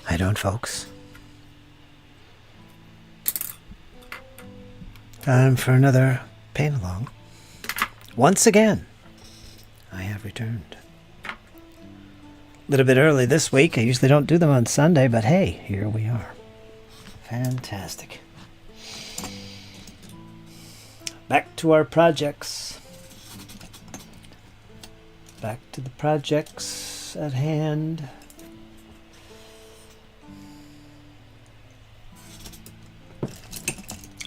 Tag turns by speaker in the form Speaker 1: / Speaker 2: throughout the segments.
Speaker 1: How you doing, folks? Time for another paint along. Once again, I have returned. A little bit early this week. I usually don't do them on Sunday, but hey, here we are. Fantastic. Back to our projects. Back to the projects at hand.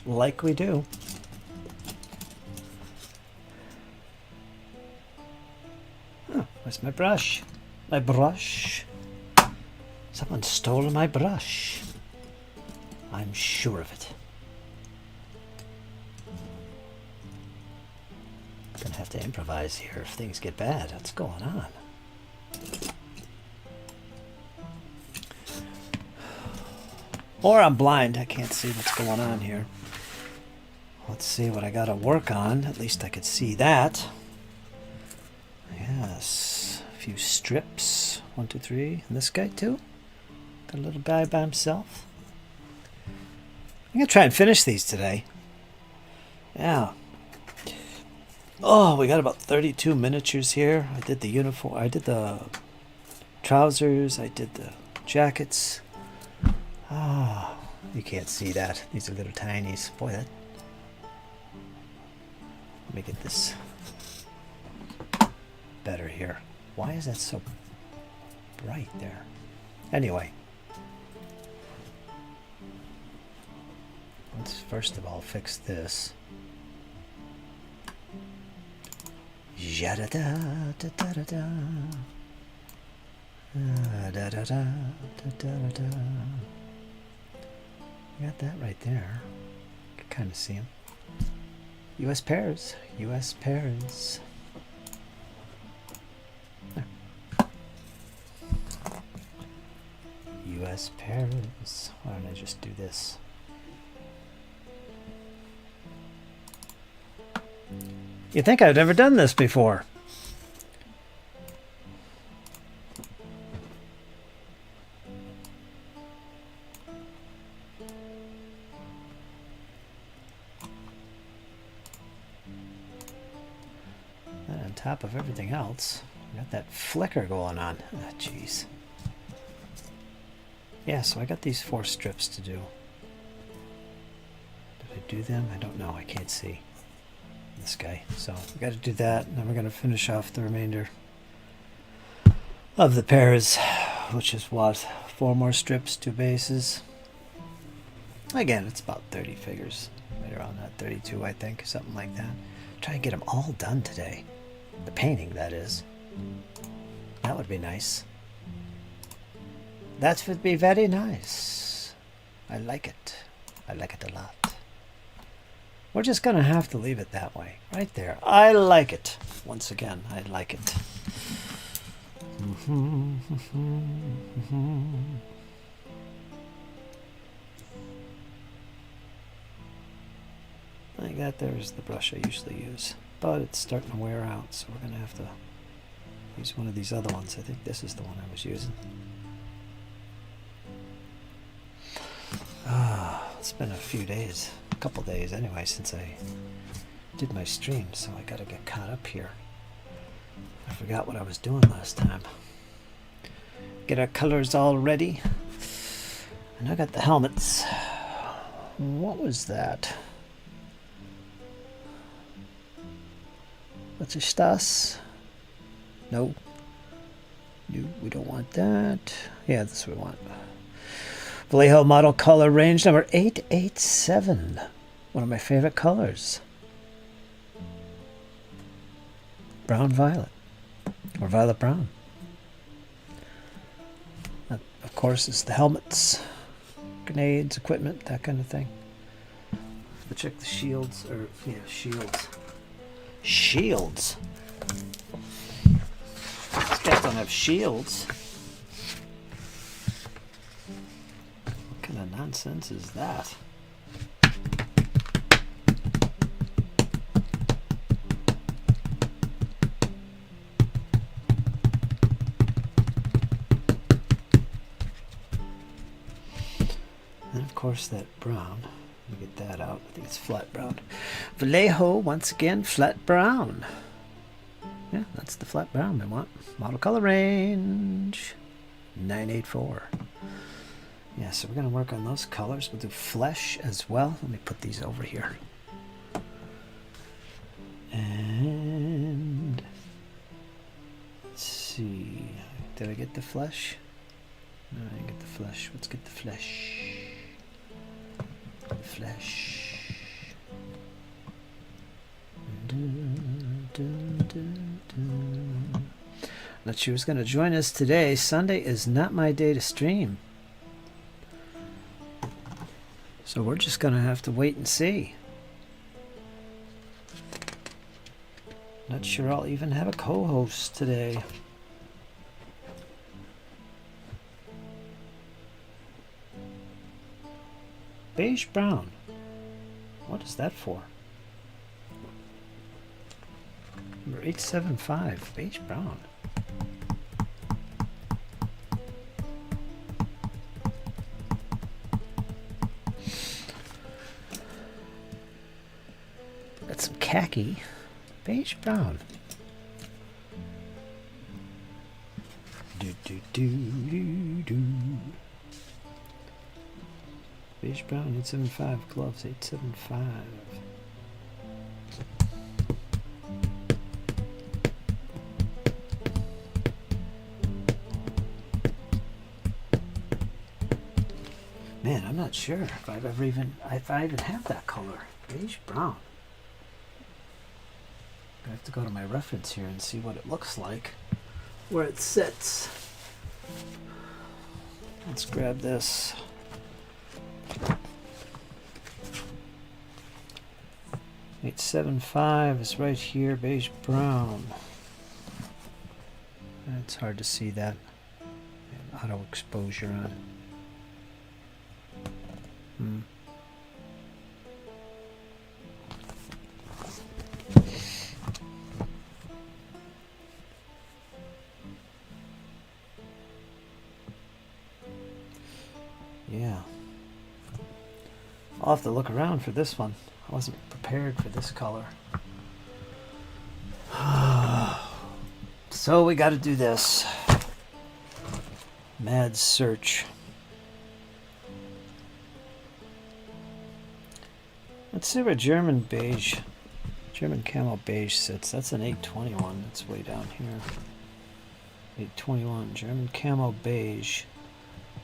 Speaker 1: Like we do. Oh, where's my brush? My brush. Someone stole my brush. I'm sure of it. Gonna have to improvise here if things get bad. What's going on? Or I'm blind. I can't see what's going on here. Let's see what I gotta work on. At least I could see that. Yes. A few strips. 1, 2, 3. And this guy too. Got a little guy by himself. I'm gonna try and finish these today. Yeah. Oh, we got about 32 miniatures here. I did the uniform. I did the trousers. I did the jackets. Ah, oh, you can't see that. These are little tinies. Boy, that. Let me get this better here. Why is that so bright there? Anyway. Let's first of all fix this. Ja-da-da-da-da-da-da. Da-da-da-da-da-da-da. Got that right there. You can kind of see them. U.S. pairs. U.S. pairs. There. U.S. pairs. Why don't I just do this? You'd think I've never done this before. And on top of everything else, we got that flicker going on. Ah, jeez. Yeah, so I got these 4 strips to do. Did I do them? I don't know. I can't see this guy. So we got to do that, and then we're going to finish off the remainder of the pairs, which is what? 4 more strips, 2 bases. Again, it's about 30 figures, right around that 32, I think, something like that. Try and get them all done today. The painting, that is. That would be nice. That would be very nice. I like it. I like it a lot. We're just going to have to leave it that way. Right there. I like it. Once again, I like it. I think that there's the brush I usually use. But it's starting to wear out, so we're going to have to use one of these other ones. I think this is the one I was using. It's been a few days. Couple days anyway since I did my stream, so I gotta get caught up here. I forgot what I was doing last time. Get our colors all ready. And I got the helmets. What was that? What's a stas? No. No, we don't want that. Yeah, that's what we want. Vallejo model color range number 887. One of my favorite colors. Brown violet. Or violet brown. That, of course, is the helmets, grenades, equipment, that kind of thing. Let's check the shields. Or, yeah, shields. Shields? These guys don't have shields. What kind of nonsense is that? course, that brown. Let me get that out. I think it's flat brown. Vallejo, once again, flat brown. Yeah, that's the flat brown we want. Model color range 984. Yeah, so we're going to work on those colors. We'll do flesh as well. Let me put these over here. And let's see. Did I get the flesh? No, I didn't get the flesh. Let's get the flesh. The flesh. Not sure who's going to join us today. Sunday is not my day to stream. So we're just going to have to wait and see. Not sure I'll even have a co-host today. Beige brown. What is that for? Number 875. Beige brown. Got some khaki. Beige brown. Do do do do do. Beige brown 875. Gloves 875. Man, I'm not sure if I even have that color. Beige brown. I have to go to my reference here and see what it looks like, where it sits. Let's grab this. $875 is right here, beige brown. It's hard to see that. Auto exposure on. Yeah. I'll have to look around for this one. I wasn't prepared for this color. So we got to do this. Mad search. Let's see where German beige, German camo beige sits. That's an 821. That's way down here. 821. German camo beige.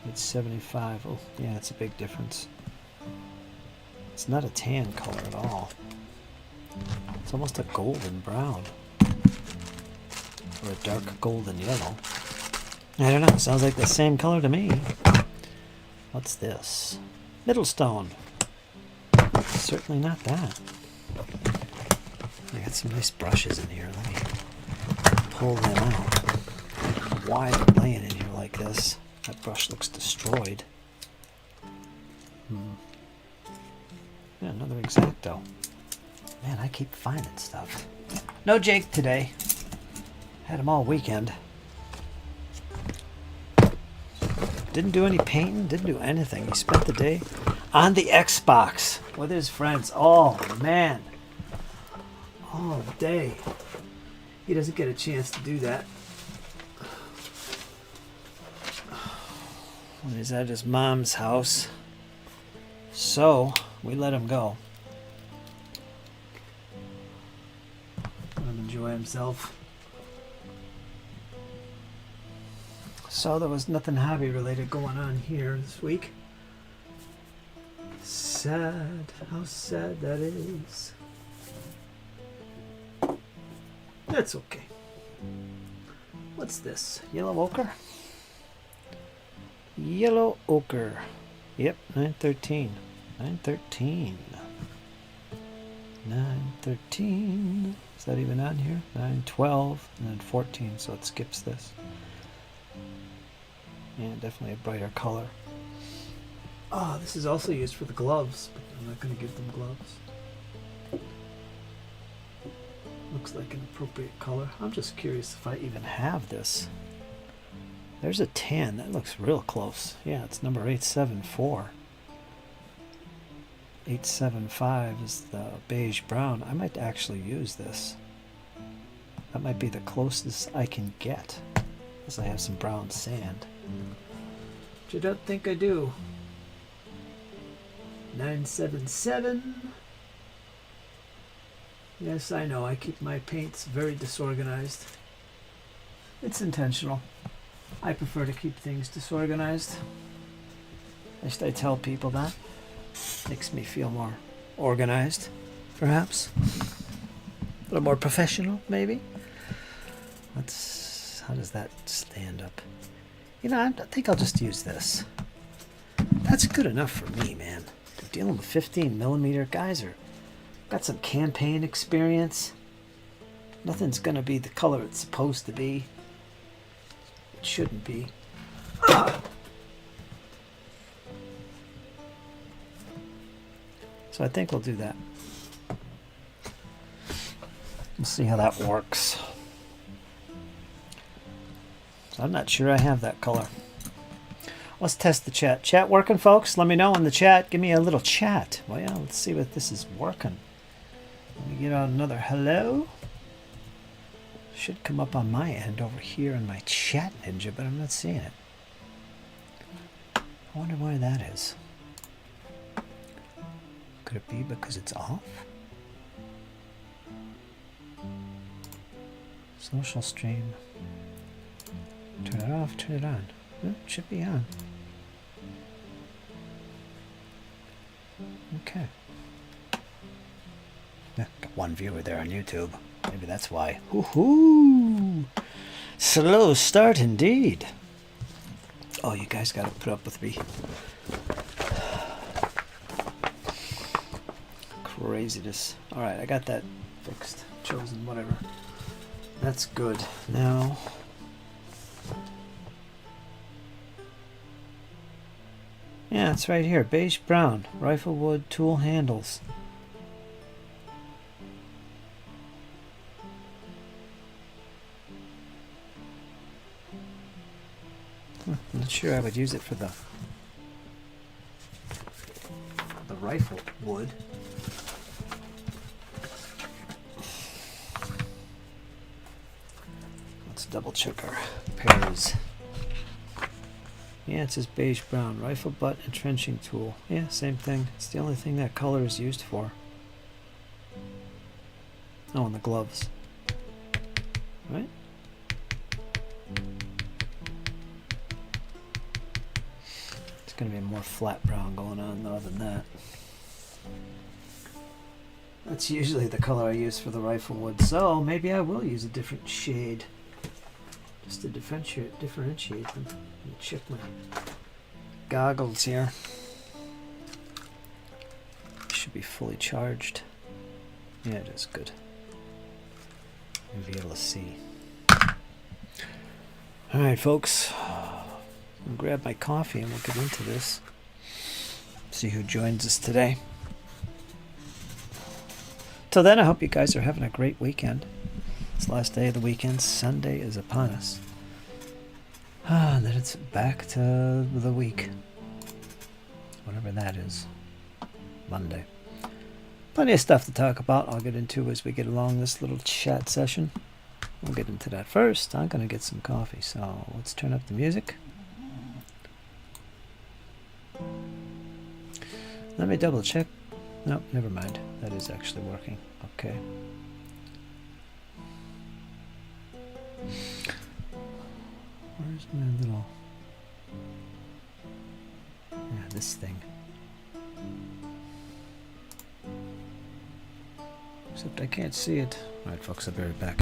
Speaker 1: 875. Oh, yeah, it's a big difference. It's not a tan color at all. It's almost a golden brown. Or a dark golden yellow. I don't know. It sounds like the same color to me. What's this? Middlestone. Certainly not that. I got some nice brushes in here. Let me pull them out. Why are they laying in here like this? That brush looks destroyed. Yeah, another X-Acto. Man, I keep finding stuff. No Jake today. Had him all weekend. Didn't do any painting, didn't do anything. He spent the day on the Xbox with his friends. Oh, man. All day. He doesn't get a chance to do that when he's at his mom's house. So, we let him go. Let him enjoy himself. So there was nothing hobby related going on here this week. Sad. How sad that is. That's okay. What's this? Yellow ochre? Yellow ochre. Yep, 913. 913. 913. Is that even on here? 912 and then 14, so it skips this. Yeah, definitely a brighter color. Oh, this is also used for the gloves, but I'm not going to give them gloves. Looks like an appropriate color. I'm just curious if I even have this. There's a tan. That looks real close. Yeah, it's number 874. 875 is the beige brown. I might actually use this. That might be the closest I can get, because I have some brown sand. But you don't think I do. 977. Yes, I know, I keep my paints very disorganized. It's intentional. I prefer to keep things disorganized. At least I tell people that. Makes me feel more organized, perhaps. A little more professional, maybe. How does that stand up? You know, I think I'll just use this. That's good enough for me, man. I'm dealing with 15mm guys are got some campaign experience. Nothing's gonna be the color it's supposed to be. It shouldn't be. So I think we'll do that. We'll see how that works. So I'm not sure I have that color. Let's test the chat. Chat working, folks? Let me know in the chat. Give me a little chat. Well, yeah, let's see what this is working. Let me get out another hello. Should come up on my end over here in my chat ninja, but I'm not seeing it. I wonder why that is. Could it be because it's off? Social stream. Turn it off, turn it on. It should be on. Okay. Yeah, got one viewer there on YouTube. Maybe that's why. Woohoo! Slow start indeed. Oh, you guys gotta put up with me. Craziness. Alright, I got that fixed. Chosen, whatever. That's good. Now... yeah, it's right here. Beige brown. Rifle wood tool handles. I'm not sure I would use it for the rifle wood. Let's double check our pairs. Yeah, it says beige brown. Rifle butt entrenching tool. Yeah, same thing. It's the only thing that color is used for. Oh, and the gloves. Right? It's going to be more flat brown going on though than that. That's usually the color I use for the rifle wood, so maybe I will use a different shade. Just to differentiate them. Let me check my goggles here. Should be fully charged. Yeah, it is good. You'll be able to see. Alright, folks. I'll grab my coffee and we'll get into this. See who joins us today. Till then, I hope you guys are having a great weekend. It's the last day of the weekend. Sunday is upon us. And then it's back to the week. Whatever that is. Monday. Plenty of stuff to talk about. I'll get into as we get along this little chat session. We'll get into that first. I'm going to get some coffee, so let's turn up the music. Let me double check. Nope, never mind. That is actually working. Okay. Where's my little... yeah, this thing. Except I can't see it. Alright folks, I'll be right back.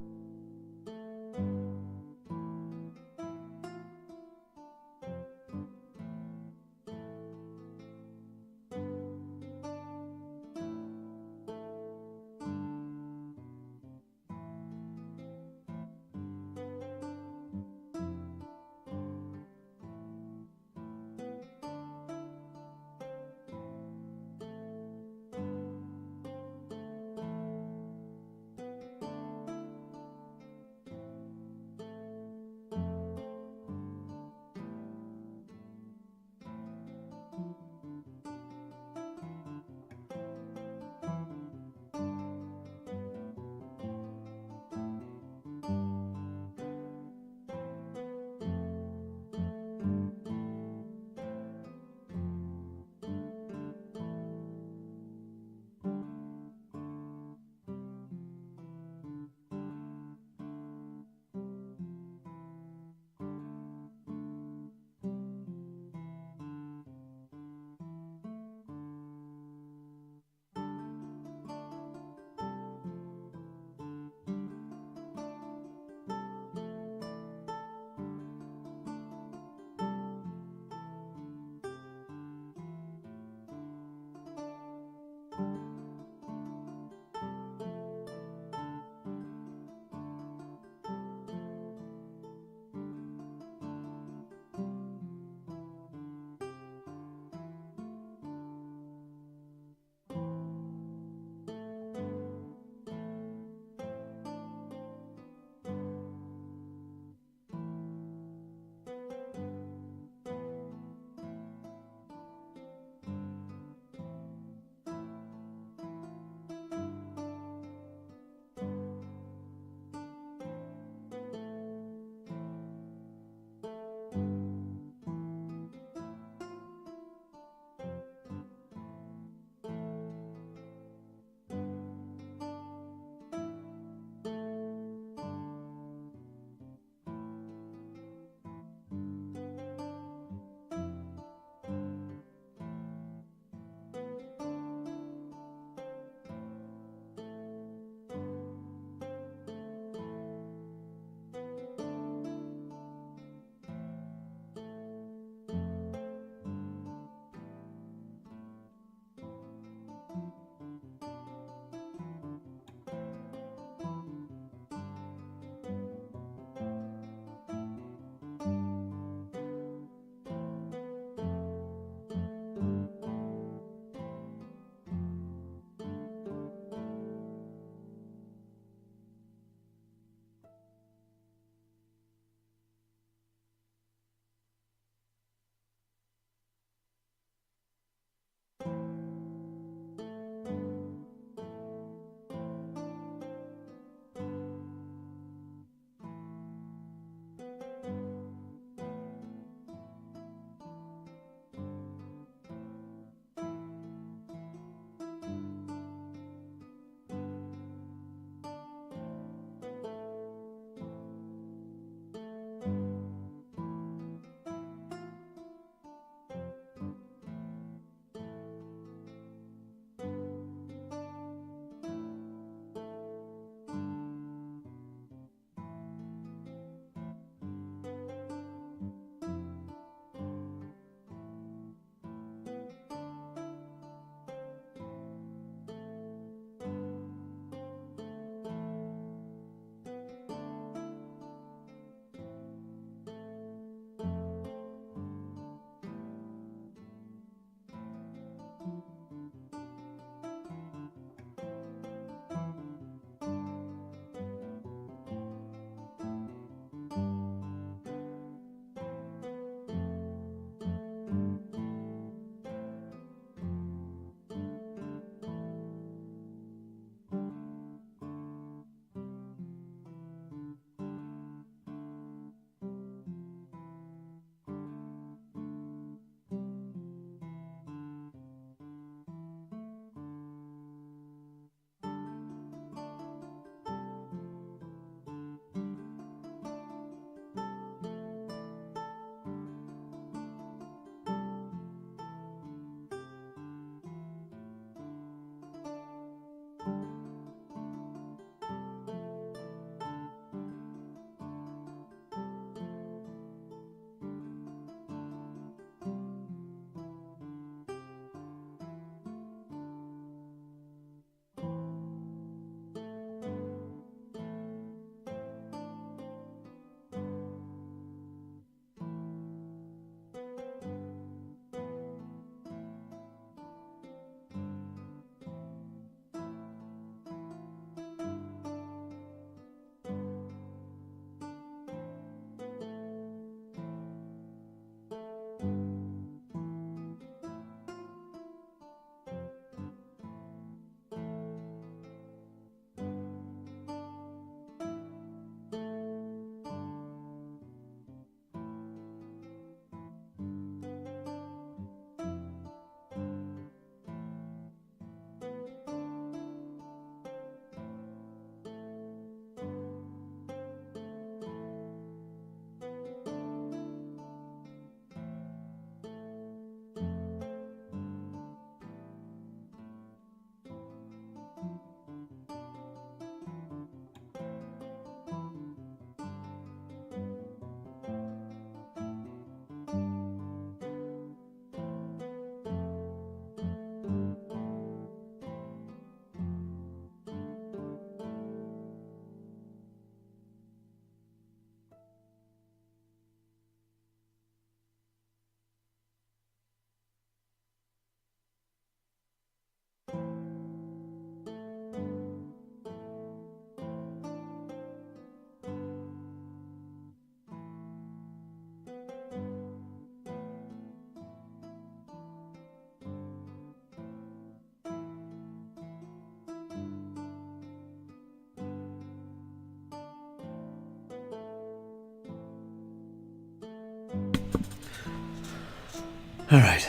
Speaker 1: All right.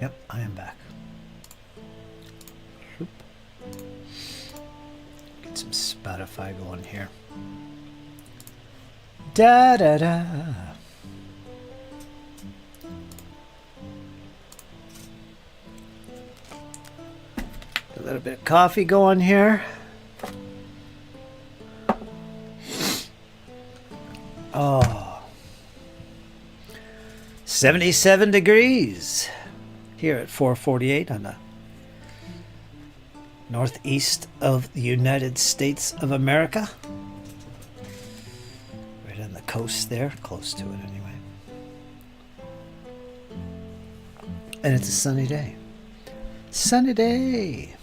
Speaker 1: Yep, I am back. Oop. Get some Spotify going here. Da da da. A little bit of coffee going here. Oh. 77 degrees here at 4:48 on the northeast of the United States of America. Right on the coast there, close to it anyway. And it's a sunny day. Sunny day.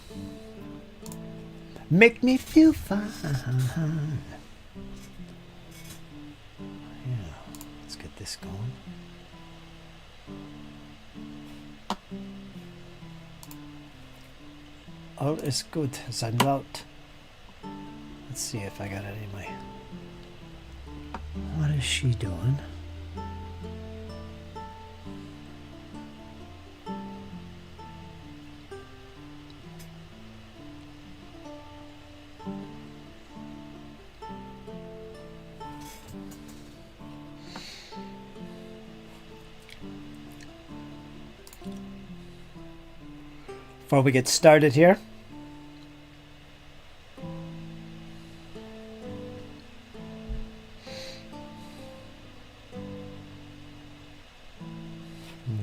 Speaker 1: Make me feel fine. Yeah, let's get this going. All is good as I'm out. Let's see if I got it in my... What is she doing? Before we get started here,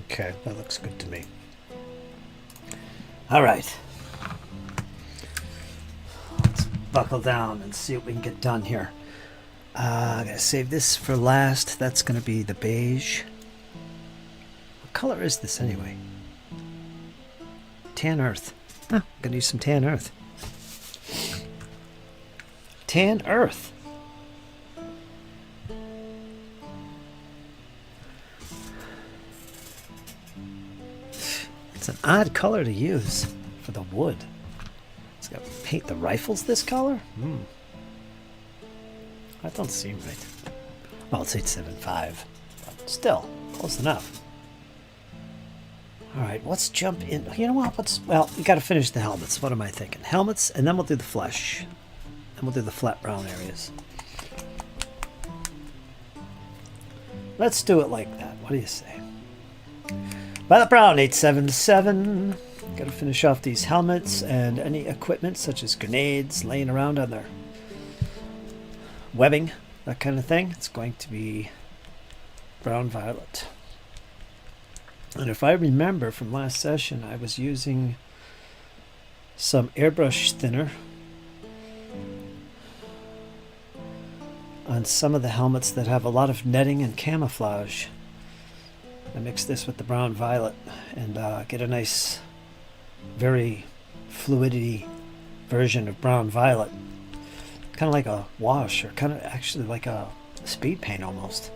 Speaker 1: okay, that looks good to me. All right, let's buckle down and see what we can get done here. I gotta save this for last. That's gonna be the beige. What color is this anyway? Tan earth. Huh, I'm gonna use some tan earth. Tan earth. It's an odd color to use for the wood. It's got to paint the rifles this color? That don't seem right. Well, it's 875, but still close enough. All right, let's jump in. You know what? Well, we got to finish the helmets. What am I thinking? Helmets, and then we'll do the flesh. Then we'll do the flat brown areas. Let's do it like that. What do you say? Violet Brown, 877. Got to finish off these helmets and any equipment, such as grenades, laying around on their webbing, that kind of thing. It's going to be brown violet. And if I remember from last session, I was using some airbrush thinner on some of the helmets that have a lot of netting and camouflage. I mix this with the brown violet and get a nice, very fluidity version of brown violet. Kind of like a wash, or kind of actually like a speed paint almost.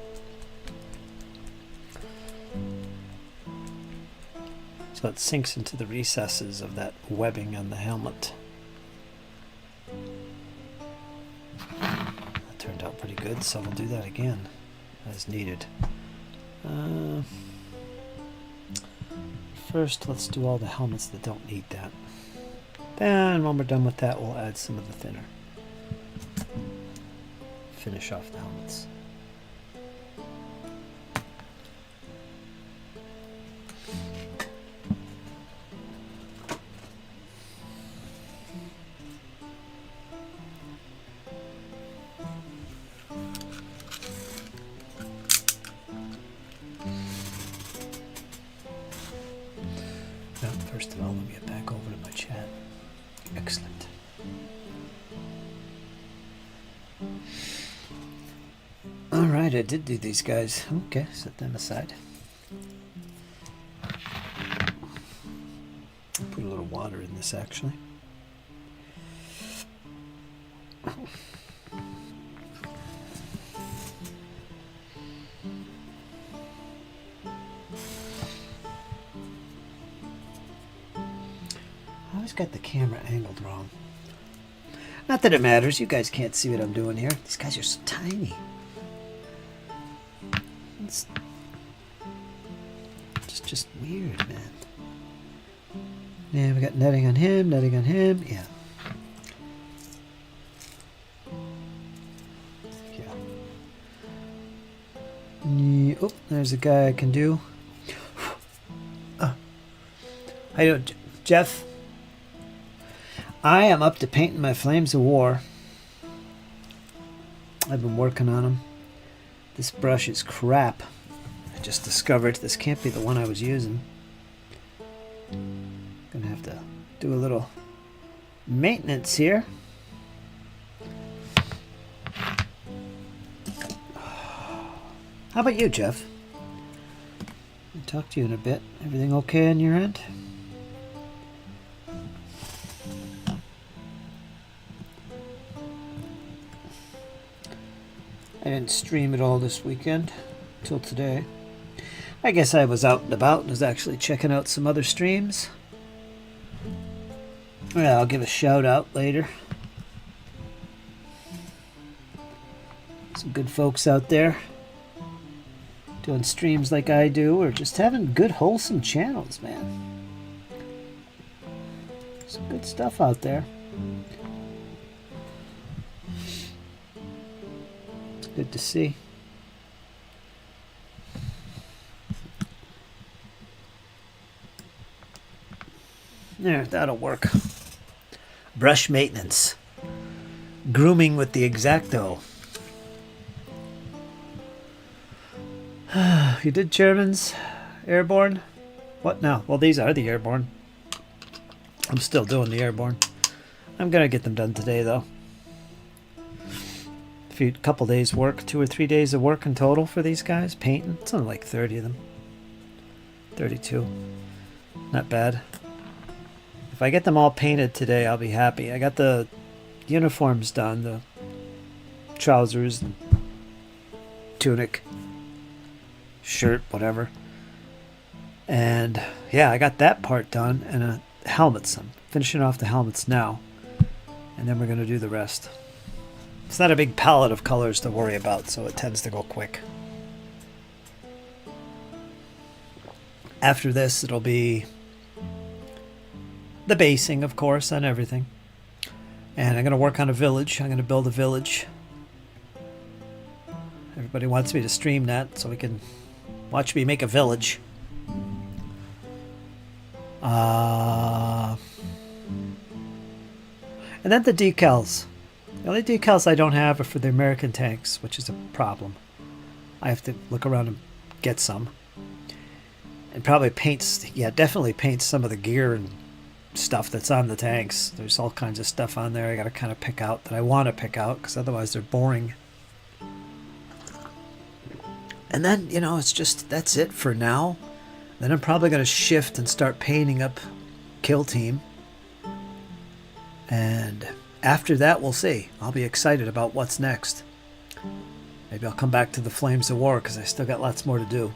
Speaker 1: So it sinks into the recesses of that webbing on the helmet. That turned out pretty good, so we'll do that again as needed. First, let's do all the helmets that don't need that. Then when we're done with that, we'll add some of the thinner. Finish off the helmets. First of all, let me get back over to my chat. Excellent. Alright, I did do these guys. Okay, set them aside. Put a little water in this actually. Got the camera angled wrong. Not that it matters. You guys can't see what I'm doing here. These guys are so tiny. Let's just just weird, man. Yeah, we got netting on him, yeah. Oh, there's a guy I can do. How you doing, Jeff? I am up to painting my Flames of War. I've been working on them. This brush is crap. I just discovered this can't be the one I was using. Gonna have to do a little maintenance here. How about you, Jeff? I'll talk to you in a bit. Everything okay on your end? I didn't stream at all this weekend till today. I guess I was out and about and was actually checking out some other streams. Yeah, I'll give a shout out later. Some good folks out there doing streams like I do, or just having good wholesome channels, man. Some good stuff out there. It's good to see. There, that'll work. Brush maintenance. Grooming with the X-Acto. You did Chairman's Airborne? What now? Well, these are the Airborne. I'm still doing the Airborne. I'm gonna get them done today, though. A couple days work, 2 or 3 days of work in total for these guys. Painting. It's only like 30 of them. 32. Not bad. If I get them all painted today, I'll be happy. I got the uniforms done, the trousers, and tunic, shirt, whatever. And yeah, I got that part done, and helmets. I'm finishing off the helmets now, and then we're going to do the rest. It's not a big palette of colors to worry about, so it tends to go quick. After this, it'll be the basing, of course, on everything. And I'm going to work on a village. I'm going to build a village. Everybody wants me to stream that so we can watch me make a village. And then the decals. The only decals I don't have are for the American tanks, which is a problem. I have to look around and get some. And probably definitely paint some of the gear and stuff that's on the tanks. There's all kinds of stuff on there I gotta kind of pick out that I want to pick out, because otherwise they're boring. And then, it's just, that's it for now. Then I'm probably going to shift and start painting up Kill Team. And after that, we'll see. I'll be excited about what's next. Maybe I'll come back to the Flames of War, because I still got lots more to do.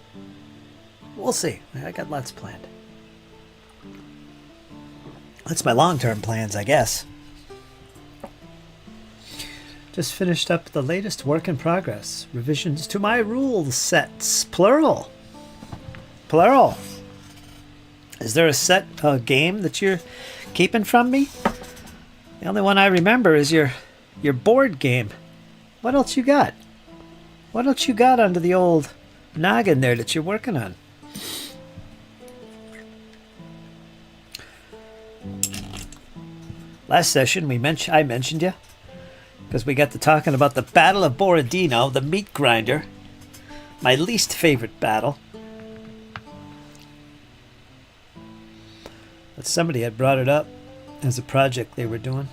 Speaker 1: We'll see. I got lots planned. That's my long-term plans, I guess. Just finished up the latest work in progress. Revisions to my rule sets. Plural. Plural. Is there a game that you're keeping from me? The only one I remember is your board game. What else you got? What else you got under the old noggin there that you're working on? Last session I mentioned you, because we got to talking about the Battle of Borodino, the meat grinder. My least favorite battle. But somebody had brought it up as a project they were doing.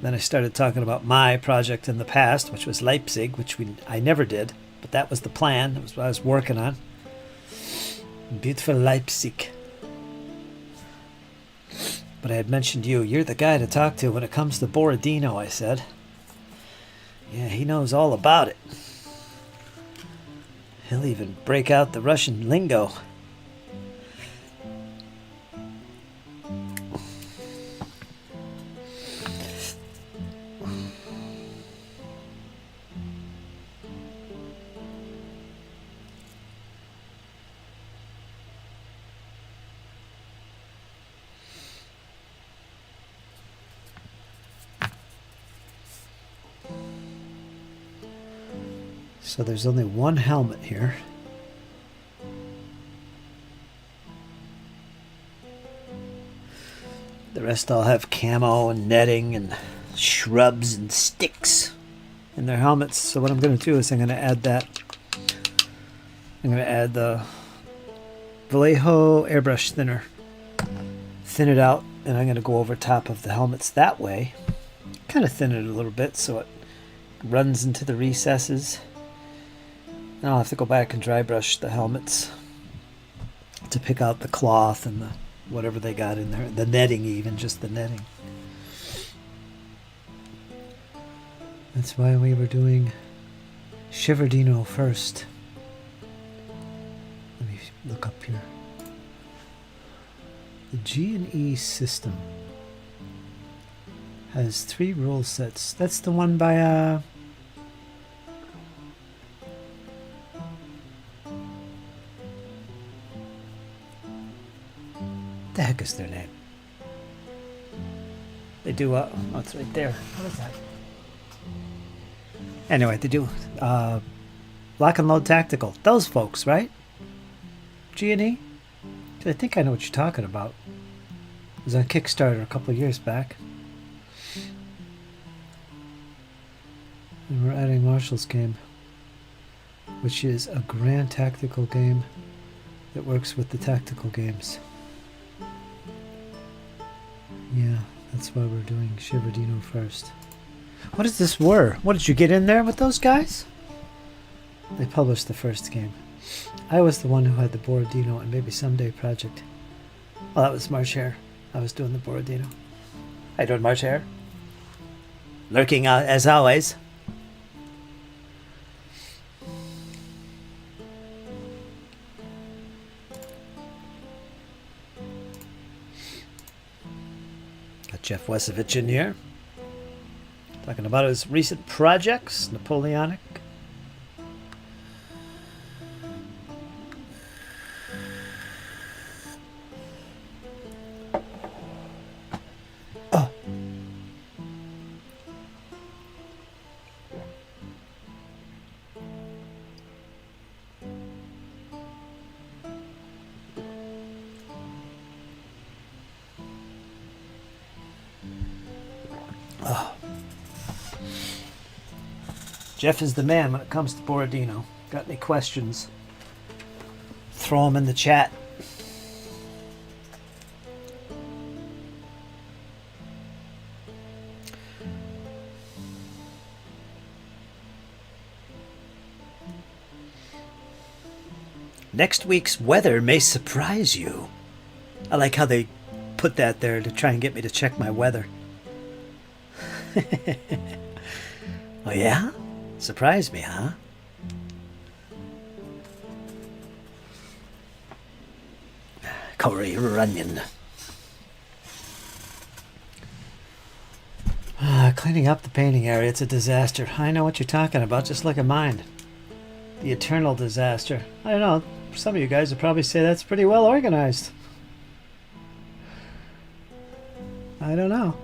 Speaker 1: Then I started talking about my project in the past, which was Leipzig, which I never did. But that was the plan. That was what I was working on. Beautiful Leipzig. But I had mentioned you. You're the guy to talk to when it comes to Borodino, I said. Yeah, he knows all about it. He'll even break out the Russian lingo. So there's only one helmet here. The rest all have camo and netting and shrubs and sticks in their helmets. So what I'm going to do is I'm going to add that. I'm going to add the Vallejo airbrush thinner. Thin it out, and I'm going to go over top of the helmets that way. Kind of thin it a little bit so it runs into the recesses. And I'll have to go back and dry brush the helmets to pick out the cloth and the whatever they got in there. The netting, even just the netting. That's why we were doing Shiverdino first. Let me look up here. The G&E system has 3 rule sets. That's the one by the heck is their name? They do oh, it's right there. What is that? Anyway, they do Lock and Load Tactical. Those folks, right? G&E? I think I know what you're talking about. It was on Kickstarter a couple of years back. And we're adding Marshall's game, which is a grand tactical game that works with the tactical games. Yeah, that's why we're doing Shiverdino first. What is this Whir? What, did you get in there with those guys? They published the first game. I was the one who had the Borodino and Maybe Someday project. Well, that was March Hare. I was doing the Borodino. How you doing, March Hare? Lurking as always. Got Jeff Wesovich in here. Talking about his recent projects, Napoleonic. Jeff is the man when it comes to Borodino. Got any questions? Throw them in the chat. Next week's weather may surprise you. I like how they put that there to try and get me to check my weather. Oh yeah? Surprise me, huh? Corey Runyon. Cleaning up the painting area, it's a disaster. I know what you're talking about, just look at mine. The eternal disaster. I don't know, some of you guys would probably say that's pretty well organized. I don't know.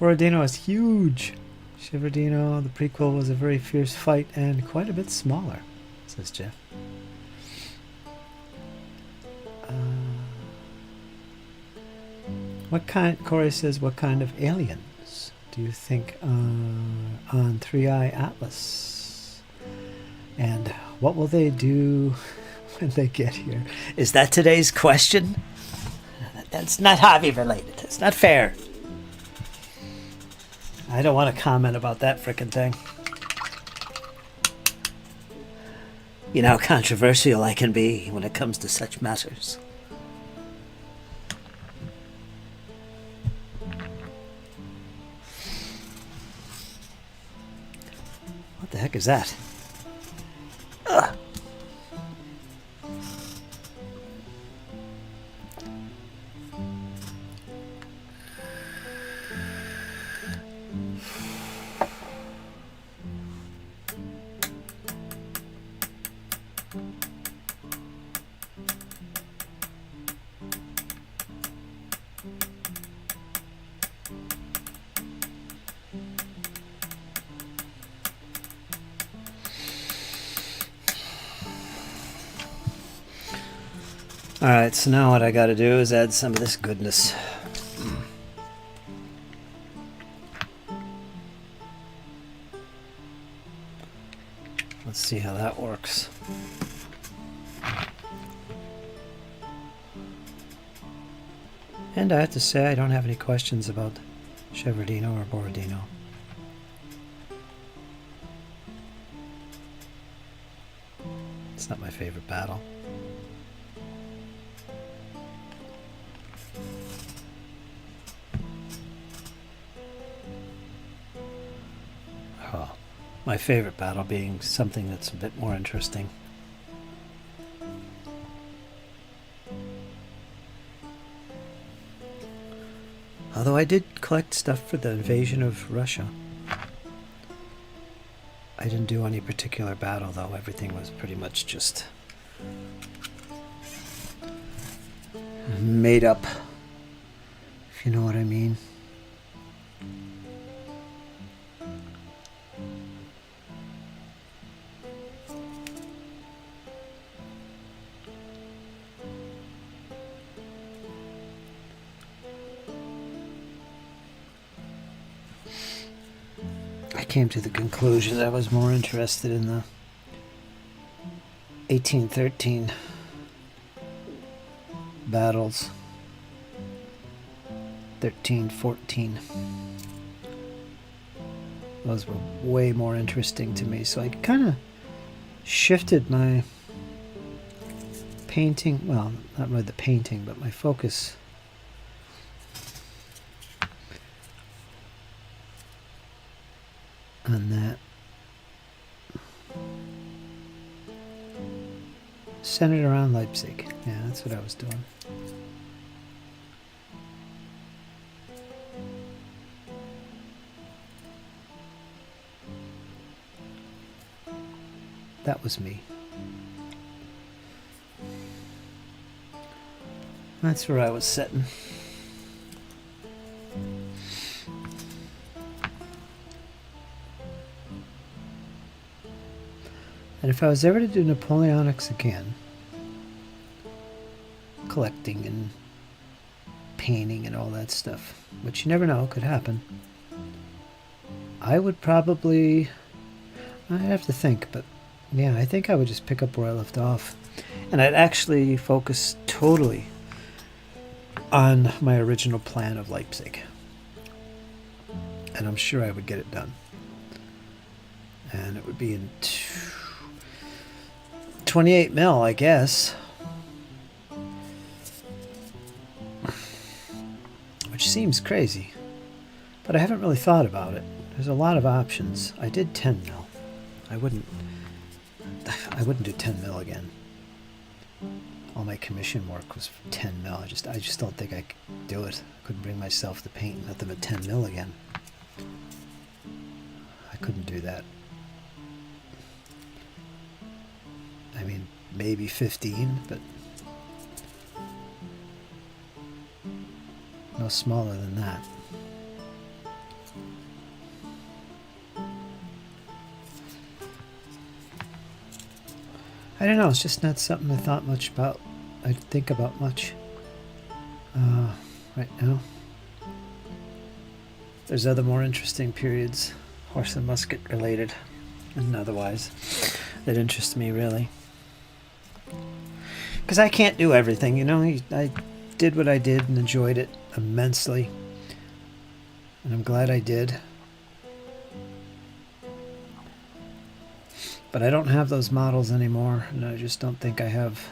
Speaker 1: Borodino is huge. Shiverdino, the prequel, was a very fierce fight and quite a bit smaller, says Jeff. What kind, Corey says, what kind of aliens do you think on 3i Atlas? And what will they do when they get here? Is that today's question? That's not hobby related. It's not fair. I don't want to comment about that frickin' thing. You know how controversial I can be when it comes to such matters. What the heck is that? Ugh. Alright, so now what I gotta do is add some of this goodness. Let's see how that works. And I have to say, I don't have any questions about Cheverdino or Borodino. It's not my favorite battle. Oh, my favorite battle being something that's a bit more interesting. Although I did collect stuff for the invasion of Russia. I didn't do any particular battle though, everything was pretty much just made up, if you know what I mean. I came to the conclusion that I was more interested in the 1813 battles. 13, 14. Those were way more interesting to me, so I kind of shifted my painting, well, not really the painting, but my focus on that. Centered around Leipzig. Yeah, that's what I was doing. That was me. That's where I was sitting. And if I was ever to do Napoleonics again, collecting and painting and all that stuff, which you never know, could happen, I would probably, I'd have to think, but yeah, I think I would just pick up where I left off. And I'd actually focus totally on my original plan of Leipzig. And I'm sure I would get it done. And it would be in 28 mil, I guess. Which seems crazy. But I haven't really thought about it. There's a lot of options. I did 10 mil. I wouldn't do 10 mil again. All my commission work was 10 mil. I just don't think I could do it. I couldn't bring myself to paint nothing but 10 mil again. I couldn't do that. I mean, maybe 15, but no smaller than that. I don't know, it's just not something I thought much about. I think about much right now. There's other more interesting periods, horse and musket related and otherwise, that interest me really. Because I can't do everything, you know. I did what I did and enjoyed it immensely. And I'm glad I did. But I don't have those models anymore, and I just don't think I have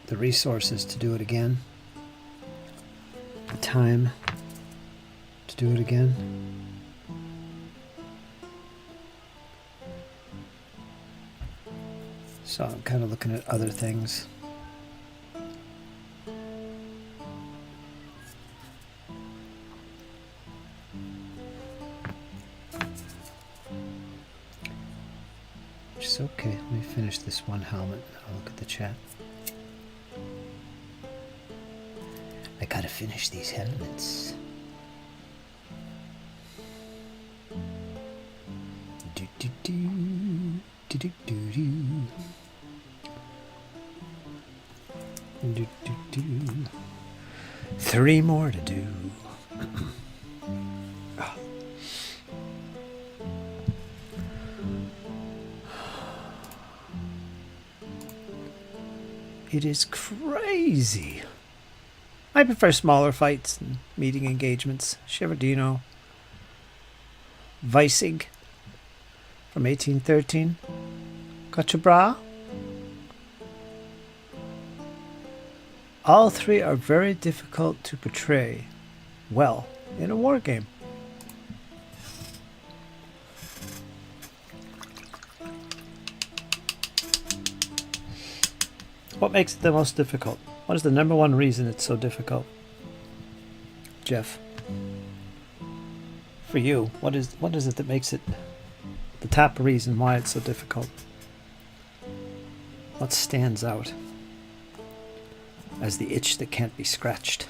Speaker 1: the resources to do it again. The time to do it again. So I'm kind of looking at other things. Which is okay. Let me finish this one helmet. I'll look at the chat. I gotta finish these helmets. Do do do do do do do. Do, do, do. 3 more to do. It is crazy. I prefer smaller fights and meeting engagements. Shevardino. Weissig from 1813. Cochabra. All 3 are very difficult to portray well in a war game. What makes it the most difficult? What is the #1 reason it's so difficult? Jeff. For you, what is it that makes it the top reason why it's so difficult? What stands out as the itch that can't be scratched?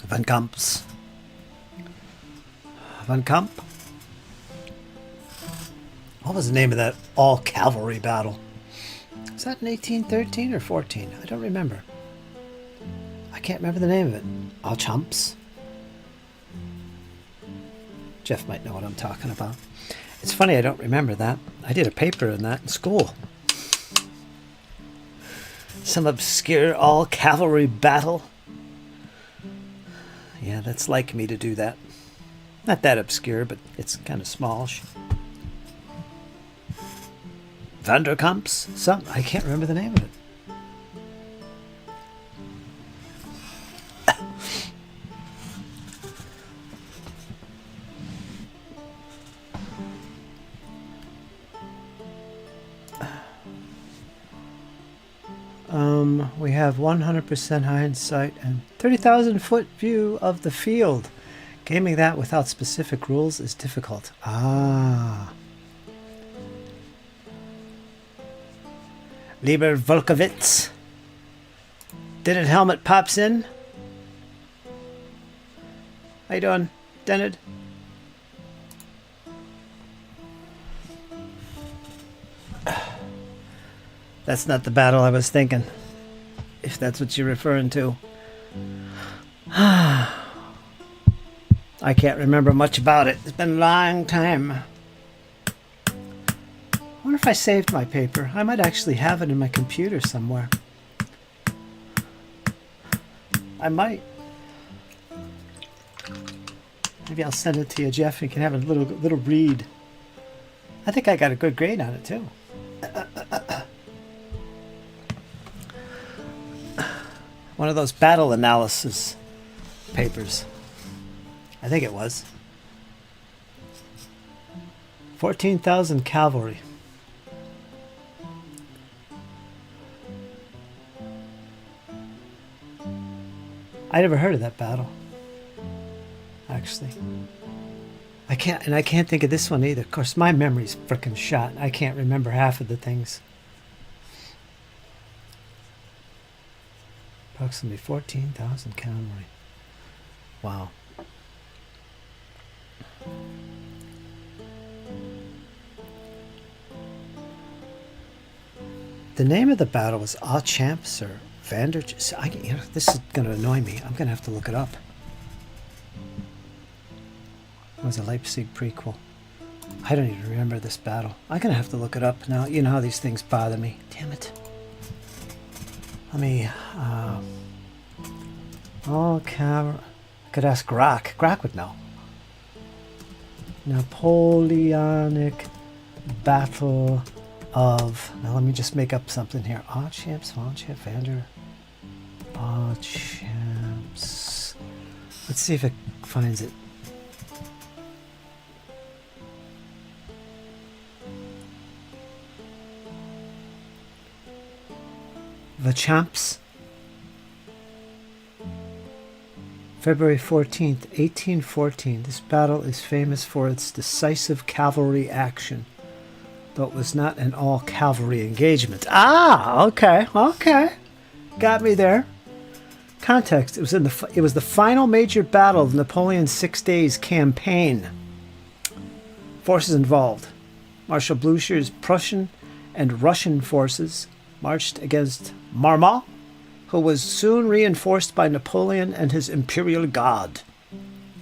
Speaker 1: Van Kamps. Van Kamp? What was the name of that all-cavalry battle? Was that in 1813 or 14? I don't remember. I can't remember the name of it. All chumps? Jeff might know what I'm talking about. It's funny I don't remember that. I did a paper on that in school. Some obscure all-cavalry battle. Yeah, that's like me to do that. Not that obscure, but it's kind of small. Vanderkamps? I can't remember the name of it. We have 100% hindsight and 30,000 foot view of the field. Gaming that without specific rules is difficult. Ah. Lieber Volkovitz. Dennet helmet pops in. How you doing, Dennet? That's not the battle I was thinking, if that's what you're referring to. I can't remember much about it. It's been a long time. I wonder if I saved my paper. I might actually have it in my computer somewhere. I might. Maybe I'll send it to you, Jeff. You can have a little read. I think I got a good grade on it too. One of those battle analysis papers. I think it was. 14,000 cavalry. I never heard of that battle. Actually. I can't think of this one either. Of course, my memory's frickin' shot. I can't remember half of the things. Approximately 14,000 cavalry. Wow. The name of the battle was Ah Champs or Vander. This is going to annoy me. I'm going to have to look it up. It was a Leipzig prequel. I don't even remember this battle. I'm going to have to look it up now. You know how these things bother me. Damn it. Let me, I could ask Grok. Grok would know. Napoleonic Battle of, now let me just make up something here. Champs, Vander, Champs. Let's see if it finds it. The Champs, February 14th, 1814. This battle is famous for its decisive cavalry action. though it was not an all-cavalry engagement. Ah, okay, okay. Got me there. Context, it was the final major battle of Napoleon's 6 days campaign. Forces involved. Marshal Blucher's Prussian and Russian forces marched against Marmont, who was soon reinforced by Napoleon and his Imperial Guard.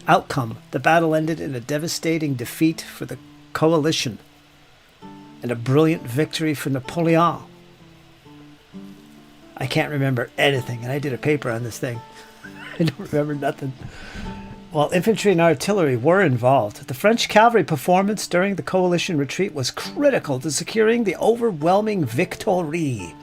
Speaker 1: Outcome, the battle ended in a devastating defeat for the coalition and a brilliant victory for Napoleon. I can't remember anything, and I did a paper on this thing. I don't remember nothing. While infantry and artillery were involved, the French cavalry performance during the coalition retreat was critical to securing the overwhelming victory.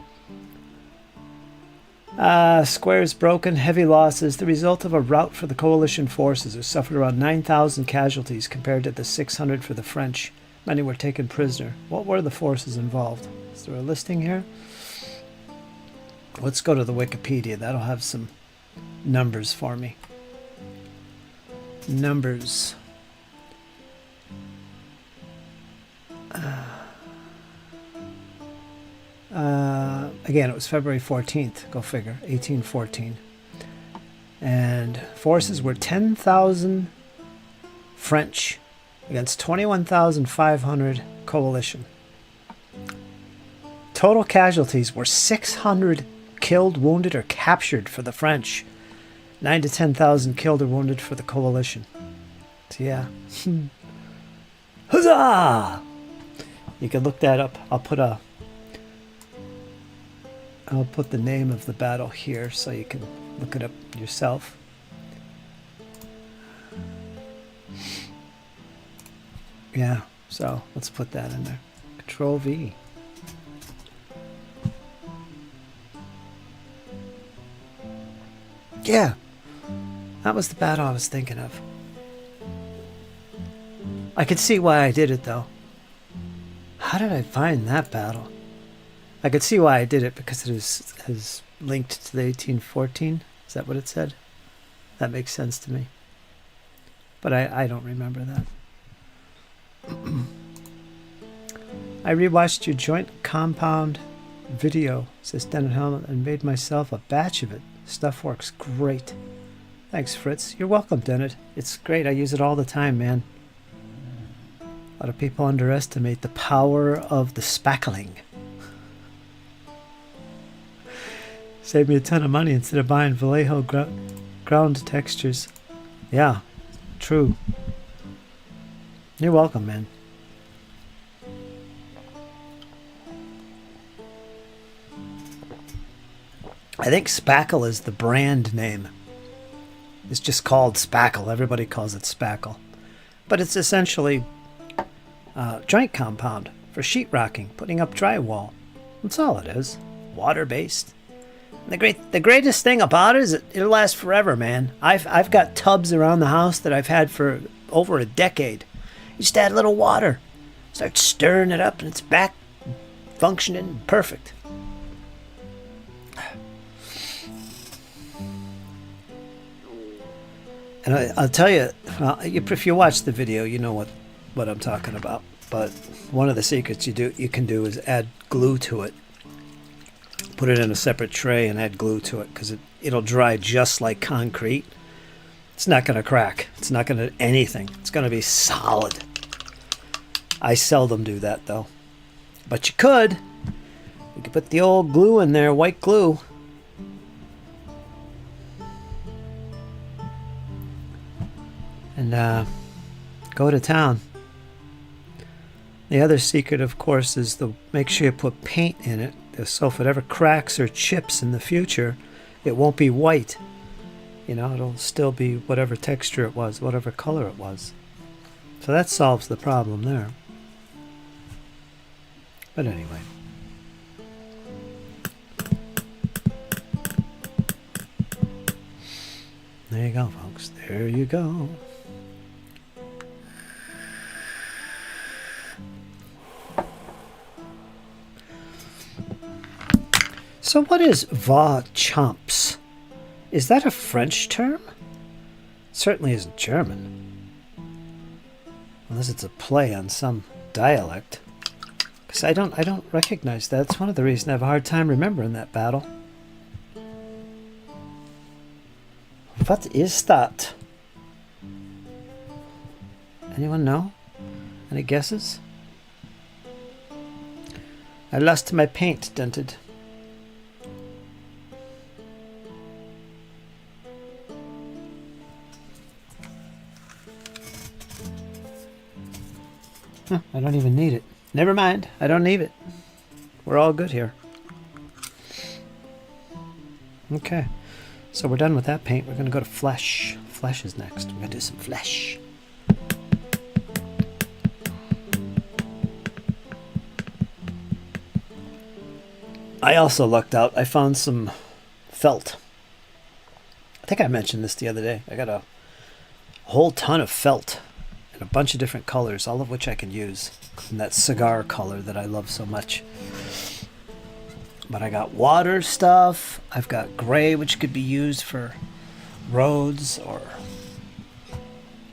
Speaker 1: Squares broken, heavy losses, the result of a rout for the coalition forces, who suffered around 9,000 casualties compared to the 600 for the French. Many were taken prisoner. What were the forces involved? Is there a listing here? Let's go to the Wikipedia. That'll have some numbers for me. Numbers. Again, it was February 14th. Go figure. 1814. And forces were 10,000 French against 21,500 coalition. Total casualties were 600 killed, wounded, or captured for the French. 9 to 10,000 killed or wounded for the coalition. So yeah. Huzzah! You can look that up. I'll put the name of the battle here so you can look it up yourself. Yeah, so let's put that in there. Control V. Yeah, that was the battle I was thinking of. I could see why I did it, though. How did I find that battle? I could see why I did it, because it is linked to the 1814. Is that what it said? That makes sense to me. But I don't remember that. I rewatched your joint compound video, says Dennet Helmet, and made myself a batch of it. Stuff works great. Thanks, Fritz. You're welcome, Dennet. It's great. I use it all the time, man. A lot of people underestimate the power of the spackling. Saved me a ton of money instead of buying Vallejo ground textures. Yeah, true. You're welcome, man. I think Spackle is the brand name. It's just called Spackle. Everybody calls it Spackle. But it's essentially joint compound for sheetrocking, putting up drywall. That's all it is. Water-based. The greatest thing about it is it'll last forever, man. I've got tubs around the house that I've had for over a decade. You just add a little water, start stirring it up, and it's back functioning perfect. And I'll tell you, if you watch the video, you know what I'm talking about. But one of the secrets you can do is add glue to it. Put it in a separate tray and add glue to it, because it'll dry just like concrete. It's not going to crack. It's not going to anything. It's going to be solid. I seldom do that, though. But you could. You could put the old glue in there, white glue. And go to town. The other secret, of course, is make sure you put paint in it. So if it ever cracks or chips in the future, it won't be white. You know, it'll still be whatever texture it was, whatever color it was. So that solves the problem there. But anyway. There you go, folks. There you go. So what is va chumps? Is that a French term? It certainly isn't German. Unless it's a play on some dialect. So I don't recognize that. That's one of the reasons I have a hard time remembering that battle. What is that? Anyone know? Any guesses? I lost my paint, dented. I don't even need it. Never mind. I don't need it. We're all good here. Okay. So we're done with that paint. We're going to go to flesh. Flesh is next. We're going to do some flesh. I also lucked out. I found some felt. I think I mentioned this the other day. I got a whole ton of felt in a bunch of different colors, all of which I can use. And that cigar color that I love so much. But I got water stuff. I've got gray, which could be used for roads or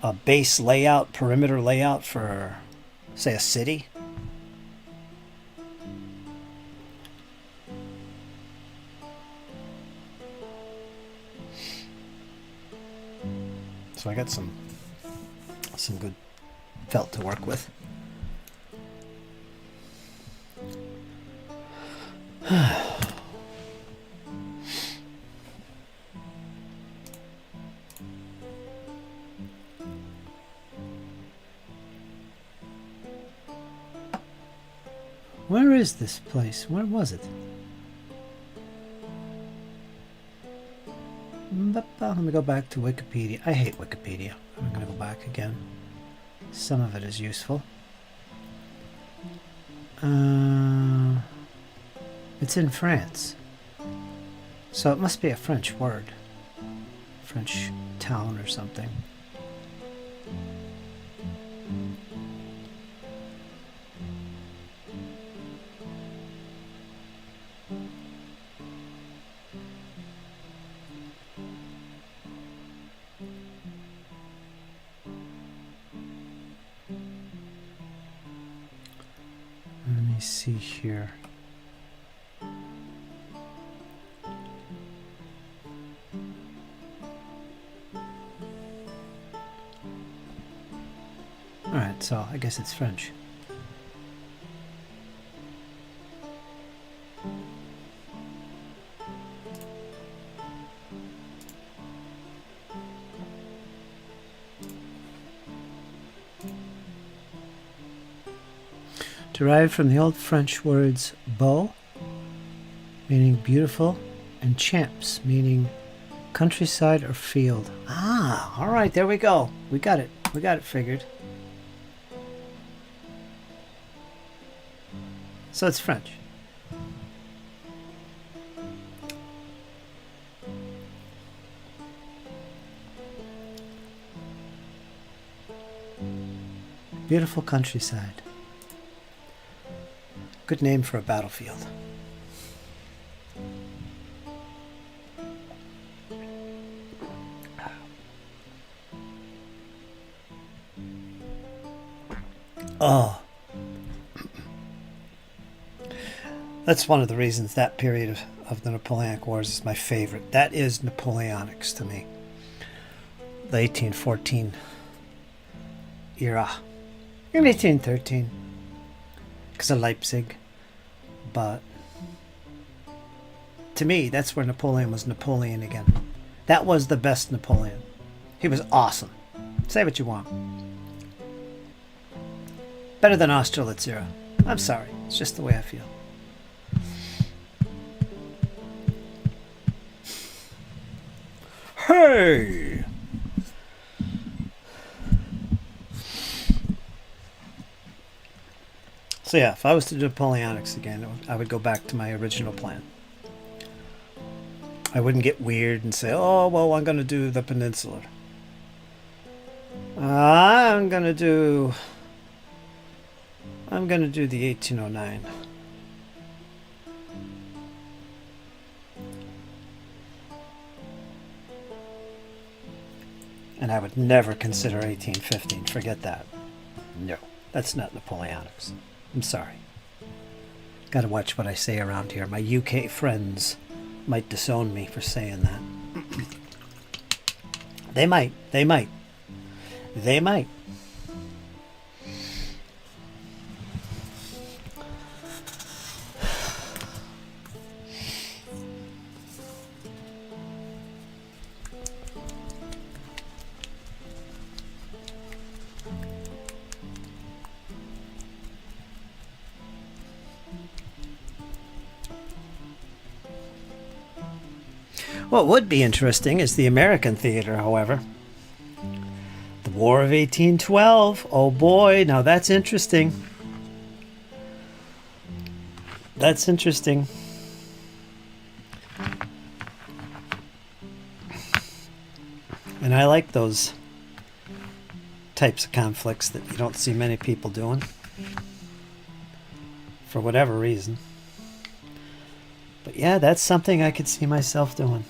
Speaker 1: a base layout, perimeter layout for, say, a city. So I got some good felt to work with. Where is this place? Where was it? Let me go back to Wikipedia. I hate Wikipedia. I'm going to go back again. Some of it is useful. It's in France. So it must be a French word. French town or something. Let me see here. Alright, so I guess it's French. Derived from the old French words beau, meaning beautiful, and champs, meaning countryside or field. Ah, all right, there we go. We got it. We got it figured. So it's French. Beautiful countryside. Good name for a battlefield. Oh. That's one of the reasons that period of the Napoleonic Wars is my favorite. That is Napoleonics to me. The 1814 era. In 1813. Because of Leipzig. But to me, that's where Napoleon was Napoleon again. That was the best Napoleon. He was awesome. Say what you want. Better than Austerlitz era. I'm sorry. It's just the way I feel. Hey! So yeah, if I was to do Napoleonics again, I would go back to my original plan. I wouldn't get weird and say, oh, well, I'm going to do the Peninsular. I'm going to do the 1809. And I would never consider 1815. Forget that. No, that's not Napoleonics. I'm sorry. Gotta watch what I say around here. My UK friends might disown me for saying that. They might. They might. They might. What would be interesting is the American theater, however. The War of 1812. Oh boy, now that's interesting. That's interesting. And I like those types of conflicts that you don't see many people doing. For whatever reason. But yeah, that's something I could see myself doing.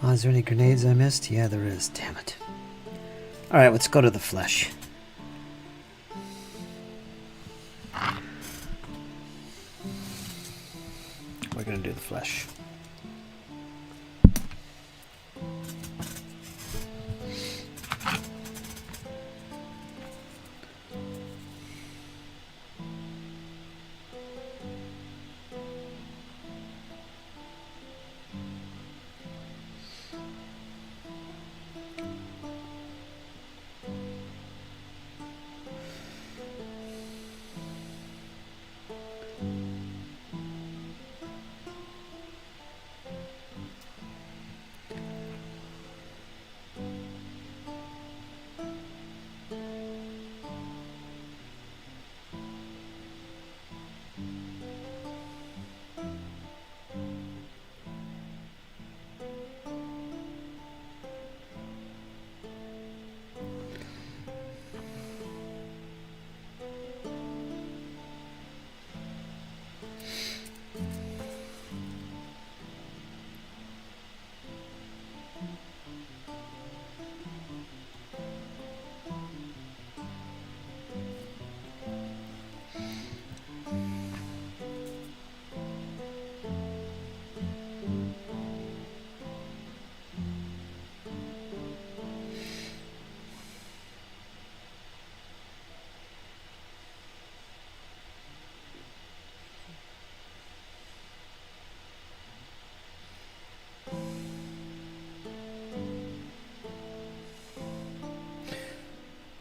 Speaker 1: Oh, is there any grenades I missed? Yeah, there is. Damn it. Alright, let's go to the flesh. We're going to do the flesh.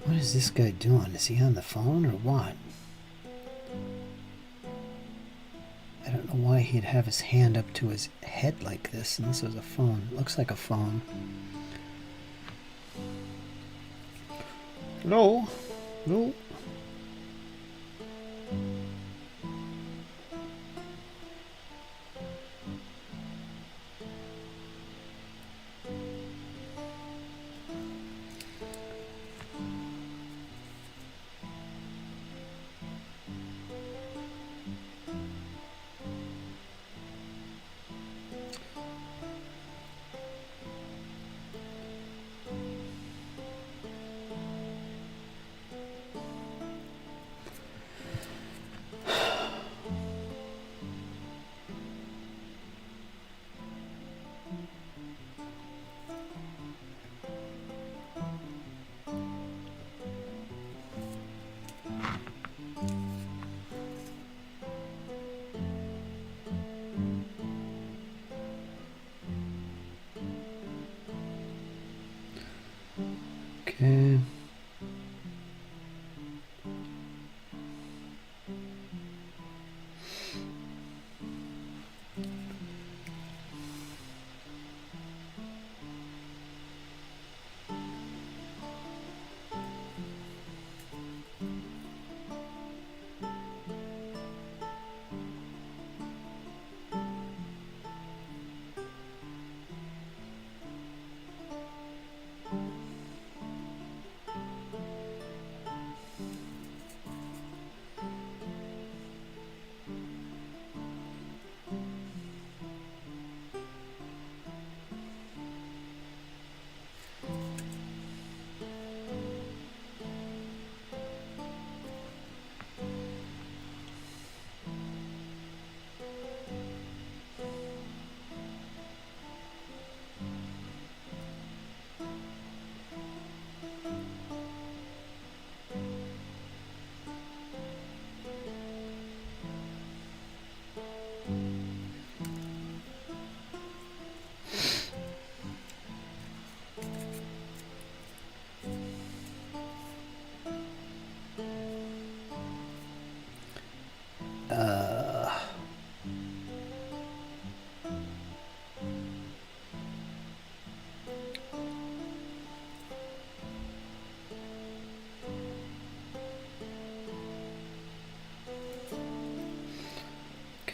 Speaker 1: What is this guy doing? Is he on the phone or what? I don't know why he'd have his hand up to his head like this, and this is a phone. It looks like a phone. Hello? Hello?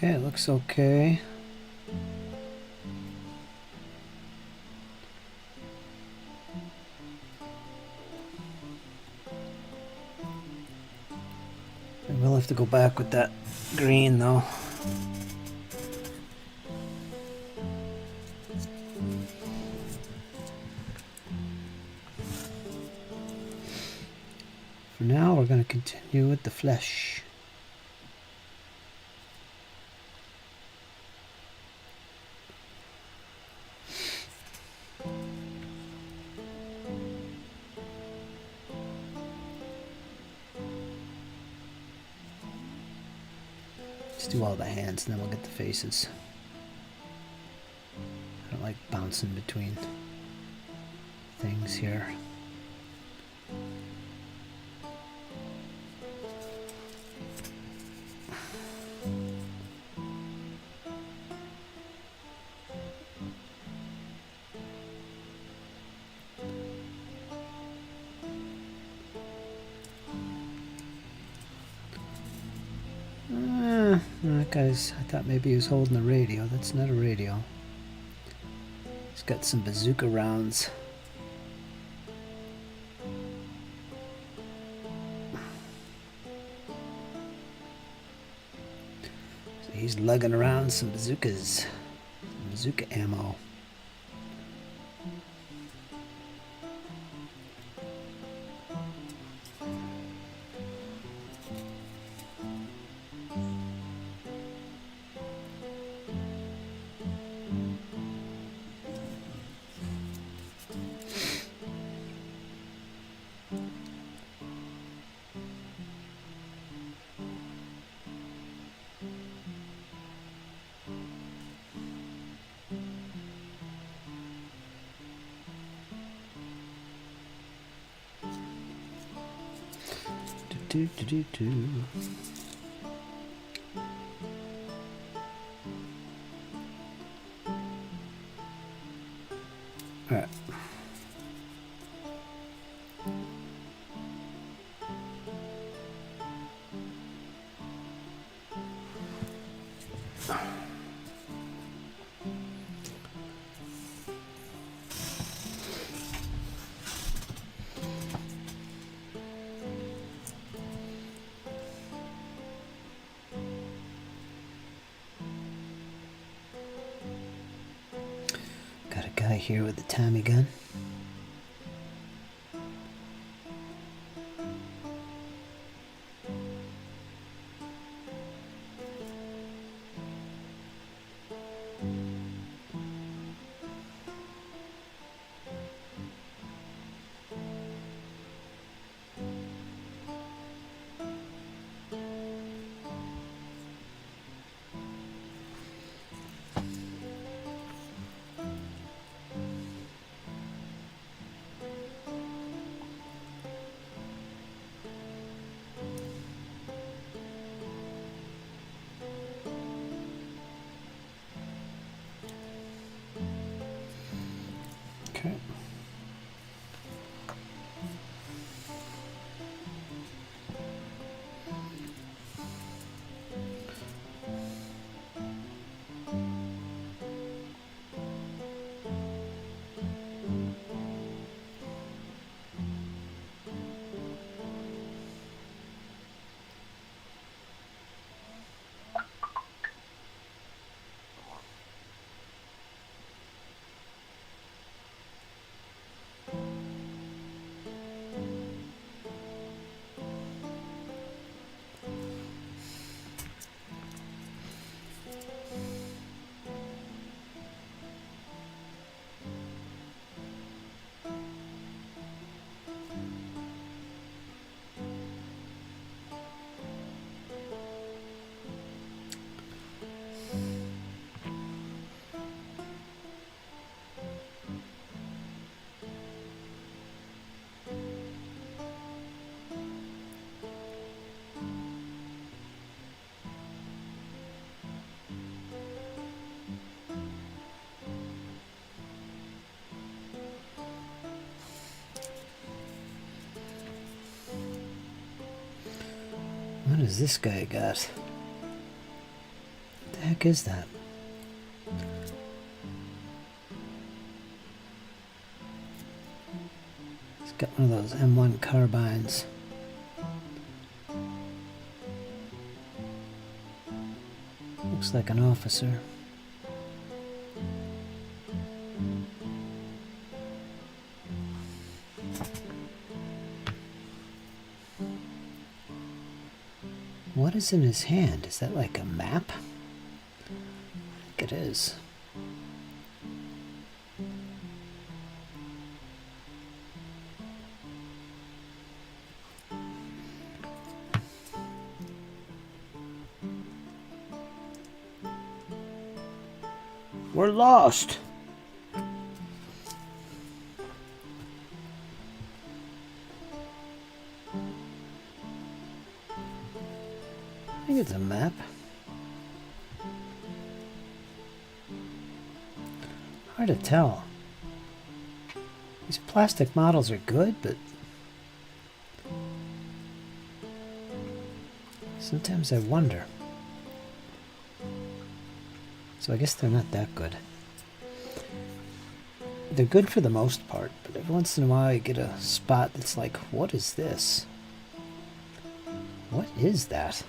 Speaker 1: Okay, it looks okay. I will have to go back with that green though. For now, we're going to continue with the flesh. Let's do all the hands and then we'll get the faces. I don't like bouncing between things here. That guy's, I thought maybe he was holding a radio. That's not a radio. He's got some bazooka rounds. So he's lugging around some bazookas. Some bazooka ammo. All right. Got a guy here with a Tommy gun. Okay. What does this guy got? What the heck is that? It's got one of those M1 carbines. Looks like an officer. What is in his hand? Is that like a map? I think it is. We're lost. I think it's a map. Hard to tell. These plastic models are good, but sometimes I wonder. So I guess they're not that good. They're good for the most part, but every once in a while you get a spot that's like, what is this? What is that?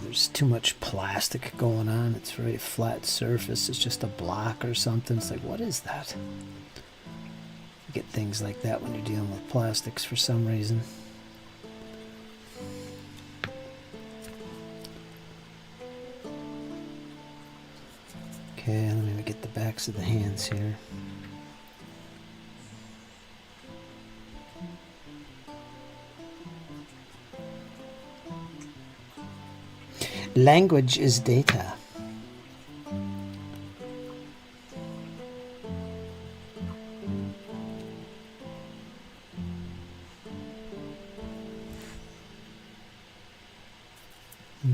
Speaker 1: There's too much plastic going on. It's a very flat surface. It's just a block or something. It's like, what is that? You get things like that when you're dealing with plastics for some reason. Okay, let me get the backs of the hands here. Language is data.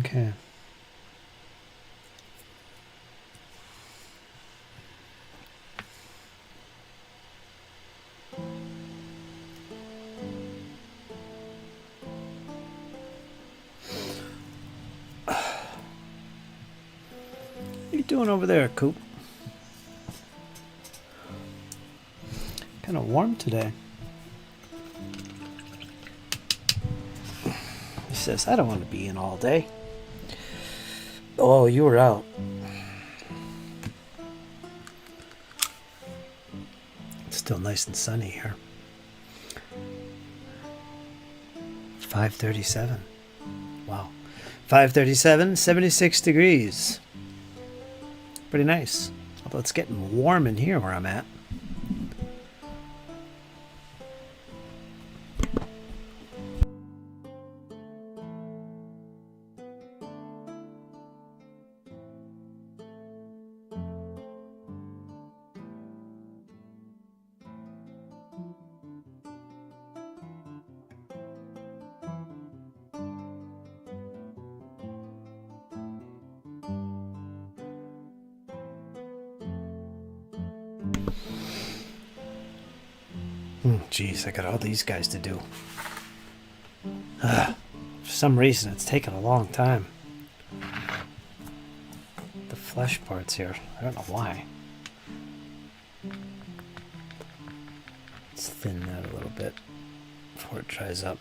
Speaker 1: Okay. What are you doing over there, Coop? Kind of warm today. He says, I don't want to be in all day. Oh, you were out. It's still nice and sunny here. 5:37. Wow. 5:37, 76 degrees. Pretty nice. Although it's getting warm in here where I'm at. Geez, I got all these guys to do. For some reason, it's taken a long time. The flesh parts here, I don't know why. Let's thin that a little bit before it dries up.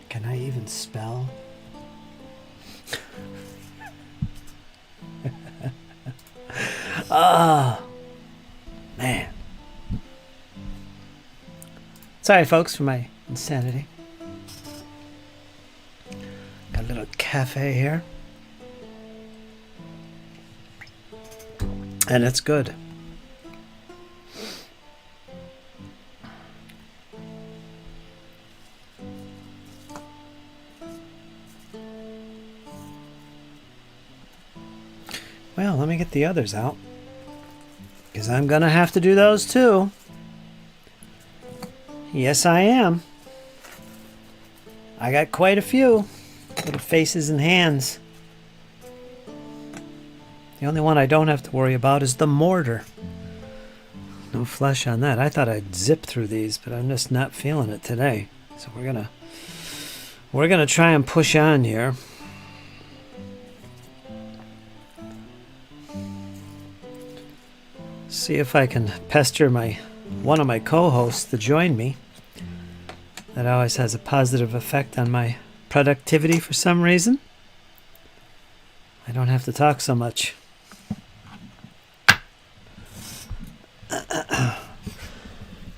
Speaker 1: Can I even spell? Ah, man. Sorry, folks, for my insanity. Got a little cat cafe here. And it's good. Well, let me get the others out, because I'm gonna have to do those too. Yes, I am. I got quite a few little faces and hands. The only one I don't have to worry about is the mortar. No flesh on that. I thought I'd zip through these, but I'm just not feeling it today. So we're gonna try and push on here. See if I can pester one of my co-hosts to join me. That always has a positive effect on my productivity for some reason. I don't have to talk so much.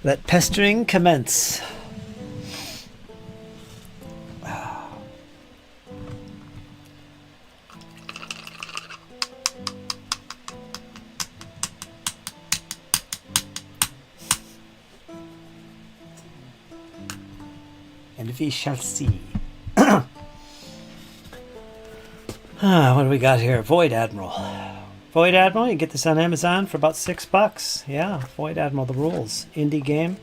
Speaker 1: Let pestering commence. And we shall see. What do we got here? Void Admiral. Void Admiral, you get this on Amazon for about $6. Yeah, Void Admiral, the rules. Indie game.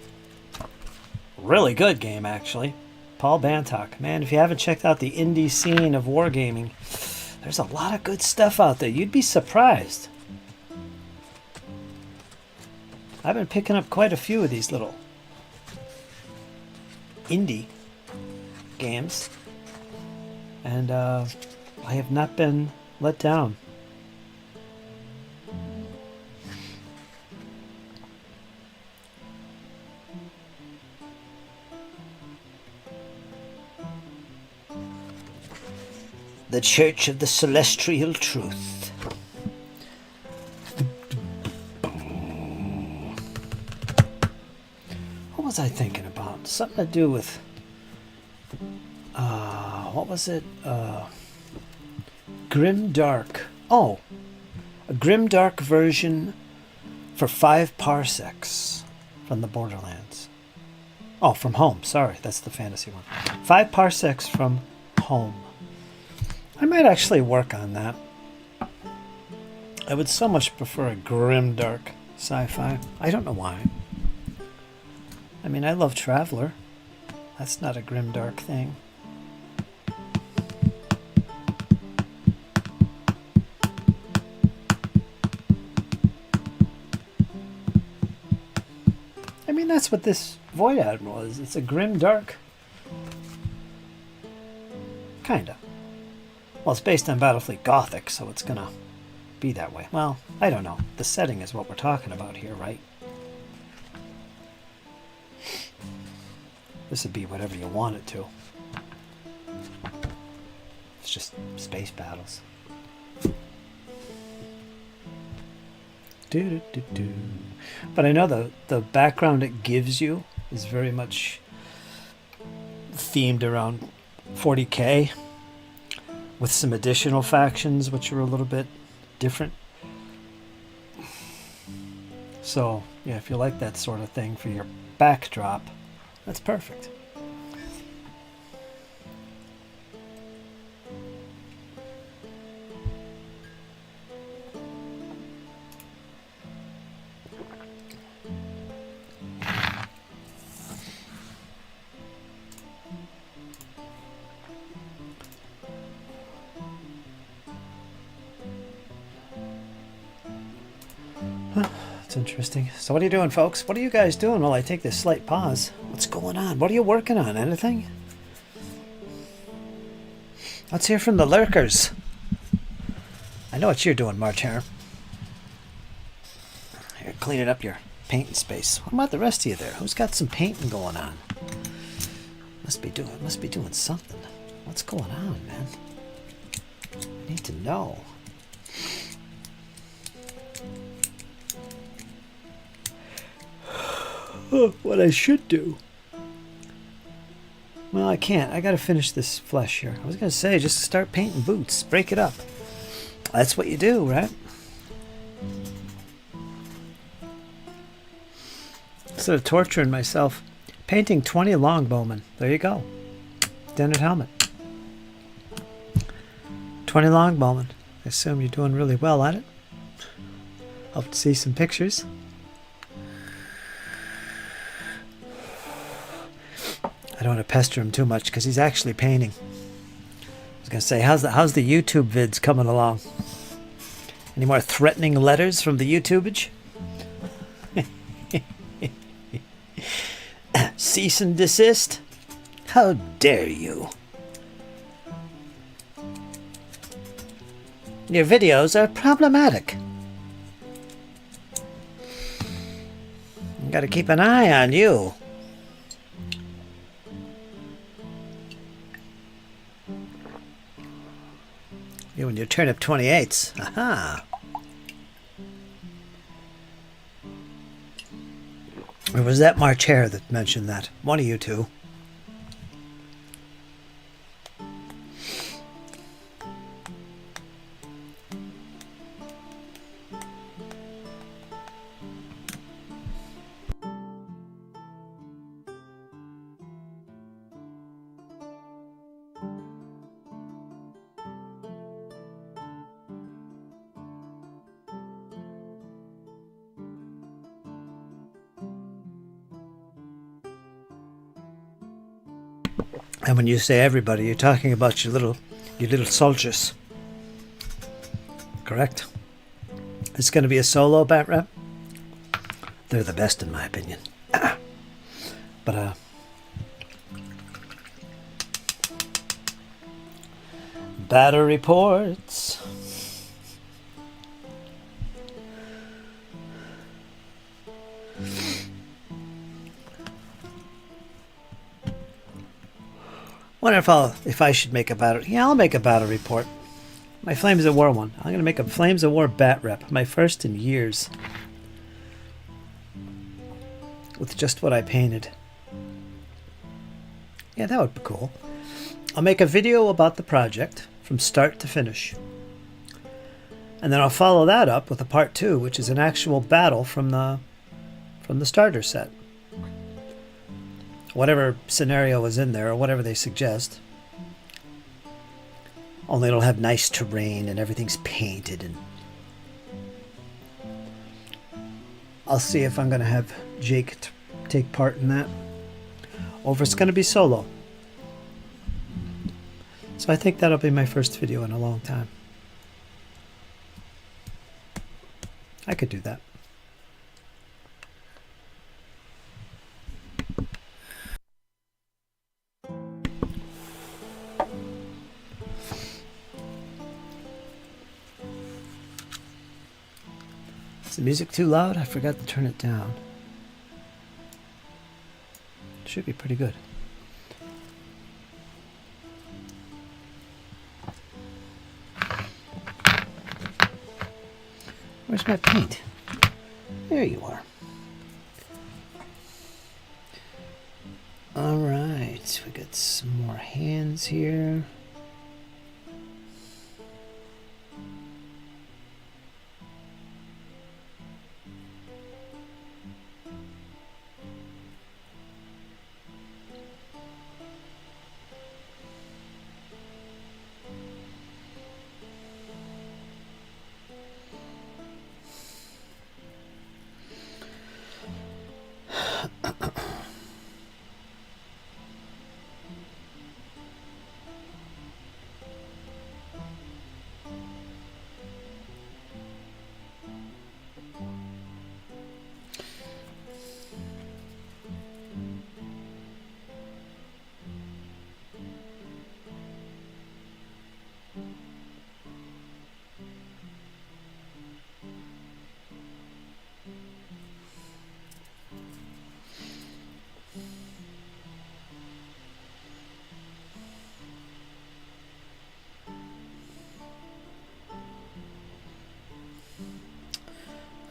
Speaker 1: Really good game, actually. Paul Bantock. Man, if you haven't checked out the indie scene of wargaming, there's a lot of good stuff out there. You'd be surprised. I've been picking up quite a few of these little indie games, and I have not been let down. The Church of the Celestial Truth. What was I thinking about? Something to do with what was it? Grim Dark. Oh, a Grim Dark version for 5 parsecs from the Borderlands. Oh, from home. Sorry, that's the fantasy one. 5 parsecs from home. I might actually work on that. I would so much prefer a grim dark sci-fi. I don't know why. I mean, I love Traveler. That's not a grim dark thing. I mean, that's what this Void Admiral is. It's a grim dark. Kinda. Well, it's based on Battlefleet Gothic, so it's gonna be that way. Well, I don't know. The setting is what we're talking about here, right? This would be whatever you want it to. It's just space battles. Do-do-do-do. But I know the background it gives you is very much themed around 40K, with some additional factions which are a little bit different. So, yeah, if you like that sort of thing for your backdrop, that's perfect. That's interesting. So what are you doing, folks? What are you guys doing while I take this slight pause? What's going on? What are you working on? Anything? Let's hear from the lurkers. I know what you're doing, March Hare. You're cleaning up your painting space. What about the rest of you there? Who's got some painting going on? Must be doing something. What's going on, man? I need to know. What I should do Well, I can't. I gotta finish this flesh here. I was gonna say, just start painting boots. Break it up. That's what you do, right? Instead of torturing myself, painting 20 longbowmen. There you go. Dented helmet. 20 longbowmen. I assume you're doing really well at it. Hope to see some pictures. I don't want to pester him too much because he's actually painting. I was gonna say, how's the YouTube vids coming along? Any more threatening letters from the YouTubeage? Cease and desist? How dare you? Your videos are problematic. Gotta keep an eye on you. You and your turnip 28s. Aha. Or was that March Hare that mentioned that? One of you two. And when you say everybody, you're talking about your little soldiers. Correct? It's going to be a solo bat rep. They're the best in my opinion. But battle reports. Wonder if I should make a battle. Yeah, I'll make a battle report. My Flames of War one. I'm gonna make a Flames of War bat rep. My first in years. With just what I painted. Yeah, that would be cool. I'll make a video about the project from start to finish. And then I'll follow that up with a part 2, which is an actual battle from the starter set. Whatever scenario was in there, or whatever they suggest. Only it'll have nice terrain and everything's painted. And I'll see if I'm going to have Jake take part in that. Or if it's going to be solo. So I think that'll be my first video in a long time. I could do that. Is the music too loud? I forgot to turn it down. It should be pretty good. Where's my paint? There you are. All right, we got some more hands here.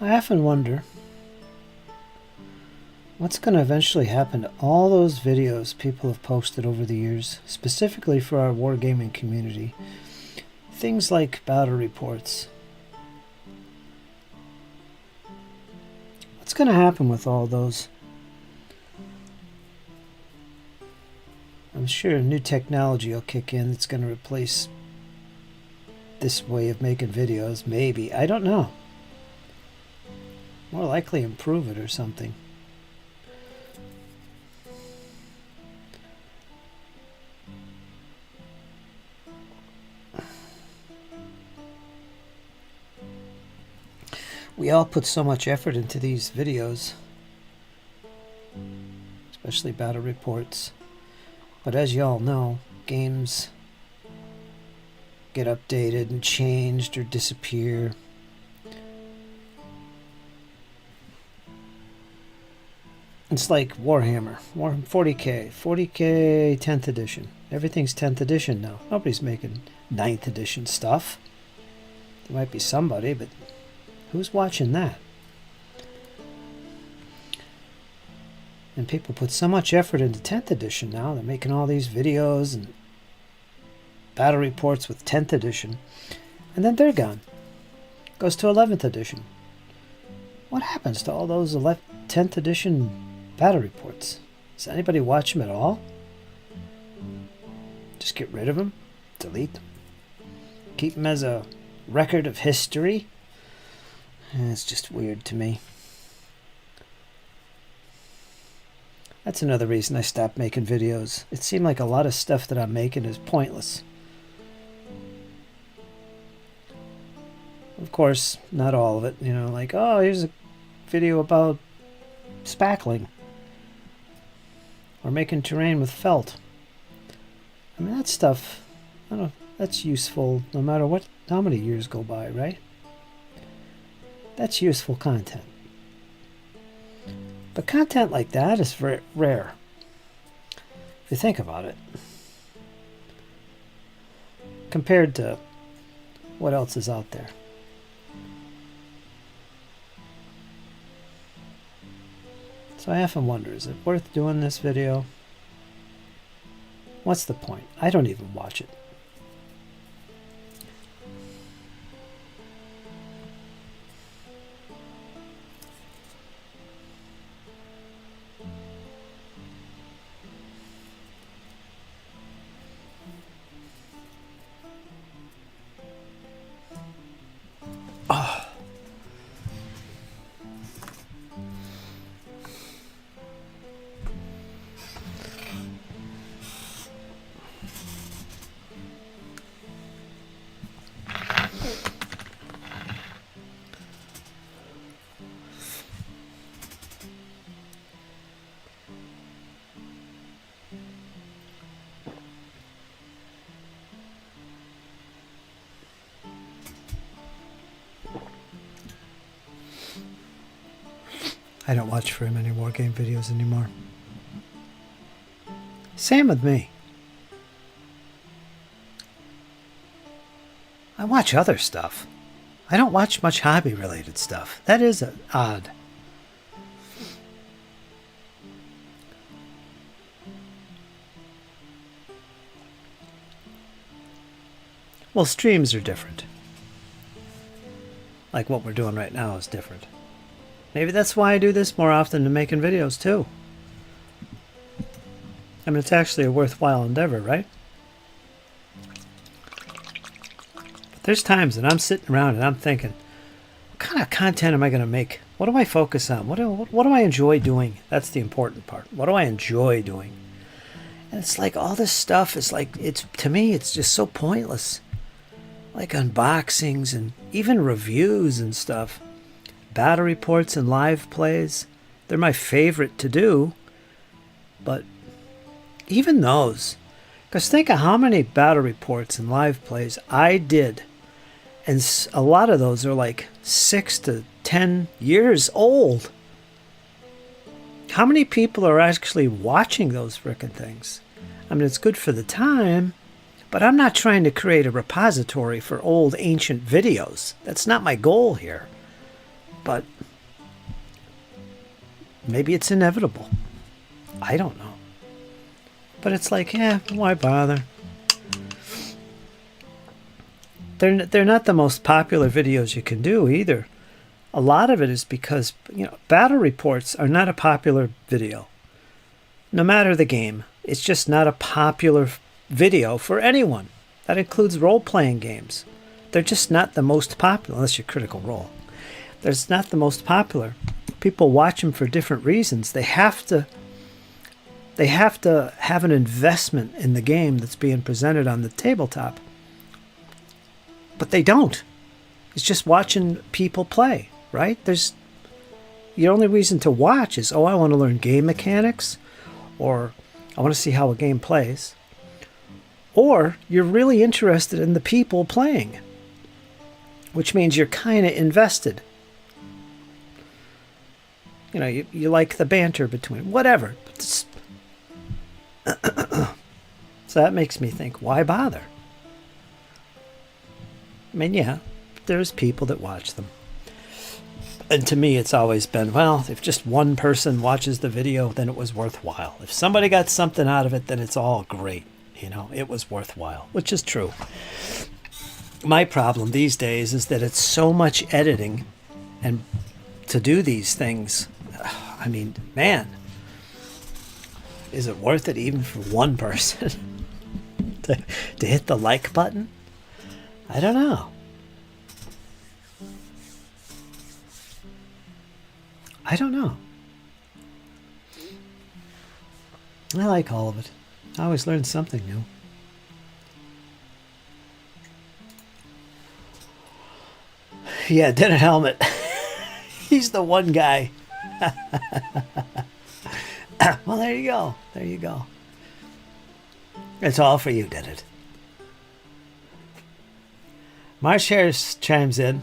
Speaker 1: I often wonder What's going to eventually happen to all those videos people have posted over the years, specifically for our wargaming community? Things like battle reports. What's going to happen with all those? I'm sure new technology will kick in that's going to replace this way of making videos. Maybe. I don't know. More likely improve it or something. We all put so much effort into these videos, especially battle reports. But as you all know, games get updated and changed or disappear. It's like Warhammer, 40K, 10th edition. Everything's 10th edition now. Nobody's making 9th edition stuff. There might be somebody, but who's watching that? And people put so much effort into 10th edition now. They're making all these videos and battle reports with 10th edition. And then they're gone. Goes to 11th edition. What happens to all those 10th edition battle reports? Does anybody watch them at all? Just get rid of them? Delete them? Keep them as a record of history? It's just weird to me. That's another reason I stopped making videos. It seemed like a lot of stuff that I'm making is pointless. Of course, not all of it. You know, like, oh, here's a video about spackling. Or making terrain with felt. I mean, that stuff, I don't know, that's useful no matter how many years go by, right? That's useful content. But content like that is very rare. If you think about it. Compared to what else is out there. So I often wonder, is it worth doing this video? What's the point? I don't even watch it. Oh. I don't watch very many wargame videos anymore. Same with me. I watch other stuff. I don't watch much hobby-related stuff. That is odd. Well, streams are different. Like what we're doing right now is different. Maybe that's why I do this more often than making videos, too. I mean, it's actually a worthwhile endeavor, right? But there's times that I'm sitting around and I'm thinking, what kind of content am I going to make? What do I focus on? What do I enjoy doing? That's the important part. What do I enjoy doing? And it's like all this stuff is like, to me, it's just so pointless. Like unboxings and even reviews and stuff. Battle reports and live plays, they're my favorite to do. But even those, because think of how many battle reports and live plays I did. And a lot of those are like 6 to 10 years old. How many people are actually watching those frickin' things? I mean, it's good for the time, but I'm not trying to create a repository for old ancient videos. That's not my goal here. But maybe it's inevitable. I don't know. But it's like, yeah, why bother? They're not the most popular videos you can do either. A lot of it is because, battle reports are not a popular video. No matter the game, it's just not a popular video for anyone. That includes role-playing games. They're just not the most popular, unless you're Critical Role. They're not the most popular. People watch them for different reasons. They have to have an investment in the game that's being presented on the tabletop. But they don't. It's just watching people play, right? Your only reason to watch is, I want to learn game mechanics, or I want to see how a game plays. Or you're really interested in the people playing, which means you're kind of invested. You like the banter between, whatever. So that makes me think, why bother? I mean, yeah, there's people that watch them. And to me, it's always been, well, if just one person watches the video, then it was worthwhile. If somebody got something out of it, then it's all great. It was worthwhile, which is true. My problem these days is that it's so much editing and to do these things. I mean, man, is it worth it even for one person to hit the like button? I don't know. I like all of it. I always learn something new. Yeah, Dennet Helmet. He's the one guy. Well, there you go. There you go. It's all for you, Dennet. Marsh Harris chimes in.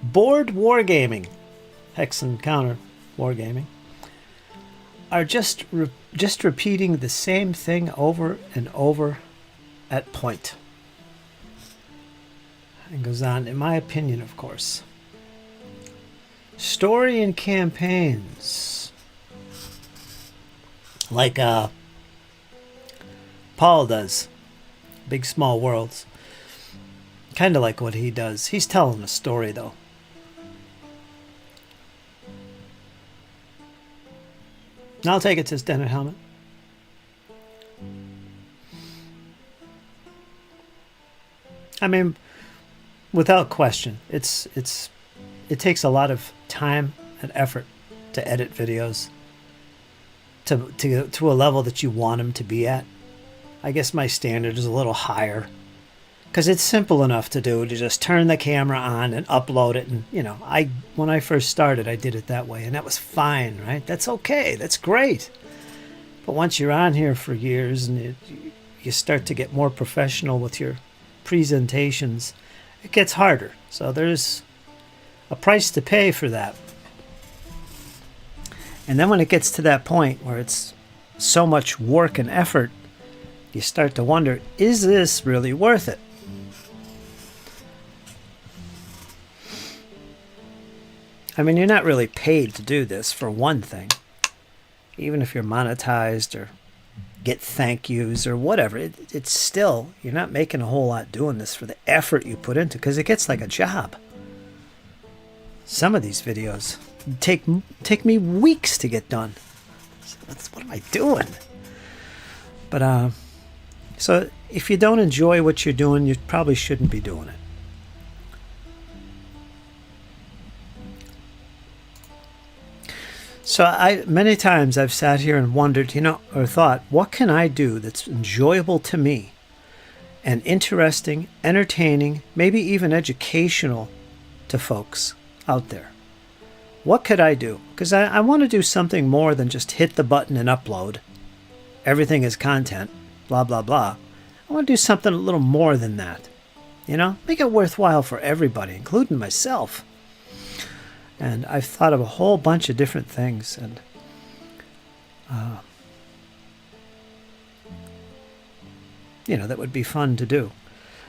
Speaker 1: Board wargaming, hex and counter wargaming, are just repeating the same thing over and over at point. And goes on, in my opinion, of course. Story and campaigns, like Paul does, Big Small Worlds. Kind of like what he does. He's telling a story, though. I'll take it, says Dennet Helmet. I mean, without question, it takes a lot of time and effort to edit videos to a level that you want them to be at. I guess my standard is a little higher, because it's simple enough to do, to just turn the camera on and upload it. And, when I first started, I did it that way, and that was fine, right? That's okay. That's great. But once you're on here for years and you start to get more professional with your presentations, it gets harder. So there's a price to pay for that. And then when it gets to that point where it's so much work and effort, you start to wonder, is this really worth it? I mean, you're not really paid to do this, for one thing. Even if you're monetized or get thank yous or whatever, it's still, you're not making a whole lot doing this for the effort you put into, because it gets like a job. Some of these videos take me weeks to get done. So what am I doing? But so if you don't enjoy what you're doing, you probably shouldn't be doing it. So many times I've sat here and wondered, or thought, what can I do that's enjoyable to me and interesting, entertaining, maybe even educational to folks out there? What could I do? Because I want to do something more than just hit the button and upload. Everything is content, blah, blah, blah. I want to do something a little more than that. Make it worthwhile for everybody, including myself. And I've thought of a whole bunch of different things, and that would be fun to do.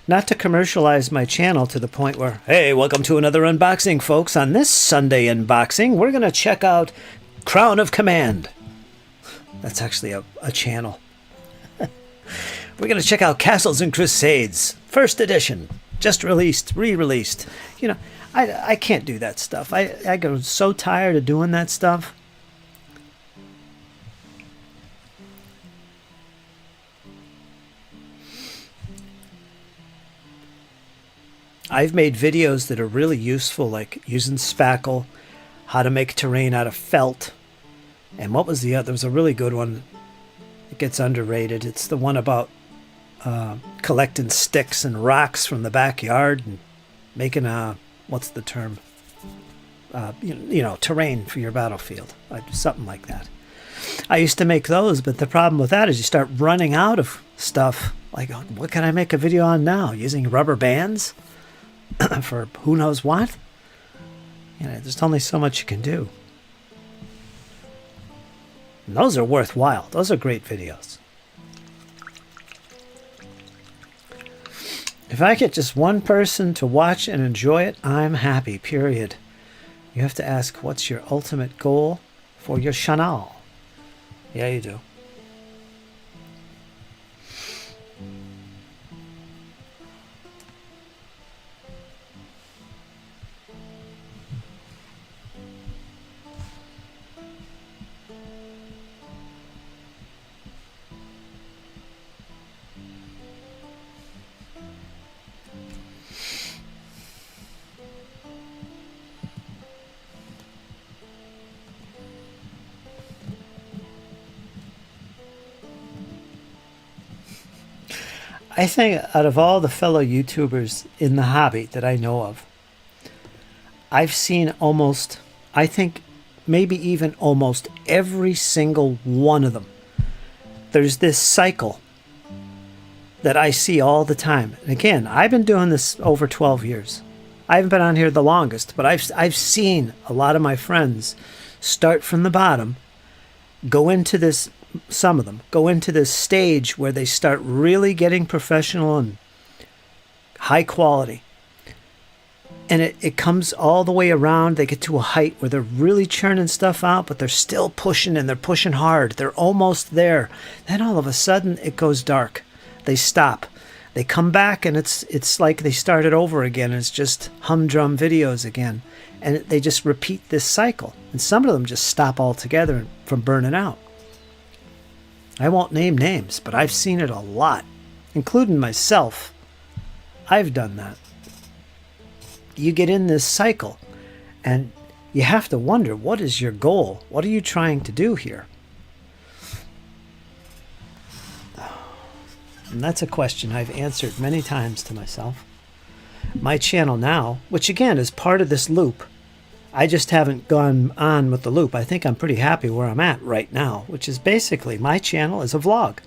Speaker 1: Not to commercialize my channel to the point where, hey, welcome to another unboxing, folks. On this Sunday unboxing, we're going to check out Crown of Command. That's actually a channel. We're going to check out Castles and Crusades, first edition, just released, re-released. You know, I can't do that stuff. I get so tired of doing that stuff. I've made videos that are really useful, like using spackle, how to make terrain out of felt. And what was the other? There was a really good one. It gets underrated. It's the one about collecting sticks and rocks from the backyard and making what's the term? Terrain for your battlefield. Something like that. I used to make those, but the problem with that is you start running out of stuff. Like, what can I make a video on now? Using rubber bands for who knows what? You know, there's only so much you can do. And those are worthwhile. Those are great videos. If I get just one person to watch and enjoy it, I'm happy, period. You have to ask, what's your ultimate goal for your channel? Yeah, you do. I think out of all the fellow YouTubers in the hobby that I know of, I've seen almost, I think maybe even almost every single one of them. There's this cycle that I see all the time. And again, I've been doing this over 12 years. I haven't been on here the longest, but I've seen a lot of my friends start from the bottom, go into this, some of them go into this stage where they start really getting professional and high quality. And it comes all the way around. They get to a height where they're really churning stuff out, but they're still pushing, and they're pushing hard. They're almost there. Then all of a sudden it goes dark. They stop. They come back, and it's like they started over again. It's just humdrum videos again. And they just repeat this cycle. And some of them just stop altogether from burning out. I won't name names, but I've seen it a lot, including myself. I've done that. You get in this cycle, and you have to wonder, what is your goal? What are you trying to do here? And that's a question I've answered many times to myself. My channel now, which again is part of this loop, I just haven't gone on with the loop. I think I'm pretty happy where I'm at right now, which is basically my channel is a vlog.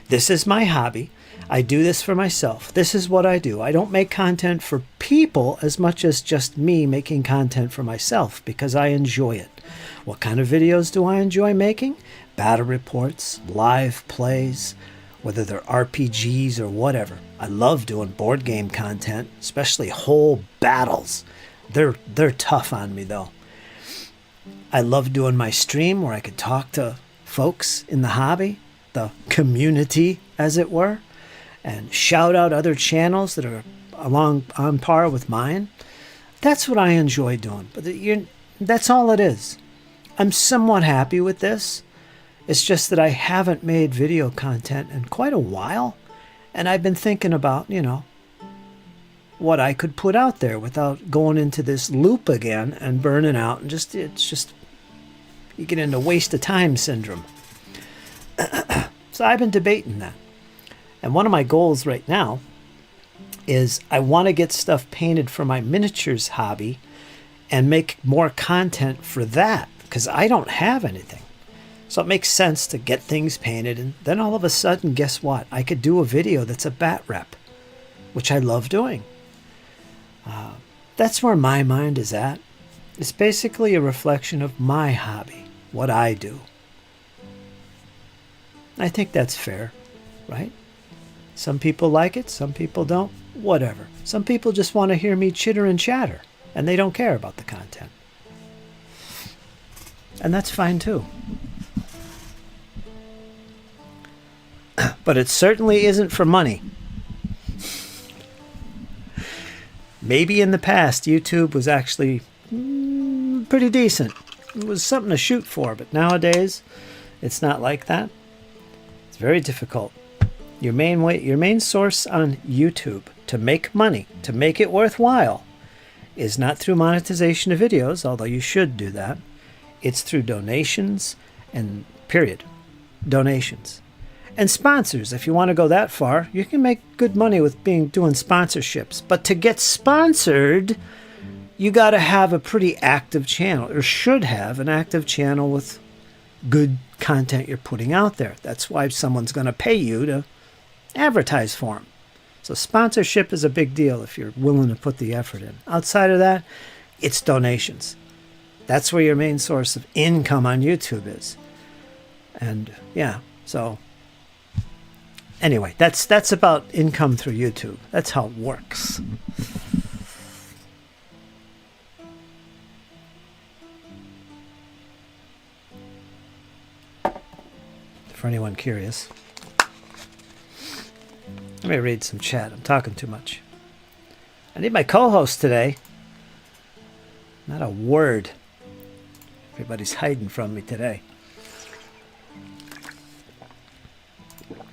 Speaker 1: This is my hobby. I do this for myself. This is what I do. I don't make content for people as much as just me making content for myself because I enjoy it. What kind of videos do I enjoy making? Battle reports, live plays, whether they're RPGs or whatever. I love doing board game content, especially whole battles. They're tough on me though. I love doing my stream where I could talk to folks in the hobby, the community as it were, and shout out other channels that are on par with mine. That's what I enjoy doing. But that's all it is. I'm somewhat happy with this. It's just that I haven't made video content in quite a while, and I've been thinking about, what I could put out there without going into this loop again and burning out, and it's just you get into waste of time syndrome. So I've been debating that. And one of my goals right now is I want to get stuff painted for my miniatures hobby and make more content for that, because I don't have anything. So it makes sense to get things painted, and then all of a sudden, guess what? I could do a video that's a bat rep, which I love doing. That's where my mind is at. It's basically a reflection of my hobby, what I do. I think that's fair, right? Some people like it, some people don't, whatever. Some people just want to hear me chitter and chatter, and they don't care about the content. And that's fine too. But it certainly isn't for money. Maybe in the past, YouTube was actually pretty decent. It was something to shoot for, but nowadays, it's not like that. It's very difficult. Your main source on YouTube to make money, to make it worthwhile, is not through monetization of videos, although you should do that. It's through donations and period. Donations. And sponsors. If you want to go that far, you can make good money with doing sponsorships. But to get sponsored, you got to have a pretty active channel, or should have an active channel with good content you're putting out there. That's why someone's going to pay you to advertise for them. So sponsorship is a big deal if you're willing to put the effort in. Outside of that, it's donations. That's where your main source of income on YouTube is. And yeah, so anyway, that's about income through YouTube. That's how it works. For anyone curious. Let me read some chat. I'm talking too much. I need my co-host today. Not a word. Everybody's hiding from me today.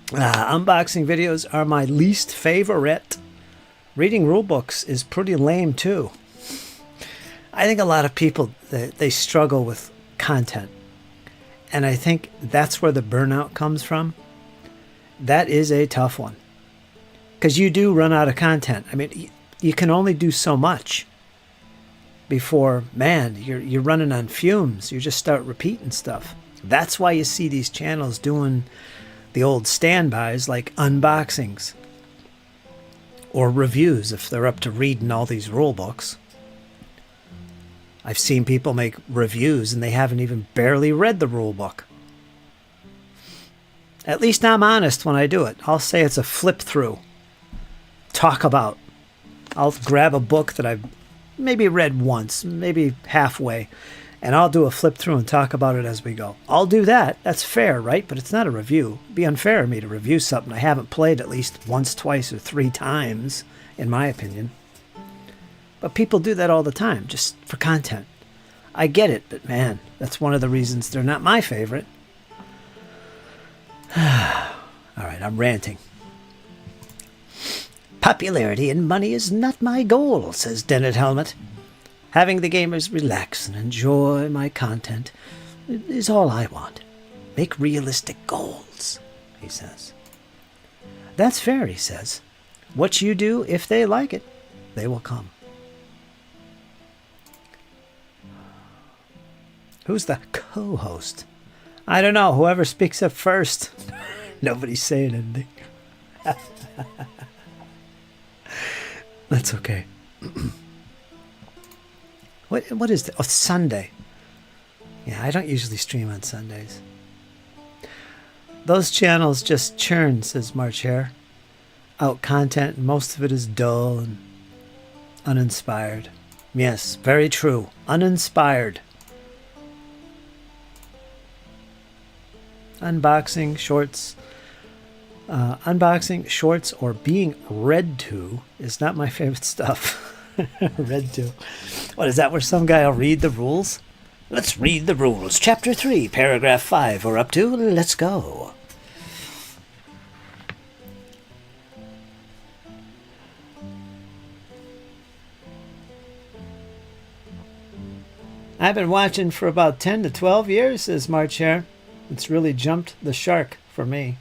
Speaker 1: Unboxing videos are my least favorite. Reading rule books is pretty lame too. I think a lot of people, they struggle with content. And I think that's where the burnout comes from. That is a tough one. Because you do run out of content. I mean, you can only do so much before, man, you're running on fumes. You just start repeating stuff. That's why you see these channels doing the old standbys like unboxings or reviews if they're up to reading all these rule books. I've seen people make reviews and they haven't even barely read the rule book. At least I'm honest when I do it. I'll say it's a flip through. Talk about. I'll grab a book that I've maybe read once, maybe halfway, and I'll do a flip through and talk about it as we go. I'll do that. That's fair, right? But it's not a review. It'd be unfair of me to review something I haven't played at least once, twice, or 3 times, in my opinion. But people do that all the time, just for content. I get it, but man, that's one of the reasons they're not my favorite. All right, I'm ranting. Popularity and money is not my goal, says Dennett Helmet. Having the gamers relax and enjoy my content is all I want. Make realistic goals, he says. That's fair, he says. What you do, if they like it, they will come. Who's the co-host? I don't know. Whoever speaks up first. Nobody's saying anything. That's okay. What is that? Oh, Sunday. Yeah, I don't usually stream on Sundays. Those channels just churn, says March Hare. Out content, and most of it is dull and uninspired. Yes, very true. Uninspired. Unboxing, shorts, or being read to is not my favorite stuff. Read to. What is that, where some guy will read the rules? Let's read the rules. Chapter 3, paragraph 5, we're up to. Let's go. I've been watching for about 10 to 12 years, says March Hare. It's really jumped the shark for me.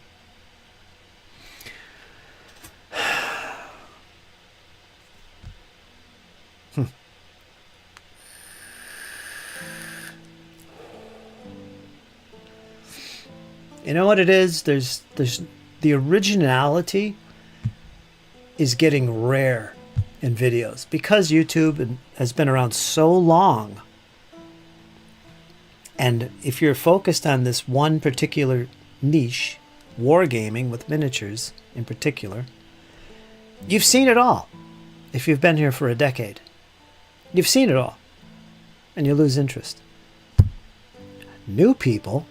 Speaker 1: You know what it is? There's the originality is getting rare in videos because YouTube has been around so long. And if you're focused on this one particular niche, wargaming with miniatures in particular, you've seen it all. If you've been here for a decade, you've seen it all, and you lose interest. new people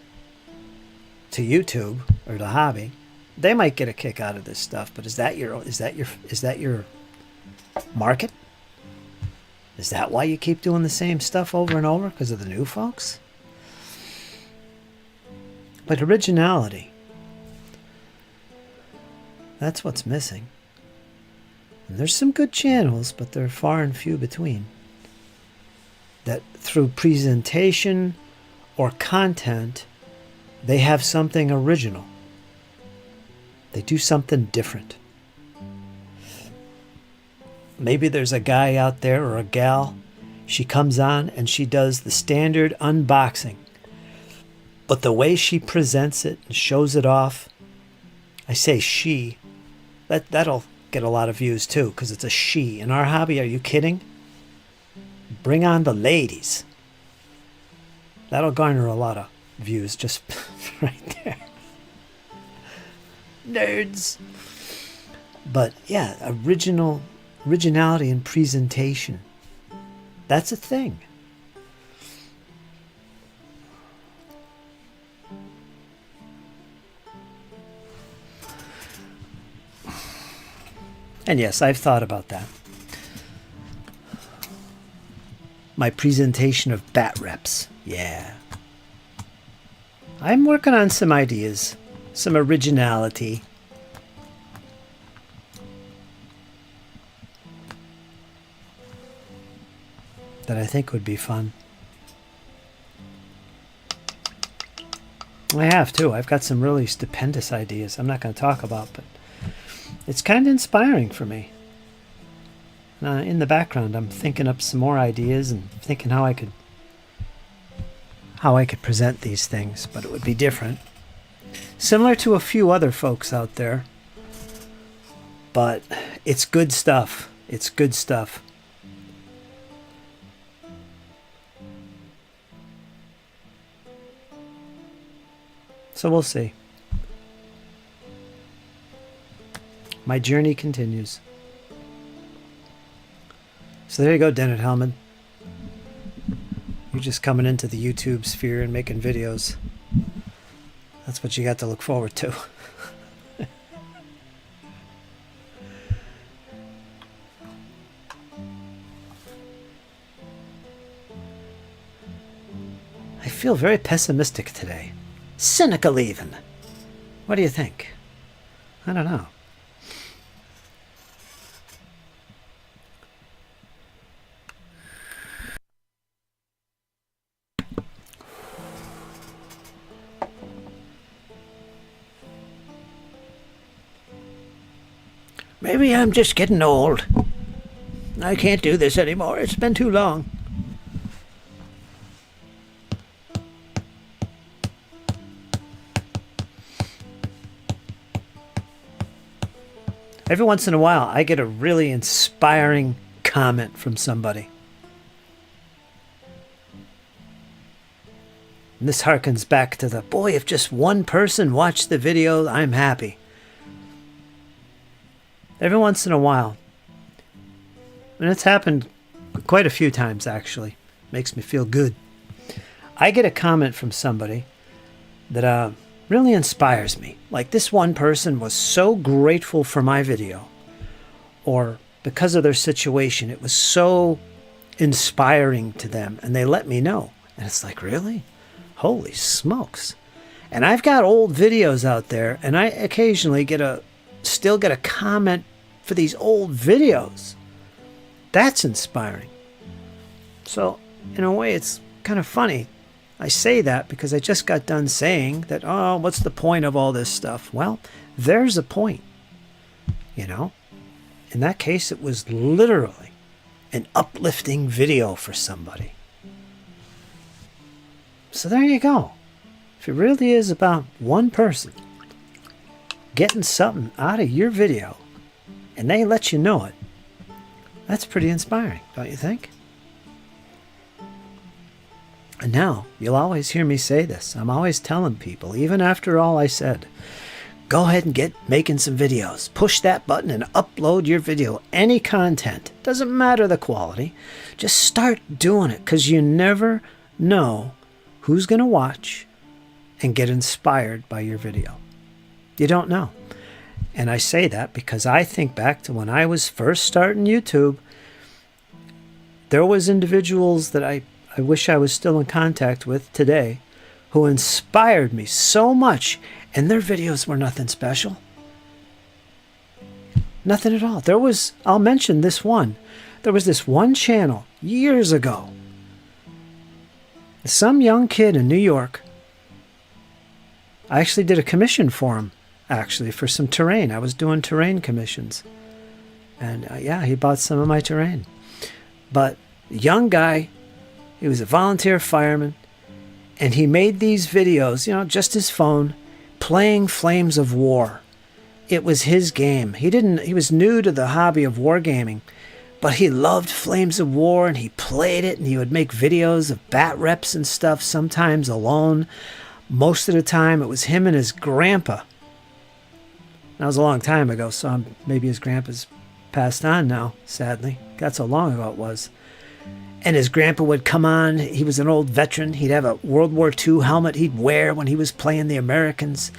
Speaker 1: to YouTube or the hobby, they might get a kick out of this stuff. But is that your market? Is that why you keep doing the same stuff over and over? Because of the new folks? But originality, that's what's missing. And there's some good channels, but they're far and few between, that through presentation or content, they have something original. They do something different. Maybe there's a guy out there or a gal, she comes on and she does the standard unboxing. But the way she presents it and shows it off, I say she, that'll get a lot of views too, because it's a she. In our hobby, are you kidding? Bring on the ladies. That'll garner a lot of views just right there. Nerds. But yeah, originality in presentation. That's a thing. And yes, I've thought about that. My presentation of bat reps. Yeah. I'm working on some ideas, some originality. That I think would be fun. I have too. I've got some really stupendous ideas I'm not going to talk about, but it's kind of inspiring for me. In the background, I'm thinking up some more ideas and thinking how I could present these things, but it would be different. Similar to a few other folks out there, but it's good stuff. It's good stuff. So we'll see. My journey continues. So there you go, Dennett Hellman. You're just coming into the YouTube sphere and making videos. That's what you got to look forward to. I feel very pessimistic today. Cynical even. What do you think? I don't know. Maybe I'm just getting old. I can't do this anymore. It's been too long. Every once in a while, I get a really inspiring comment from somebody. And this harkens back to the, boy, if just one person watched the video, I'm happy. Every once in a while, and it's happened quite a few times actually, makes me feel good. I get a comment from somebody that really inspires me. Like, this one person was so grateful for my video, or because of their situation, it was so inspiring to them, and they let me know. And it's like, really? Holy smokes. And I've got old videos out there, and I occasionally still get a comment for these old videos. That's inspiring. So in a way, it's kind of funny. I say that because I just got done saying that, oh, what's the point of all this stuff? Well, there's a point. You know, in that case, it was literally an uplifting video for somebody. So there you go. If it really is about one person getting something out of your video, and they let you know it, that's pretty inspiring, don't you think? And now, you'll always hear me say this. I'm always telling people, even after all I said, go ahead and get making some videos. Push that button and upload your video. Any content. Doesn't matter the quality. Just start doing it, because you never know who's going to watch and get inspired by your video. You don't know. And I say that because I think back to when I was first starting YouTube. There was individuals that I wish I was still in contact with today who inspired me so much, and their videos were nothing special. Nothing at all. I'll mention this one. There was this one channel years ago. Some young kid in New York. I actually did a commission for him, for some terrain. I was doing terrain commissions. And yeah, he bought some of my terrain. But young guy, he was a volunteer fireman, and he made these videos, just his phone, playing Flames of War. It was his game. He was new to the hobby of wargaming, but he loved Flames of War, and he played it, and he would make videos of bat reps and stuff, sometimes alone. Most of the time, it was him and his grandpa. That was a long time ago, so maybe his grandpa's passed on now, sadly. That's how long ago it was. And his grandpa would come on. He was an old veteran. He'd have a World War II helmet he'd wear when he was playing the Americans.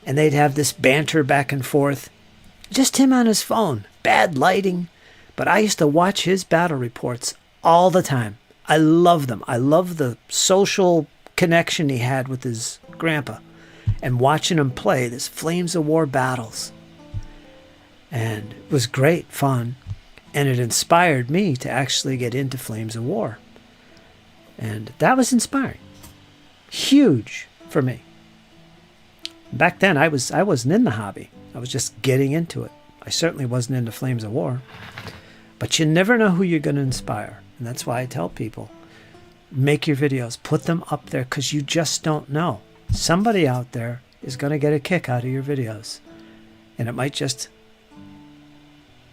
Speaker 1: And they'd have this banter back and forth. Just him on his phone. Bad lighting. But I used to watch his battle reports all the time. I love them. I love the social connection he had with his grandpa. And watching him play this Flames of War battles. And it was great fun. And it inspired me to actually get into Flames of War. And that was inspiring. Huge for me. Back then, I wasn't in the hobby. I was just getting into it. I certainly wasn't into Flames of War. But you never know who you're going to inspire. And that's why I tell people, make your videos. Put them up there because you just don't know. Somebody out there is going to get a kick out of your videos. And it might just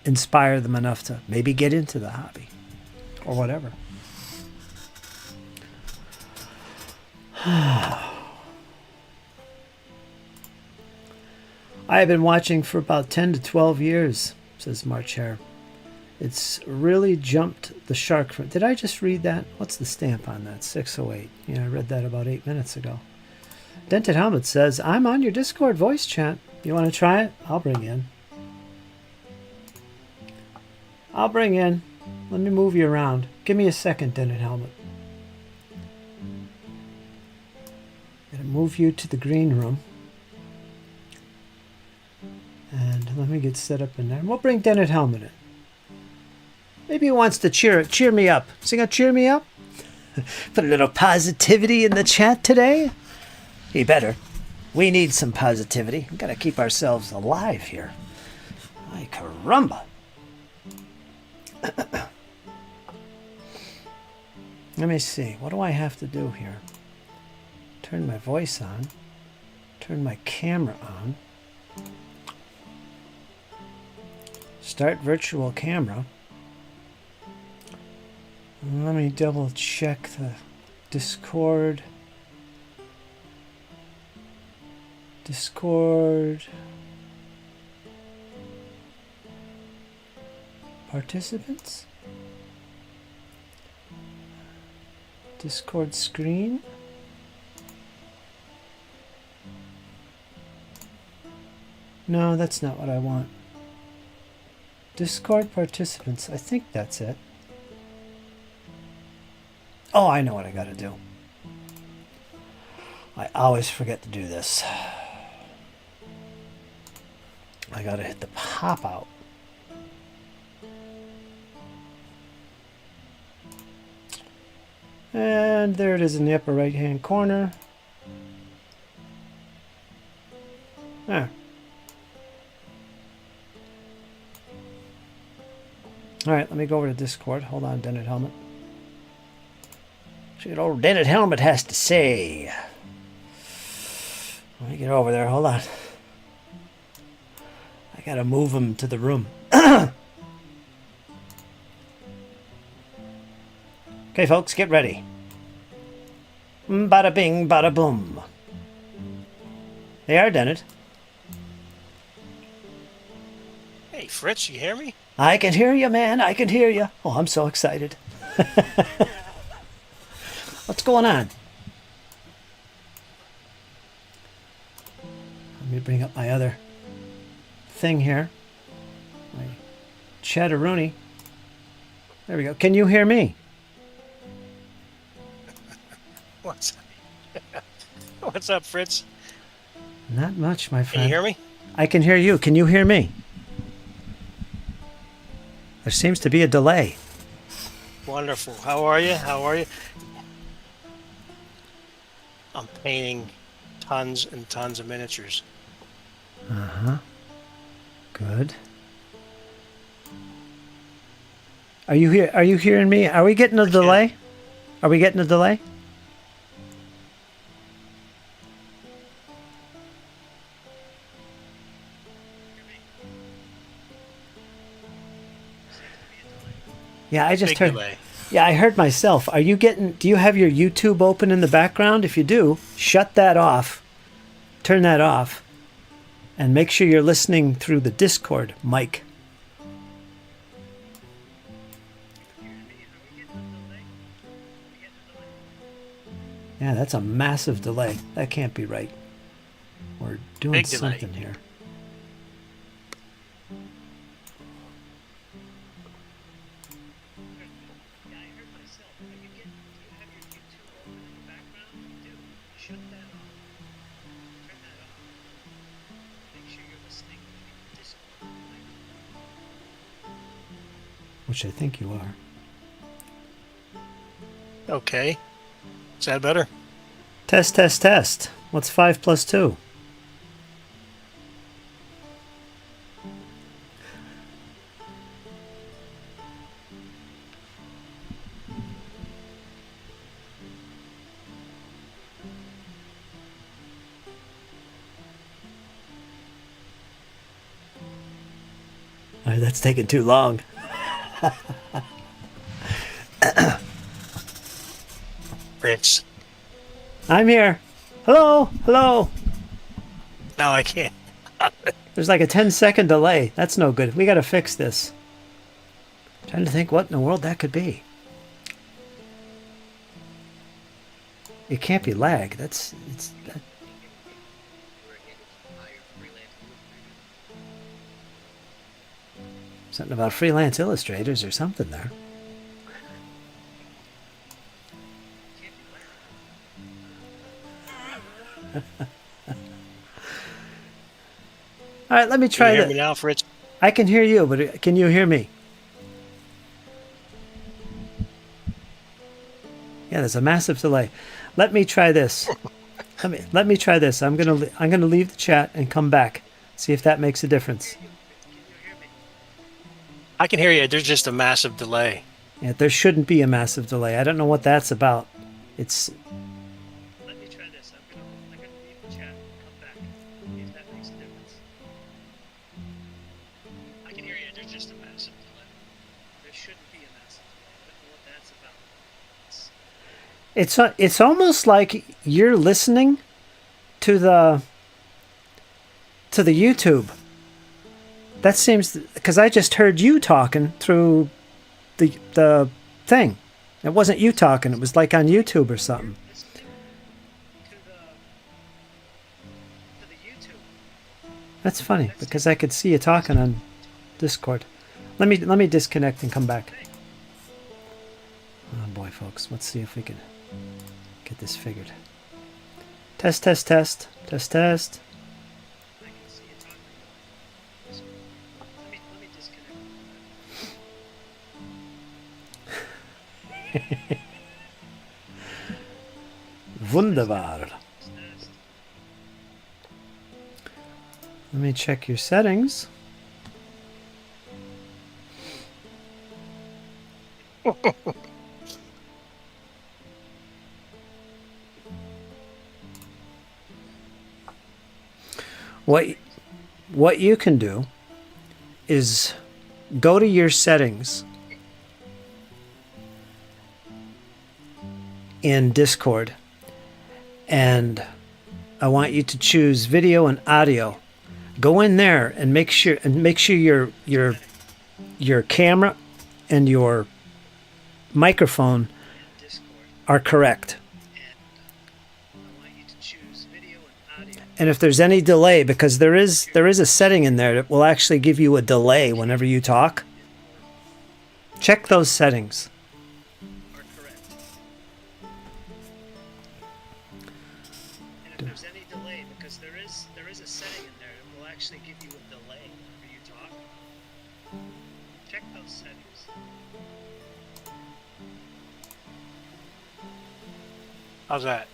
Speaker 1: inspire them enough to maybe get into the hobby. Or whatever. I have been watching for about 10 to 12 years, says March Hare. It's really jumped the shark. Did I just read that? What's the stamp on that? 608. Yeah, I read that about 8 minutes ago. Dented Helmet says, I'm on your Discord voice chat. You want to try it? I'll bring you in. Let me move you around. Give me a second, Dented Helmet. I'm going to move you to the green room. And let me get set up in there. We'll bring Dennet Helmet in. Maybe he wants to cheer me up. Is he going to cheer me up? Put a little positivity in the chat today? He better. We need some positivity. We've got to keep ourselves alive here. Ay, caramba. Let me see. What do I have to do here? Turn my voice on. Turn my camera on. Start virtual camera. Let me double check the Discord. Participants? Discord screen? No, that's not what I want. Discord participants. I think that's it. Oh, I know what I gotta do. I always forget to do this. I gotta hit the pop out. And there it is in the upper right hand corner. There. Alright, let me go over to Discord. Hold on, Dennet Helmet. See what old Dennet Helmet has to say. Let me get over there. Hold on. I gotta move him to the room. Okay, folks, get ready. Bada bing, bada boom. They are Dennet.
Speaker 2: Hey, Fritz, you hear me?
Speaker 1: I can hear you, man. I can hear you. Oh, I'm so excited. What's going on? Let me bring up my other thing here. My chatteroonie. There we go. Can you hear me?
Speaker 2: What's What's up, Fritz?
Speaker 1: Not much, my
Speaker 2: Can
Speaker 1: friend.
Speaker 2: you hear me?
Speaker 1: I can hear you. Can you hear me? There seems to be a delay.
Speaker 2: Wonderful. How are you? How are you? I'm painting tons and tons of miniatures.
Speaker 1: Good. Are you here? Are you hearing me? Are we getting a delay? Are we getting a delay? Yeah, I just
Speaker 2: Big
Speaker 1: heard.
Speaker 2: delay.
Speaker 1: Yeah, I heard myself. Are you getting? Do you have your YouTube open in the background? If you do, shut that off. Turn that off, and make sure you're listening through the Discord mic. Yeah, that's a massive delay. That can't be right. We're doing
Speaker 2: Big delay.
Speaker 1: something here. Which I think you are.
Speaker 2: Okay. Is that better?
Speaker 1: Test, test, test. What's 5 plus 2? All right, that's taking too long.
Speaker 2: Fritz.
Speaker 1: I'm here. Hello, hello.
Speaker 2: No, I can't.
Speaker 1: There's like a 10-second delay. That's no good. We got to fix this. Trying to think what in the world that could be. It can't be lag. That. Something about freelance illustrators or something there. All right, let me
Speaker 2: Can
Speaker 1: try
Speaker 2: you hear
Speaker 1: that.
Speaker 2: me now, Fritz?
Speaker 1: I can hear you, but can you hear me? Yeah, there's a massive delay. Let me try this. Let me try this. I'm gonna leave the chat and come back. See if that makes a difference.
Speaker 2: I can hear you. There's just a massive delay.
Speaker 1: Yeah, there shouldn't be a massive delay. I don't know what that's about. It's.
Speaker 2: Let me try this. I'm gonna leave the chat and come back. See if that makes a difference. I can hear you. There's just a massive delay. There shouldn't be a massive delay. I don't know what that's about.
Speaker 1: It's almost like you're listening to the YouTube. That seems because I just heard you talking through the thing. It wasn't you talking. It was like on YouTube or something. That's funny because I could see you talking on Discord. Let me disconnect and come back. Oh boy, folks, let's see if we can get this figured. Test, test, test, test, test. Wunderbar. Let me check your settings. What you can do is go to your settings in Discord, and I want you to choose video and audio. Go in there and make sure your camera and your microphone are correct. And if there's any delay, because there is a setting in there that will actually give you a delay whenever you talk. Check those settings.
Speaker 2: Are correct. And if there's any delay, because there is a setting in there that will actually give you a delay whenever you talk. Check those settings.
Speaker 3: How's that?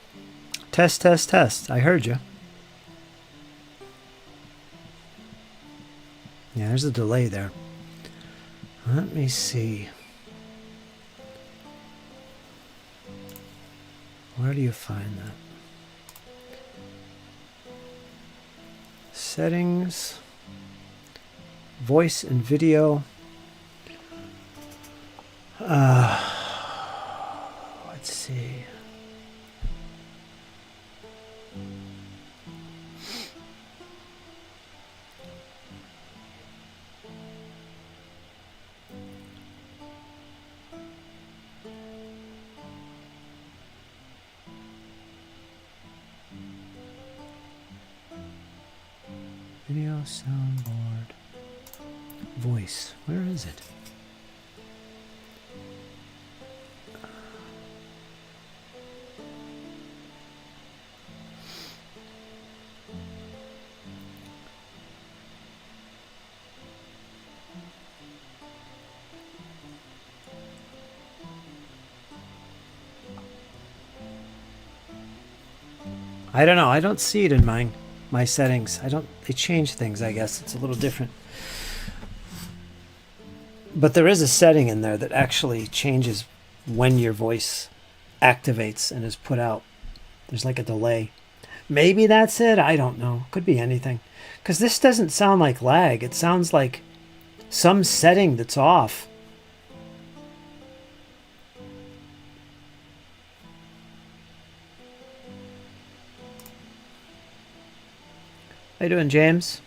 Speaker 1: Test, test, test. I heard you. Yeah, there's a delay there. Let me see. Where do you find that? Settings. Voice and video. Let's see. Video, soundboard, voice. Where is it? I don't know. I don't see it in mine. My settings. They change things, I guess. It's a little different. But there is a setting in there that actually changes when your voice activates and is put out. There's like a delay. Maybe that's it. I don't know. Could be anything. Because this doesn't sound like lag. It sounds like some setting that's off. How you doing, James?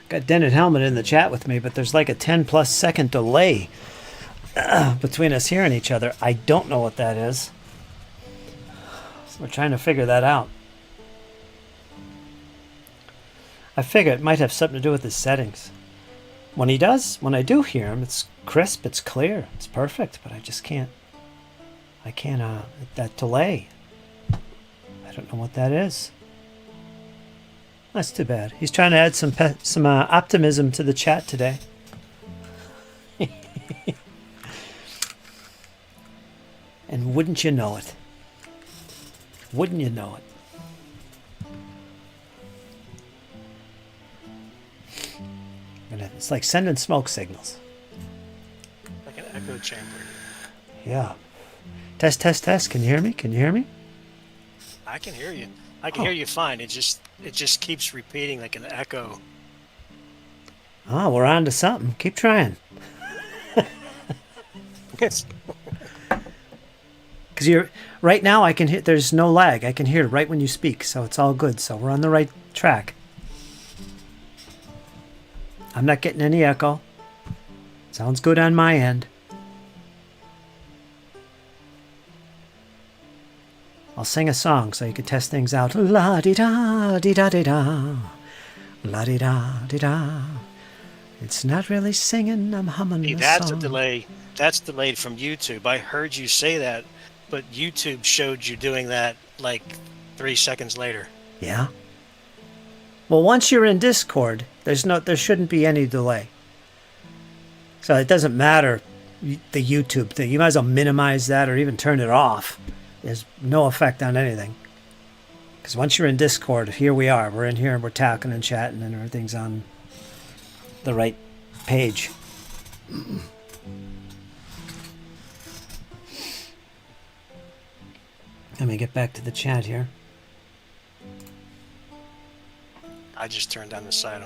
Speaker 1: Got Dented Helmet in the chat with me, but there's like a 10+ second delay between us hearing each other. I don't know what that is. So we're trying to figure that out. I figure it might have something to do with his settings. When I do hear him, it's crisp, it's clear, it's perfect, but I just can't, that delay. I don't know what that is. That's too bad. He's trying to add some optimism to the chat today. And wouldn't you know it? Wouldn't you know it? It's like sending smoke signals.
Speaker 3: Like an echo chamber.
Speaker 1: Yeah. Test, test, test. Can you hear me? Can you hear me?
Speaker 3: I can hear you. I can hear you fine. It just keeps repeating like an echo.
Speaker 1: Oh, we're on to something. Keep trying.
Speaker 3: Yes.
Speaker 1: Because you're right now, I can hear. There's no lag. I can hear right when you speak, so it's all good. So we're on the right track. I'm not getting any echo. Sounds good on my end. I'll sing a song so you can test things out. La di da di da di da, la di da di da. It's not really singing. I'm humming.
Speaker 3: Hey, that's a delay. That's delayed from YouTube. I heard you say that, but YouTube showed you doing that like 3 seconds later.
Speaker 1: Yeah. Well, once you're in Discord, there shouldn't be any delay. So it doesn't matter the YouTube thing. You might as well minimize that or even turn it off. There's no effect on anything. Because once you're in Discord, here we are. We're in here and we're talking and chatting and everything's on the right page. Let me get back to the chat here.
Speaker 3: I just turned down the sound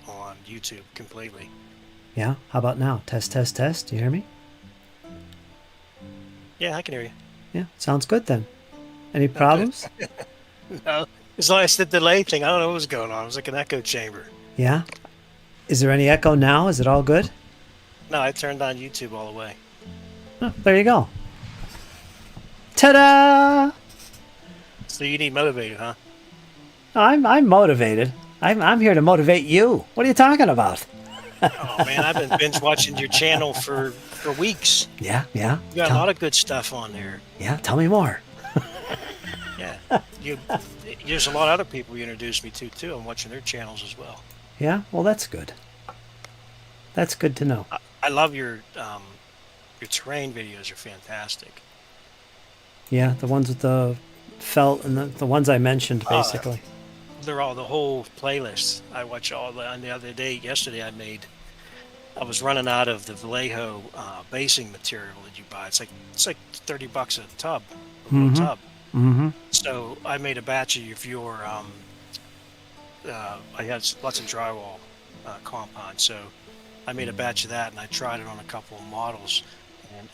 Speaker 3: on YouTube completely.
Speaker 1: Yeah? How about now? Test, test, test. Do you hear me?
Speaker 3: Yeah, I can hear you.
Speaker 1: Yeah, sounds good then. Any problems?
Speaker 3: No, as long as the delay thing, I don't know what was going on. It was like an echo chamber.
Speaker 1: Yeah? Is there any echo now? Is it all good?
Speaker 3: No, I turned on YouTube all the way.
Speaker 1: Oh, there you go. Ta-da!
Speaker 3: So you need motivated, huh?
Speaker 1: I'm motivated. I'm here to motivate you. What are you talking about?
Speaker 3: Oh man, I've been binge watching your channel for weeks.
Speaker 1: Yeah, yeah.
Speaker 3: You got a lot of good stuff on there.
Speaker 1: Yeah, tell me more.
Speaker 3: Yeah, there's a lot of other people you introduced me to too. I'm watching their channels as well.
Speaker 1: Yeah, well, that's good. That's good to know.
Speaker 3: I love your terrain videos are fantastic.
Speaker 1: Yeah, the ones with the felt and the ones I mentioned, basically.
Speaker 3: They're all the whole playlist. I watch all the. On the other day, yesterday, I was running out of the Vallejo basing material that you buy. It's like $30 a tub, a little tub.
Speaker 1: Mm-hmm.
Speaker 3: So I made a batch of your. I had lots of drywall compound, so I made a batch of that, and I tried it on a couple of models, and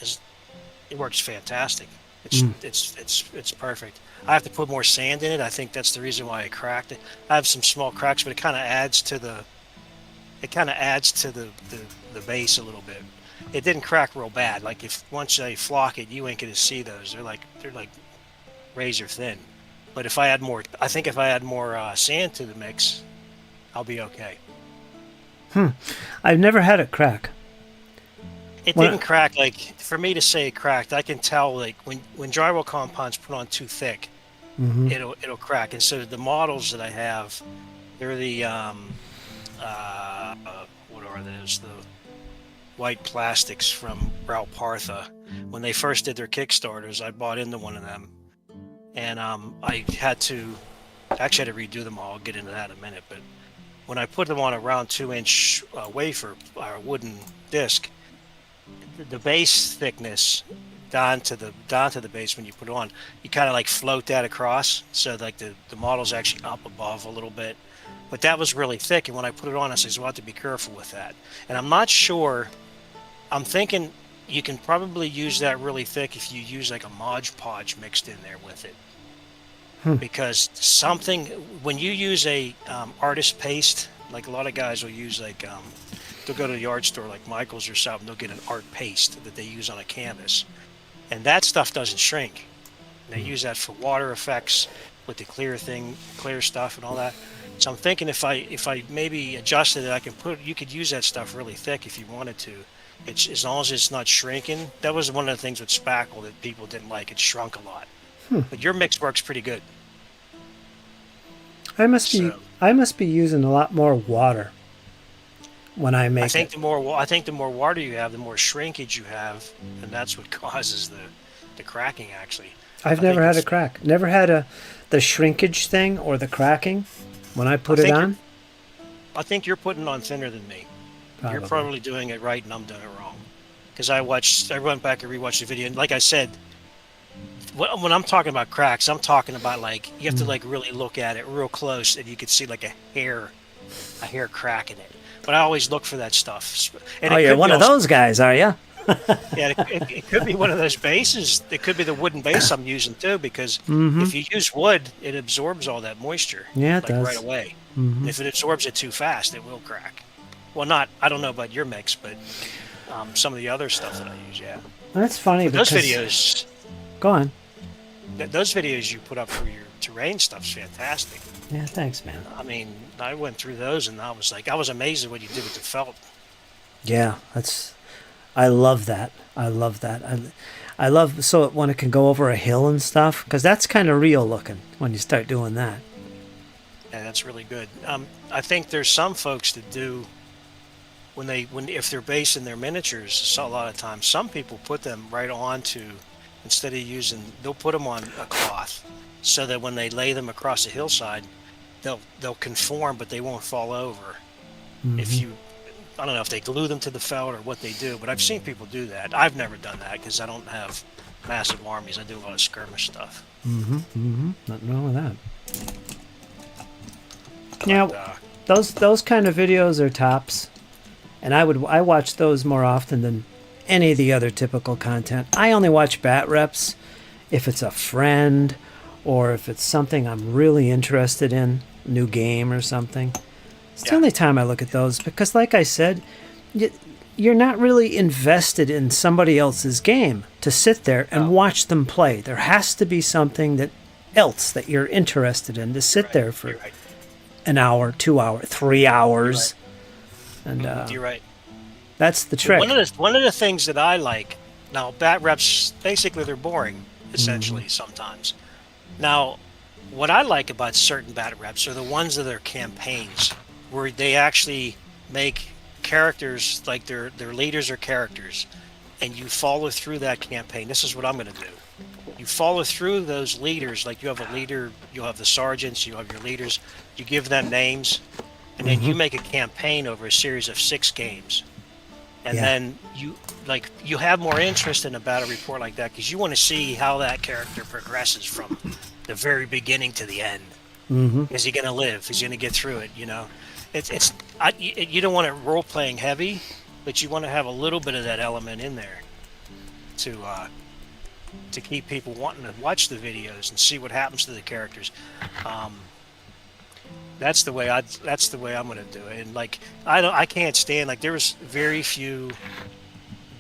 Speaker 3: it works fantastic. It's perfect. I have to put more sand in it. I think that's the reason why I cracked it. I have some small cracks, but it kind of adds to the base a little bit. It didn't crack real bad. Like if once I flock it, you ain't gonna see those. They're like razor thin. But if I add more, I think if I add more sand to the mix, I'll be okay.
Speaker 1: I've never had it crack.
Speaker 3: It didn't crack. Like for me to say it cracked, I can tell like when drywall compound's put on too thick, it'll crack. And so the models that I have, they're the what are those? The white plastics from Ralph Partha. When they first did their Kickstarters, I bought into one of them, and I had to redo them all. I'll get into that in a minute. But when I put them on a round 2-inch wafer or wooden disc, the base thickness down to the base when you put it on, you kind of like float that across, so like the model's actually up above a little bit. But that was really thick, and when I put it on, I said, "So I have to be careful with that." And I'm not sure. I'm thinking you can probably use that really thick if you use like a Mod Podge mixed in there with it. Because when you use a artist paste, like a lot of guys will use like they'll go to the yard store like Michael's or something, they'll get an art paste that they use on a canvas, and that stuff doesn't shrink. They use that for water effects with the clear stuff and all that. So I'm thinking if I maybe adjusted it, you could use that stuff really thick if you wanted to. It's as long as it's not shrinking. That was one of the things with spackle that people didn't like. It shrunk a lot. But your mix works pretty good.
Speaker 1: I must be using a lot more water when I make it.
Speaker 3: I think the more water you have, the more shrinkage you have, and that's what causes the cracking. Actually,
Speaker 1: I've never had a crack. Never had the shrinkage thing or the cracking when I put it on.
Speaker 3: I think you're putting it on thinner than me.
Speaker 1: Probably.
Speaker 3: You're probably doing it right, and I'm doing it wrong. Because I went back and rewatched the video, and like I said, when I'm talking about cracks, I'm talking about like you have to like really look at it real close, and you can see like a hair crack in it. But I always look for that stuff. And
Speaker 1: you're one of those guys, are you?
Speaker 3: Yeah, it could be one of those bases. It could be the wooden base I'm using too, because if you use wood, it absorbs all that moisture.
Speaker 1: Yeah, it does.
Speaker 3: Right away. And if it absorbs it too fast, it will crack. Well, I don't know about your mix, but some of the other stuff that I use, yeah.
Speaker 1: That's funny.
Speaker 3: Those videos.
Speaker 1: Go on.
Speaker 3: Those videos you put up for your terrain stuff's fantastic.
Speaker 1: Yeah, thanks, man.
Speaker 3: I mean, I went through those, and I was amazed at what you did with the felt.
Speaker 1: Yeah, I love that. I love so when it can go over a hill and stuff, because that's kind of real looking when you start doing that.
Speaker 3: Yeah, that's really good. I think there's some folks that do if they're basing their miniatures. So a lot of times, some people put them right onto, instead of they'll put them on a cloth, so that when they lay them across a hillside, they'll conform, but they won't fall over. I don't know if they glue them to the felt or what they do, but I've seen people do that. I've never done that because I don't have massive armies. I do a lot of skirmish stuff.
Speaker 1: Nothing wrong with that. Now, those kind of videos are tops, and I watch those more often than any of the other typical content. I only watch bat reps if it's a friend or if it's something I'm really interested in, new game or something. It's the only time I look at those, because like I said, you're not really invested in somebody else's game to sit there and watch them play. There has to be something else that you're interested in to sit there for an hour, 2 hours, 3 hours. And
Speaker 3: you're right.
Speaker 1: That's the trick.
Speaker 3: One of the things that I like now, bat reps basically they're boring essentially sometimes. Now, what I like about certain bat reps are the ones that are campaigns where they actually make characters like their leaders are characters, and you follow through that campaign. This is what I'm going to do. You follow through those leaders, like you have a leader, you'll have the sergeants, you have your leaders, you give them names, and then you make a campaign over a series of 6 games. And then you have more interest in a battle report like that because you want to see how that character progresses from the very beginning to the end. Is he going to live? Is he going to get through it? You know, you don't want it role playing heavy, but you want to have a little bit of that element in there to keep people wanting to watch the videos and see what happens to the characters. That's the way I'm going to do it. And like I can't stand, like there was very few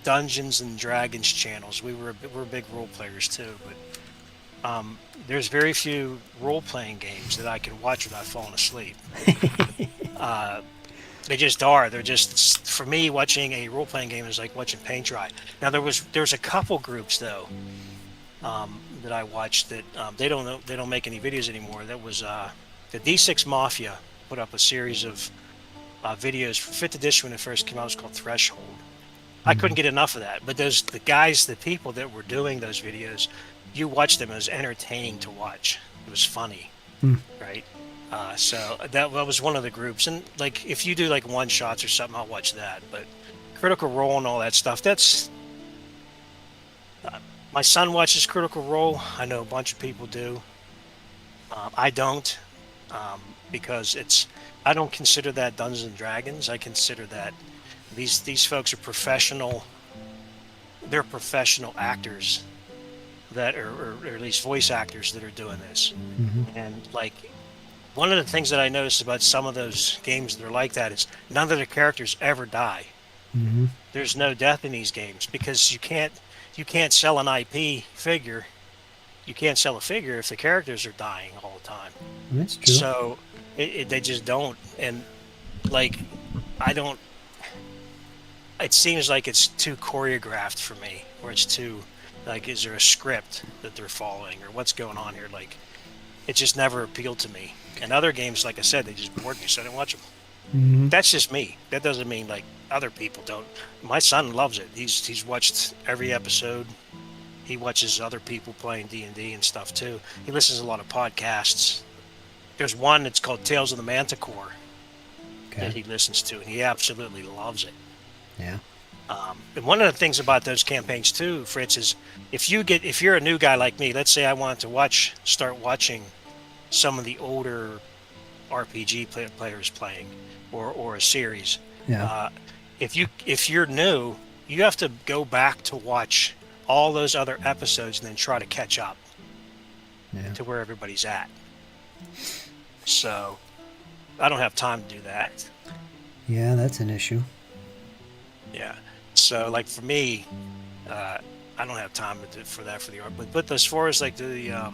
Speaker 3: Dungeons and Dragons channels. We're big role players too, but there's very few role playing games that I can watch without falling asleep. They just are. They're just, for me, watching a role playing game is like watching paint dry. Now there's a couple groups though that I watched that they don't make any videos anymore. That was the D6 Mafia put up a series of videos for 5th edition when it first came out. It was called Threshold. I couldn't get enough of that. But the people that were doing those videos, you watch them, it was entertaining to watch. It was funny, right? So that was one of the groups. And like if you do like one shots or something, I'll watch that. But Critical Role and all that stuff, that's my son watches Critical Role. I know a bunch of people do. I don't. Because I don't consider that Dungeons and Dragons. I consider that these folks are professional. They're professional actors that or at least voice actors that are doing this. And like one of the things that I noticed about some of those games that are like that is none of the characters ever die. There's no death in these games because you can't sell an IP figure. You can't sell a figure if the characters are dying all the time.
Speaker 1: That's true.
Speaker 3: So they just don't. And like, it seems like it's too choreographed for me, or it's too, like, is there a script that they're following or what's going on here? Like, it just never appealed to me. And other games, like I said, they just bored me, so I didn't watch them. That's just me. That doesn't mean like other people don't. My son loves it. He's watched every episode. He watches other people playing D&D and stuff too. He listens to a lot of podcasts. There's one that's called Tales of the Manticore that he listens to, and he absolutely loves it.
Speaker 1: Yeah.
Speaker 3: And one of the things about those campaigns too, Fritz, is if you're a new guy like me, let's say I wanted to start watching some of the older RPG players playing or a series.
Speaker 1: Yeah.
Speaker 3: If you're new, you have to go back to watch all those other episodes and then try to catch up to where everybody's at. So I don't have time to do that.
Speaker 1: Yeah, that's an issue.
Speaker 3: Yeah. So like for me, I don't have time for that for the art. But as far as like the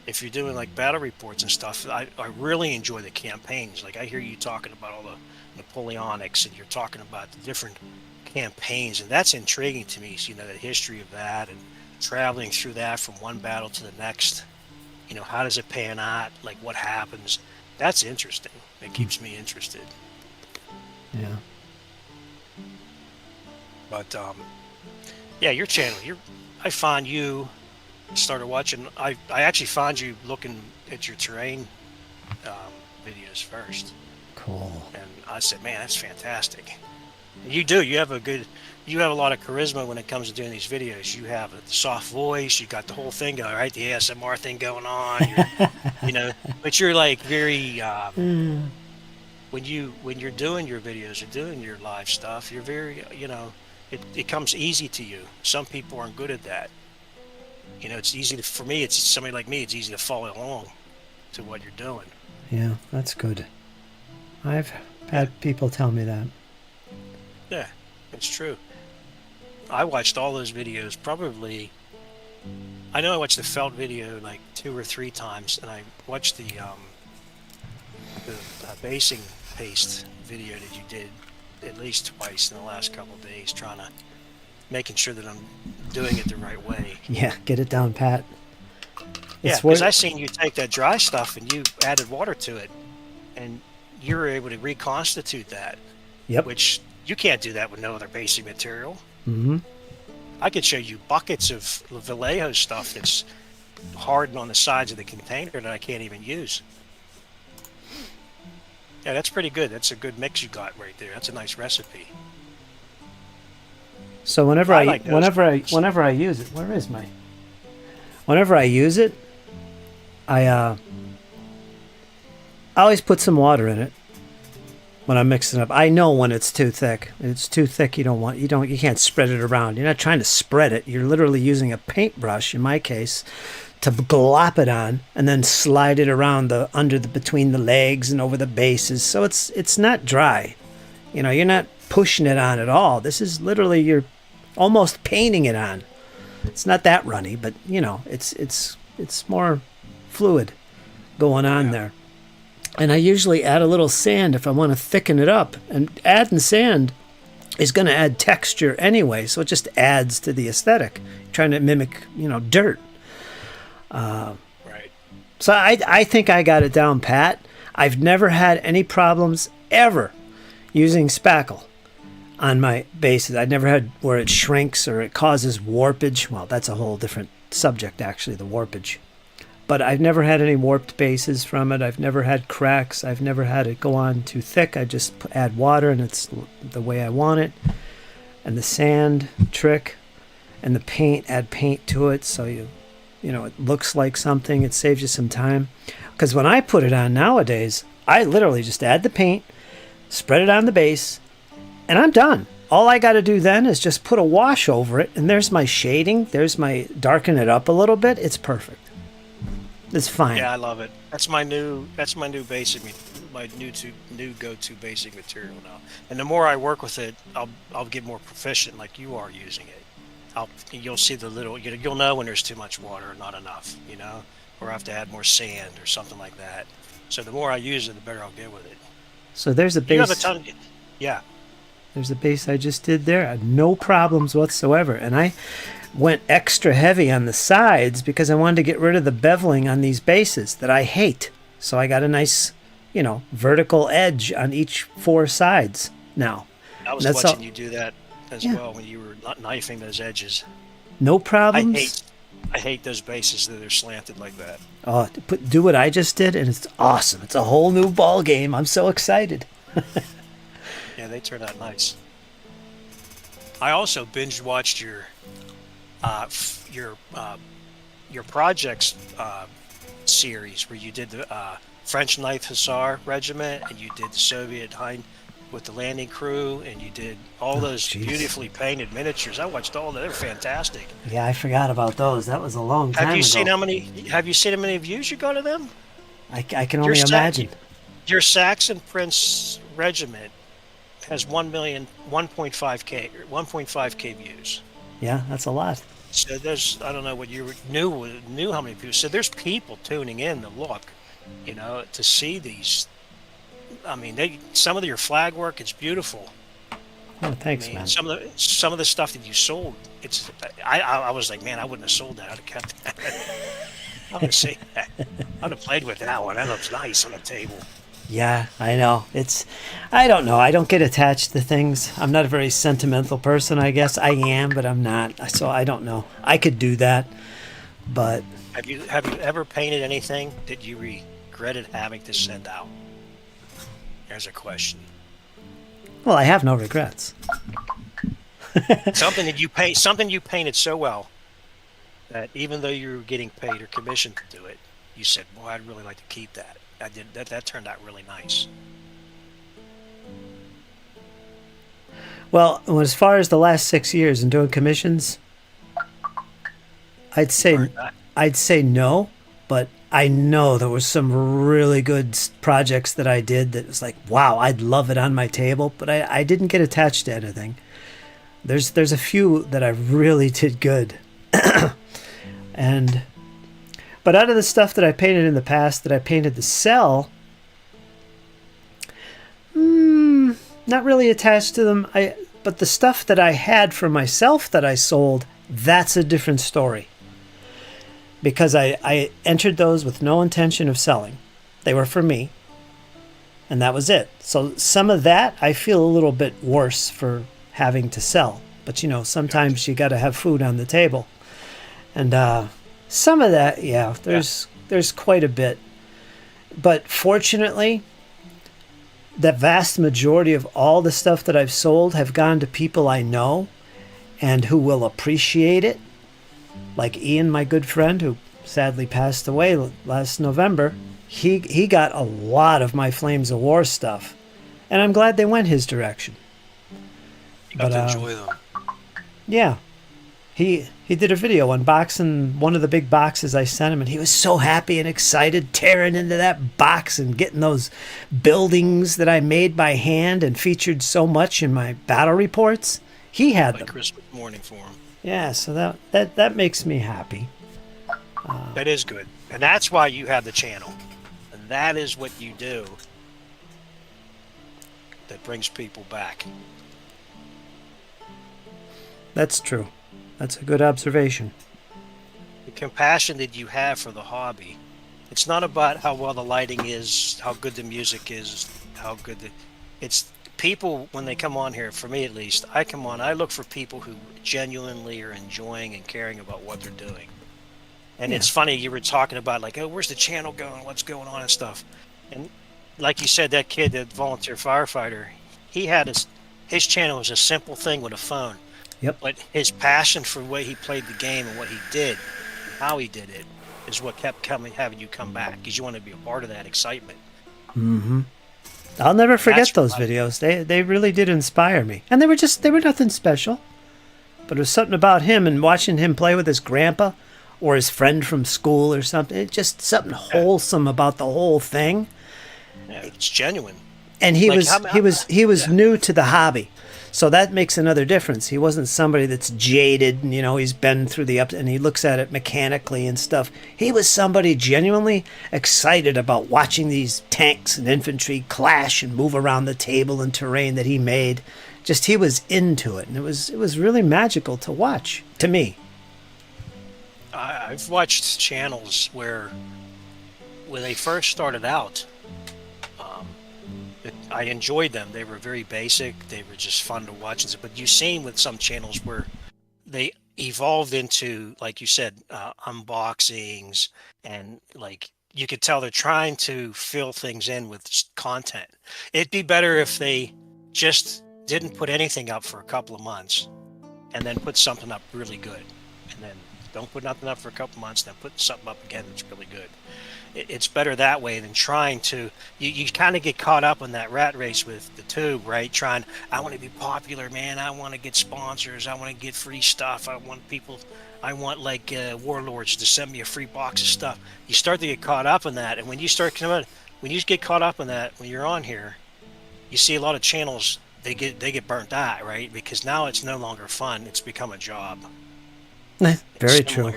Speaker 3: if you're doing like battle reports and stuff, I really enjoy the campaigns. Like I hear you talking about all the Napoleonics, and you're talking about the different campaigns, and that's intriguing to me. So, you know, the history of that and traveling through that from one battle to the next. You know, how does it pan out? Like what happens? That's interesting. It keeps me interested.
Speaker 1: Yeah.
Speaker 3: But yeah, your channel. I find you started watching. I actually found you looking at your terrain videos first.
Speaker 1: Cool.
Speaker 3: And I said, man, that's fantastic. You do. You have a lot of charisma when it comes to doing these videos. You have a soft voice. You got the whole thing going, right? The ASMR thing going on. You know, but you're like very. When you're doing your videos or doing your live stuff, you're very, you know, it comes easy to you. Some people aren't good at that. You know, it's easy for me. It's somebody like me. It's easy to follow along to what you're doing.
Speaker 1: Yeah, that's good. I've had people tell me that.
Speaker 3: Yeah, it's true. I watched all those videos probably. I know I watched the felt video like 2 or 3 times, and I watched the basing paste video that you did at least twice in the last couple of days, trying to making sure that I'm doing it the right way.
Speaker 1: Yeah, get it down pat.
Speaker 3: Yeah,
Speaker 1: It's
Speaker 3: because I seen you take that dry stuff and you added water to it, and you were able to reconstitute that.
Speaker 1: Yep.
Speaker 3: Which you can't do that with no other basing material.
Speaker 1: Mm-hmm.
Speaker 3: I could show you buckets of Vallejo stuff that's hardened on the sides of the container that I can't even use. Yeah, that's pretty good. That's a good mix you got right there. That's a nice recipe.
Speaker 1: So whenever
Speaker 3: I like
Speaker 1: whenever I use it, whenever I use it, I always put some water in it when I'm mixing it up. I know when it's too thick. If it's too thick, you can't spread it around. You're not trying to spread it. You're literally using a paintbrush, in my case, to glop it on and then slide it around between the legs and over the bases. So it's not dry. You're not pushing it on at all. This is literally, you're almost painting it on. It's not that runny, but it's more fluid going on there. And I usually add a little sand if I want to thicken it up. And adding sand is going to add texture anyway, so it just adds to the aesthetic. Trying to mimic, dirt.
Speaker 3: Right.
Speaker 1: So I think I got it down pat. I've never had any problems ever using spackle on my bases. I've never had where it shrinks or it causes warpage. Well, that's a whole different subject, actually, the warpage. But I've never had any warped bases from it. I've never had cracks. I've never had it go on too thick. I just add water and it's the way I want it. And the sand trick and the paint, add paint to it so it looks like something. It saves you some time. Because when I put it on nowadays, I literally just add the paint, spread it on the base, and I'm done. All I got to do then is just put a wash over it, and there's my shading. There's my darken it up a little bit. It's perfect. It's fine.
Speaker 3: Yeah, I love it. That's my new basic, my new go-to basic material now. And the more I work with it, I'll get more proficient, like you are using it. You'll see you'll know when there's too much water or not enough, or I have to add more sand or something like that. So the more I use it, the better I'll get with it.
Speaker 1: So there's a base.
Speaker 3: You have a ton. Yeah.
Speaker 1: There's a base I just did there. I had no problems whatsoever. And I went extra heavy on the sides because I wanted to get rid of the beveling on these bases that I hate. So I got a nice, vertical edge on each 4 sides now.
Speaker 3: I was watching you do that as well when you were knifing those edges.
Speaker 1: No problems.
Speaker 3: I hate those bases that are slanted like that.
Speaker 1: Oh, do what I just did, and it's awesome. It's a whole new ball game. I'm so excited.
Speaker 3: Yeah, they turn out nice. I also binge watched your projects series where you did the French Knife Hussar Regiment, and you did the Soviet Hind with the landing crew, and you did all those beautifully painted miniatures. I watched all that; they were fantastic.
Speaker 1: Yeah, I forgot about those. That was a long time ago.
Speaker 3: Have you seen how many views you got of them?
Speaker 1: I can only imagine.
Speaker 3: Your Saxon Prince Regiment has 1.5k views.
Speaker 1: Yeah, that's a lot.
Speaker 3: So I don't know what you knew how many people. So there's people tuning in to look, to see these. I mean, some of your flag work, it's beautiful.
Speaker 1: Oh, thanks, man.
Speaker 3: Some of the stuff that you sold, I was like, man, I wouldn't have sold that. I'd have kept that. I would say that. I'd have played with that one. That looks nice on the table.
Speaker 1: Yeah, I know. I don't know. I don't get attached to things. I'm not a very sentimental person, I guess. I am, but I'm not. So I don't know. I could do that, but...
Speaker 3: Have you ever painted anything that you regretted having to send out? There's a question.
Speaker 1: Well, I have no regrets.
Speaker 3: Something you painted so well that even though you were getting paid or commissioned to do it, you said, boy, I'd really like to keep that. I did that turned out really nice.
Speaker 1: Well, as far as the last 6 years in doing commissions, I'd say no, but I know there was some really good projects that I did that was like, wow, I'd love it on my table, but I didn't get attached to anything. There's a few that I really did good. And but out of the stuff that I painted in the past that I painted to sell, not really attached to them. But the stuff that I had for myself that I sold, that's a different story. Because I entered those with no intention of selling. They were for me. And that was it. So some of that I feel a little bit worse for having to sell. But sometimes you got to have food on the table. And some of that, there's quite a bit. But fortunately, the vast majority of all the stuff that I've sold have gone to people I know and who will appreciate it. Like Ian, my good friend, who sadly passed away last November, he got a lot of my Flames of War stuff, and I'm glad they went his direction.
Speaker 3: You got to enjoy them.
Speaker 1: Yeah, he did a video unboxing one of the big boxes I sent him, and he was so happy and excited, tearing into that box and getting those buildings that I made by hand and featured so much in my battle reports. He had them.
Speaker 3: Christmas morning for him.
Speaker 1: Yeah, so that makes me happy.
Speaker 3: That is good. And that's why you have the channel. And that is what you do that brings people back.
Speaker 1: That's true. That's a good observation.
Speaker 3: The compassion that you have for the hobby. It's not about how well the lighting is, how good the music is, how good it's people, when they come on here, for me at least, I come on, I look for people who genuinely are enjoying and caring about what they're doing. And It's funny, you were talking about like, oh, where's the channel going? What's going on and stuff. And like you said, that kid, that volunteer firefighter, he had his channel was a simple thing with a phone.
Speaker 1: Yep.
Speaker 3: But his passion for the way he played the game and what he did, how he did it, is what kept having you come back, because you want to be a part of that excitement.
Speaker 1: Mm-hmm. I'll never forget those videos. They really did inspire me. And they were nothing special. But it was something about him and watching him play with his grandpa or his friend from school or something. It's just something wholesome about the whole thing.
Speaker 3: Yeah, it's genuine.
Speaker 1: And he was new to the hobby. So that makes another difference. He wasn't somebody that's jaded and, he's been through the ups and he looks at it mechanically and stuff. He was somebody genuinely excited about watching these tanks and infantry clash and move around the table and terrain that he made. Just he was into it, and it was really magical to watch, to me.
Speaker 3: I've watched channels where they first started out, I enjoyed them. They were very basic. They were just fun to watch. But you've seen with some channels where they evolved into, like you said, unboxings, and like you could tell they're trying to fill things in with content. It'd be better if they just didn't put anything up for a couple of months and then put something up really good. And then don't put nothing up for a couple of months, then put something up again that's really good. It's better that way than trying to, you kind of get caught up in that rat race with the tube, right? I want to be popular, man. I want to get sponsors. I want to get free stuff. I want like warlords to send me a free box of stuff. You start to get caught up in that. And when you get caught up in that, when you're on here, you see a lot of channels, they get burnt out, right? Because now it's no longer fun. It's become a job.
Speaker 1: Very true.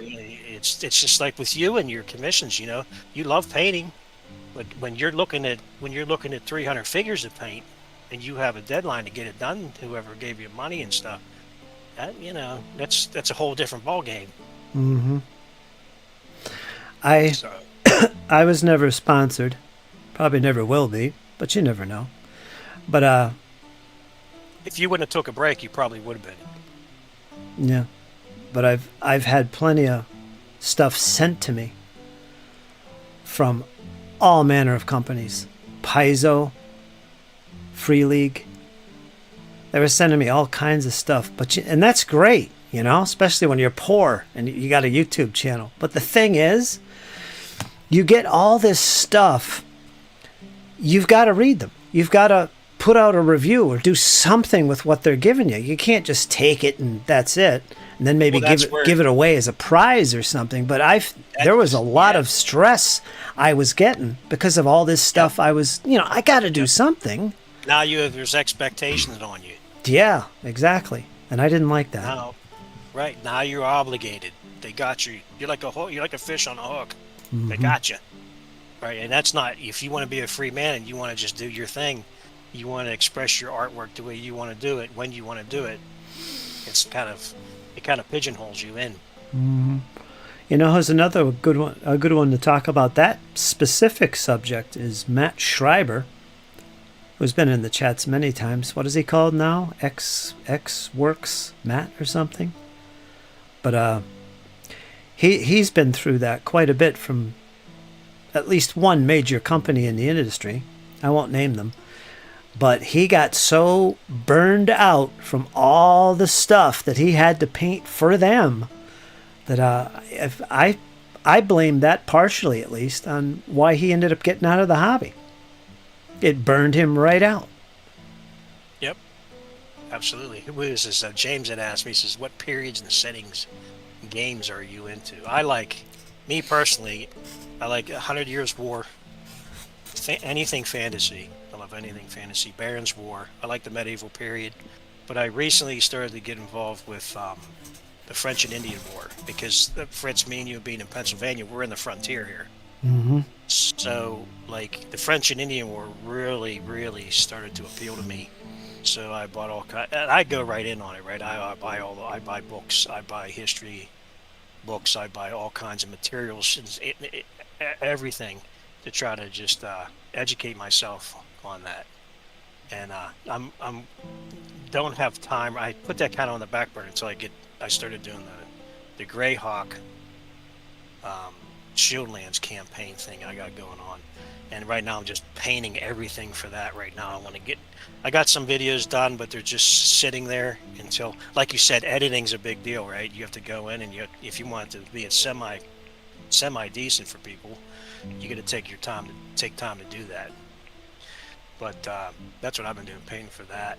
Speaker 3: It's just like with you and your commissions, you love painting, but when you're looking at 300 figures of paint and you have a deadline to get it done, whoever gave you money and stuff, that's a whole different ball game.
Speaker 1: Mm-hmm. I was never sponsored, probably never will be, but you never know. But
Speaker 3: if you wouldn't have took a break, you probably would have been.
Speaker 1: Yeah. But I've had plenty of stuff sent to me from all manner of companies. Paizo, Free League. They were sending me all kinds of stuff. And that's great, especially when you're poor and you got a YouTube channel. But the thing is, you get all this stuff, you've got to read them. You've got to put out a review or do something with what they're giving you. You can't just take it and that's it. and then maybe
Speaker 3: Well, that's where-
Speaker 1: give it away as a prize or something. But there was a lot of stress I was getting because of all this stuff. I was, I got to do something.
Speaker 3: Now there's expectations on you.
Speaker 1: Yeah, exactly. And I didn't like that.
Speaker 3: Now you're obligated. They got you. You're like a hook. You're like a fish on a hook.
Speaker 1: Mm-hmm.
Speaker 3: They got you. Right, and that's not. If you want to be a free man and you want to just do your thing, you want to express your artwork the way you want to do it when you want to do it. It kind of pigeonholes you in.
Speaker 1: Mm-hmm. Who's another good one? A good one to talk about that specific subject is Matt Schreiber, who's been in the chats many times. What is he called now? X Works Matt or something. But he's been through that quite a bit from at least one major company in the industry. I won't name them. But he got so burned out from all the stuff that he had to paint for them that I blame that partially, at least, on why he ended up getting out of the hobby. It burned him right out.
Speaker 3: Yep, absolutely. Who is this? James had asked me, he says, what periods and settings games are you into? Me personally, I like 100 Years War, anything fantasy. I love anything fantasy. Baron's War. I like the medieval period. But I recently started to get involved with the French and Indian War because Fritz, me and you being in Pennsylvania, we're in the frontier here.
Speaker 1: Mm-hmm.
Speaker 3: So, the French and Indian War really, really started to appeal to me. So I bought all kinds. I go right in on it, right? I buy books. I buy history books. I buy all kinds of materials, everything to try to just educate myself on that. And I'm don't have time. I put that kind of on the back burner until I started doing the Greyhawk Shieldlands campaign thing I got going on. And right now I'm just painting everything for that right now. I got some videos done, but they're just sitting there until, like you said, editing's a big deal, right? You have to go in and if you want it to be a semi decent for people, you got to take time to do that. But that's what I've been doing, painting for that.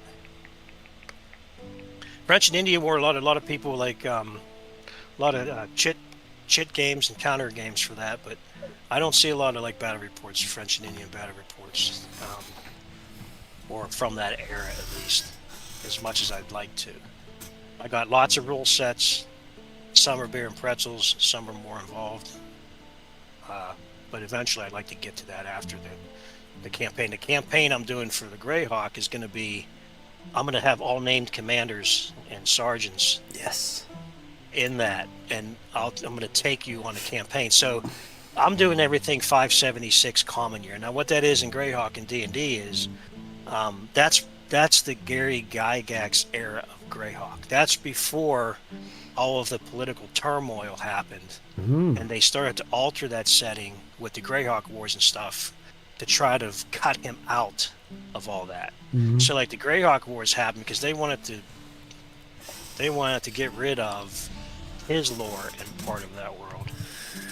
Speaker 3: French and Indian War, a lot of people like a lot of chit games and counter games for that, but I don't see a lot of battle reports, French and Indian battle reports, or from that era at least, as much as I'd like to. I got lots of rule sets. Some are beer and pretzels, some are more involved. But eventually I'd like to get to that after the campaign. The campaign I'm doing for the Greyhawk is going to be, I'm going to have all named commanders and sergeants.
Speaker 1: Yes.
Speaker 3: In that, and I'm going to take you on a campaign. So I'm doing everything 576 common year. Now what that is in Greyhawk and D&D is that's the Gary Gygax era of Greyhawk. That's before all of the political turmoil happened, and they started to alter that setting with the Greyhawk Wars and stuff to try to cut him out of all that. So the Greyhawk Wars happened because they wanted to get rid of his lore and part of that world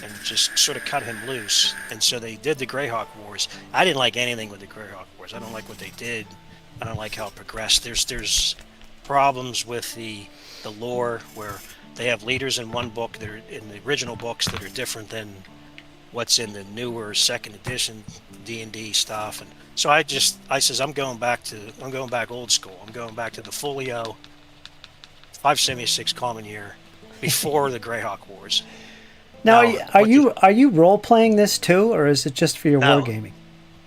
Speaker 3: and just sort of cut him loose. And so they did the Greyhawk Wars. I didn't like anything with the Greyhawk Wars. I don't like what they did. I don't like how it progressed. There's problems with the lore where they have leaders in one book that are in the original books that are different than what's in the newer second edition D&D stuff. And so I says I'm going back old school. I'm going back to the Folio 576 common year before the Greyhawk Wars.
Speaker 1: Now, are you role playing this too, or is it just for your wargaming?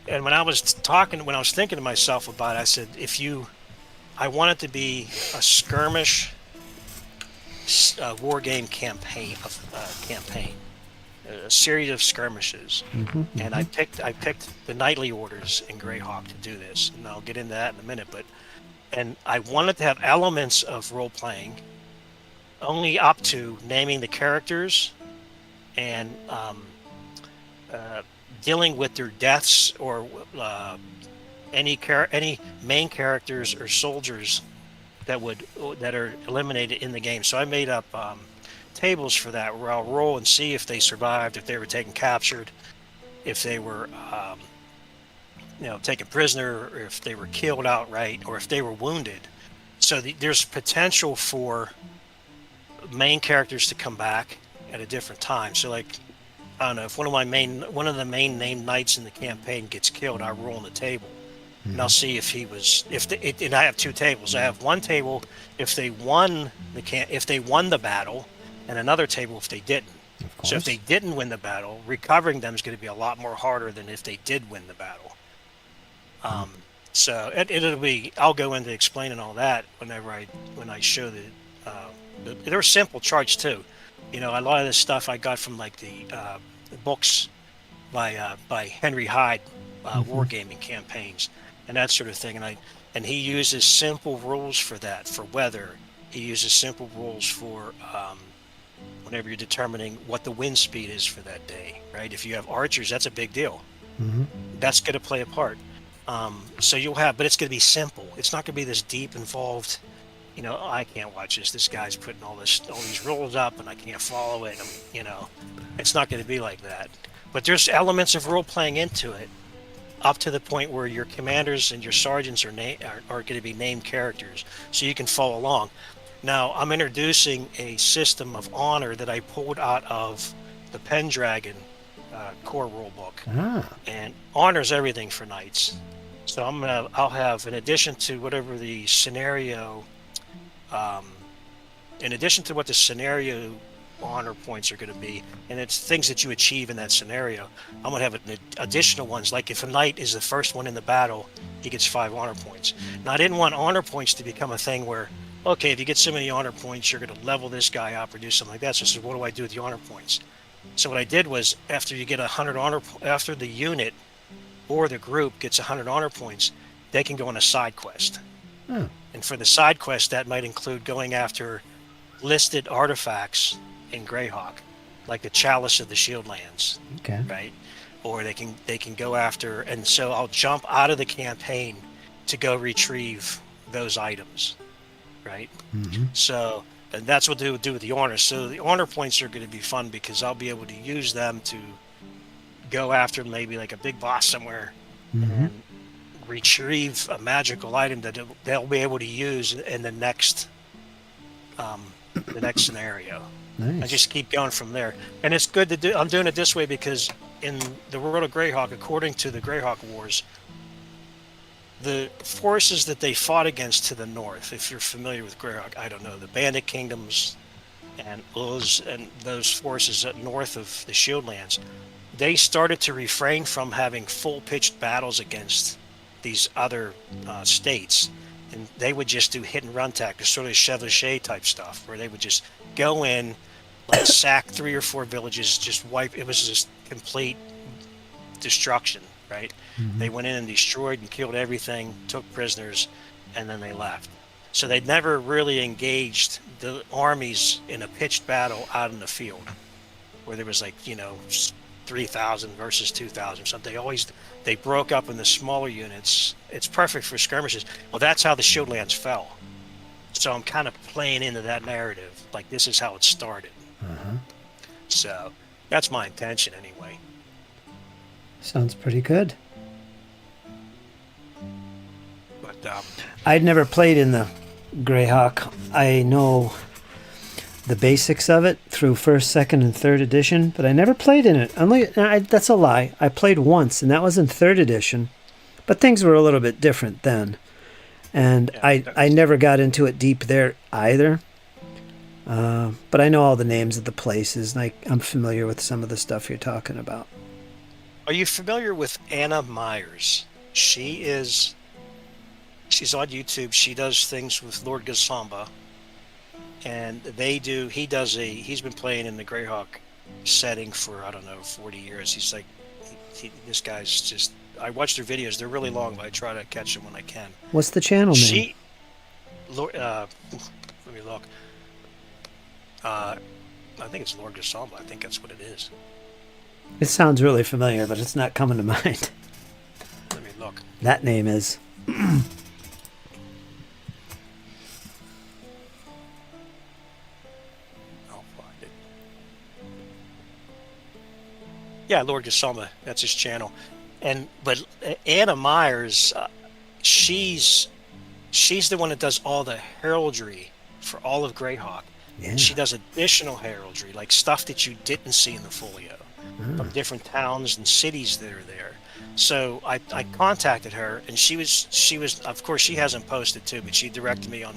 Speaker 3: And when I was thinking to myself about it, I said, I want it to be a skirmish war game campaign, a series of skirmishes. And I picked the knightly orders in Greyhawk to do this, and I'll get into that in a minute. And I wanted to have elements of role playing, only up to naming the characters and dealing with their deaths or any main characters or soldiers that are eliminated in the game. So I made up tables for that where I'll roll and see if they survived, if they were captured, if they were taken prisoner, or if they were killed outright, or if they were wounded. So there's potential for main characters to come back at a different time. So like, I don't know, if one of the main named knights in the campaign gets killed, I roll on the table, and I'll see if he was and I have two tables. I have one table if they won the battle, and another table if they didn't.
Speaker 1: Of course.
Speaker 3: So if they didn't win the battle, recovering them is going to be a lot more harder than if they did win the battle. So it'll be. I'll go into explaining all that when I show they're simple charts too. You know, a lot of this stuff I got from like the books by Henry Hyde, wargaming campaigns and that sort of thing. And he uses simple rules for that. For weather, he uses simple rules for whenever you're determining what the wind speed is for that day. Right? If you have archers, that's a big deal. That's going to play a part. So you'll have, but it's going to be simple. It's not going to be this deep, involved. You know, I can't watch this. This guy's putting all these rules up, and I can't follow it. You know, it's not going to be like that. But there's elements of role playing into it, up to the point where your commanders and your sergeants are going to be named characters, so you can follow along. Now, I'm introducing a system of honor that I pulled out of the Pendragon core rule book, and honors everything for knights. So I'll have, in addition to whatever the scenario, in addition to what the scenario honor points are going to be, and it's things that you achieve in that scenario, I'm going to have additional ones. Like if a knight is the first one in the battle, he gets 5 honor points. Now, I didn't want honor points to become a thing where, okay, if you get so many honor points, you're going to level this guy up or do something like that. So I said, what do I do with the honor points? So what I did was, after you get 100 honor, after the unit or the group gets 100 honor points, they can go on a side quest. And for the side quest, that might include going after listed artifacts in Greyhawk, like the Chalice of the Shieldlands.
Speaker 1: Okay.
Speaker 3: Right? Or they can go after, and so I'll jump out of the campaign to go retrieve those items. Right? So, and that's what they would do with the honors. So the honor points are going to be fun because I'll be able to use them to go after maybe like a big boss somewhere and retrieve a magical item that they'll be able to use in the next scenario.
Speaker 1: Nice.
Speaker 3: I just keep going from there. And it's good to do. I'm doing it this way because in the world of Greyhawk, according to the Greyhawk Wars, the forces that they fought against to the north, if you're familiar with Greyhawk, I don't know, the Bandit Kingdoms and those forces north of the Shieldlands, they started to refrain from having full-pitched battles against these other states, and they would just do hit-and-run tactics, sort of chevauché type stuff, where they would just go in, like sack 3 or 4 villages, just wipe. It was just complete destruction, right? They went in and destroyed and killed everything, took prisoners, and then they left. So they'd never really engaged the armies in a pitched battle out in the field, where there was 3,000 versus 2,000 something. They broke up into smaller units. It's perfect for skirmishes. Well, that's how the Shieldlands fell. So I'm kind of playing into that narrative, like this is how it started. So that's my intention anyway.
Speaker 1: Sounds pretty good.
Speaker 3: But
Speaker 1: I'd never played in the Greyhawk. I know the basics of it through 1st, 2nd, and 3rd edition, but I never played in it. That's a lie. I played once, and that was in 3rd edition, but things were a little bit different then. And yeah, I never got into it deep there either. But I know all the names of the places, and I'm familiar with some of the stuff you're talking about.
Speaker 3: Are you familiar with Anna Myers? She's on YouTube. She does things with Lord Gazamba. And he's been playing in the Greyhawk setting for, I don't know, 40 years. He's like, this guy's just, I watch their videos. They're really long, but I try to catch them when I can.
Speaker 1: What's the channel name?
Speaker 3: Let me look. I think it's Lord Gazamba. I think that's what it is.
Speaker 1: It sounds really familiar, but it's not coming to mind.
Speaker 3: Let me look.
Speaker 1: That name is.
Speaker 3: Yeah, Lord Gazamba, that's his channel. But Anna Myers, she's the one that does all the heraldry for all of Greyhawk.
Speaker 1: Yeah.
Speaker 3: She does additional heraldry, like stuff that you didn't see in the folio, from different towns and cities that are there. So I contacted her, and she was of course she hasn't posted too, but she directed me on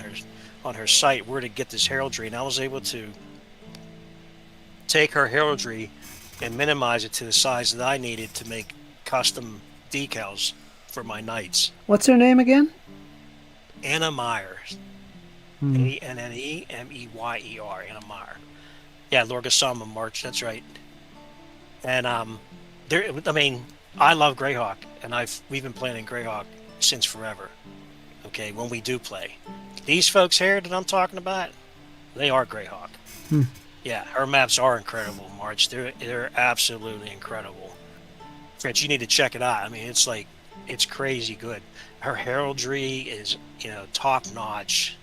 Speaker 3: her site where to get this heraldry, and I was able to take her heraldry and minimize it to the size that I needed to make custom decals for my knights.
Speaker 1: What's her name again?
Speaker 3: Anna Meyer, Annemeyer, Anna Meyer. Yeah, Lorgasama March. That's right. And there. I mean, I love Greyhawk, and we've been playing in Greyhawk since forever. Okay, when we do play, these folks here that I'm talking about, they are Greyhawk. Yeah, her maps are incredible, March. They're absolutely incredible. Fritz, you need to check it out. I mean, it's crazy good. Her heraldry is, top notch.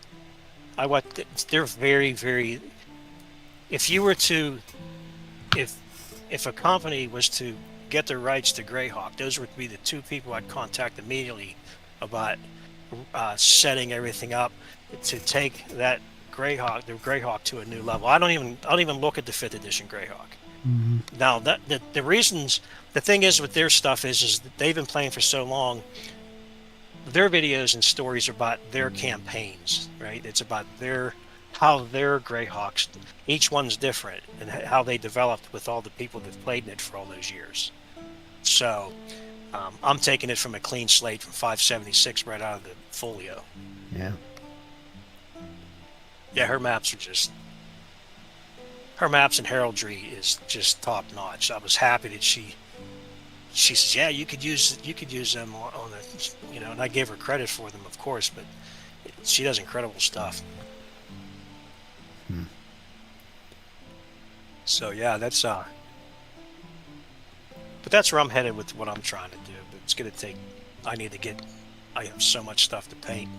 Speaker 3: They're very, very. If you were to, if a company was to get the rights to Greyhawk, those would be the two people I'd contact immediately about setting everything up to take the Greyhawk to a new level. I don't even look at the 5th edition Greyhawk. Now the thing is with their stuff is that they've been playing for so long. Their videos and stories are about their campaigns, right? It's about how their Greyhawks, each one's different, and how they developed with all the people that played in it for all those years. So I'm taking it from a clean slate from 576 right out of the folio.
Speaker 1: Yeah.
Speaker 3: Yeah, her maps and heraldry is just top notch. I was happy that she says, yeah, you could use them on the, and I gave her credit for them, of course, but she does incredible stuff. So yeah, that's but that's where I'm headed with what I'm trying to do. But it's gonna take. I have so much stuff to paint.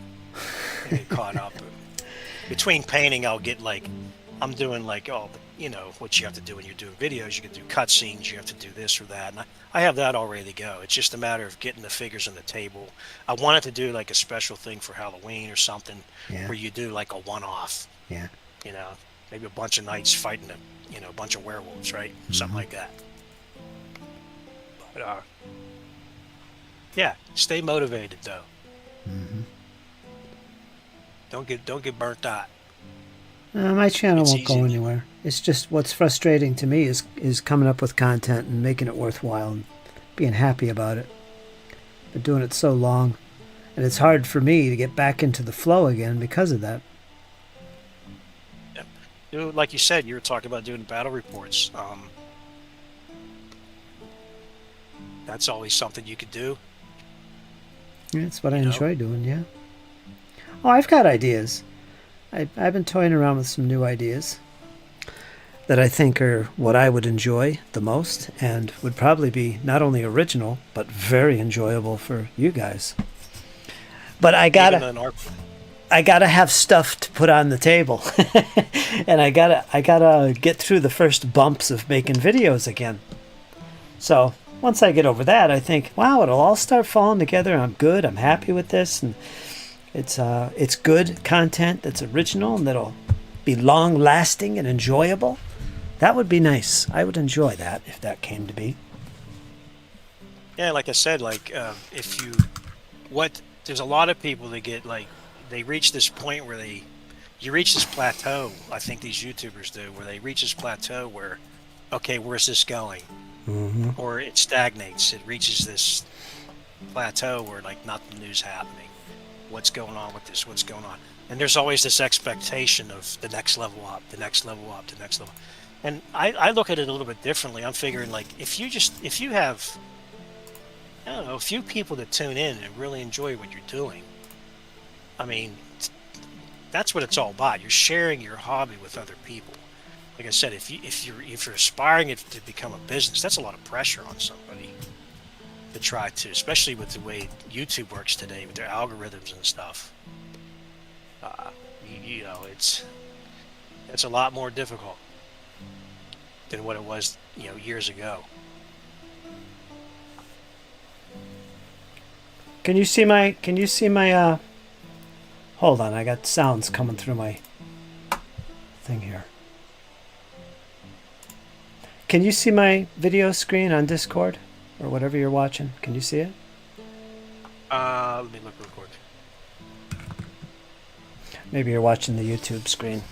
Speaker 3: I get caught up. Between painting, I'm doing all the, what you have to do when you're doing videos. You can do cutscenes. You have to do this or that, and I have that all ready to go. It's just a matter of getting the figures on the table. I wanted to do like a special thing for Halloween or something, where you do like a one-off.
Speaker 1: Yeah.
Speaker 3: Maybe a bunch of knights fighting a bunch of werewolves, right? Something like that. But yeah, stay motivated though. Don't get burnt out.
Speaker 1: My channel
Speaker 3: It's
Speaker 1: won't go
Speaker 3: easy.
Speaker 1: anywhere. It's just what's frustrating to me is coming up with content and making it worthwhile and being happy about it. Been doing it so long, and it's hard for me to get back into the flow again because of that.
Speaker 3: Like you said, you were talking about doing battle reports. That's always something you could do.
Speaker 1: Yeah, that's what I enjoy doing, yeah. Oh, I've got ideas. I've been toying around with some new ideas that I think are what I would enjoy the most and would probably be not only original, but very enjoyable for you guys. But I gotta have stuff to put on the table. And I gotta get through the first bumps of making videos again. So once I get over that, I think, wow, it'll all start falling together. I'm good. I'm happy with this, and it's good content that's original and that'll be long lasting and enjoyable. That would be nice. I would enjoy that if that came to be.
Speaker 3: Yeah, like I said, there's a lot of people that get they reach this point where you reach this plateau. I think these YouTubers do, where they reach this plateau where, okay, where's this going? Or it stagnates. It reaches this plateau where nothing new's happening. What's going on with this? What's going on? And there's always this expectation of the next level up, the next level up, the next level. And I look at it a little bit differently. I'm figuring if you have, I don't know, a few people that tune in and really enjoy what you're doing, I mean, that's what it's all about. You're sharing your hobby with other people. Like I said, if you're aspiring it to become a business, that's a lot of pressure on somebody to try to, especially with the way YouTube works today with their algorithms and stuff. It's a lot more difficult than what it was, years ago.
Speaker 1: Can you see my hold on, I got sounds coming through my thing here. Can you see my video screen on Discord or whatever you're watching? Can you see it?
Speaker 3: Let me look real quick.
Speaker 1: Maybe you're watching the YouTube screen.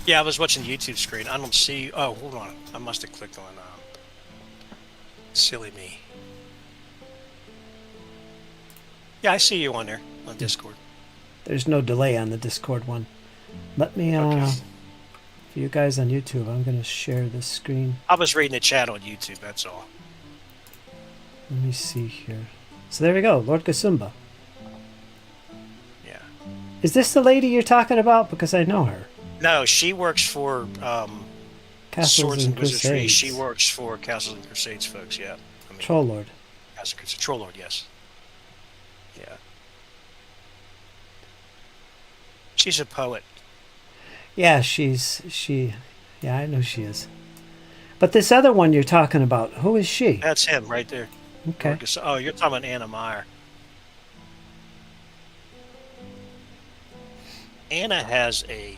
Speaker 3: Yeah, I was watching the YouTube screen. I don't see. Oh, hold on. I must have clicked on. Silly me. Yeah, I see you on there on Discord.
Speaker 1: There's no delay on the Discord one. Let me,
Speaker 3: Okay.
Speaker 1: for you guys on YouTube, I'm going to share this screen.
Speaker 3: I was reading the chat on YouTube. That's all.
Speaker 1: Let me see here. So there we go, Lord Kasumba.
Speaker 3: Yeah.
Speaker 1: Is this the lady you're talking about? Because I know her.
Speaker 3: No, she works for
Speaker 1: Castles
Speaker 3: Swords and Wizardry.
Speaker 1: Crusades.
Speaker 3: She works for Castles and Crusades, folks. Yeah. I mean,
Speaker 1: Troll Lord.
Speaker 3: Troll Lord, yes. Yeah. She's a poet.
Speaker 1: Yeah, yeah, I know she is. But this other one you're talking about, who is she?
Speaker 3: That's him right there.
Speaker 1: Okay.
Speaker 3: Marcus. Oh, you're talking about Anna Meyer. Anna has a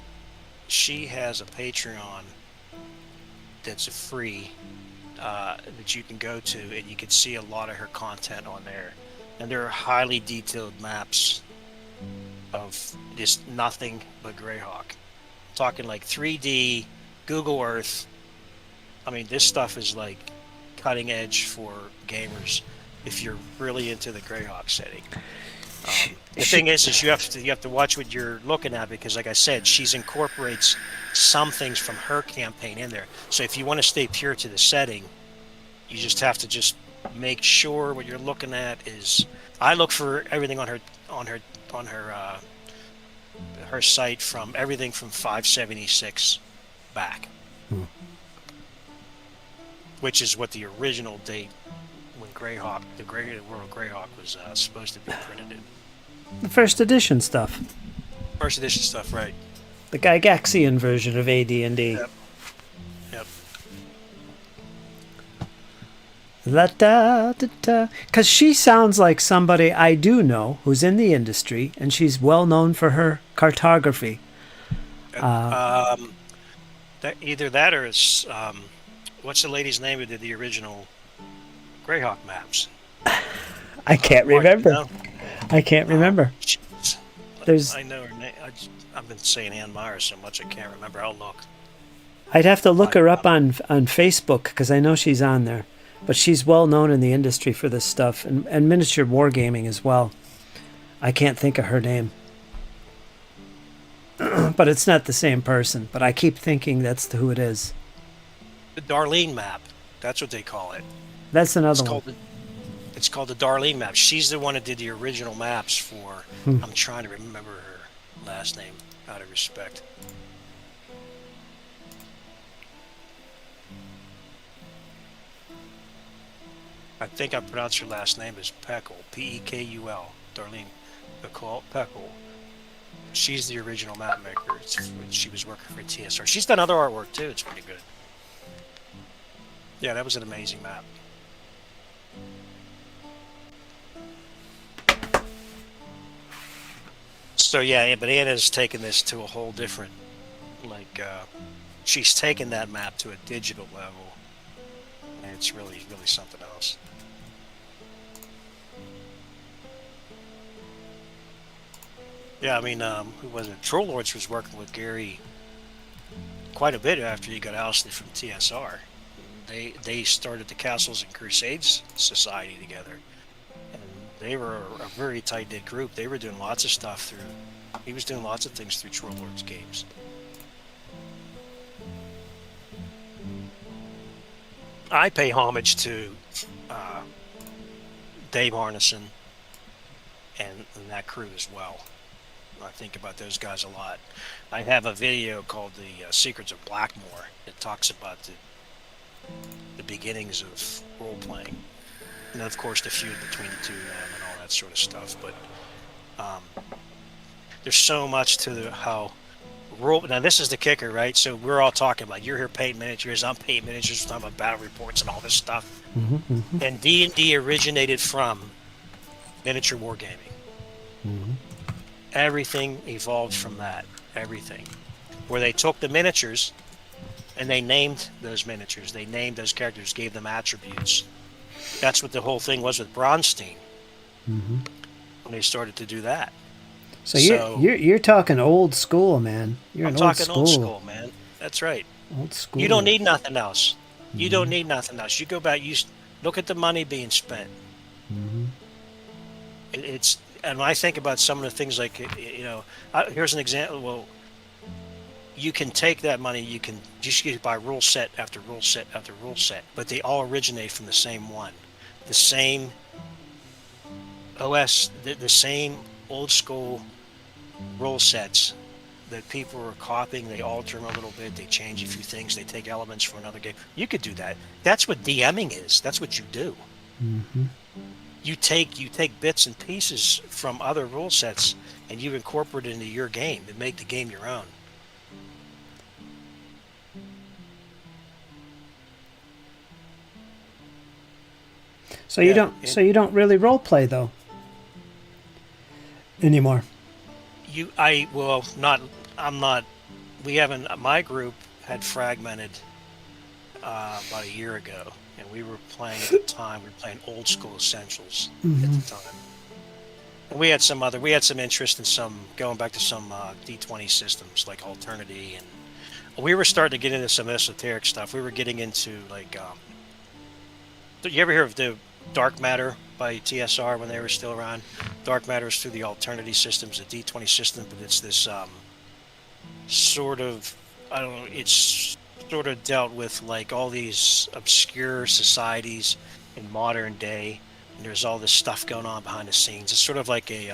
Speaker 3: Patreon that's free that you can go to, and you can see a lot of her content on there. And there are highly detailed maps of just nothing but Greyhawk. Talking like 3D, Google Earth. I mean, this stuff is like cutting edge for gamers if you're really into the Greyhawk setting. The thing is you have to watch what you're looking at, because, like I said, she's incorporates some things from her campaign in there. So if you want to stay pure to the setting, you just have to just make sure what you're looking at is. I look for everything on her site, from everything from 576 back, which is what the original date when Greyhawk, the World Greyhawk, was supposed to be printed in.
Speaker 1: The first edition stuff.
Speaker 3: First edition stuff, right?
Speaker 1: The Gygaxian version of AD&D.
Speaker 3: Yep. Yep.
Speaker 1: La da da da. Because she sounds like somebody I do know who's in the industry, and she's well known for her cartography.
Speaker 3: Either that or it's what's the lady's name who did the original Greyhawk maps?
Speaker 1: I can't remember.
Speaker 3: You know?
Speaker 1: I can't remember. There's.
Speaker 3: I know her name. I've been saying Ann Meyer so much I can't remember. I'll look.
Speaker 1: I'd have to look her up on Facebook, because I know she's on there. But she's well known in the industry for this stuff, and miniature wargaming as well. I can't think of her name. But it's not the same person. But I keep thinking that's who it is.
Speaker 3: The Darlene map. That's what they call it.
Speaker 1: That's another one.
Speaker 3: It's called the Darlene map. She's the one that did the original maps for. I'm trying to remember her last name out of respect. I think I pronounced her last name as Peckle, P-E-K-U-L, Darlene Peckle. She's the original map maker. She was working for TSR. She's done other artwork too. It's pretty good. Yeah, that was an amazing map. So yeah, but Anna's taken this to a whole different, she's taken that map to a digital level, and it's really, really something else. Yeah, I mean, who was it? Troll Lords was working with Gary quite a bit after he got ousted from TSR. They started the Castles and Crusades Society together. They were a very tight-knit group. They were doing lots of stuff he was doing lots of things through Troll Lords games. I pay homage to Dave Arneson and that crew as well. I think about those guys a lot. I have a video called The Secrets of Blackmoor that talks about the beginnings of role-playing. And of course the feud between the two of them and all that sort of stuff. But there's so much to how now this is the kicker, right? So we're all talking about, you're here painting miniatures, I'm painting miniatures, we're talking about battle reports and all this stuff. And D&D originated from miniature wargaming. Everything evolved from that. Everything. where they took the miniatures and they named those miniatures. They named those characters, gave them attributes. That's what the whole thing was with Bronstein
Speaker 1: Mm-hmm.
Speaker 3: when they started to do that.
Speaker 1: So you're talking old school, man. You're
Speaker 3: I'm
Speaker 1: an
Speaker 3: talking
Speaker 1: old
Speaker 3: school, man. That's right.
Speaker 1: Old school.
Speaker 3: You don't need nothing else. You
Speaker 1: Mm-hmm.
Speaker 3: don't need nothing else. You go back. Look at the money being spent.
Speaker 1: Mm-hmm.
Speaker 3: It's and when I think about some of the things like here's an example. Well, you can take that money. You can just buy rule set after rule set after rule set, but they all originate from the same one, the same OS, the same old school rule sets that people are copying. They alter them a little bit. They change a few things. They take elements from another game. You could do that. That's what DMing is. That's what you do.
Speaker 1: Mm-hmm.
Speaker 3: You take bits and pieces from other rule sets and you incorporate it into your game and make the game your own.
Speaker 1: So you don't really role play though anymore. We haven't. My group had fragmented about a year ago, and we were playing at the time. We were playing old school essentials Mm-hmm.
Speaker 3: at the time. And we had some interest in going back to some D20 systems like Alternity, and we were starting to get into some esoteric stuff. We were getting into like, did you ever hear of the Dark Matter by TSR when they were still around? Dark Matter is through the Alternity systems, the D20 system, but it's this sort of, I don't know, it's sort of dealt with like all these obscure societies in modern day. And there's all this stuff going on behind the scenes. It's sort of like a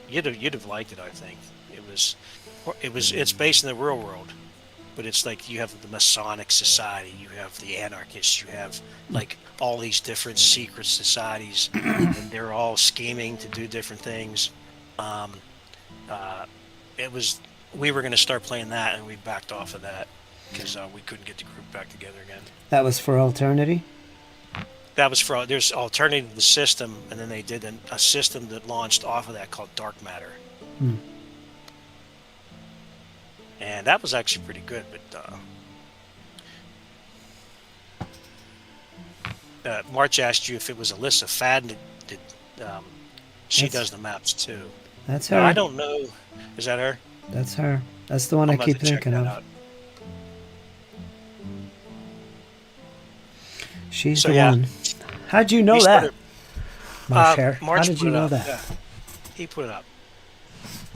Speaker 3: you'd have liked it, I think. It's based in the real world, but it's like you have the Masonic Society, you have the anarchists, you have like all these different secret societies, and they're all scheming to do different things. We were going to start playing that, and we backed off of that because we couldn't get the group back together again.
Speaker 1: That was for Alternity?
Speaker 3: That was for, there's Alternative to the system, and then they did a system that launched off of that called Dark Matter.
Speaker 1: Hmm.
Speaker 3: And that was actually pretty good, but March asked you if it was Alyssa Fadden. She does the maps too.
Speaker 1: That's her.
Speaker 3: Now, I don't know. Is that her?
Speaker 1: That's her. That's the one
Speaker 3: I'll
Speaker 1: I
Speaker 3: have
Speaker 1: keep
Speaker 3: to check
Speaker 1: thinking
Speaker 3: that
Speaker 1: of.
Speaker 3: out.
Speaker 1: She's
Speaker 3: So,
Speaker 1: the
Speaker 3: yeah.
Speaker 1: one. How'd you know
Speaker 3: We
Speaker 1: that?
Speaker 3: started-
Speaker 1: Marsh Hare. How
Speaker 3: March
Speaker 1: did
Speaker 3: put
Speaker 1: you
Speaker 3: it
Speaker 1: know
Speaker 3: up,
Speaker 1: that?
Speaker 3: yeah. He put it up.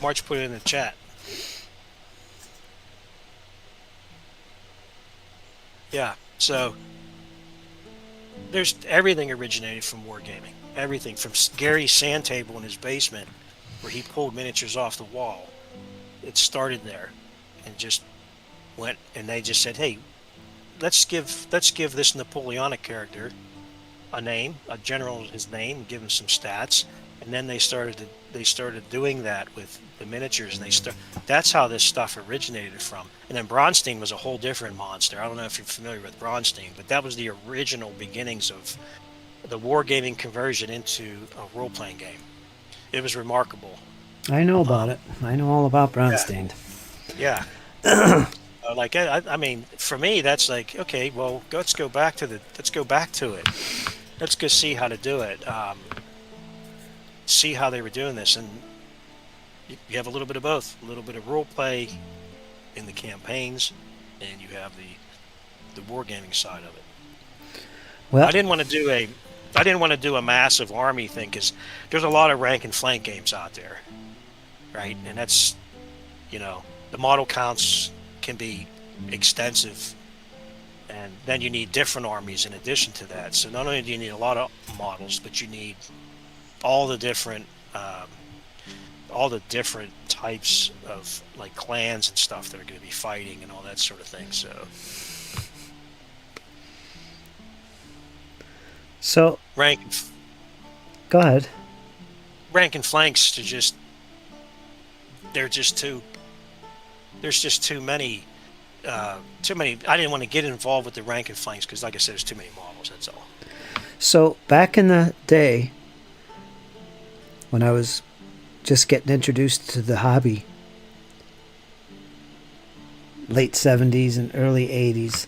Speaker 3: March put it in the chat. Yeah, so there's everything originated from wargaming. Everything from Gary's sand table in his basement, where he pulled miniatures off the wall. It started there, and just went. And they just said, "Hey, let's give this Napoleonic character a name, a general his name, give him some stats." And then they started doing that with the miniatures, and that's how this stuff originated from. And then Bronstein was a whole different monster. I don't know if you're familiar with Bronstein, but that was the original beginnings of the wargaming conversion into a role-playing game. It was remarkable.
Speaker 1: I know about it. I know all about Bronstein.
Speaker 3: Yeah. Like I mean, for me, that's like, okay, well, let's go back to it. Let's go see how to do it. See how they were doing this, and you have a little bit of both. A little bit of role play in the campaigns, and you have the wargaming side of it.
Speaker 1: Well,
Speaker 3: I didn't want to do a massive army thing because there's a lot of rank and flank games out there, right? And that's, the model counts can be extensive, and then you need different armies in addition to that. So not only do you need a lot of models, but you need all the different types of like clans and stuff that are going to be fighting and all that sort of thing. So rank.
Speaker 1: Go ahead.
Speaker 3: Rank and flanks there's just too many. I didn't want to get involved with the rank and flanks because, like I said, there's too many models. That's all.
Speaker 1: So back in the day, when I was just getting introduced to the hobby, late 70s and early 80s.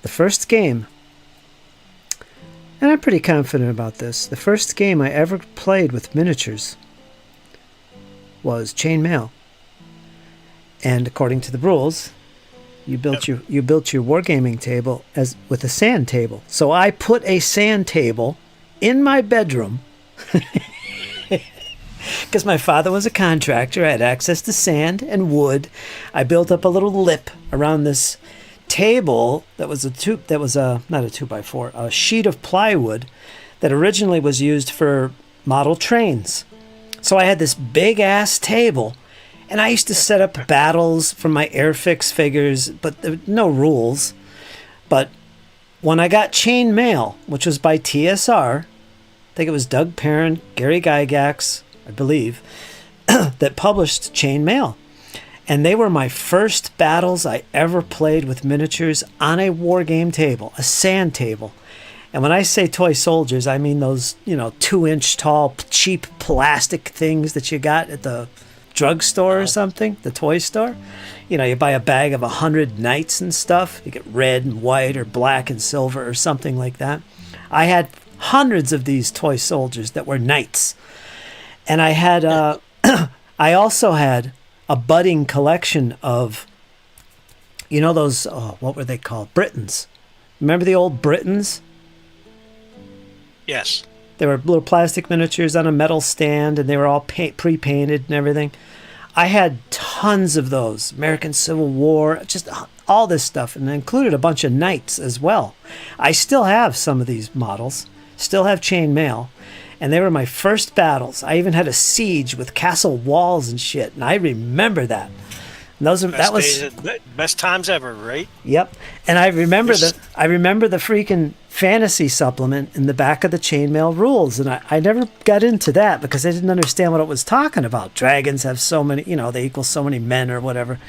Speaker 1: The first game, and I'm pretty confident about this, the first game I ever played with miniatures was Chainmail. And according to the rules, you built your wargaming table as with a sand table. So I put a sand table in my bedroom because my father was a contractor. I had access to sand and wood. I built up a little lip around this table that was not a 2x4, a sheet of plywood that originally was used for model trains. So I had this big ass table, and I used to set up battles from my Airfix figures, but there were no rules. But when I got Chainmail, which was by TSR, I think it was Doug Perrin, Gary Gygax, I believe, that published Chainmail. And they were my first battles I ever played with miniatures on a war game table, a sand table. And when I say toy soldiers, I mean those, 2-inch tall, cheap plastic things that you got at the drugstore or something, the toy store. You buy a bag of 100 knights and stuff. You get red and white or black and silver or something like that. I had hundreds of these toy soldiers that were knights. And I had, I also had a budding collection of, those, what were they called? Britons. Remember the old Britons?
Speaker 3: Yes.
Speaker 1: They were little plastic miniatures on a metal stand, and they were all pre-painted and everything. I had tons of those. American Civil War, just all this stuff, and it included a bunch of knights as well. I still have some of these models, still have Chainmail, and they were my first battles. I even had a siege with castle walls and shit, and I remember that. And
Speaker 3: best times ever, right?
Speaker 1: Yep. And I remember the freaking fantasy supplement in the back of the Chainmail rules, and I never got into that because I didn't understand what it was talking about. Dragons have so many, they equal so many men or whatever,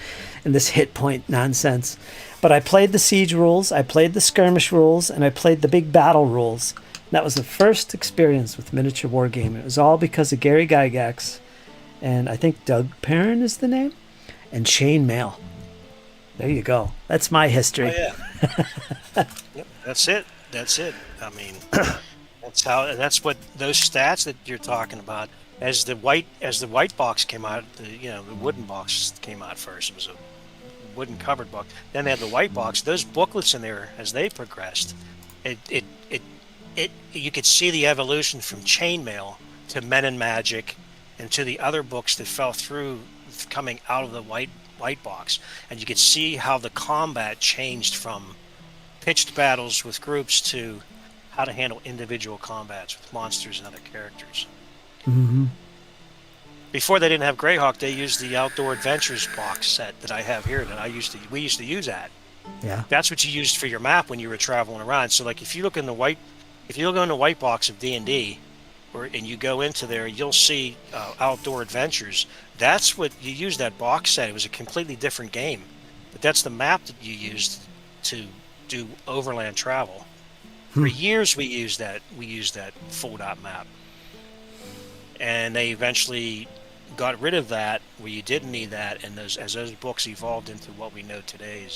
Speaker 1: and this hit point nonsense. But I played the siege rules, I played the skirmish rules, and I played the big battle rules. That was the first experience with miniature wargaming. It was all because of Gary Gygax, and I think Doug Perrin is the name, and Chainmail. There you go. That's my history.
Speaker 3: Oh, yeah. Yep, that's it. I mean, that's what those stats that you're talking about. As the white box came out, the wooden box came out first. It was a wooden covered box. Then they had the white box. Those booklets in there, as they progressed, you could see the evolution from Chainmail to Men in Magic and to the other books that fell through coming out of the white box, and you could see how the combat changed from pitched battles with groups to how to handle individual combats with monsters and other characters.
Speaker 1: Mm-hmm.
Speaker 3: Before they didn't have Greyhawk, they used the Outdoor Adventures box set that I have here that we used to use that.
Speaker 1: Yeah. That's
Speaker 3: what you used for your map when you were traveling around. So like if you look in the white box of D&D, and you go into there, you'll see Outdoor Adventures. That's what you use that box set. It was a completely different game, but that's the map that you used to do overland travel. For years, we used that fold-out map, and they eventually got rid of that where you didn't need that. And as those books evolved into what we know today,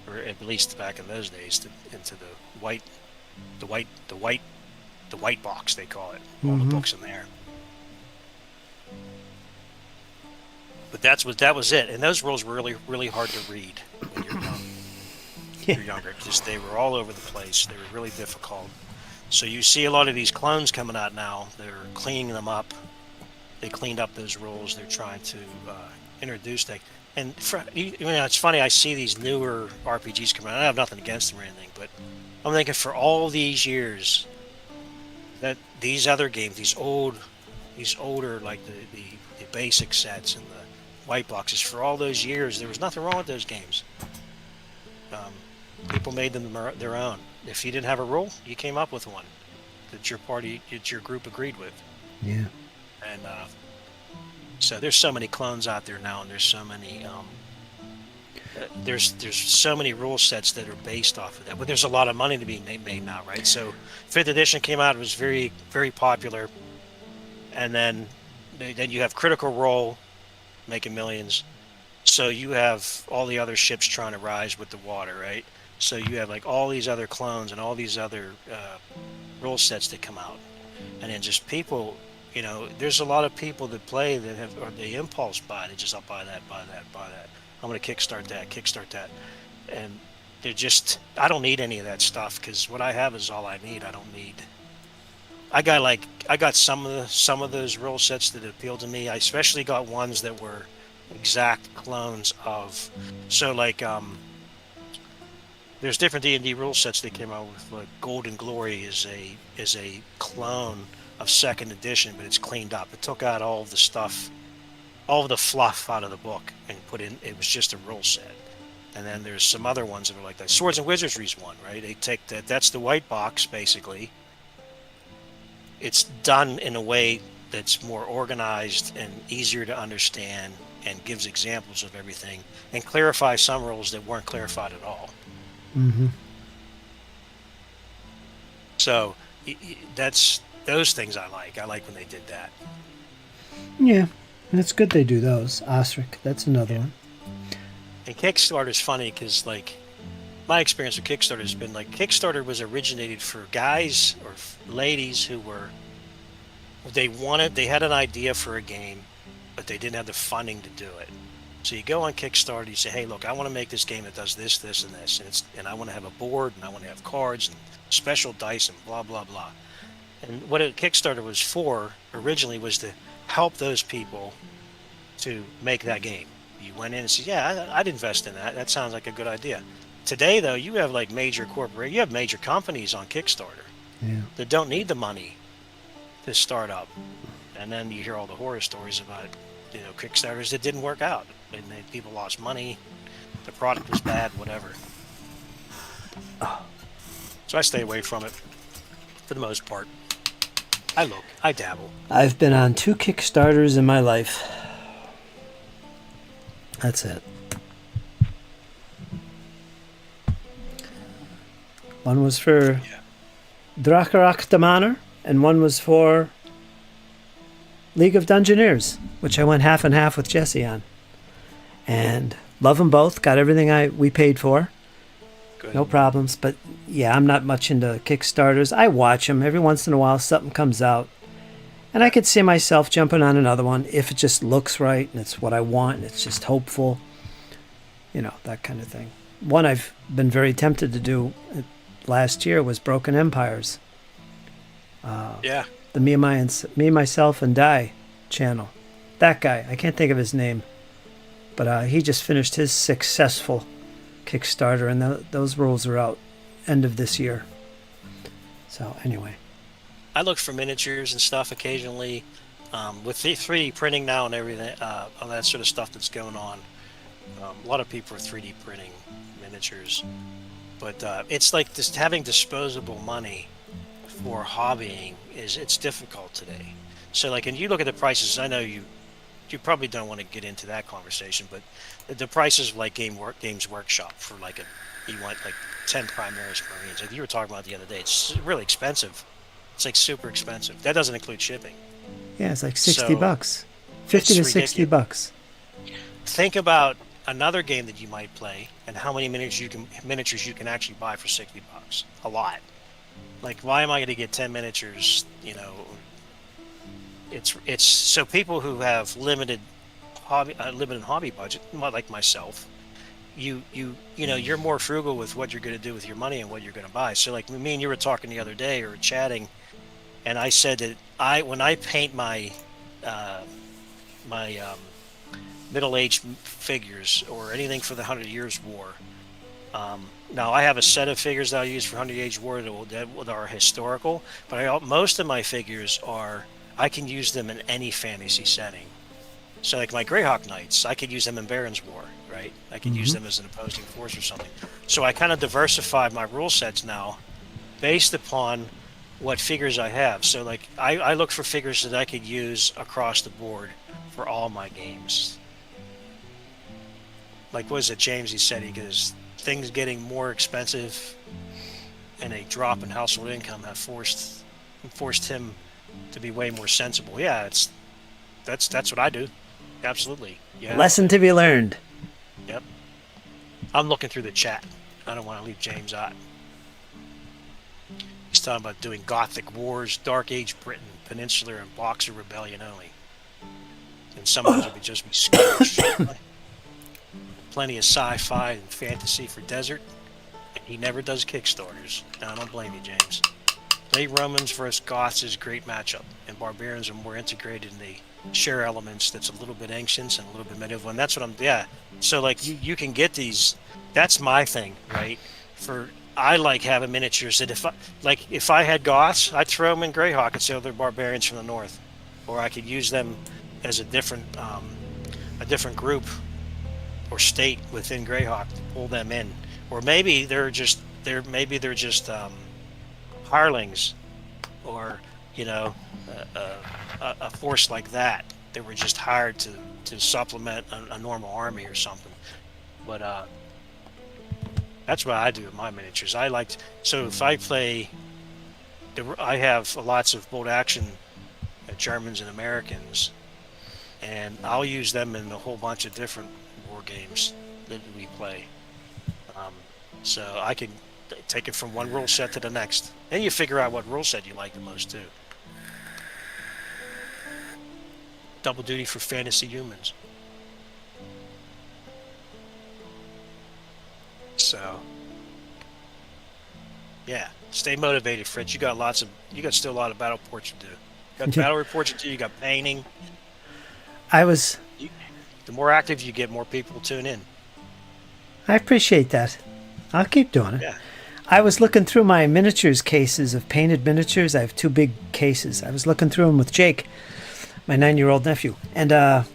Speaker 3: or at least back in those days, into the white box, they call it. All the books in there. But that was it. And those rules were really, really hard to read when you're young. You're younger, because they were all over the place. They were really difficult. So you see a lot of these clones coming out now. They're cleaning them up. They cleaned up those rules. They're trying to introduce things. And it's funny. I see these newer RPGs coming out. I have nothing against them or anything, but I'm thinking for all these years that these other games, these older like the basic sets and the white boxes, for all those years, there was nothing wrong with those games. People made them their own. If you didn't have a rule, you came up with one that your group agreed with.
Speaker 1: Yeah.
Speaker 3: And so there's so many clones out there now, and there's so many there's so many rule sets that are based off of that. But there's a lot of money to be made now, right? So 5th edition came out; it was very, very popular, and then you have Critical Role making millions. So you have all the other ships trying to rise with the water, right? So you have like all these other clones and all these other rule sets that come out, and then just people. There's a lot of people that play that have or the impulse buy. They just I'll buy that, buy that, buy that. I'm gonna kickstart that, and they're just. I don't need any of that stuff because what I have is all I need. I don't need. I got some of those rule sets that appealed to me. I especially got ones that were exact clones of. So like there's different D&D rule sets they came out with. Like Golden Glory is a clone of second edition, but it's cleaned up. It took out all of the stuff, all of the fluff out of the book, and put in. It was just a rule set. And then there's some other ones that are like that. Swords and Wizardry's one, right? They take that. That's the white box basically. It's done in a way that's more organized and easier to understand, and gives examples of everything, and clarifies some rules that weren't clarified at all.
Speaker 1: Mm-hmm.
Speaker 3: So that's those things I like. I like when they did that.
Speaker 1: Yeah, and it's good they do those. Osric, that's another one.
Speaker 3: And Kickstarter's funny because, like, my experience with Kickstarter has been like Kickstarter was originated for guys or ladies who they had an idea for a game, but they didn't have the funding to do it. So you go on Kickstarter, you say, hey, look, I want to make this game that does this, this, and this, and I want to have a board, and I want to have cards and special dice and blah blah blah. And what a Kickstarter was for originally was to help those people to make that game. You went in and said, yeah, I'd invest in that. That sounds like a good idea. Today, though, you have like major corporations, you have major companies on Kickstarter that don't need the money to start up. And then you hear all the horror stories about, Kickstarters that didn't work out. And people lost money, the product was bad, whatever. So I stay away from it for the most part. I dabble.
Speaker 1: I've been on 2 Kickstarters in my life. That's it. One was for Dracarak Damaner, and one was for League of Dungeoneers, which I went half and half with Jesse on. And love them both. Got everything we paid for.
Speaker 3: Good.
Speaker 1: No problems. But yeah, I'm not much into Kickstarters. I watch them every once in a while. Something comes out, and I could see myself jumping on another one if it just looks right and it's what I want and it's just hopeful. That kind of thing. One I've been very tempted to do last year was Broken Empires. The Me, Myself, and Die channel. That guy, I can't think of his name, but he just finished his successful Kickstarter, and those rules are out end of this year. So anyway,
Speaker 3: I look for miniatures and stuff occasionally. With the 3D printing now and everything, all that sort of stuff that's going on, a lot of people are 3D printing miniatures. But it's like just having disposable money for hobbying it's difficult today. So like, and you look at the prices. I know you probably don't want to get into that conversation, but the prices of like Games Workshop for like you want like 10 Primaris Marines. Like you were talking about the other day, it's really expensive. It's like super expensive. That doesn't include shipping.
Speaker 1: Yeah, it's like $60, 50 to $60.
Speaker 3: Think about another game that you might play and how many miniatures you can actually buy for $60. A lot. Like, why am I going to get 10 miniatures? It's so people who have limited hobby budget, like myself. You're more frugal with what you're going to do with your money and what you're going to buy. So like me and you were talking the other day or chatting, and I said that when I paint my middle-aged figures or anything for the 100 Years War. Now I have a set of figures that I use for 100 Years War that are historical, but most of my figures I can use them in any fantasy setting. So like my Greyhawk Knights, I could use them in Baron's War, right? I could use them as an opposing force or something. So I kind of diversified my rule sets now based upon what figures I have. So like I look for figures that I could use across the board for all my games. Like what is it, James? He said he goes, things getting more expensive and a drop in household income have forced him to be way more sensible. Yeah, that's what I do. Absolutely. Yeah.
Speaker 1: Lesson to be learned.
Speaker 3: Yep. I'm looking through the chat. I don't want to leave James out. He's talking about doing Gothic Wars, Dark Age Britain, Peninsular, and Boxer Rebellion only. And some of those would just be skirmish. Plenty of sci-fi and fantasy for desert. And he never does Kickstarters. Now, I don't blame you, James. Late Romans versus Goths is a great matchup, and barbarians are more integrated in the share elements that's a little bit ancient and a little bit medieval. And that's what so like you can get these. That's my thing, right? I like having miniatures that if I had Goths, I'd throw them in Greyhawk and say, oh, they're barbarians from the north, or I could use them as a different group or state within Greyhawk to pull them in, or maybe they're just hirelings, or a force like that. They were just hired to supplement a normal army or something. But that's what I do with my miniatures. So if I play, I have lots of bolt action Germans and Americans, and I'll use them in a whole bunch of different war games that we play. So I can take it from one rule set to the next. Then you figure out what rule set you like the most too. Double duty for fantasy humans. So, yeah, stay motivated, Fritz. You got still a lot of battle reports to do. You got battle reports to do. You got painting. The more active you get, more people tune in.
Speaker 1: I appreciate that. I'll keep doing it.
Speaker 3: Yeah.
Speaker 1: I was looking through my miniatures cases of painted miniatures. I have 2 big cases. I was looking through them with Jake, my 9-year-old nephew, and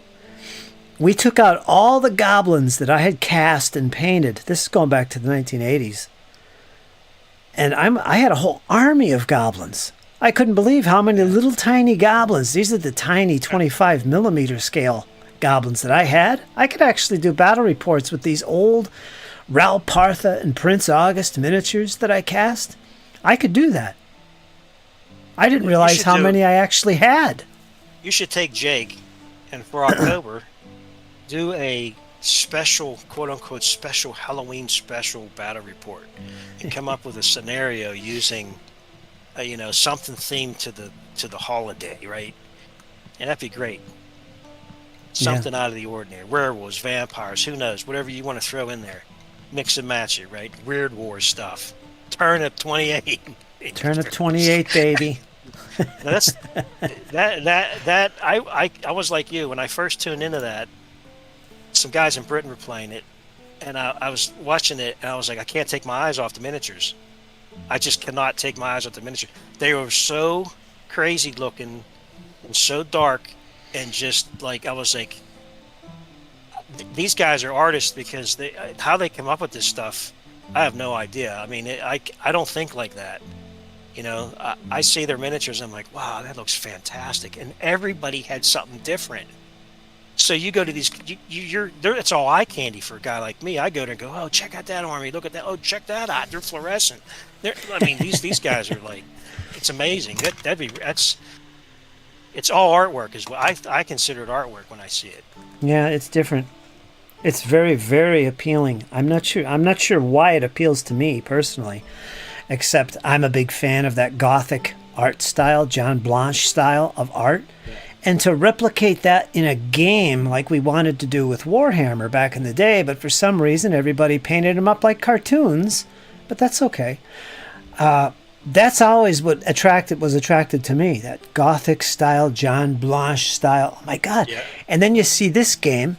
Speaker 1: we took out all the goblins that I had cast and painted. This is going back to the 1980s. And I had a whole army of goblins. I couldn't believe how many little tiny goblins. These are the tiny 25 millimeter scale goblins that I had. I could actually do battle reports with these old Ral Partha and Prince August miniatures that I cast. I could do that. I didn't realize how many I actually had.
Speaker 3: You should take Jake, and for October, do a special, quote-unquote, special Halloween special battle report, and come up with a scenario using, something themed to the holiday, right? And that'd be great. Something out of the ordinary. Werewolves, vampires, who knows? Whatever you want to throw in there. Mix and match it, right? Weird War stuff. Turnip 28.
Speaker 1: Turnip 28, baby.
Speaker 3: Now I was like you when I first tuned into that. Some guys in Britain were playing it, and I was watching it, and I was like, I can't take my eyes off the miniatures. I just cannot take my eyes off the miniatures. They were so crazy looking and so dark, and just like I was like, these guys are artists, because how they come up with this stuff, I have no idea. I mean, I don't think like that. I see their miniatures, and I'm like, wow, that looks fantastic, and everybody had something different. So you go to these, it's all eye candy for a guy like me. I go there and go, oh, check out that army, look at that, oh, check that out, they're fluorescent. These guys are like, it's amazing. It's all artwork, is what I consider it artwork when I see it.
Speaker 1: Yeah, it's different. It's very, very appealing. I'm not sure why it appeals to me personally, except I'm a big fan of that Gothic art style, John Blanche style of art. Yeah. And to replicate that in a game like we wanted to do with Warhammer back in the day, but for some reason everybody painted them up like cartoons, but that's okay. That's always what was attracted to me, that Gothic style, John Blanche style. Oh my God. Yeah. And then you see this game,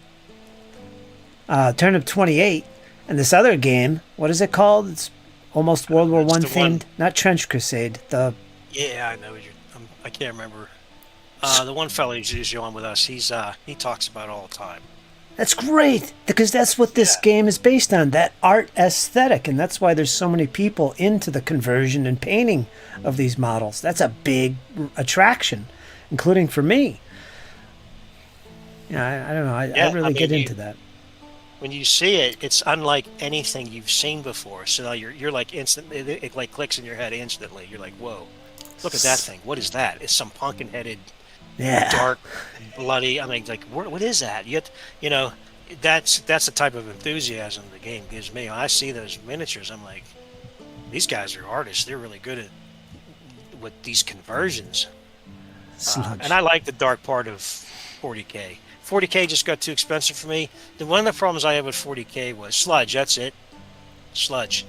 Speaker 1: Turnip 28, and this other game, what is it called? It's almost World War I themed. Not Trench Crusade.
Speaker 3: Yeah, I know. I can't remember. The one fellow who's usually on with us, he talks about it all the time.
Speaker 1: That's great, because that's what this game is based on, that art aesthetic, and that's why there's so many people into the conversion and painting of these models. That's a big attraction, including for me. Yeah, I don't know. I really get into that.
Speaker 3: When you see it, it's unlike anything you've seen before. So now you're like it like clicks in your head instantly. You're like, whoa, look at that thing. What is that? It's some pumpkin-headed, dark, bloody. I mean, like, what is that? that's the type of enthusiasm the game gives me. When I see those miniatures, I'm like, these guys are artists. They're really good at with these conversions.
Speaker 1: Sludge.
Speaker 3: And I like the dark part of 40K. 40K just got too expensive for me. One of the problems I had with 40K was sludge. That's it, sludge.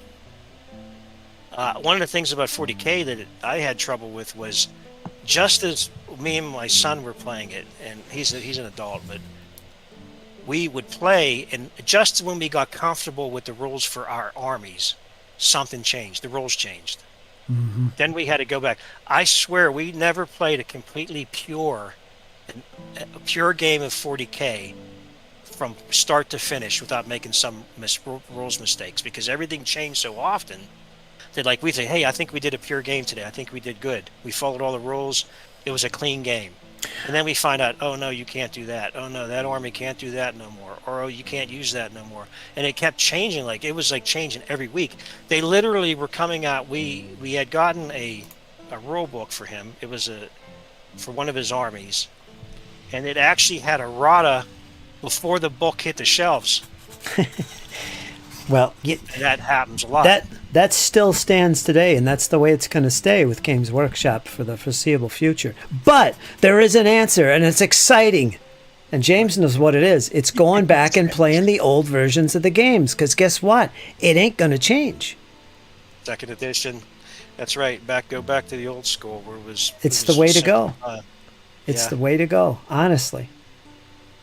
Speaker 3: One of the things about 40K that I had trouble with was just as me and my son were playing it, and he's an adult, but we would play, and just when we got comfortable with the rules for our armies, something changed. The rules changed.
Speaker 1: Mm-hmm.
Speaker 3: Then we had to go back. I swear we never played a completely pure game of 40K from start to finish without making some rules mistakes, because everything changed so often that, like, we say, hey, I think we did a pure game today. I think we did good. We followed all the rules. It was a clean game. And then we find out, oh, no, you can't do that. Oh, no, that army can't do that no more. Or, oh, you can't use that no more. And it kept changing. Like, it was like changing every week. They literally were coming out. We had gotten a rule book for him. It was for one of his armies. And it actually had errata before the book hit the shelves.
Speaker 1: Well,
Speaker 3: and that happens a lot.
Speaker 1: That still stands today, and that's the way it's going to stay with Games Workshop for the foreseeable future. But there is an answer, and it's exciting. And James knows what it is. It's going back and playing the old versions of the games, because guess what? It ain't going to change.
Speaker 3: Second edition. That's right. Go back to the old school where it was.
Speaker 1: It's the way to go. It's the way to go, honestly.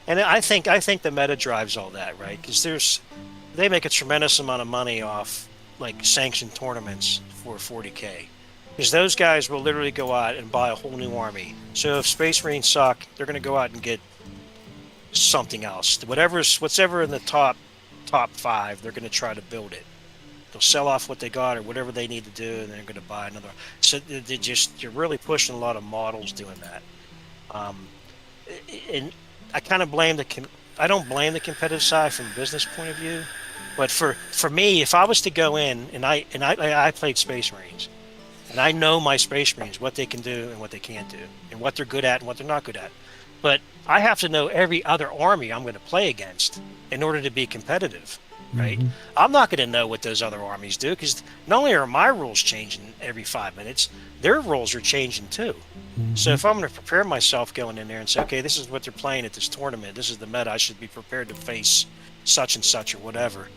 Speaker 3: And I think the meta drives all that, right? Because they make a tremendous amount of money off like sanctioned tournaments for 40K, because those guys will literally go out and buy a whole new army. So if Space Marines suck, they're going to go out and get something else. Whatever in the top 5, they're going to try to build it. They'll sell off what they got or whatever they need to do, and they're going to buy another. So you're really pushing a lot of models doing that. And I kind of I don't blame the competitive side from a business point of view, but for me, if I was to go in and I played Space Marines, and I know my Space Marines, what they can do and what they can't do, and what they're good at and what they're not good at, but I have to know every other army I'm going to play against in order to be competitive, right? Mm-hmm. I'm not going to know what those other armies do, because not only are my rules changing every 5 minutes, their rules are changing too. Mm-hmm. So if I'm going to prepare myself going in there and say, okay, this is what they're playing at this tournament, this is the meta, I should be prepared to face such and such or whatever.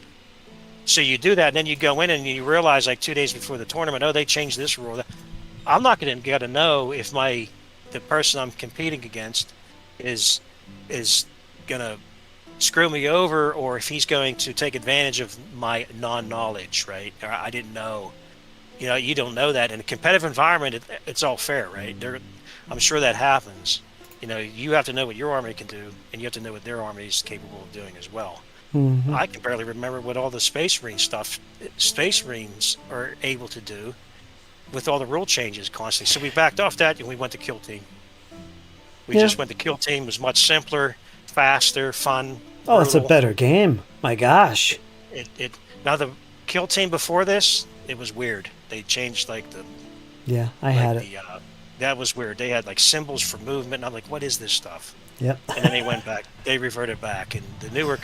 Speaker 3: So you do that, and then you go in and you realize like 2 days before the tournament, oh, they changed this rule. I'm not going to get to know if the person I'm competing against is going to screw me over, or if he's going to take advantage of my non-knowledge, right? Or I didn't know. You don't know that. In a competitive environment, it's all fair, right? I'm sure that happens. You have to know what your army can do, and you have to know what their army is capable of doing as well. Mm-hmm. I can barely remember what all the Space Marines are able to do with all the rule changes constantly. So we backed off that, and we went to Kill Team. We just went to Kill Team. It was much simpler, faster, fun.
Speaker 1: Oh, it's a better game. My gosh.
Speaker 3: Now the Kill Team before this, it was weird. They changed like the.
Speaker 1: Yeah, I had it.
Speaker 3: That was weird. They had like symbols for movement, and I'm like, what is this stuff?
Speaker 1: Yep.
Speaker 3: And then they went back. They reverted back, and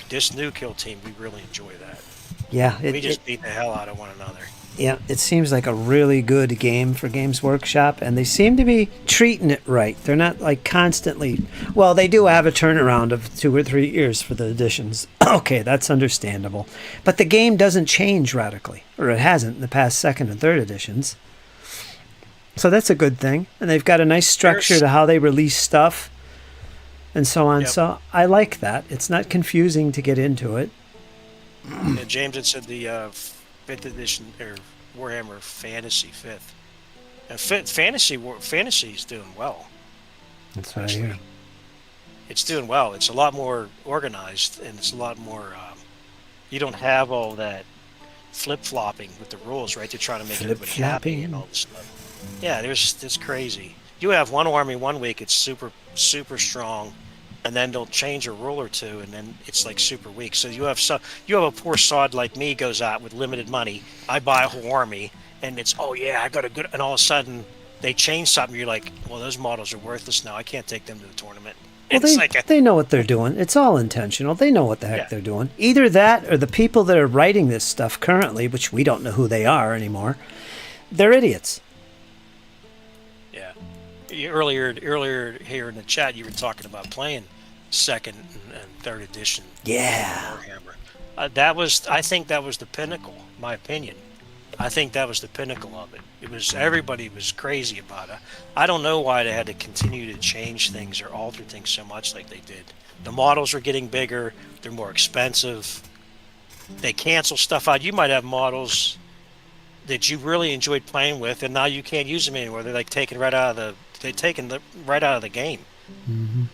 Speaker 3: this new Kill Team, we really enjoy that.
Speaker 1: Yeah,
Speaker 3: we just beat the hell out of one another.
Speaker 1: Yeah, it seems like a really good game for Games Workshop, and they seem to be treating it right. They're not like constantly. Well, they do have a turnaround of 2 or 3 years for the editions. Okay, that's understandable, but the game doesn't change radically, or it hasn't in the past 2nd and 3rd editions. So that's a good thing, and they've got a nice structure to how they release stuff, and so on. Yep. So I like that. It's not confusing to get into it.
Speaker 3: Yeah, James had said the 5th edition or Warhammer Fantasy 5th. And Fantasy is doing well.
Speaker 1: That's what I hear.
Speaker 3: It's doing well. It's a lot more organized, and it's a lot more. You don't have all that flip-flopping with the rules, right? They're trying to make everybody happy and all this stuff. Yeah, it's crazy. You have one army 1 week, it's super, super strong, and then they'll change a rule or two, and then it's like super weak. So you have a poor sod like me goes out with limited money. I buy a whole army, and it's, oh yeah, I got a good, and all of a sudden they change something. You're like, well, those models are worthless now. I can't take them to the tournament.
Speaker 1: Well,
Speaker 3: It's like
Speaker 1: they know what they're doing. It's all intentional. They know what the heck
Speaker 3: Yeah.
Speaker 1: they're doing. Either that or the people that are writing this stuff currently, which we don't know who they are anymore, they're idiots.
Speaker 3: yeah. Earlier here in the chat, you were talking about playing second and third edition.
Speaker 1: Yeah.
Speaker 3: Warhammer. I think that was the pinnacle. My opinion. I think that was the pinnacle of it. It was everybody was crazy about it. I don't know why they had to continue to change things or alter things so much like they did. The models are getting bigger. They're more expensive. They cancel stuff out. You might have models that you really enjoyed playing with, and now you can't use them anymore. They're like taken right out of the game.
Speaker 1: Mm-hmm.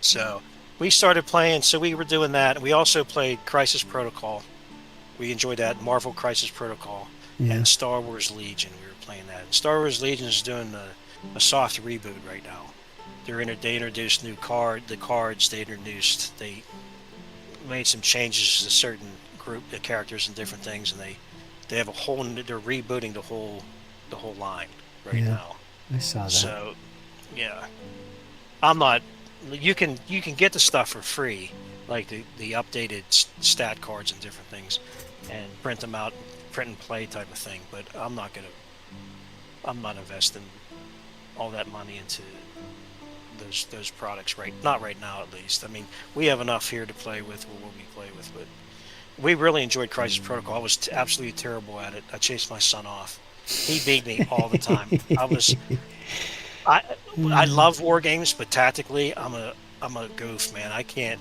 Speaker 3: So we started playing. So we were doing that. We also played Crisis Protocol. We enjoyed that. Marvel Crisis Protocol
Speaker 1: Yeah.
Speaker 3: and Star Wars Legion. We were playing that. And Star Wars Legion is doing a soft reboot right now. They introduced the cards. They made some changes to certain group the characters and different things, and they have they're rebooting the whole line right
Speaker 1: Yeah.
Speaker 3: now.
Speaker 1: I saw that.
Speaker 3: So yeah, I'm not. You can get the stuff for free, like the updated stat cards and different things, and print them out, print and play type of thing. But I'm not investing all that money into those products not right now at least. I mean, we have enough here to play with what we play with, but we really enjoyed Crisis Protocol. I was absolutely terrible at it. I chased my son off. He beat me all the time. I love war games, but tactically, I'm a goof, man. I can't.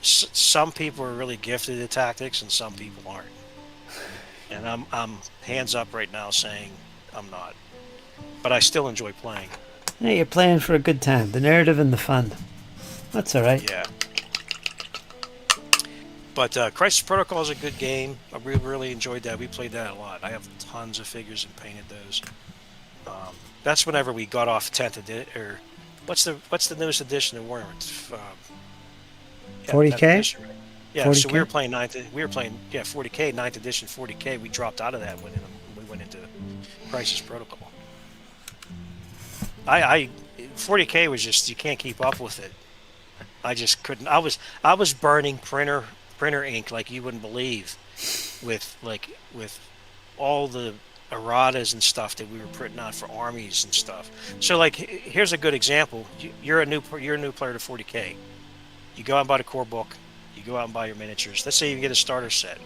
Speaker 3: Some people are really gifted at tactics, and some people aren't. And I'm hands up right now saying I'm not. But I still enjoy playing.
Speaker 1: Hey, you're playing for a good time. The narrative and the fun. That's all right.
Speaker 3: Yeah. But Crisis Protocol is a good game. I really enjoyed that. We played that a lot. I have tons of figures and painted those. That's whenever we got off 10th edition, or what's the newest edition of Warhammer?
Speaker 1: 40K?
Speaker 3: 10th edition, right? Yeah,
Speaker 1: 40K?
Speaker 3: so we were playing 40K, 9th edition, 40K. We dropped out of that when we went into Crisis Protocol. 40K was just, you can't keep up with it. I just couldn't. I was burning printer ink like you wouldn't believe, with all the erratas and stuff that we were printing out for armies and stuff. So like, here's a good example. You're a new player to 40K. You go out and buy the core book. You go out and buy your miniatures. Let's say you get a starter set.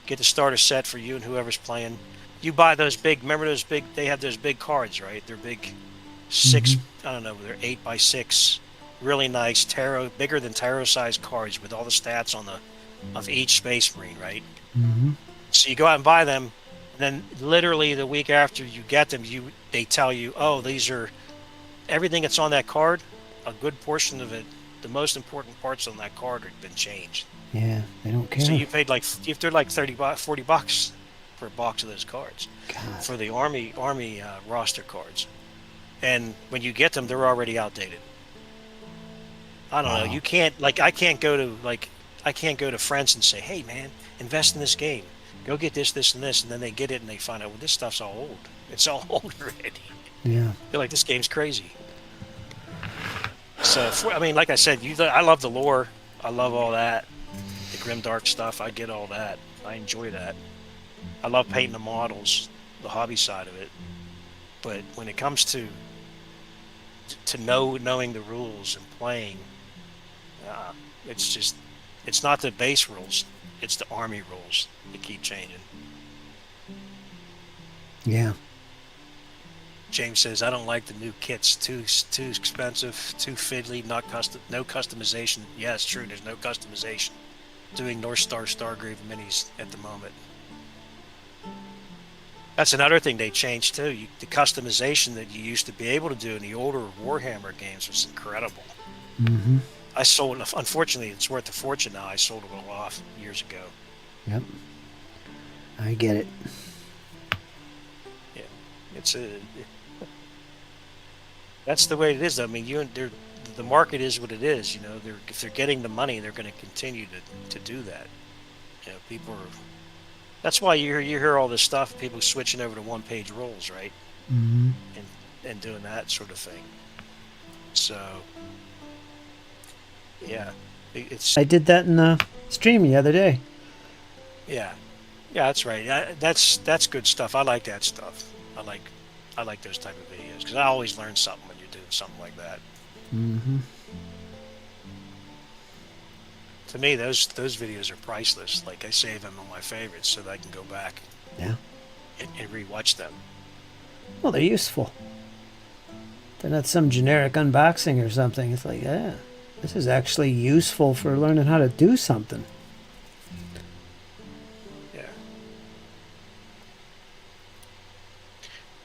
Speaker 3: Get the starter set for you and whoever's playing. You buy those big. Remember those big? They have those big cards, right? They're big, 6. I don't know. They're 8x6. Really nice tarot, bigger than tarot sized cards with all the stats of each Space Marine, right?
Speaker 1: Mm-hmm.
Speaker 3: So you go out and buy them, and then literally the week after you get them, they tell you, oh, these are everything that's on that card. A good portion of it, the most important parts on that card have been changed.
Speaker 1: Yeah, they don't care.
Speaker 3: So you paid they're like $40 for a box of those cards.
Speaker 1: God.
Speaker 3: For the army roster cards, and when you get them, they're already outdated. I don't know. You can't I can't go to friends and say, hey man, invest in this game. Go get this, and this, and then they get it and they find out, well, this stuff's all old. It's all old already.
Speaker 1: Yeah.
Speaker 3: They're like, this game's crazy. So I mean, like I said, I love the lore. I love all that, the grimdark stuff. I get all that. I enjoy that. I love painting the models, the hobby side of it. But when it comes to knowing the rules and playing, it's not the base rules, it's the army rules that keep changing.
Speaker 1: Yeah.
Speaker 3: James says, I don't like the new kits, too expensive, too fiddly, no customization. Yeah, it's true, there's no customization. Doing North Star Stargrave minis at the moment. That's another thing they changed too. The customization that you used to be able to do in the older Warhammer games was incredible.
Speaker 1: Mm-hmm.
Speaker 3: I sold, unfortunately, it's worth a fortune now. I sold it all off years ago.
Speaker 1: Yep. I get it.
Speaker 3: Yeah, that's the way it is. I mean, the market is what it is. You know, if they're getting the money, they're going to continue to do that. You know, people are That's why you hear all this stuff, people switching over to one-page rules, right?
Speaker 1: Mm-hmm.
Speaker 3: And doing that sort of thing. So, yeah, it's
Speaker 1: I did that in a stream the other day.
Speaker 3: yeah, yeah, that's right. That's good stuff. I like that stuff. I like those type of videos because I always learn something when you're doing something like that.
Speaker 1: Mm-hmm.
Speaker 3: To me, those videos are priceless. Like I save them on my favorites so that I can go back
Speaker 1: Yeah.
Speaker 3: and rewatch them.
Speaker 1: Well, they're useful. They're not some generic unboxing or something. It's like, yeah, this is actually useful for learning how to do something.
Speaker 3: Yeah.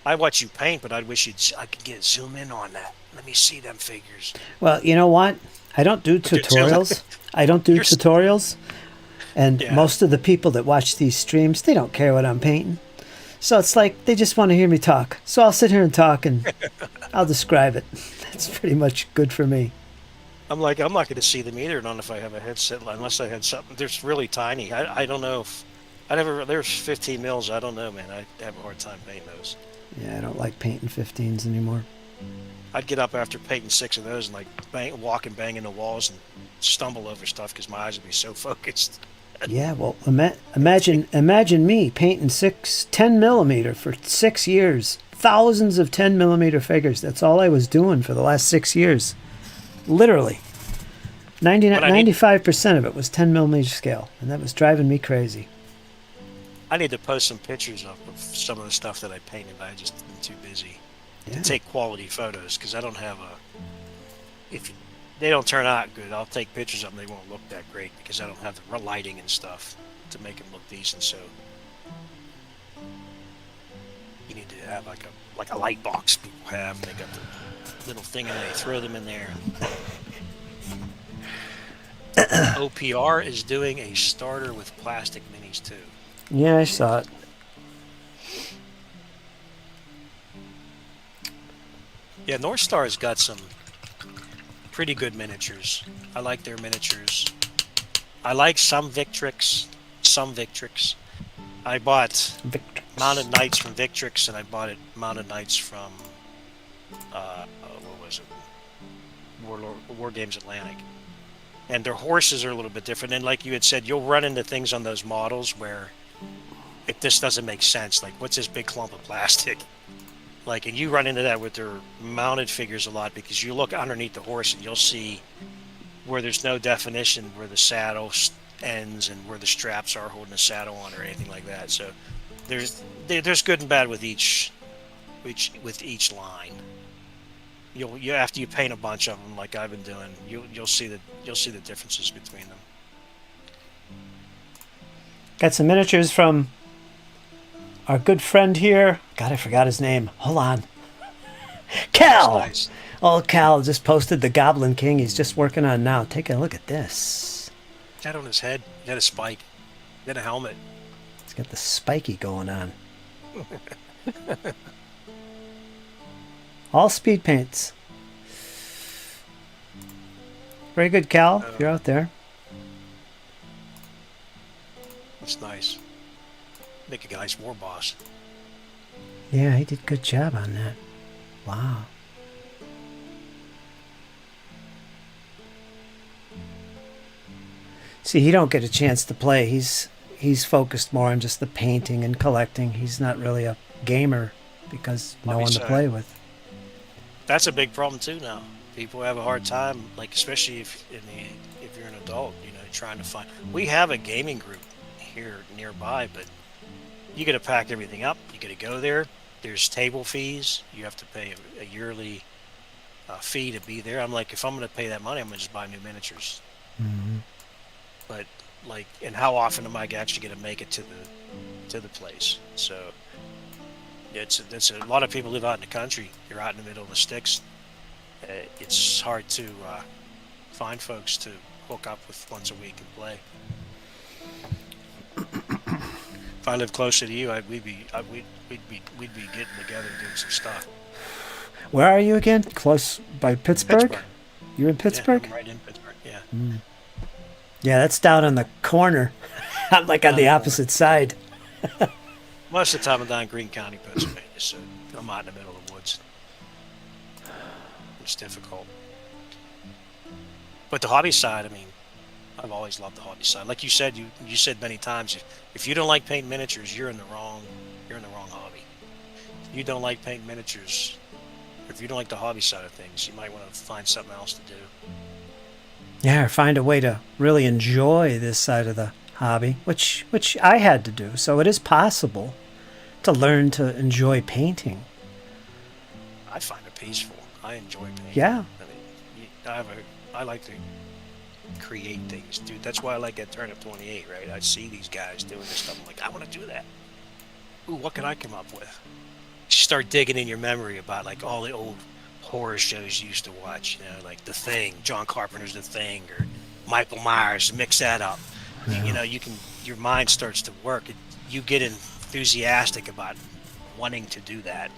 Speaker 3: I watch you paint, but I wish I could get zoom in on that. Let me see them figures.
Speaker 1: Well, you know what? I don't do tutorials. I don't do tutorials. And
Speaker 3: Yeah.
Speaker 1: most of the people that watch these streams, they don't care what I'm painting. So it's like they just want to hear me talk. So I'll sit here and talk and I'll describe it. That's pretty much good for me.
Speaker 3: I'm like, I'm not going to see them either, not if I have a headset, unless I had something. They're really tiny. I don't know if there's 15 mils. I don't know, man. I have a hard time painting those.
Speaker 1: Yeah, I don't like painting 15s anymore.
Speaker 3: I'd get up after painting 6 of those and like walk and bang into walls and stumble over stuff because my eyes would be so focused.
Speaker 1: Yeah, well, imagine me painting 10 millimeter for 6 years. Thousands of 10 millimeter figures. That's all I was doing for the last 6 years. Literally. 95% of it was 10 millimeter scale, and that was driving me crazy.
Speaker 3: I need to post some pictures up of some of the stuff that I painted, but I just been too busy to take quality photos because I don't have if they don't turn out good, I'll take pictures of them. They won't look that great because I don't have the lighting and stuff to make them look decent. So you need to have like a light box people have. They got the little thing and they throw them in there. OPR is doing a starter with plastic minis too.
Speaker 1: Yeah, I saw it.
Speaker 3: Yeah, North Star's got some pretty good miniatures. I like their miniatures. I like some Victrix. I bought Mounted Knights from Victrix, and I bought Mounted Knights from what was it? War Games Atlantic. And their horses are a little bit different. And like you had said, you'll run into things on those models where if this doesn't make sense, like what's this big clump of plastic? Like, and you run into that with their mounted figures a lot because you look underneath the horse and you'll see where there's no definition where the saddle ends and where the straps are holding the saddle on or anything like that. So there's good and bad with each line. You after you paint a bunch of them like I've been doing, you'll see the differences between them.
Speaker 1: Got some miniatures from our good friend here. God, I forgot his name. Hold on. Cal!
Speaker 3: Nice.
Speaker 1: Oh, Cal just posted the Goblin King he's just working on now. Take a look at this.
Speaker 3: That on his head. He got a spike. He got a helmet.
Speaker 1: He's got the spiky going on. All speed paints. Very good, Cal, if you're out there.
Speaker 3: That's nice. Make a guy's war boss.
Speaker 1: Yeah, he did a good job on that. Wow. See, he don't get a chance to play. He's focused more on just the painting and collecting. He's not really a gamer because no one to play with.
Speaker 3: That's a big problem too now. People have a hard time, like especially if you're an adult, trying to find. We have a gaming group here nearby, but you got to pack everything up. You got to go there. There's table fees. You have to pay a yearly fee to be there. I'm like, if I'm going to pay that money, I'm going to just buy new miniatures.
Speaker 1: Mm-hmm.
Speaker 3: But like, and how often am I actually going to make it to the place? So it's a lot of people live out in the country. You're out in the middle of the sticks. It's hard to find folks to hook up with once a week and play. If I lived closer to you, we'd be getting together and doing some stuff.
Speaker 1: Where are you again? Close by Pittsburgh? You're in Pittsburgh?
Speaker 3: Yeah, I'm right in Pittsburgh. Yeah.
Speaker 1: Mm. Yeah, that's down on the corner. I'm like on the opposite side.
Speaker 3: Most of the time I'm down in Greene County, Pennsylvania, so I'm out in the middle of the woods. It's difficult. But the hobby side, I mean, I've always loved the hobby side. Like you said, you said many times, if you don't like painting miniatures, you're in the wrong hobby. If you don't like painting miniatures, if you don't like the hobby side of things, you might want to find something else to do.
Speaker 1: Yeah, or find a way to really enjoy this side of the hobby, which I had to do. So it is possible to learn to enjoy painting.
Speaker 3: I find it peaceful. I enjoy painting.
Speaker 1: Yeah.
Speaker 3: I mean, I like to create things, dude. That's why I like that Turnip 28, right? I see these guys doing this stuff. I'm like, I want to do that. Ooh, what can I come up with? You start digging in your memory about like all the old horror shows you used to watch, you know, like The Thing, John Carpenter's The Thing, or Michael Myers. Mix that up.
Speaker 1: Yeah.
Speaker 3: You know, your mind starts to work. You get enthusiastic about wanting to do that.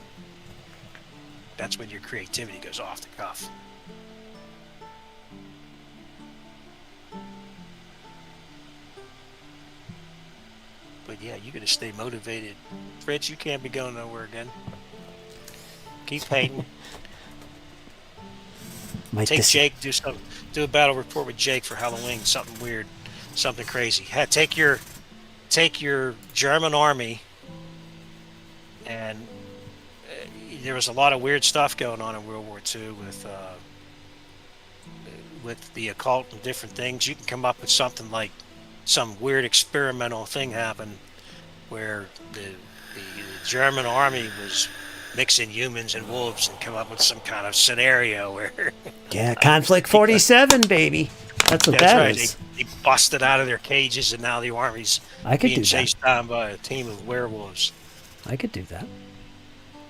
Speaker 3: That's when your creativity goes off the cuff. But yeah, you gotta stay motivated. Fritz, you can't be going nowhere again. Keep painting. Take Jake, do a battle report with Jake for Halloween, something weird, something crazy. Take your German army, and there was a lot of weird stuff going on in World War II with the occult and different things. You can come up with something like some weird experimental thing happened where the German army was mixing humans and wolves and come up with some kind of scenario where
Speaker 1: yeah, Conflict 47, baby. That's what that
Speaker 3: right.
Speaker 1: is.
Speaker 3: They busted out of their cages and now the army's being chased down by a team of werewolves.
Speaker 1: I could do that.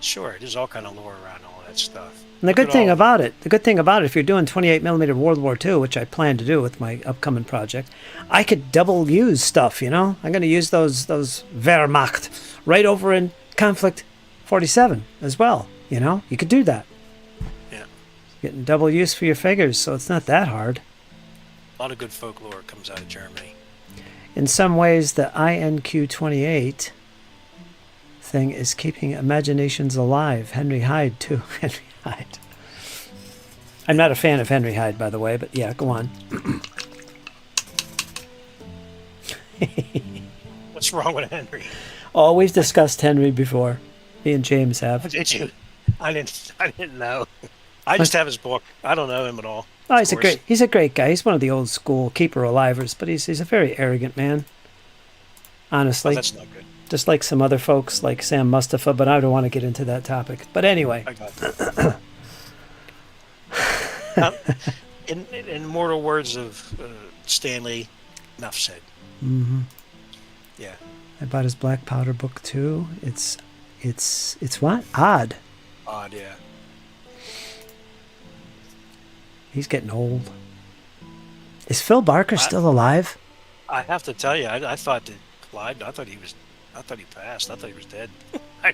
Speaker 3: Sure, there's all kind of lore around all that stuff.
Speaker 1: And the good thing about it, if you're doing 28mm World War II, which I plan to do with my upcoming project, I could double use stuff, you know? I'm going to use those Wehrmacht right over in Conflict 47 as well, you know? You could do that.
Speaker 3: Yeah.
Speaker 1: Getting double use for your figures, so it's not that hard.
Speaker 3: A lot of good folklore comes out of Germany.
Speaker 1: In some ways, the INQ28 thing is keeping imaginations alive. Henry Hyde, too. Henry Hyde. I'm not a fan of Henry Hyde, by the way, but yeah, go on.
Speaker 3: What's wrong with Henry?
Speaker 1: Oh, we've discussed Henry before. Me and James have.
Speaker 3: Did you? I didn't know. I just have his book. I don't know him at all.
Speaker 1: Oh, he's a great guy. He's one of the old school keeper-alivers, but he's a very arrogant man. Honestly.
Speaker 3: Oh, that's not good.
Speaker 1: Just like some other folks like Sam Mustafa, but I don't want to get into that topic. But anyway.
Speaker 3: I got that. In immortal words of Stanley, enough said.
Speaker 1: Mm-hmm.
Speaker 3: Yeah.
Speaker 1: I bought his black powder book too. It's what? Odd.
Speaker 3: Odd, yeah.
Speaker 1: He's getting old. Is Phil Barker still alive?
Speaker 3: I have to tell you, I thought that Clyde. I thought he passed. I thought he was dead. I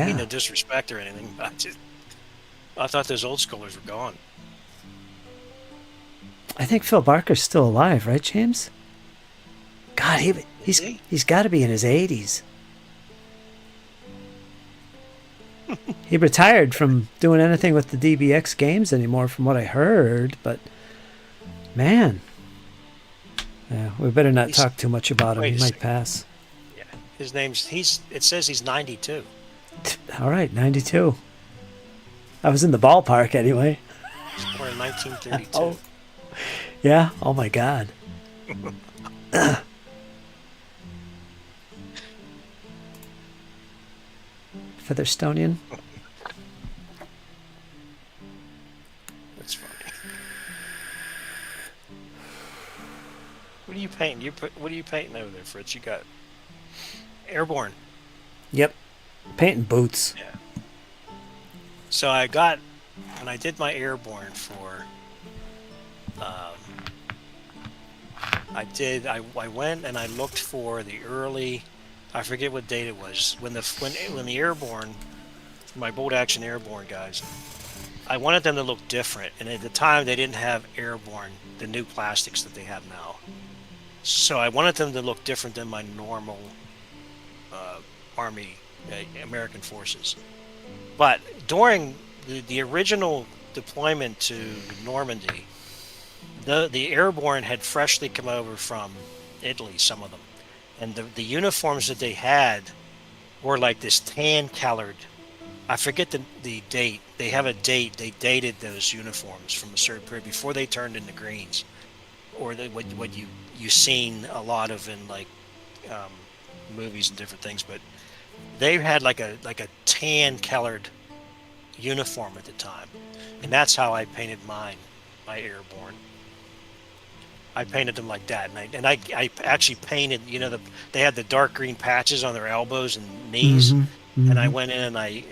Speaker 3: mean no disrespect or anything, but I thought those old schoolers were gone.
Speaker 1: I think Phil Barker's still alive, right, James? God, he's got to be in his 80s. He retired from doing anything with the DBX games anymore, from what I heard. But man, yeah, we better not talk too much about him. He might pass.
Speaker 3: Yeah, his name's It says he's 92.
Speaker 1: All right, 92. I was in the ballpark anyway.
Speaker 3: He was born in 1932.
Speaker 1: Oh, yeah. Oh my God. Featherstonian.
Speaker 3: That's funny. What are you painting? What are you painting over there, Fritz? You got Airborne.
Speaker 1: Yep. Painting boots.
Speaker 3: Yeah. So when I did my Airborne for, I went and I looked for the early, I forget what date it was, when the Airborne, my bolt action Airborne guys, I wanted them to look different, and at the time they didn't have Airborne, the new plastics that they have now. So I wanted them to look different than my normal Army, American forces. But during the original deployment to Normandy, the airborne had freshly come over from Italy, some of them, and the uniforms that they had were like this tan-colored. I forget the date. They have a date. They dated those uniforms from a certain period before they turned into greens, or what you seen a lot of in like movies and different things. But they had like a tan-colored uniform at the time, and that's how I painted my airborne. I painted them like that, and I actually painted. They had the dark green patches on their elbows and knees, and I went in and I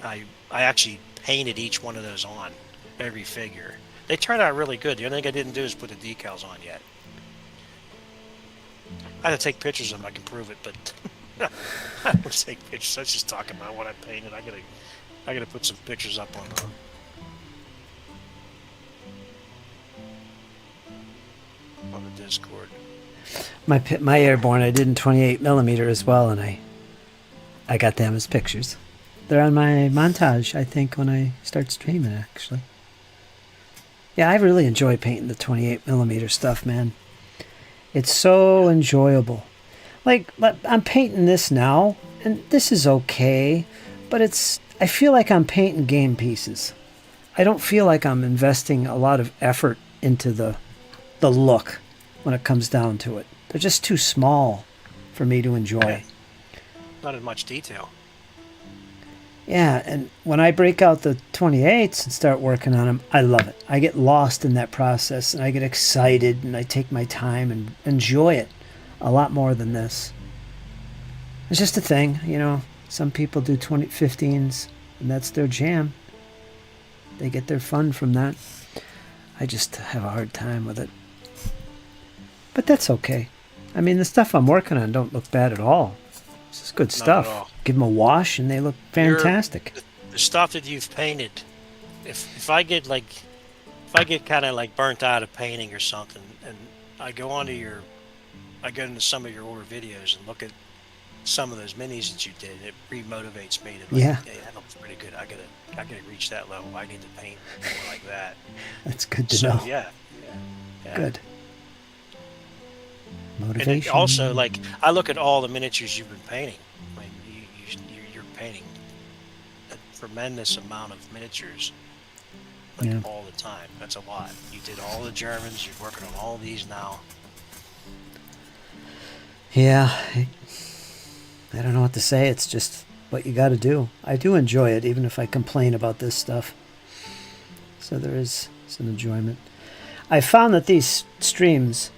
Speaker 3: actually painted each one of those on every figure. They turned out really good. The only thing I didn't do is put the decals on yet. I had to take pictures of them. I can prove it, but I don't take pictures. I was just talking about what I painted. I gotta put some pictures up on the Discord.
Speaker 1: My airborne I did in 28mm as well, and I got them as pictures. They're on my montage, I think, when I start streaming, actually. Yeah, I really enjoy painting the 28mm stuff, man. It's so enjoyable. Like, I'm painting this now, and this is okay, but I feel like I'm painting game pieces. I don't feel like I'm investing a lot of effort into the look when it comes down to it. They're just too small for me to enjoy.
Speaker 3: Not in much detail.
Speaker 1: Yeah, and when I break out the 28s and start working on them, I love it. I get lost in that process, and I get excited, and I take my time and enjoy it a lot more than this. It's just a thing, Some people do 15s, and that's their jam. They get their fun from that. I just have a hard time with it. But that's okay. I mean, the stuff I'm working on don't look bad at all. This is good stuff. Give them a wash, and they look fantastic.
Speaker 3: The stuff that you've painted, if I get kind of like burnt out of painting or something, and I go into some of your older videos and look at some of those minis that you did, it remotivates me to hey, that looks pretty good. I gotta reach that level. I need to paint more like that.
Speaker 1: That's good to know.
Speaker 3: Yeah.
Speaker 1: Good. Motivation.
Speaker 3: And also, like, I look at all the miniatures you've been painting. I mean, you're painting a tremendous amount of miniatures, all the time. That's a lot. You did all the Germans. You're working on all these now.
Speaker 1: Yeah, I don't know what to say. It's just what you got to do. I do enjoy it, even if I complain about this stuff. So there is some enjoyment. I found that these streams,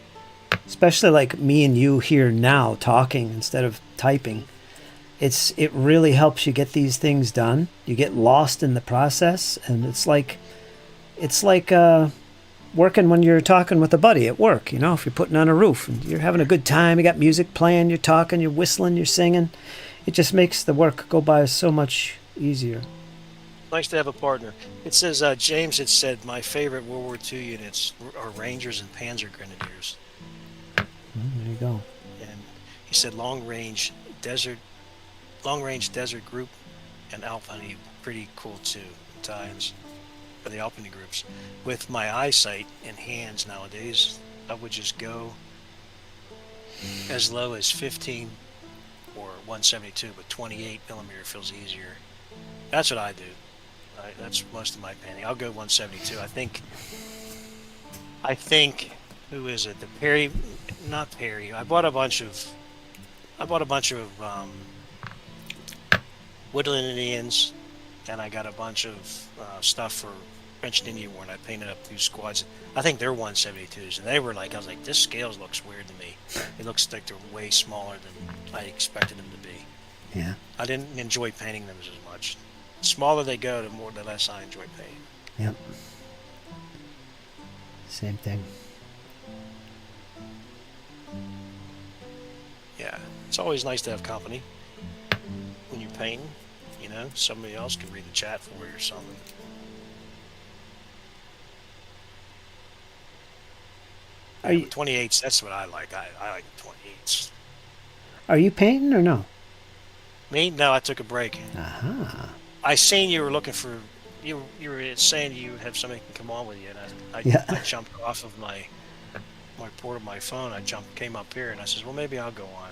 Speaker 1: especially like me and you here now talking instead of typing, it really helps you get these things done. You get lost in the process, and it's like working when you're talking with a buddy at work. If you're putting on a roof and you're having a good time, you got music playing, you're talking, you're whistling, you're singing. It just makes the work go by so much easier.
Speaker 3: Nice to have a partner. It says, James had said, my favorite World War II units are Rangers and Panzer Grenadiers.
Speaker 1: Well, there you go.
Speaker 3: And he said long range desert group and Alpine, pretty cool too, times for the Alpine groups. With my eyesight and hands nowadays, I would just go as low as 15 or 172, but 28mm feels easier. That's what I do. That's most of my painting. I'll go 172. I think who is it? Not Perry. I bought a bunch of Woodland Indians, and I got a bunch of stuff for French and Indian War, and I painted up 2 squads. I think they're 172s, and they were like, I was like, this scales looks weird to me. It looks like they're way smaller than I expected them to be.
Speaker 1: Yeah.
Speaker 3: I didn't enjoy painting them as much. The smaller they go, the less I enjoy painting.
Speaker 1: Yep. Same thing.
Speaker 3: Yeah, it's always nice to have company when you're painting. Somebody else can read the chat for you or something.
Speaker 1: Are you
Speaker 3: 28s? That's what I like. I like 28s.
Speaker 1: Are you painting or no?
Speaker 3: Me? No, I took a break.
Speaker 1: Uh-huh.
Speaker 3: I seen you were looking for you were saying you have somebody can come on with you, and
Speaker 1: Yeah.
Speaker 3: I jumped off of my port of my phone. Came up here, and I says, well, maybe I'll go on.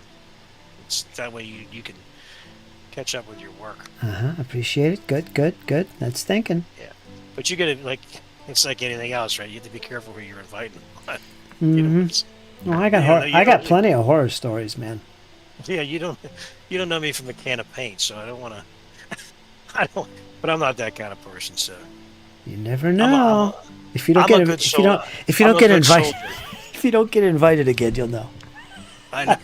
Speaker 3: It's that way you can catch up with your work.
Speaker 1: Uh-huh. Appreciate it. Good, good, good. That's thinking.
Speaker 3: Yeah, but you got to like it's like anything else, right? You have to be careful who you're inviting.
Speaker 1: Mm-hmm. Well, I got plenty of horror stories, man.
Speaker 3: Yeah, you don't know me from a can of paint, so I don't want to. I don't, but I'm not that kind of person. So
Speaker 1: You never know. If you don't
Speaker 3: I'm
Speaker 1: get
Speaker 3: a good
Speaker 1: if you don't
Speaker 3: soldier.
Speaker 1: if you
Speaker 3: I'm
Speaker 1: don't
Speaker 3: a
Speaker 1: get
Speaker 3: good
Speaker 1: invited
Speaker 3: soldier.
Speaker 1: if you don't get invited again, you'll know.
Speaker 3: I know.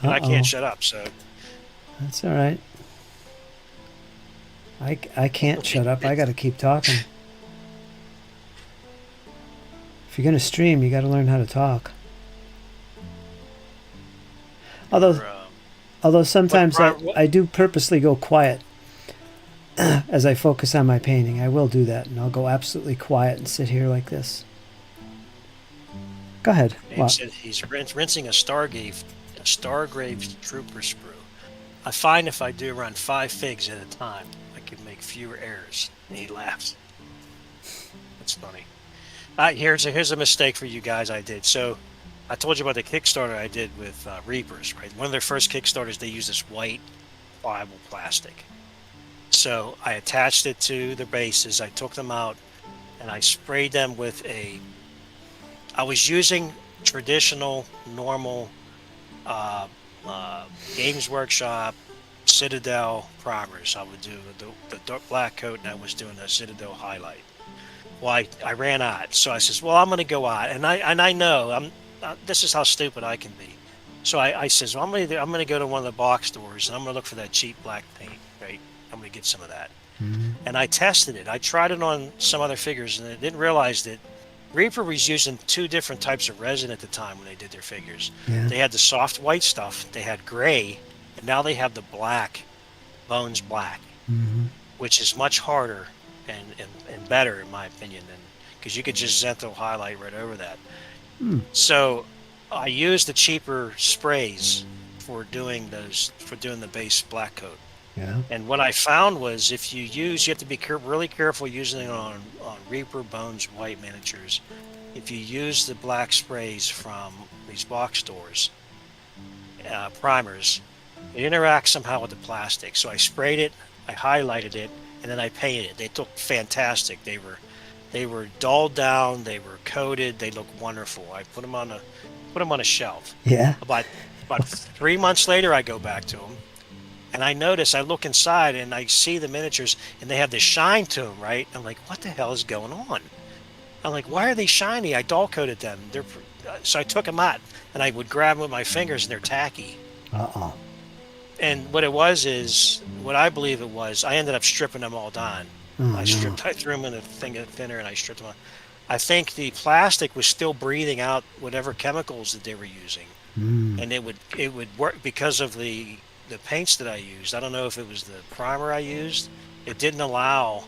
Speaker 3: And I
Speaker 1: Uh-oh.
Speaker 3: can't shut up. So
Speaker 1: That's all right. I can't shut up. I got to keep talking. If you're gonna stream, you got to learn how to talk. Although sometimes I do purposely go quiet as I focus on my painting. I will do that, and I'll go absolutely quiet and sit here like this. Go ahead.
Speaker 3: He said he's rinsing a Stargrave Trooper sprue. I find if I do run 5 figs at a time, I can make fewer errors. And he laughs. That's funny. Here's a mistake for you guys I did. So I told you about the Kickstarter I did with Reapers, right? One of their first Kickstarters, they used this white pliable plastic. So I attached it to the bases. I took them out and I sprayed them with I was using traditional, normal Games Workshop Citadel primers. I would do the dark black coat, and I was doing a Citadel highlight. Well, I ran out, so I says, "Well, I'm going to go out," and I know this is how stupid I can be. So I says, "Well, I'm going to go to one of the box stores, and I'm going to look for that cheap black paint. Right? I'm going to get some of that."
Speaker 1: Mm-hmm.
Speaker 3: And I tested it. I tried it on some other figures, and I didn't realize that Reaper was using 2 different types of resin at the time when they did their figures.
Speaker 1: Yeah.
Speaker 3: They had the soft white stuff, they had gray, and now they have the black, Bones Black,
Speaker 1: Mm-hmm.
Speaker 3: which is much harder and better in my opinion, because you could just Zento highlight right over that. So I used the cheaper sprays for doing the base black coat.
Speaker 1: Yeah.
Speaker 3: And what I found was if you have to be really careful using it on Reaper Bones white miniatures. If you use the black sprays from these box stores, primers, it interacts somehow with the plastic. So I sprayed it, I highlighted it, and then I painted it. They looked fantastic. They were dulled down, they were coated, they looked wonderful. I put them on a shelf.
Speaker 1: Yeah.
Speaker 3: About 3 months later, I go back to them. And I notice, I look inside and I see the miniatures and they have this shine to them, right? I'm like, what the hell is going on? I'm like, why are they shiny? I dull coated them. So I took them out and I would grab them with my fingers and they're tacky.
Speaker 1: Uh-oh.
Speaker 3: And what I believe it was, I ended up stripping them all down.
Speaker 1: Oh,
Speaker 3: I threw them in a thing of thinner and I stripped them out. I think the plastic was still breathing out whatever chemicals that they were using. And it would work because of the paints that I used. I don't know if it was the primer I used. It didn't allow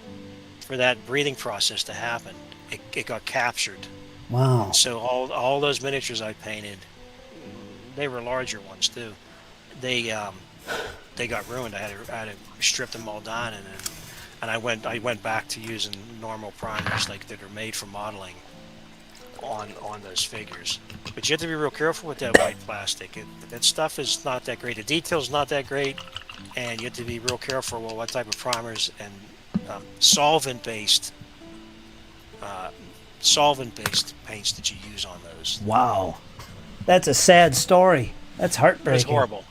Speaker 3: for that breathing process to happen. It got captured.
Speaker 1: Wow.
Speaker 3: So all those miniatures I painted, they were larger ones too. They got ruined. I had to strip them all down and I went back to using normal primers like that are made for modeling on those figures. But you have to be real careful with that white plastic. That stuff is not that great. The detail's not that great, and you have to be real careful with what type of primers and solvent-based paints that you use on those.
Speaker 1: Wow. That's a sad story. That's heartbreaking.
Speaker 3: It's horrible.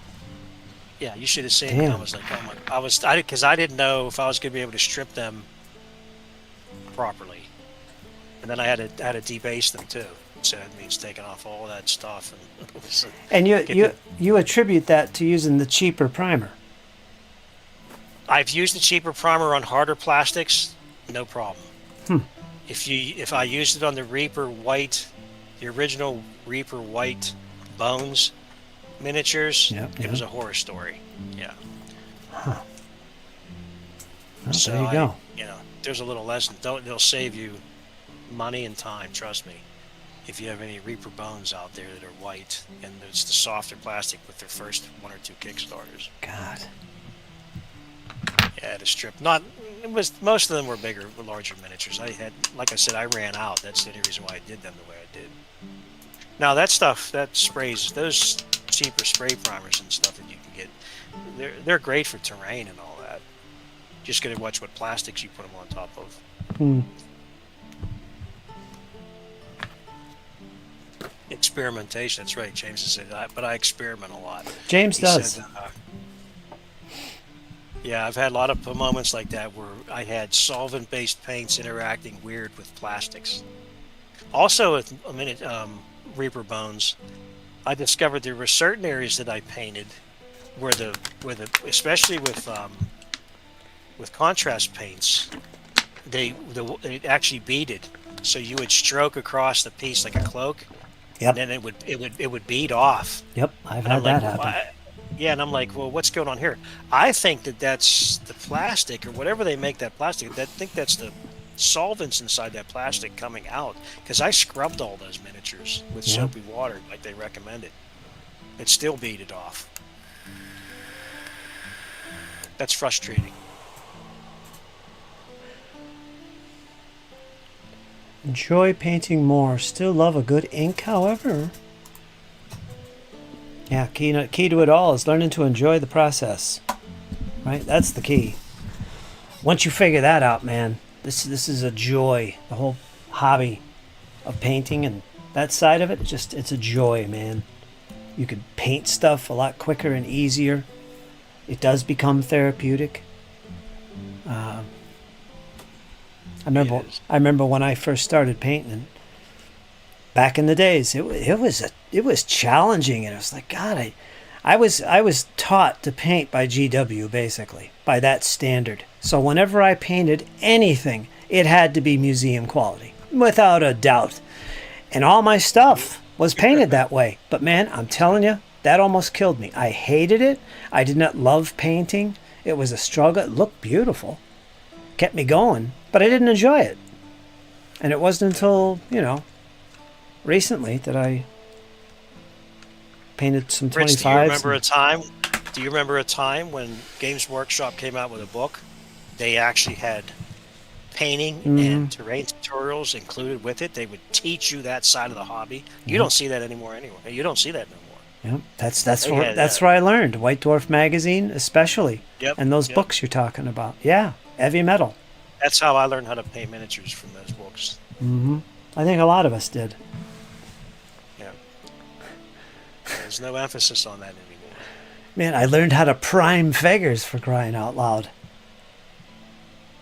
Speaker 3: Yeah, you should have seen it. I was like, oh my! Because I didn't know if I was going to be able to strip them properly. And then I had to debase them too. So that means taking off all that stuff.
Speaker 1: And you attribute that to using the cheaper primer.
Speaker 3: I've used the cheaper primer on harder plastics, no problem. If I used it on the Reaper White, the original Reaper White Bones miniatures, it was a horror story. Yeah.
Speaker 1: Huh. Well,
Speaker 3: So
Speaker 1: there you go.
Speaker 3: there's a little lesson. They'll save you money and time. Trust me. if you have any Reaper bones out there that are white, and it's the softer plastic with their first 1 or 2 Kickstarters.
Speaker 1: God.
Speaker 3: Yeah, to strip. Not it was most of them were bigger, larger miniatures. I had, like I said, I ran out. That's the only reason why I did them the way I did. Now that stuff, that sprays, those cheaper spray primers and stuff that you can get, they're great for terrain and all that. Just gotta watch what plastics you put them on top of.
Speaker 1: Hmm.
Speaker 3: Experimentation. That's right. James said that, but I experiment a lot.
Speaker 1: James
Speaker 3: He
Speaker 1: does.
Speaker 3: said, yeah, I've had a lot of moments like that where I had solvent-based paints interacting weird with plastics. Also, with Reaper bones, I discovered there were certain areas that I painted where the especially with contrast paints, they actually beaded. So you would stroke across the piece like a cloak,
Speaker 1: Yep.
Speaker 3: and then it would bead off.
Speaker 1: Yep. I've
Speaker 3: And
Speaker 1: had
Speaker 3: I'm
Speaker 1: that
Speaker 3: like,
Speaker 1: happen.
Speaker 3: yeah, and I'm like, well, what's going on here? I think that's the plastic or whatever they make that plastic. I think that's the solvents inside that plastic coming out, because I scrubbed all those miniatures with
Speaker 1: Yeah.
Speaker 3: soapy water like they recommended. It still beaded off. That's frustrating.
Speaker 1: Enjoy painting more. Still love a good ink, however. Yeah, key to it all is learning to enjoy the process. Right? That's the key. Once you figure that out, man, this is a joy. The whole hobby of painting and that side of it, it's a joy, man. You could paint stuff a lot quicker and easier. It does become therapeutic. I remember when I first started painting. Back in the days, it was challenging, and it was like, God, I was taught to paint by GW, basically by that standard. So whenever I painted anything, it had to be museum quality, without a doubt. And all my stuff was painted that way. But man, I'm telling you, that almost killed me. I hated it. I did not love painting. It was a struggle. It looked beautiful, kept me going, but I didn't enjoy it. And it wasn't until, recently that I painted some 25s.
Speaker 3: Fritz, do you remember a time when Games Workshop came out with a book? They actually had painting and terrain tutorials included with it. They would teach you that side of the hobby. You don't see that anymore anyway. You don't see that no more.
Speaker 1: Yep, that's where I learned. White Dwarf magazine, especially, and those books you're talking about. Yeah, heavy metal.
Speaker 3: That's how I learned how to paint miniatures, from those books.
Speaker 1: Mm-hmm. I think a lot of us did.
Speaker 3: Yeah. There's no emphasis on that anymore.
Speaker 1: Man, I learned how to prime figures, for crying out loud.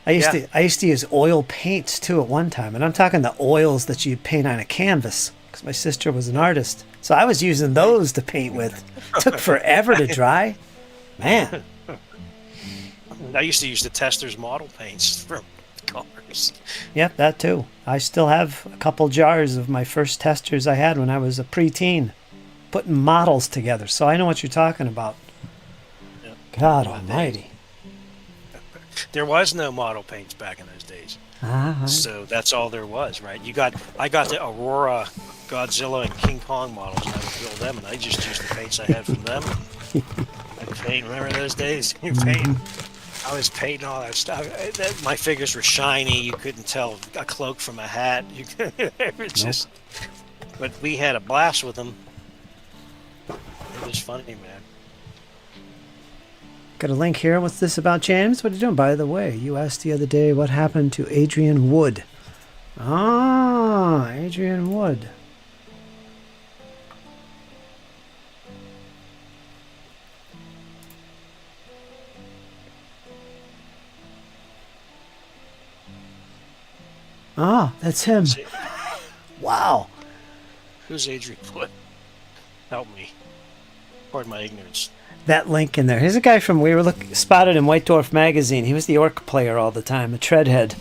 Speaker 1: I used to use oil paints too at one time, and I'm talking the oils that you paint on a canvas, because my sister was an artist. So I was using those to paint with. It took forever to dry. Man.
Speaker 3: I used to use the Tester's model paints for colors.
Speaker 1: Yep, that too. I still have a couple jars of my first testers I had when I was a preteen, putting models together. So I know what you're talking about.
Speaker 3: Yep.
Speaker 1: God almighty.
Speaker 3: There was no model paints back in those days. So that's all there was, right? I got the Aurora, Godzilla, and King Kong models, and I would build them, and I just used the paints I had from them. I paint. Remember those days? You paint. I was painting all that stuff. My figures were shiny. You couldn't tell a cloak from a hat. It was just. But we had a blast with them. It was funny, man.
Speaker 1: Got a link here. What's this about, James? What are you doing? By the way, you asked the other day what happened to Adrian Wood. Ah, Adrian Wood. Ah, that's him. Wow.
Speaker 3: Who's Adrian Wood? Help me. Pardon my ignorance.
Speaker 1: That link in there. Here's a guy from, spotted in White Dwarf magazine. He was the orc player all the time, a treadhead.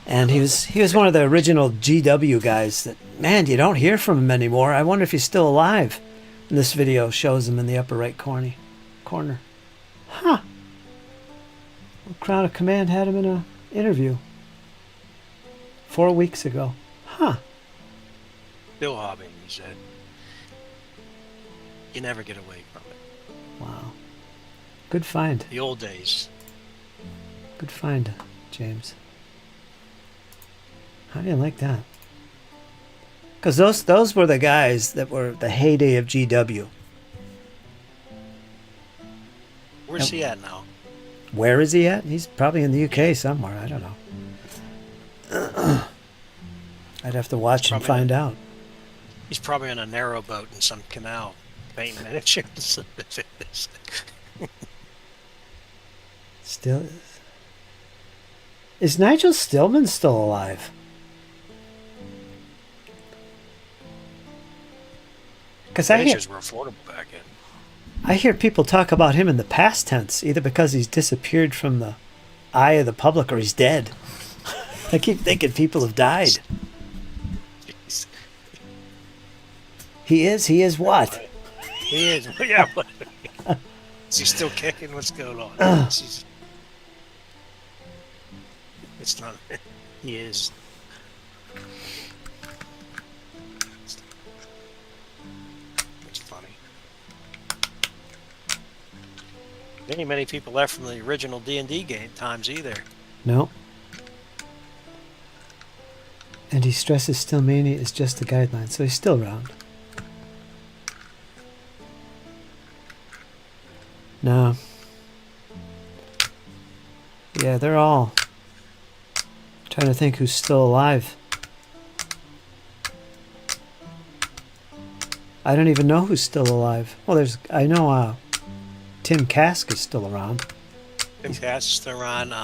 Speaker 1: And he was one of the original GW guys that, man, you don't hear from him anymore. I wonder if he's still alive. And this video shows him in the upper right corner. Huh. Well, Crown of Command had him in an interview 4 weeks ago. Huh.
Speaker 3: Still hobbying, he said. You never get away from it.
Speaker 1: Wow. Good find.
Speaker 3: The old days.
Speaker 1: Good find, James. How do you like that? Because those were the guys that were the heyday of GW.
Speaker 3: Where's he at now?
Speaker 1: Where is he at? He's probably in the UK somewhere. I don't know. I'd have to watch and find out.
Speaker 3: He's probably on a narrowboat in some canal, painting miniatures.
Speaker 1: Still is Nigel Stillman still alive? Because
Speaker 3: miniatures were affordable back then.
Speaker 1: I hear people talk about him in the past tense, either because he's disappeared from the eye of the public or he's dead. I keep thinking people have died.
Speaker 3: Jeez.
Speaker 1: He is what?
Speaker 3: He is. Yeah. Is he still kicking? What's going on? It's not. He is. It's funny. There ain't many people left from the original D&D game times either.
Speaker 1: No. And he stresses still mania is just a guideline, so he's still around. No. Yeah, they're all trying to think who's still alive. I don't even know who's still alive. Well, I know Tim Kask is still around.
Speaker 3: Tim Kask is still around.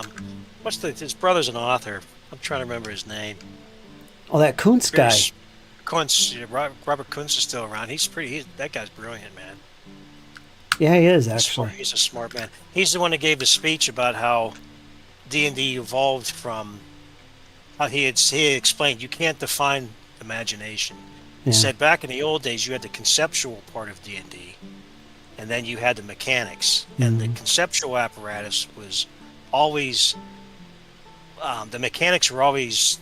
Speaker 3: His brother's an author. I'm trying to remember his name.
Speaker 1: Oh, that Kuntz guy.
Speaker 3: Robert Kuntz is still around. That guy's brilliant, man.
Speaker 1: Yeah, he is, actually.
Speaker 3: He's a smart man. He's the one that gave the speech about how D&D evolved from how he explained you can't define imagination. He said back in the old days you had the conceptual part of D&D and then you had the mechanics. And the conceptual apparatus was always the mechanics were always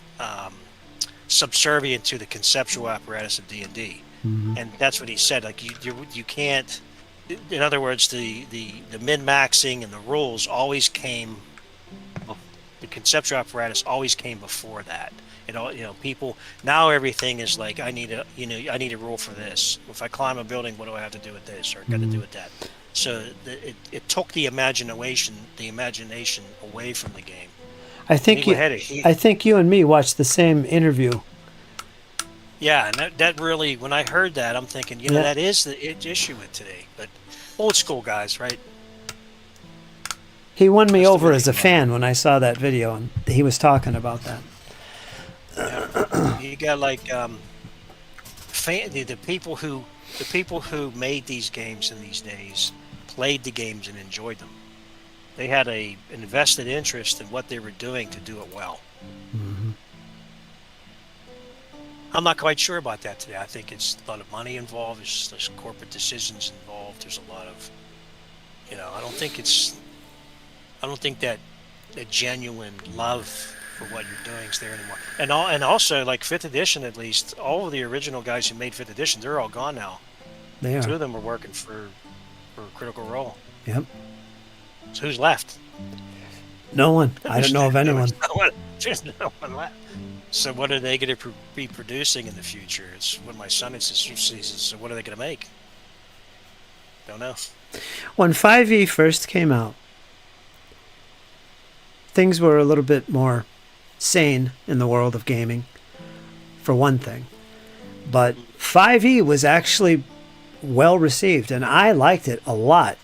Speaker 3: subservient to the conceptual apparatus of D&D. And that's what he said. Like you can't. In other words, the min-maxing and the rules always came. The conceptual apparatus always came before that. People now everything is like I need a rule for this. If I climb a building, what do I have to do with this or got to do with that? So it took the imagination away from the game.
Speaker 1: I think you and me watched the same interview.
Speaker 3: Yeah, and that really, when I heard that, I'm thinking, that is the issue with today. But old school guys, right?
Speaker 1: He won me over as a fan when I saw that video, and he was talking about that.
Speaker 3: Yeah. You got like the people who made these games in these days played the games and enjoyed them. They had a invested interest in what they were doing to do it well. I'm not quite sure about that today. I think it's a lot of money involved. There's corporate decisions involved. There's a lot of, I don't think that the genuine love for what you're doing is there anymore. And also, like 5th edition, at least, all of the original guys who made 5th edition, they're all gone now.
Speaker 1: They are.
Speaker 3: 2 of them are working for Critical Role.
Speaker 1: Yep.
Speaker 3: So who's left?
Speaker 1: No one. I don't know of anyone.
Speaker 3: There's no one left. So what are they going to be producing in the future? It's what my son says. So what are they going to make? Don't know.
Speaker 1: When 5e first came out, things were a little bit more sane in the world of gaming, for one thing. But 5e was actually well received, and I liked it a lot.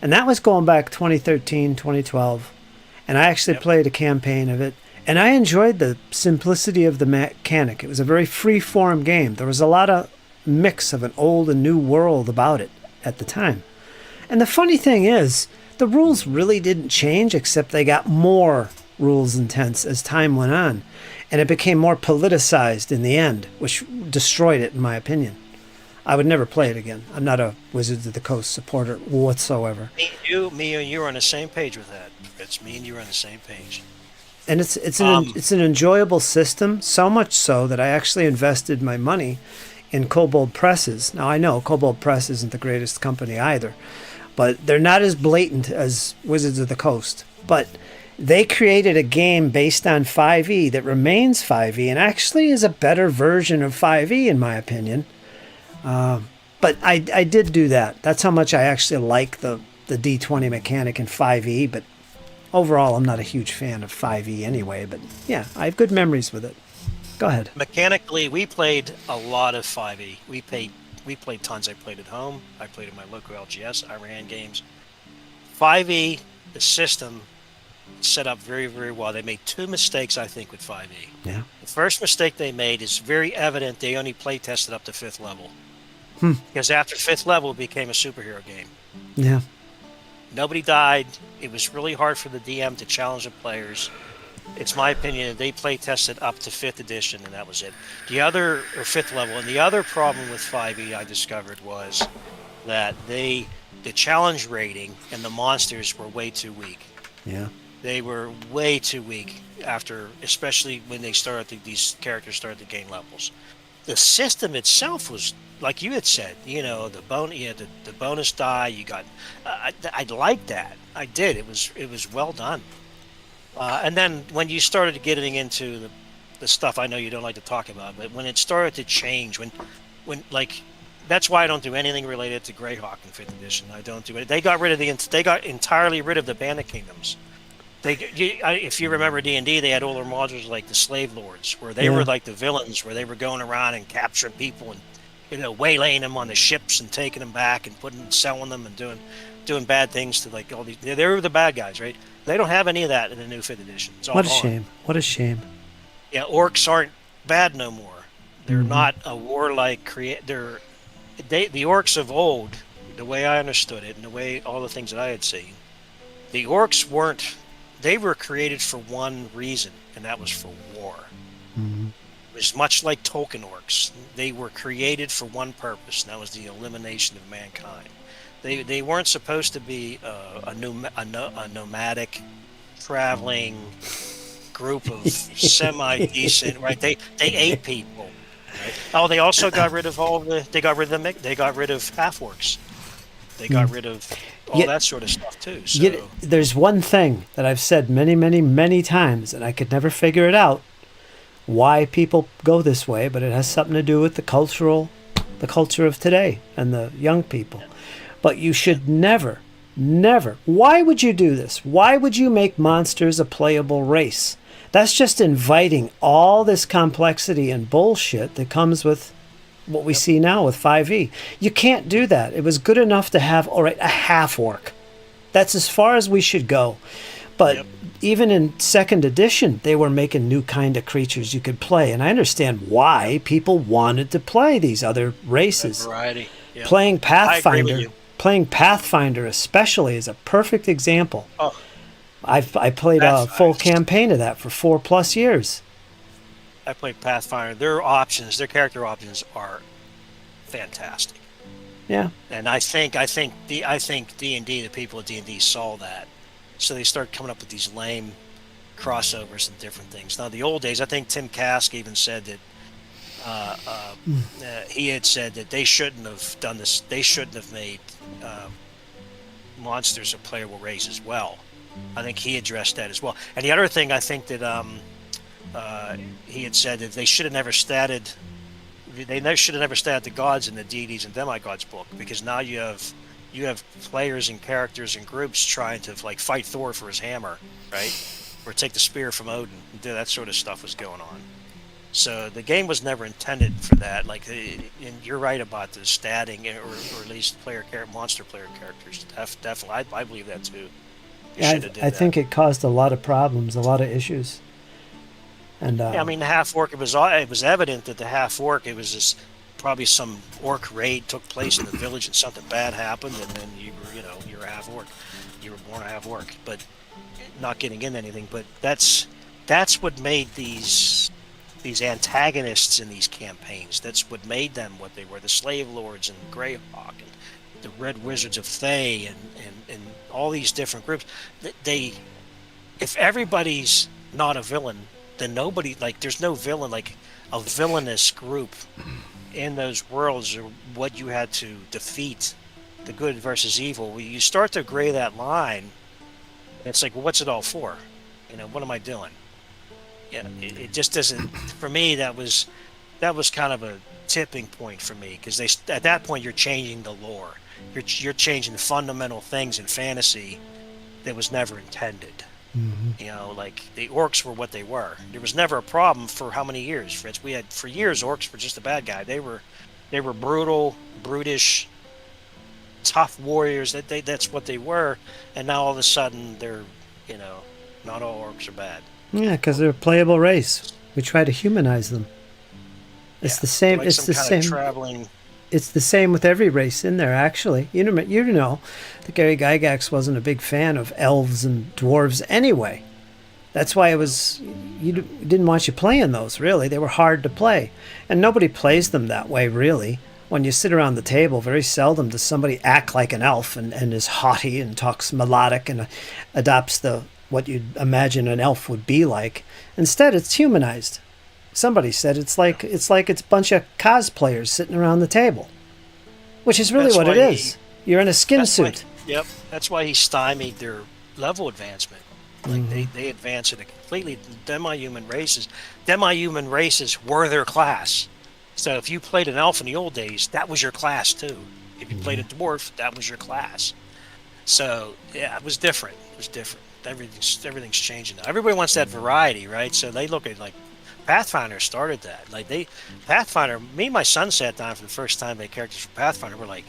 Speaker 1: And that was going back 2013, 2012. And I actually played a campaign of it. And I enjoyed the simplicity of the mechanic. It was a very free-form game. There was a lot of mix of an old and new world about it at the time. And the funny thing is, the rules really didn't change, except they got more rules intense as time went on. And it became more politicized in the end, which destroyed it, in my opinion. I would never play it again. I'm not a Wizards of the Coast supporter whatsoever.
Speaker 3: Me and you are on the same page with that. It's me and you are on the same page.
Speaker 1: And it's
Speaker 3: Um,
Speaker 1: an enjoyable system, so much so that I actually invested my money in Kobold Presses. Now I know Kobold Press isn't the greatest company either, but they're not as blatant as Wizards of the Coast. But they created a game based on 5e that remains 5e and actually is a better version of 5e in my opinion. But I did do that. That's how much I actually like the D20 mechanic in 5e, but overall I'm not a huge fan of 5e anyway, but yeah, I have good memories with it. Go ahead.
Speaker 3: Mechanically, we played a lot of 5e. We played tons. I played at home. I played at my local LGS. I ran games. 5e, the system set up very, very well. They made two mistakes, I think, with 5e.
Speaker 1: Yeah.
Speaker 3: The first mistake they made is very evident. They only play tested up to 5th level. Because after 5th level, it became a superhero game.
Speaker 1: Yeah.
Speaker 3: Nobody died. It was really hard for the DM to challenge the players. It's my opinion that they play tested up to 5th edition, and that was it. Or 5th level. And the other problem with 5e I discovered was that the challenge rating and the monsters were way too weak.
Speaker 1: Yeah.
Speaker 3: They were way too weak especially when these characters started to gain levels. The system itself was, like you had said, the bonus die. You got, I liked that. I did. It was well done. And then when you started getting into the stuff I know you don't like to talk about, but when it started to change, when that's why I don't do anything related to Greyhawk in 5th edition. I don't do it. They got entirely rid of the Bandit Kingdoms. If you remember D&D, they had all their modules like the Slave Lords, where they were like the villains, where they were going around and capturing people and waylaying them on the ships and taking them back and selling them and doing bad things to like all these. They were the bad guys, right? They don't have any of that in the new 5th edition. It's all
Speaker 1: What a
Speaker 3: gone.
Speaker 1: shame. What a shame.
Speaker 3: Yeah, orcs aren't bad no more. They're not a warlike the orcs of old, the way I understood it and the way all the things that I had seen, the orcs they were created for one reason, and that was for war. It was much like Tolkien orcs. They were created for one purpose, and that was the elimination of mankind. They weren't supposed to be a nomadic, traveling group of semi-decent, right? They ate people. Right? Oh, they also got rid of they got rid of half-orcs. They got rid of all that sort of stuff too. So
Speaker 1: There's one thing that I've said many, many, many times, and I could never figure it out why people go this way, but it has something to do with the culture of today and the young people. But you should never, why would you do this? Why would you make monsters a playable race? That's just inviting all this complexity and bullshit that comes with what we see now with 5e. You can't do that. It was good enough to have, all right, a half-orc. That's as far as we should go. But even in 2nd edition, they were making new kind of creatures you could play. And I understand why people wanted to play these other races.
Speaker 3: Variety. Yep.
Speaker 1: Playing Pathfinder.
Speaker 3: I agree with you.
Speaker 1: Playing Pathfinder especially is a perfect example.
Speaker 3: Oh,
Speaker 1: I played a full campaign of that for 4+ years.
Speaker 3: I played Pathfinder. Their character options are fantastic.
Speaker 1: Yeah.
Speaker 3: And I think D&D, the people at D&D saw that, so they started coming up with these lame crossovers and different things. Now, the old days, I think Tim Kask even said that he had said that they shouldn't have done this. They shouldn't have made monsters a playable race as well. I think he addressed that as well. And the other thing I think that he had said that they should have never statted. They should have never statted the gods in the deities and demigods book, because now you have players and characters and groups trying to like fight Thor for his hammer, right? Or take the spear from Odin. That sort of stuff was going on. So the game was never intended for that. And you're right about the statting, or at least monster player characters. Definitely, I believe that too.
Speaker 1: I think it caused a lot of problems, a lot of issues. And
Speaker 3: I mean, the half orc. It was evident that the half orc. It was just probably some orc raid took place in the village, and something bad happened, and then you're a half orc. You were born a half orc, but not getting into anything. But that's what made these antagonists in these campaigns. That's what made them what they were. The Slave Lords and Greyhawk and the Red Wizards of Thay and all these different groups. If everybody's not a villain, then nobody, like, there's no villain, like a villainous group in those worlds are what you had to defeat, the good versus evil. When you start to gray that line, it's like, well, what's it all for? What am I doing? Yeah, it just doesn't. For me, that was kind of a tipping point for me, because at that point you're changing the lore, you're changing the fundamental things in fantasy that was never intended. Like the orcs were what they were. There was never a problem for how many years, Fritz? We had for years orcs were just a bad guy. They were brutal, brutish, tough warriors. That's what they were. And now all of a sudden they're, not all orcs are bad.
Speaker 1: Yeah, because they're a playable race. We try to humanize them. It's the same.
Speaker 3: Like
Speaker 1: It's the same.
Speaker 3: Traveling.
Speaker 1: It's the same with every race in there, actually. You know that Gary Gygax wasn't a big fan of elves and dwarves anyway. That's why you didn't want you playing those, really. They were hard to play. And nobody plays them that way, really. When you sit around the table, very seldom does somebody act like an elf and is haughty and talks melodic and adopts what you'd imagine an elf would be like. Instead, it's humanized. Somebody said it's like it's a bunch of cosplayers sitting around the table, which is really
Speaker 3: That's
Speaker 1: what it
Speaker 3: why
Speaker 1: is. You're in a skin suit.
Speaker 3: Yep, that's why he stymied their level advancement. Like they advance at a completely demi-human races. Demi-human races were their class. So if you played an elf in the old days, that was your class too. If you played a dwarf, that was your class. So yeah, it was different. It was different. Everything's changing now. Everybody wants that variety, right? So they look at, like, Pathfinder started that. Like Pathfinder, me and my son sat down for the first time, made characters for Pathfinder. We're like,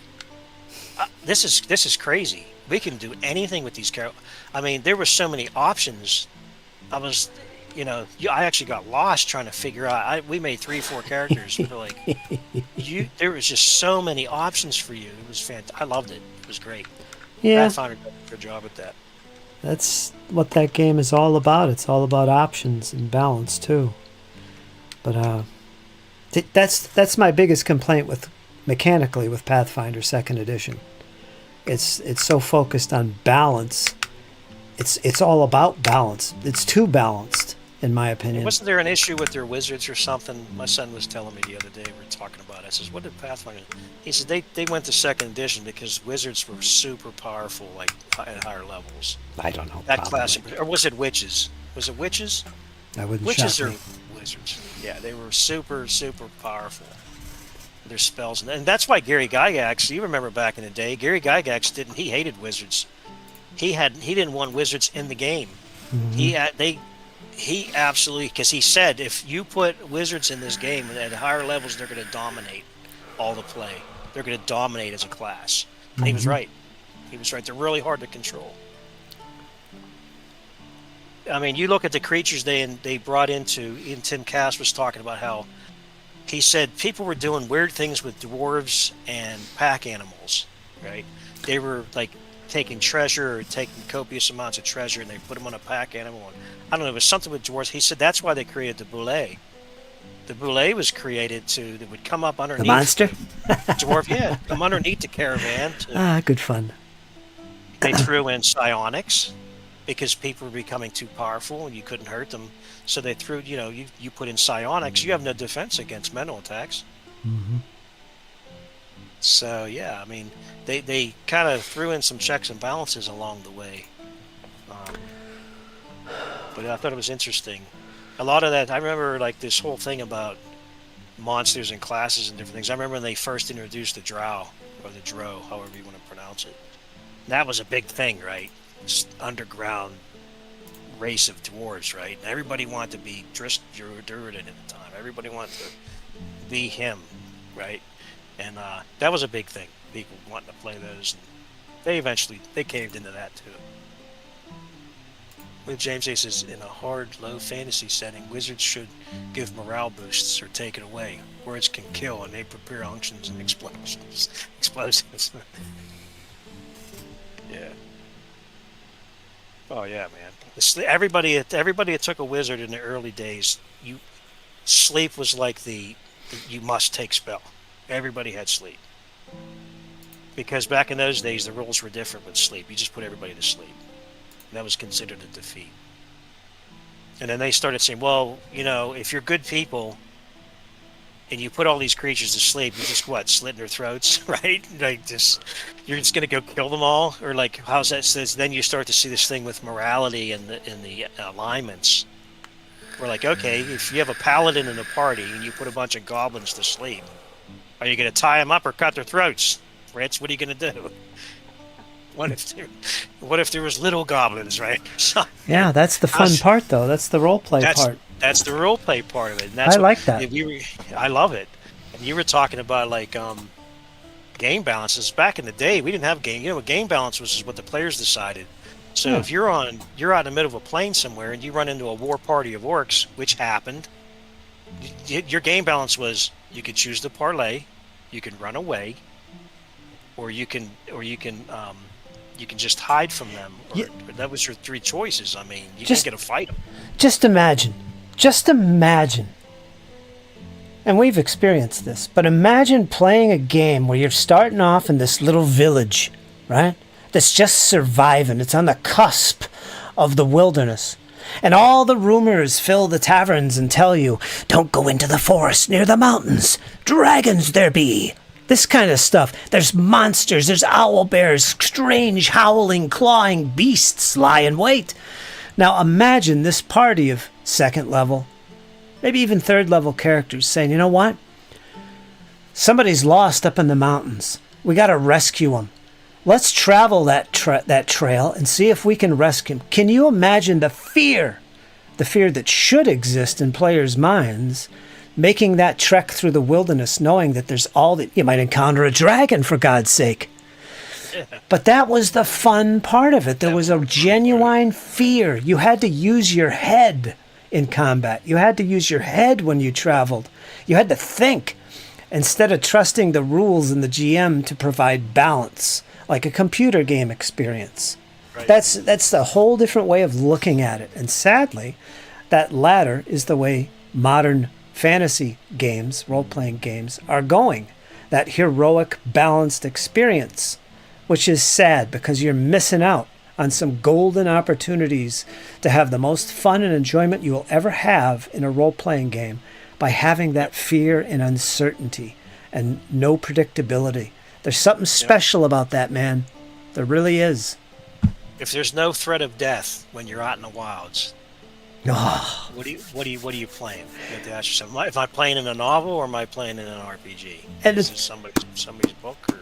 Speaker 3: this is crazy. We can do anything with these characters. I mean, there were so many options. I actually got lost trying to figure out. We made 3-4 characters. We were like, there was just so many options for you. It was fantastic. I loved it. It was great.
Speaker 1: Yeah,
Speaker 3: Pathfinder did a good job with that.
Speaker 1: that's what that game is all about. It's all about options and balance too. But that's my biggest complaint mechanically with Pathfinder Second Edition. It's so focused on balance. It's all about balance. It's too balanced, in my opinion.
Speaker 3: Wasn't there an issue with their wizards or something? My son was telling me the other day, we were talking about it. I says, what did Pathfinder... He said they went to Second Edition because wizards were super powerful, like at higher levels.
Speaker 1: I don't know.
Speaker 3: That
Speaker 1: probably.
Speaker 3: class, or was it witches? Was it witches?
Speaker 1: I wouldn't.
Speaker 3: Witches
Speaker 1: shock
Speaker 3: are
Speaker 1: me.
Speaker 3: wizards. Yeah, they were super, super powerful. Their spells, and that's why Gary Gygax. You remember back in the day, Gary Gygax he hated wizards. He didn't want wizards in the game. He absolutely, because he said if you put wizards in this game at higher levels, they're going to dominate all the play. They're going to dominate as a class. And he was right. He was right. They're really hard to control. I mean, you look at the creatures they brought into. Even Tim Cass was talking about how he said people were doing weird things with dwarves and pack animals, right? They were like taking treasure or taking copious amounts of treasure and they put them on a pack animal. And, I don't know, it was something with dwarves. He said that's why they created the boule. The boule was created that would come up underneath.
Speaker 1: The monster?
Speaker 3: Dwarf, yeah. Come underneath the caravan.
Speaker 1: Good fun.
Speaker 3: They threw in psionics because people were becoming too powerful and you couldn't hurt them. So they threw, you put in psionics, you have no defense against mental attacks. So, yeah, I mean, they kind of threw in some checks and balances along the way. But I thought it was interesting. A lot of that, I remember, like, this whole thing about monsters and classes and different things. I remember when they first introduced the drow, or the dro, however you want to pronounce it. That was a big thing, right? This underground race of dwarves, right? And everybody wanted to be Druid at the time. Everybody wanted to be him, right? And that was a big thing. People wanting to play those. And they caved into that too. With James A says, in a hard, low fantasy setting, wizards should give morale boosts or take it away. Words can kill, and they prepare unctions and explosives. Yeah. Oh yeah, man. Everybody that took a wizard in the early days, sleep was like you must take spell. Everybody had sleep. Because back in those days, the rules were different with sleep. You just put everybody to sleep. And that was considered a defeat. And then they started saying, well, if you're good people and you put all these creatures to sleep, you just slit their throats, right? Like you're just gonna go kill them all, or like how's that? Says then you start to see this thing with morality and the alignments. We're like, okay, if you have a paladin in a party and you put a bunch of goblins to sleep, are you gonna tie them up or cut their throats? Fritz, what are you gonna do? What if there was little goblins, right?
Speaker 1: Yeah, that's the fun part, though. That's the role play part.
Speaker 3: That's the role play part of it. And that's
Speaker 1: I like that.
Speaker 3: I love it. And you were talking about game balances. Back in the day, we didn't have game. Game balance was just what the players decided. So if you're out in the middle of a plain somewhere and you run into a war party of orcs, which happened, your game balance was you could choose to parlay, you can run away, or you can just hide from them. That was your three choices. I mean, you didn't get to fight them.
Speaker 1: Just imagine, and we've experienced this, but imagine playing a game where you're starting off in this little village, right? That's just surviving. It's on the cusp of the wilderness. And all the rumors fill the taverns and tell you, don't go into the forest near the mountains. Dragons there be. This kind of stuff. There's monsters, there's owl bears, strange howling, clawing beasts lie in wait. Now imagine this party of second level, maybe even third level characters saying, you know what? Somebody's lost up in the mountains. We got to rescue him. Let's travel that trail and see if we can rescue him. Can you imagine the fear that should exist in players' minds, making that trek through the wilderness, knowing that there's you might encounter a dragon, for God's sake. But that was the fun part of it. There was a genuine fear. You had to use your head in combat. You had to use your head when you traveled. You had to think instead of trusting the rules and the GM to provide balance, like a computer game experience. Right. That's a whole different way of looking at it. And sadly, that latter is the way modern fantasy games, role-playing games, are going. That heroic, balanced experience, which is sad because you're missing out on some golden opportunities to have the most fun and enjoyment you will ever have in a role-playing game by having that fear and uncertainty and no predictability. There's something special about that, man. There really is.
Speaker 3: If there's no threat of death when you're out in the wilds, what are you playing? You have to ask yourself: am I playing in a novel or am I playing in an RPG?
Speaker 1: And
Speaker 3: is it somebody's book? Or?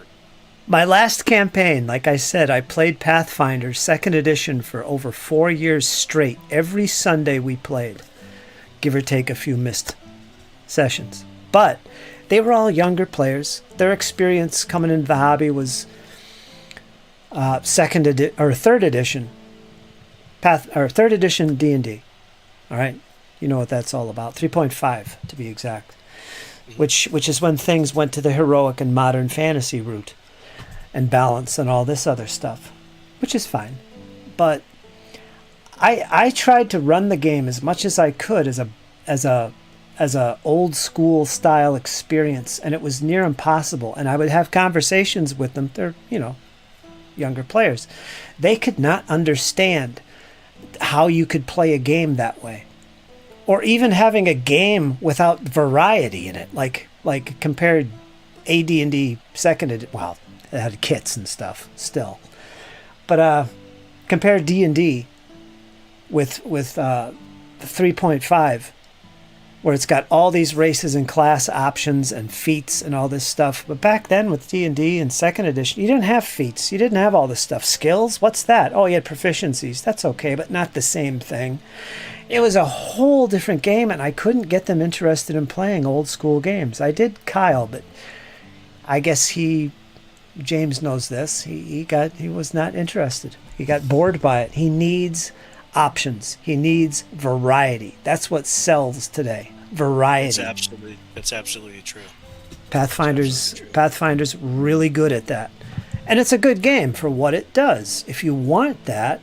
Speaker 1: My last campaign, like I said, I played Pathfinder 2nd edition for over 4 years straight. Every Sunday we played, give or take a few missed sessions. But they were all younger players. Their experience coming into the hobby was third edition D&D. All right, you know what that's all about. 3.5 to be exact, which is when things went to the heroic and modern fantasy route, and balance and all this other stuff, which is fine. But I tried to run the game as much as I could as a old school style experience, and it was near impossible. And I would have conversations with them. They're younger players. They could not understand how you could play a game that way, or even having a game without variety in it, like compared AD&D 2nd edition. Well, it had kits and stuff still, but compare D&D with 3.5, where it's got all these races and class options and feats and all this stuff. But back then with D&D and 2nd edition, you didn't have feats. You didn't have all this stuff. Skills? What's that? Oh, you had proficiencies. That's okay, but not the same thing. It was a whole different game, and I couldn't get them interested in playing old school games. I did Kyle, but I guess James knows this. He was not interested. He got bored by it. He needs options. He needs variety. That's what sells today. Variety.
Speaker 3: That's absolutely true.
Speaker 1: Pathfinder's really good at that. And it's a good game for what it does. If you want that,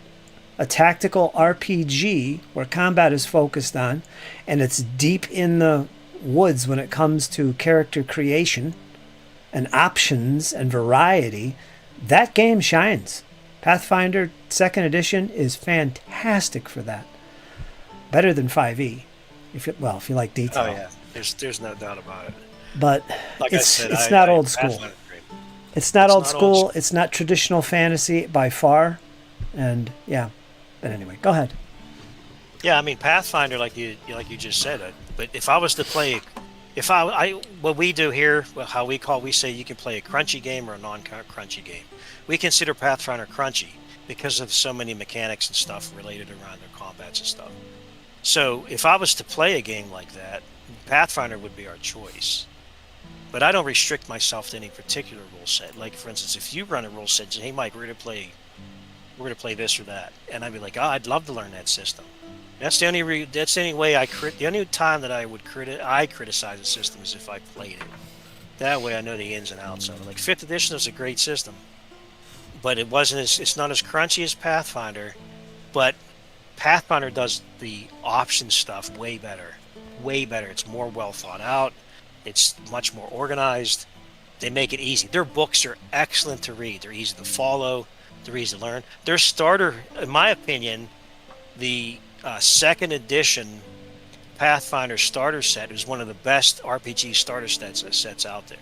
Speaker 1: a tactical RPG where combat is focused on, and it's deep in the woods when it comes to character creation and options and variety, that game shines. Pathfinder 2nd edition is fantastic for that. better than 5e. If you like detail.
Speaker 3: Oh yeah, there's no doubt about it.
Speaker 1: But
Speaker 3: Like I said,
Speaker 1: it's not old school.
Speaker 3: Pathfinder is great.
Speaker 1: It's not
Speaker 3: It's
Speaker 1: old
Speaker 3: not
Speaker 1: school.
Speaker 3: old school.
Speaker 1: It's not traditional fantasy by far. And yeah, but anyway, go ahead.
Speaker 3: Yeah, I mean Pathfinder, like you just said. But if I was to play, if I what we do here, well, how we say you can play a crunchy game or a non-crunchy game. We consider Pathfinder crunchy because of so many mechanics and stuff related around their combats and stuff. So if I was to play a game like that, Pathfinder would be our choice. But I don't restrict myself to any particular rule set. Like for instance, if you run a rule set, hey Mike, we're gonna play this or that, and I'd be like, oh, I'd love to learn that system. That's the only way the only time that I would criticize a system is if I played it. That way I know the ins and outs of it. Like 5th edition is a great system, but it's not as crunchy as Pathfinder, but Pathfinder does the option stuff way better. Way better. It's more well thought out. It's much more organized. They make it easy. Their books are excellent to read. They're easy to follow. They're easy to learn. Their starter, in my opinion, the 2nd edition Pathfinder starter set is one of the best RPG starter sets out there.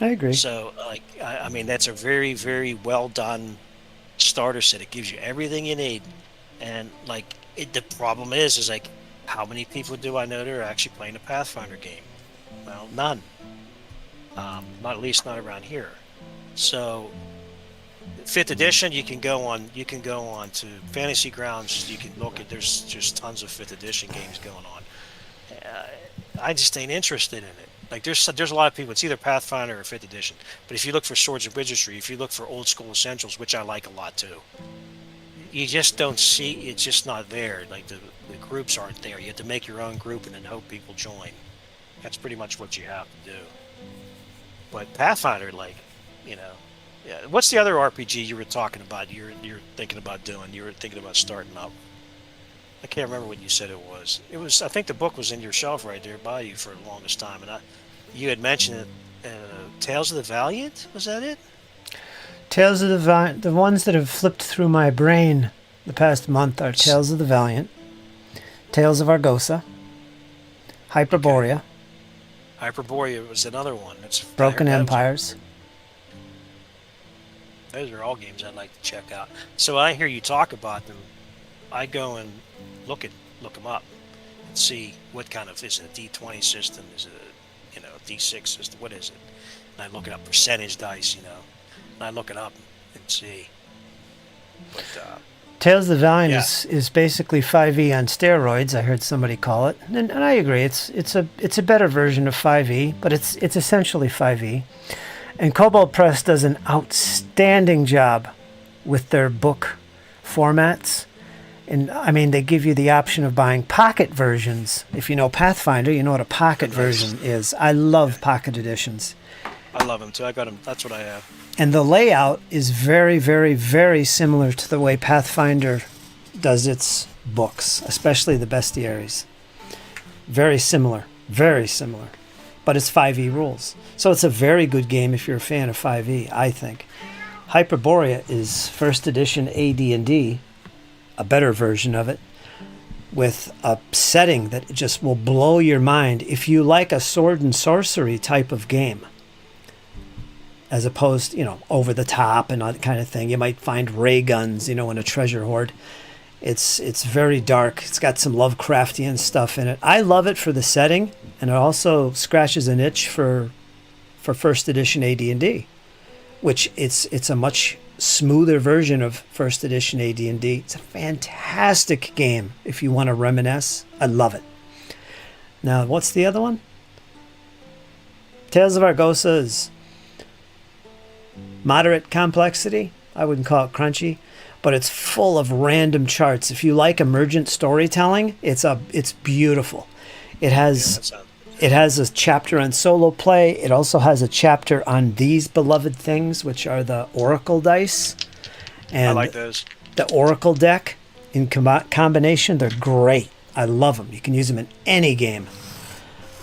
Speaker 1: I agree.
Speaker 3: So, I mean, that's a very, very well done starter set. It gives you everything you need, and the problem is like, how many people do I know that are actually playing a Pathfinder game? Well, none. Not at least not around here. So, 5th edition, you can go on to Fantasy Grounds. You can look at there's just tons of 5th edition games going on. I just ain't interested in it. Like there's a lot of people. It's either Pathfinder or 5th edition. But if you look for Swords and Wizardry, if you look for old school essentials, which I like a lot too, you just don't see. It's just not there. Like the groups aren't there. You have to make your own group and then hope people join. That's pretty much what you have to do. But Pathfinder, yeah. What's the other RPG you were talking about? You're thinking about doing. You were thinking about starting up. I can't remember what you said it was. It was. I think the book was in your shelf right there by you for the longest time, and you had mentioned it. Tales of the Valiant. Was that it?
Speaker 1: Tales of the Valiant. The ones that have flipped through my brain the past month are Tales of the Valiant, Tales of Argosa, Hyperborea.
Speaker 3: Hyperborea was another one.
Speaker 1: Broken Empires.
Speaker 3: Those are all games I'd like to check out. So when I hear you talk about them, I go and look them up and see what kind of, is it a D20 system, is it a D6 system, what is it? And I look it up, percentage dice, and I look it up and see. But,
Speaker 1: Tales of the Valiant is basically 5e on steroids. I heard somebody call it, and I agree. It's a better version of 5e, but it's essentially 5e. And Kobold Press does an outstanding job with their book formats. And I mean, they give you the option of buying pocket versions. If you know Pathfinder, you know what a pocket version is. I love pocket editions.
Speaker 3: I love them too. I got them. That's what I have.
Speaker 1: And the layout is very, very, very similar to the way Pathfinder does its books, especially the bestiaries. Very similar. Very similar. But it's 5e rules. So it's a very good game if you're a fan of 5e, I think. Hyperborea is 1st edition AD&D, a better version of it, with a setting that just will blow your mind if you like a sword and sorcery type of game. As opposed, over the top and that kind of thing. You might find ray guns, in a treasure hoard. It's very dark. It's got some Lovecraftian stuff in it. I love it for the setting, and it also scratches an itch for 1st edition AD&D, which it's a much smoother version of 1st edition AD&D. It's a fantastic game if you want to reminisce. I love it. Now, what's the other one? Tales of Argosa is moderate complexity. I wouldn't call it crunchy, but it's full of random charts. If you like emergent storytelling, it's beautiful. It has a chapter on solo play. It also has a chapter on These Beloved Things, which are the Oracle dice. And
Speaker 3: I like those.
Speaker 1: The Oracle deck in combination, they're great. I love them. You can use them in any game.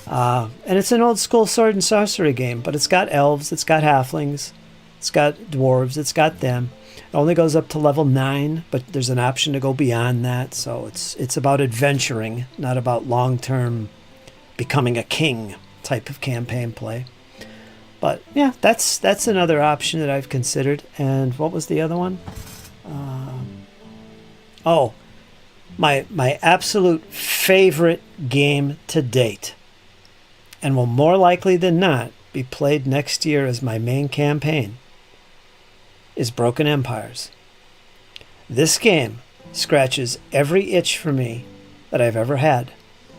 Speaker 1: And it's an old school sword and sorcery game, but it's got elves, it's got halflings, It's got dwarves. It's got them. It only goes up to level 9, but there's an option to go beyond that. So it's about adventuring, not about long-term becoming a king type of campaign play. But yeah, that's another option that I've considered. And what was the other one? My absolute favorite game to date, and will more likely than not be played next year as my main campaign, is Broken Empires. This game scratches every itch for me that I've ever had.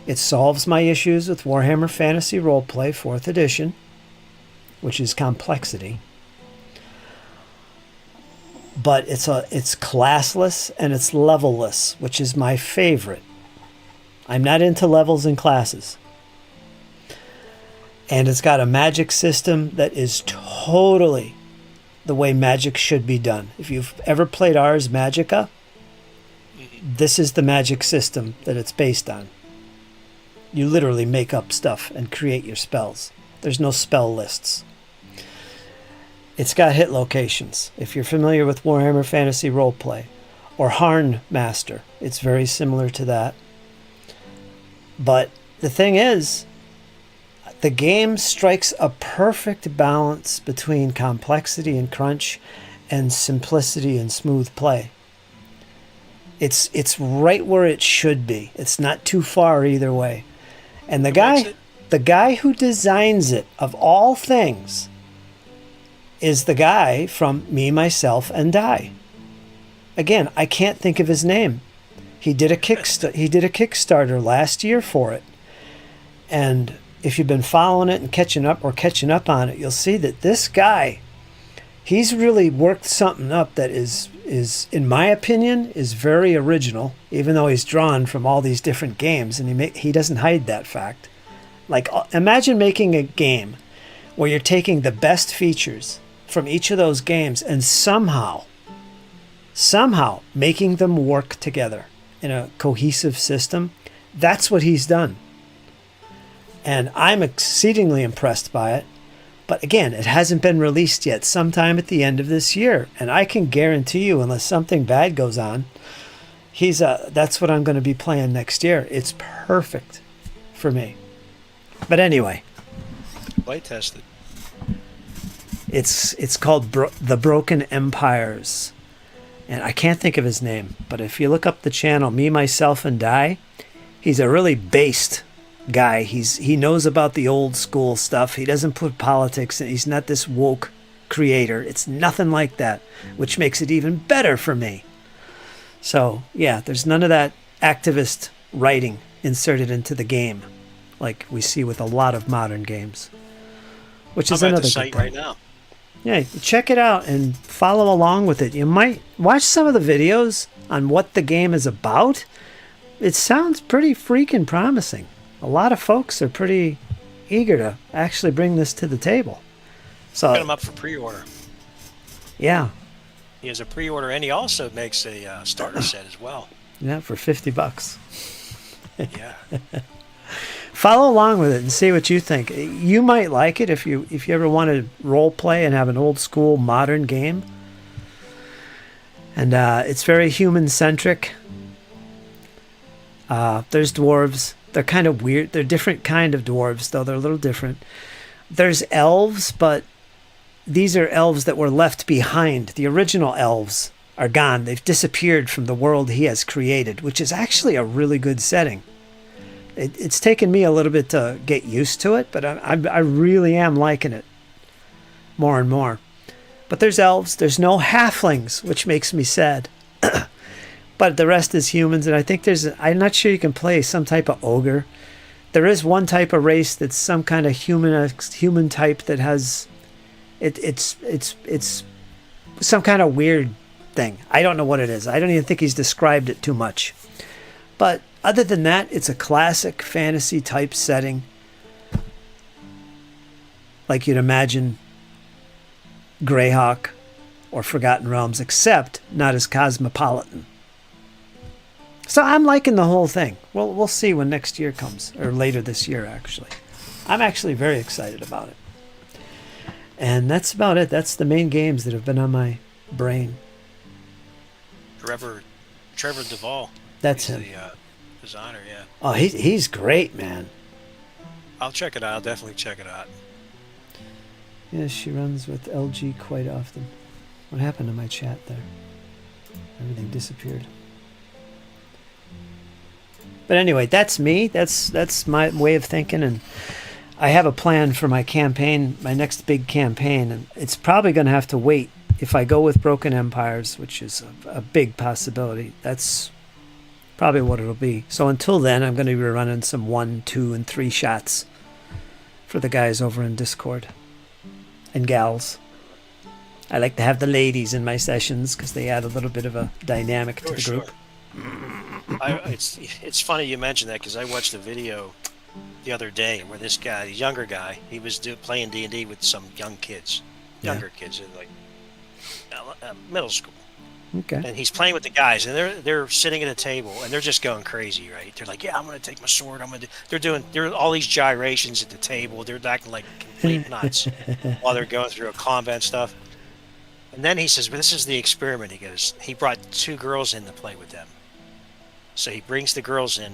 Speaker 1: It solves my issues with Warhammer Fantasy Roleplay 4th edition, which is complexity. But it's classless and it's levelless, which is my favorite. I'm not into levels and classes. And it's got a magic system that is totally the way magic should be done. If you've ever played Ars Magica, this is the magic system that it's based on. You literally make up stuff and create your spells. There's no spell lists. It's got hit locations. If you're familiar with Warhammer Fantasy Roleplay or Harn Master, it's very similar to that. But the thing is, the game strikes a perfect balance between complexity and crunch and simplicity and smooth play. It's right where it should be. It's not too far either way. And the guy who designs it, of all things, is the guy from Me, Myself, and Die. Again, I can't think of his name. He did a Kickstarter last year for it. And if you've been following it and catching up on it, you'll see that this guy, he's really worked something up that is in my opinion, is very original, even though he's drawn from all these different games, and he doesn't hide that fact. Like, imagine making a game where you're taking the best features from each of those games and somehow making them work together in a cohesive system. That's what he's done. And I'm exceedingly impressed by it. But again, it hasn't been released yet, sometime at the end of this year. And I can guarantee you, unless something bad goes on, that's what I'm going to be playing next year. It's perfect for me. But anyway.
Speaker 3: Play tested.
Speaker 1: It's called The Broken Empires. And I can't think of his name. But if you look up the channel, Me, Myself, and Die, he's a really based guy. He knows about the old school stuff. He doesn't put politics in. He's not this woke creator. It's nothing like that, which makes it even better for me. So yeah, there's none of that activist writing inserted into the game like we see with a lot of modern games, which is another good thing.
Speaker 3: Right now.
Speaker 1: Yeah, check it out and follow along with it. You might watch some of the videos on what the game is about. It sounds pretty freaking promising. A lot of folks are pretty eager to actually bring this to the table. So
Speaker 3: get him up for pre-order.
Speaker 1: Yeah.
Speaker 3: He has a pre-order, and he also makes a starter set as well.
Speaker 1: Yeah, for $50.
Speaker 3: Yeah.
Speaker 1: Follow along with it and see what you think. You might like it if you ever want to role play and have an old school modern game. And it's very human centric. There's dwarves. They're kind of weird. They're different kind of dwarves, though. They're a little different. There's elves, but these are elves that were left behind. The original elves are gone. They've disappeared from the world he has created, which is actually a really good setting. It's taken me a little bit to get used to it, but I really am liking it more and more. But there's elves. There's no halflings, which makes me sad. But the rest is humans, and I think I'm not sure you can play some type of ogre. There is one type of race that's some kind of human type that has, it's some kind of weird thing. I don't know what it is. I don't even think he's described it too much. But other than that, it's a classic fantasy type setting, like you'd imagine Greyhawk or Forgotten Realms, except not as cosmopolitan. So I'm liking the whole thing. We'll see when next year comes, or later this year, actually. I'm actually very excited about it. And that's about it. That's the main games that have been on my brain.
Speaker 3: Trevor Duvall.
Speaker 1: That's
Speaker 3: He's
Speaker 1: him.
Speaker 3: the designer. Yeah,
Speaker 1: Oh, he's great, man.
Speaker 3: I'll check it out. I'll definitely check it out.
Speaker 1: Yeah, she runs with LG quite often. What happened to my chat there? Everything disappeared. But anyway, that's me. That's my way of thinking, and I have a plan for my campaign, my next big campaign, and it's probably going to have to wait if I go with Broken Empires, which is a big possibility. That's probably what it'll be. So until then, I'm going to be running some 1, 2, and 3 shots for the guys over in Discord and gals. I like to have the ladies in my sessions because they add a little bit of a dynamic to the group.
Speaker 3: It's funny you mentioned that because I watched a video the other day where this guy, the younger guy, he was playing D&D with some young kids, younger kids, like middle school.
Speaker 1: Okay.
Speaker 3: And he's playing with the guys, and they're sitting at a table, and they're just going crazy, right? They're like, "Yeah, I'm gonna take my sword. They're doing all these gyrations at the table. They're acting like complete nuts while they're going through a combat stuff." And then he says, "But this is the experiment." He goes, he brought 2 girls in to play with them. So he brings the girls in.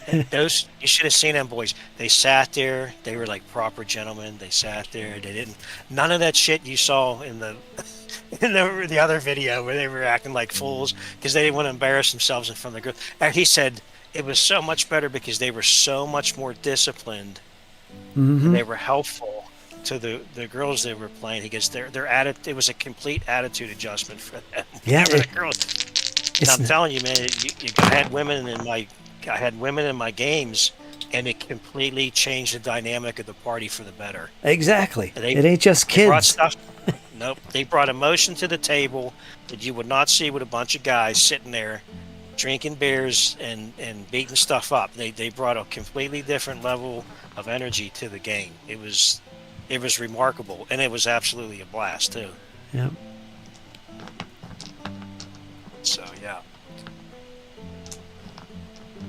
Speaker 3: And those, you should have seen them boys. They sat there. They were like proper gentlemen. They sat there. They didn't. None of that shit you saw in the the other video where they were acting like fools because they didn't want to embarrass themselves in front of the girls. And he said it was so much better because they were so much more disciplined. And they were helpful to the girls they were playing. He goes, their it was a complete attitude adjustment for them.
Speaker 1: Yeah,
Speaker 3: the girls. And I'm telling you, man, I had women in my games, and it completely changed the dynamic of the party for the better.
Speaker 1: Exactly. It ain't just kids.
Speaker 3: Brought stuff. Nope. They brought emotion to the table that you would not see with a bunch of guys sitting there drinking beers and beating stuff up. They brought a completely different level of energy to the game. It was remarkable, and it was absolutely a blast too.
Speaker 1: Yep.
Speaker 3: So yeah.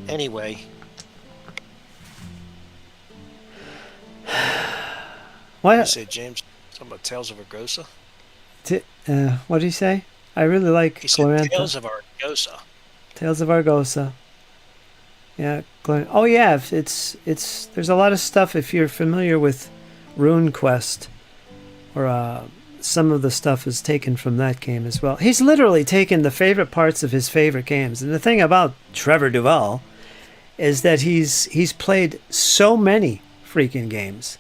Speaker 3: Anyway.
Speaker 1: What?
Speaker 3: You say, James, something about Tales of Argosa?
Speaker 1: What did he say? I really like
Speaker 3: Glorantha. Tales of Argosa.
Speaker 1: Tales of Argosa. Yeah, oh yeah, it's there's a lot of stuff if you're familiar with RuneQuest, or some of the stuff is taken from that game as well. He's literally taken the favorite parts of his favorite games. And the thing about Trevor Duvall is that he's played so many freaking games.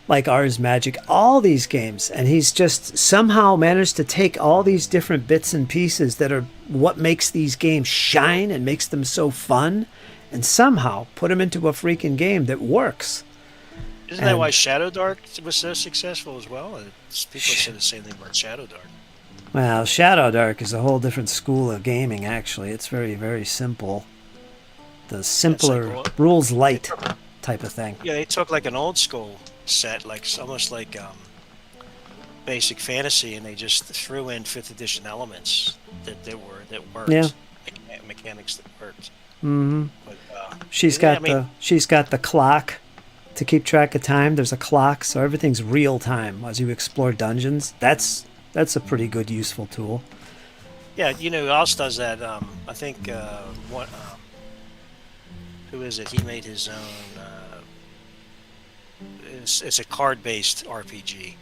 Speaker 1: Like Ars Magic, all these games, and he's just somehow managed to take all these different bits and pieces that are what makes these games shine and makes them so fun, and somehow put them into a freaking game that works.
Speaker 3: Isn't that why Shadow Dark was so successful as well? People say the same thing about Shadow Dark.
Speaker 1: Well, Shadow Dark is a whole different school of gaming, actually. It's very, very simple. The simpler, rules light type of thing.
Speaker 3: Yeah, they took like an old school set, like almost like basic fantasy, and they just threw in 5th edition elements that worked.
Speaker 1: Yeah.
Speaker 3: Mechanics that worked.
Speaker 1: Mm-hmm. But, she's got the clock to keep track of time. There's a clock, so everything's real time as you explore dungeons. That's a pretty good, useful tool.
Speaker 3: Yeah, who else does that? I think who is it? He made his own. It's a card-based RPG.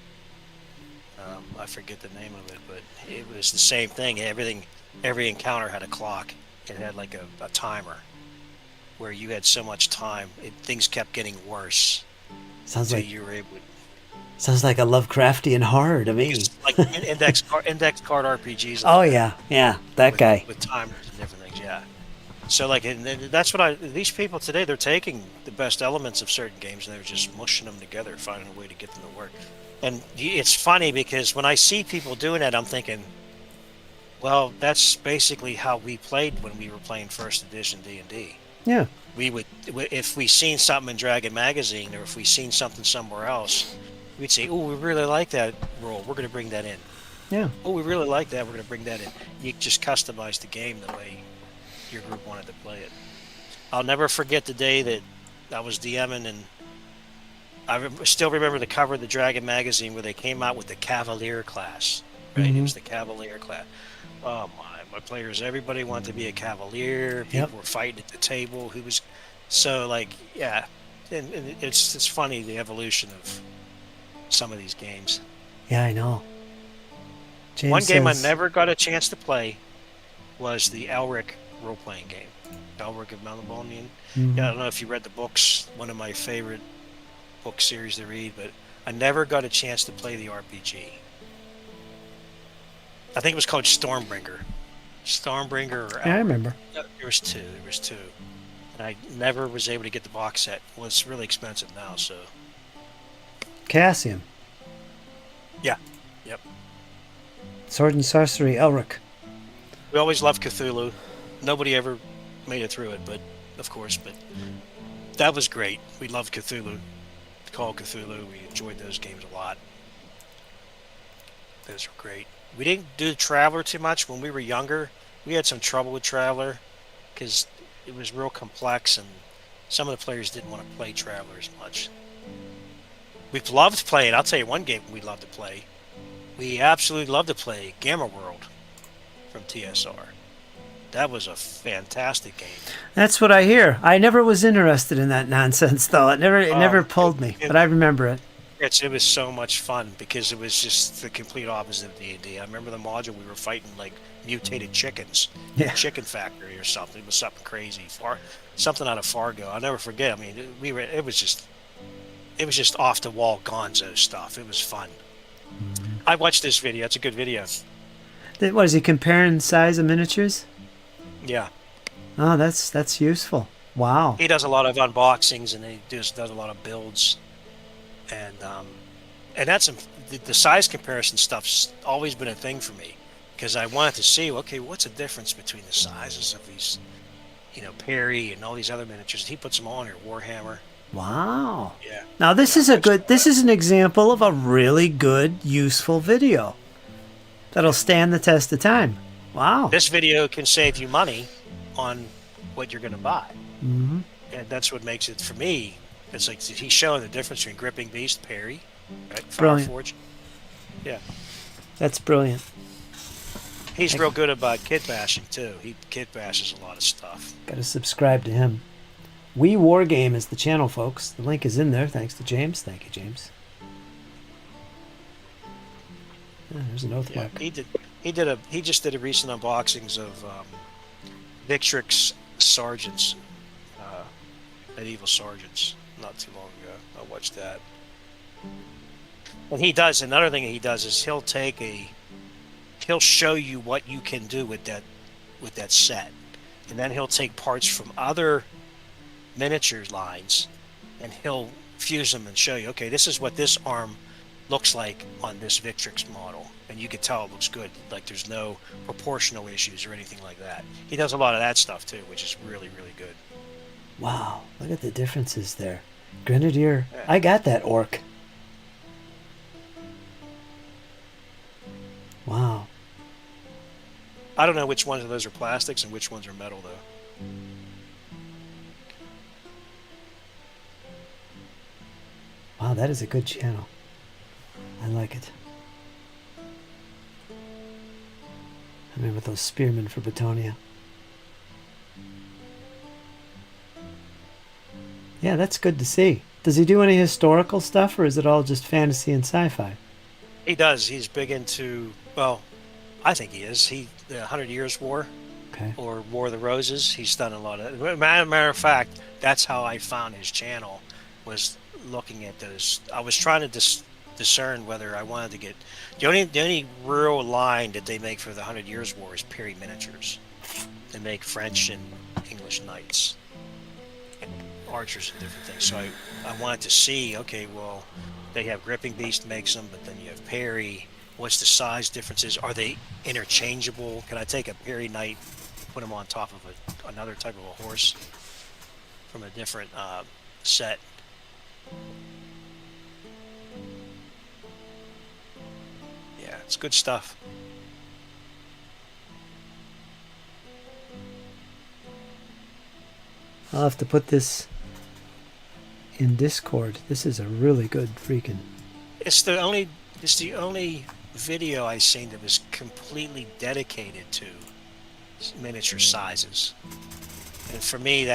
Speaker 3: I forget the name of it, but it was the same thing. Every encounter had a clock. It had like a timer where you had so much time. Things kept getting worse.
Speaker 1: Sounds like
Speaker 3: you were able.
Speaker 1: Sounds like a Lovecraftian horror to me.
Speaker 3: It's like index card RPGs.
Speaker 1: Oh yeah, that guy
Speaker 3: with timers and different things. Yeah. So and that's what these people today, they're taking the best elements of certain games and they're just mushing them together, finding a way to get them to work. And it's funny because when I see people doing that, I'm thinking, well, that's basically how we played when we were playing first edition D&D.
Speaker 1: Yeah.
Speaker 3: We would, if we seen something in Dragon Magazine or if we seen something somewhere else, we'd say, "Oh, we really like that role. We're going to bring that in."
Speaker 1: Yeah.
Speaker 3: "Oh, we really like that. We're going to bring that in." You just customize the game the way your group wanted to play it. I'll never forget the day that I was DMing and still remember the cover of the Dragon magazine where they came out with the Cavalier class. Right, it
Speaker 1: Mhm.
Speaker 3: was the Cavalier class. Oh my players! Everybody wanted to be a Cavalier.
Speaker 1: Yep.
Speaker 3: People were fighting at the table. Who was so like yeah, and it's funny the evolution of some of these games.
Speaker 1: Yeah, I know.
Speaker 3: One
Speaker 1: James
Speaker 3: game I
Speaker 1: says,
Speaker 3: never got a chance to play was the Elric role playing game. Elric of Melniboné. Yeah, I don't know if you read the books. One of my favorite book series to read, but I never got a chance to play the RPG. I think it was called Stormbringer. Stormbringer or
Speaker 1: yeah, I
Speaker 3: Elric.
Speaker 1: remember.
Speaker 3: There was two. There was two. And I never was able to get the box set. Well, it's really expensive now, so.
Speaker 1: Cassian.
Speaker 3: Yeah. Yep.
Speaker 1: Sword and Sorcery, Elric.
Speaker 3: We always loved Cthulhu. Nobody ever made it through it, but of course, but that was great. We loved Cthulhu. Call of Cthulhu. We enjoyed those games a lot. Those were great. We didn't do Traveler too much when we were younger. We had some trouble with Traveler because it was real complex and some of the players didn't want to play Traveler as much. We've loved playing. I'll tell you one game we loved to play. We absolutely loved to play Gamma World from TSR. That was a fantastic game.
Speaker 1: That's what I hear. I never was interested in that nonsense, though. It never pulled me, but I remember it.
Speaker 3: It was so much fun because it was just the complete opposite of D&D. I remember the module we were fighting like mutated chickens, chicken factory or something. It was something crazy, something out of Fargo. I'll never forget. I mean, it was just off the wall Gonzo stuff. It was fun. I watched this video. It's a good video.
Speaker 1: What is he comparing size of miniatures?
Speaker 3: Yeah.
Speaker 1: Oh, that's useful. Wow.
Speaker 3: He does a lot of unboxings and he does a lot of builds. And that's the size comparison stuff's always been a thing for me because I wanted to see, okay, what's the difference between the sizes of these, Perry and all these other miniatures. He puts them all on here, Warhammer.
Speaker 1: Wow.
Speaker 3: Yeah.
Speaker 1: Now this is an example of a really good, useful video that'll stand the test of time. Wow.
Speaker 3: This video can save you money on what you're going to buy.
Speaker 1: Mm-hmm.
Speaker 3: And that's what makes it, for me, it's like he's showing the difference between Gripping Beast, Perry, right?
Speaker 1: Brilliant.
Speaker 3: Fireforge. Yeah.
Speaker 1: That's brilliant.
Speaker 3: He's real good about kit bashing, too. He kit bashes a lot of stuff.
Speaker 1: Got to subscribe to him. We War Game is the channel, folks. The link is in there. Thanks to James. Thank you, James. There's an Oathmark.
Speaker 3: Yeah, he just did a recent unboxings of Victrix Sergeants, medieval sergeants, not too long ago. I watched that. And another thing he does is he'll show you what you can do with that set, and then he'll take parts from other miniatures lines, and he'll fuse them and show you, okay, this is what this arm looks like on this Victrix model, and you can tell it looks good. Like there's no proportional issues or anything like that. He does a lot of that stuff too, which is really, really good.
Speaker 1: Wow, look at the differences there. Grenadier.
Speaker 3: Yeah.
Speaker 1: I got that orc. Wow.
Speaker 3: I don't know which ones of those are plastics and which ones are metal though.
Speaker 1: Wow, that is a good channel. I like it. I remember those spearmen for Batonia. Yeah, that's good to see. Does he do any historical stuff, or is it all just fantasy and sci-fi?
Speaker 3: He does. He's big into, well, I think he is. The 100 Years' War,
Speaker 1: Okay.
Speaker 3: or War of the Roses. He's done a lot of. Matter of fact, that's how I found his channel, was looking at those. I was trying to discern whether I wanted to get the only real line that they make for the 100 Years' War is Perry miniatures. They make French and English knights, and archers and different things. So I wanted to see. Okay, well, they have Gripping Beast makes them, but then you have Perry. What's the size differences? Are they interchangeable? Can I take a Perry knight, put him on top of another type of a horse from a different set? Yeah, it's good stuff.
Speaker 1: I'll have to put this in Discord. This is a really good freaking...
Speaker 3: It's the only video I've seen that was completely dedicated to miniature sizes. And for me,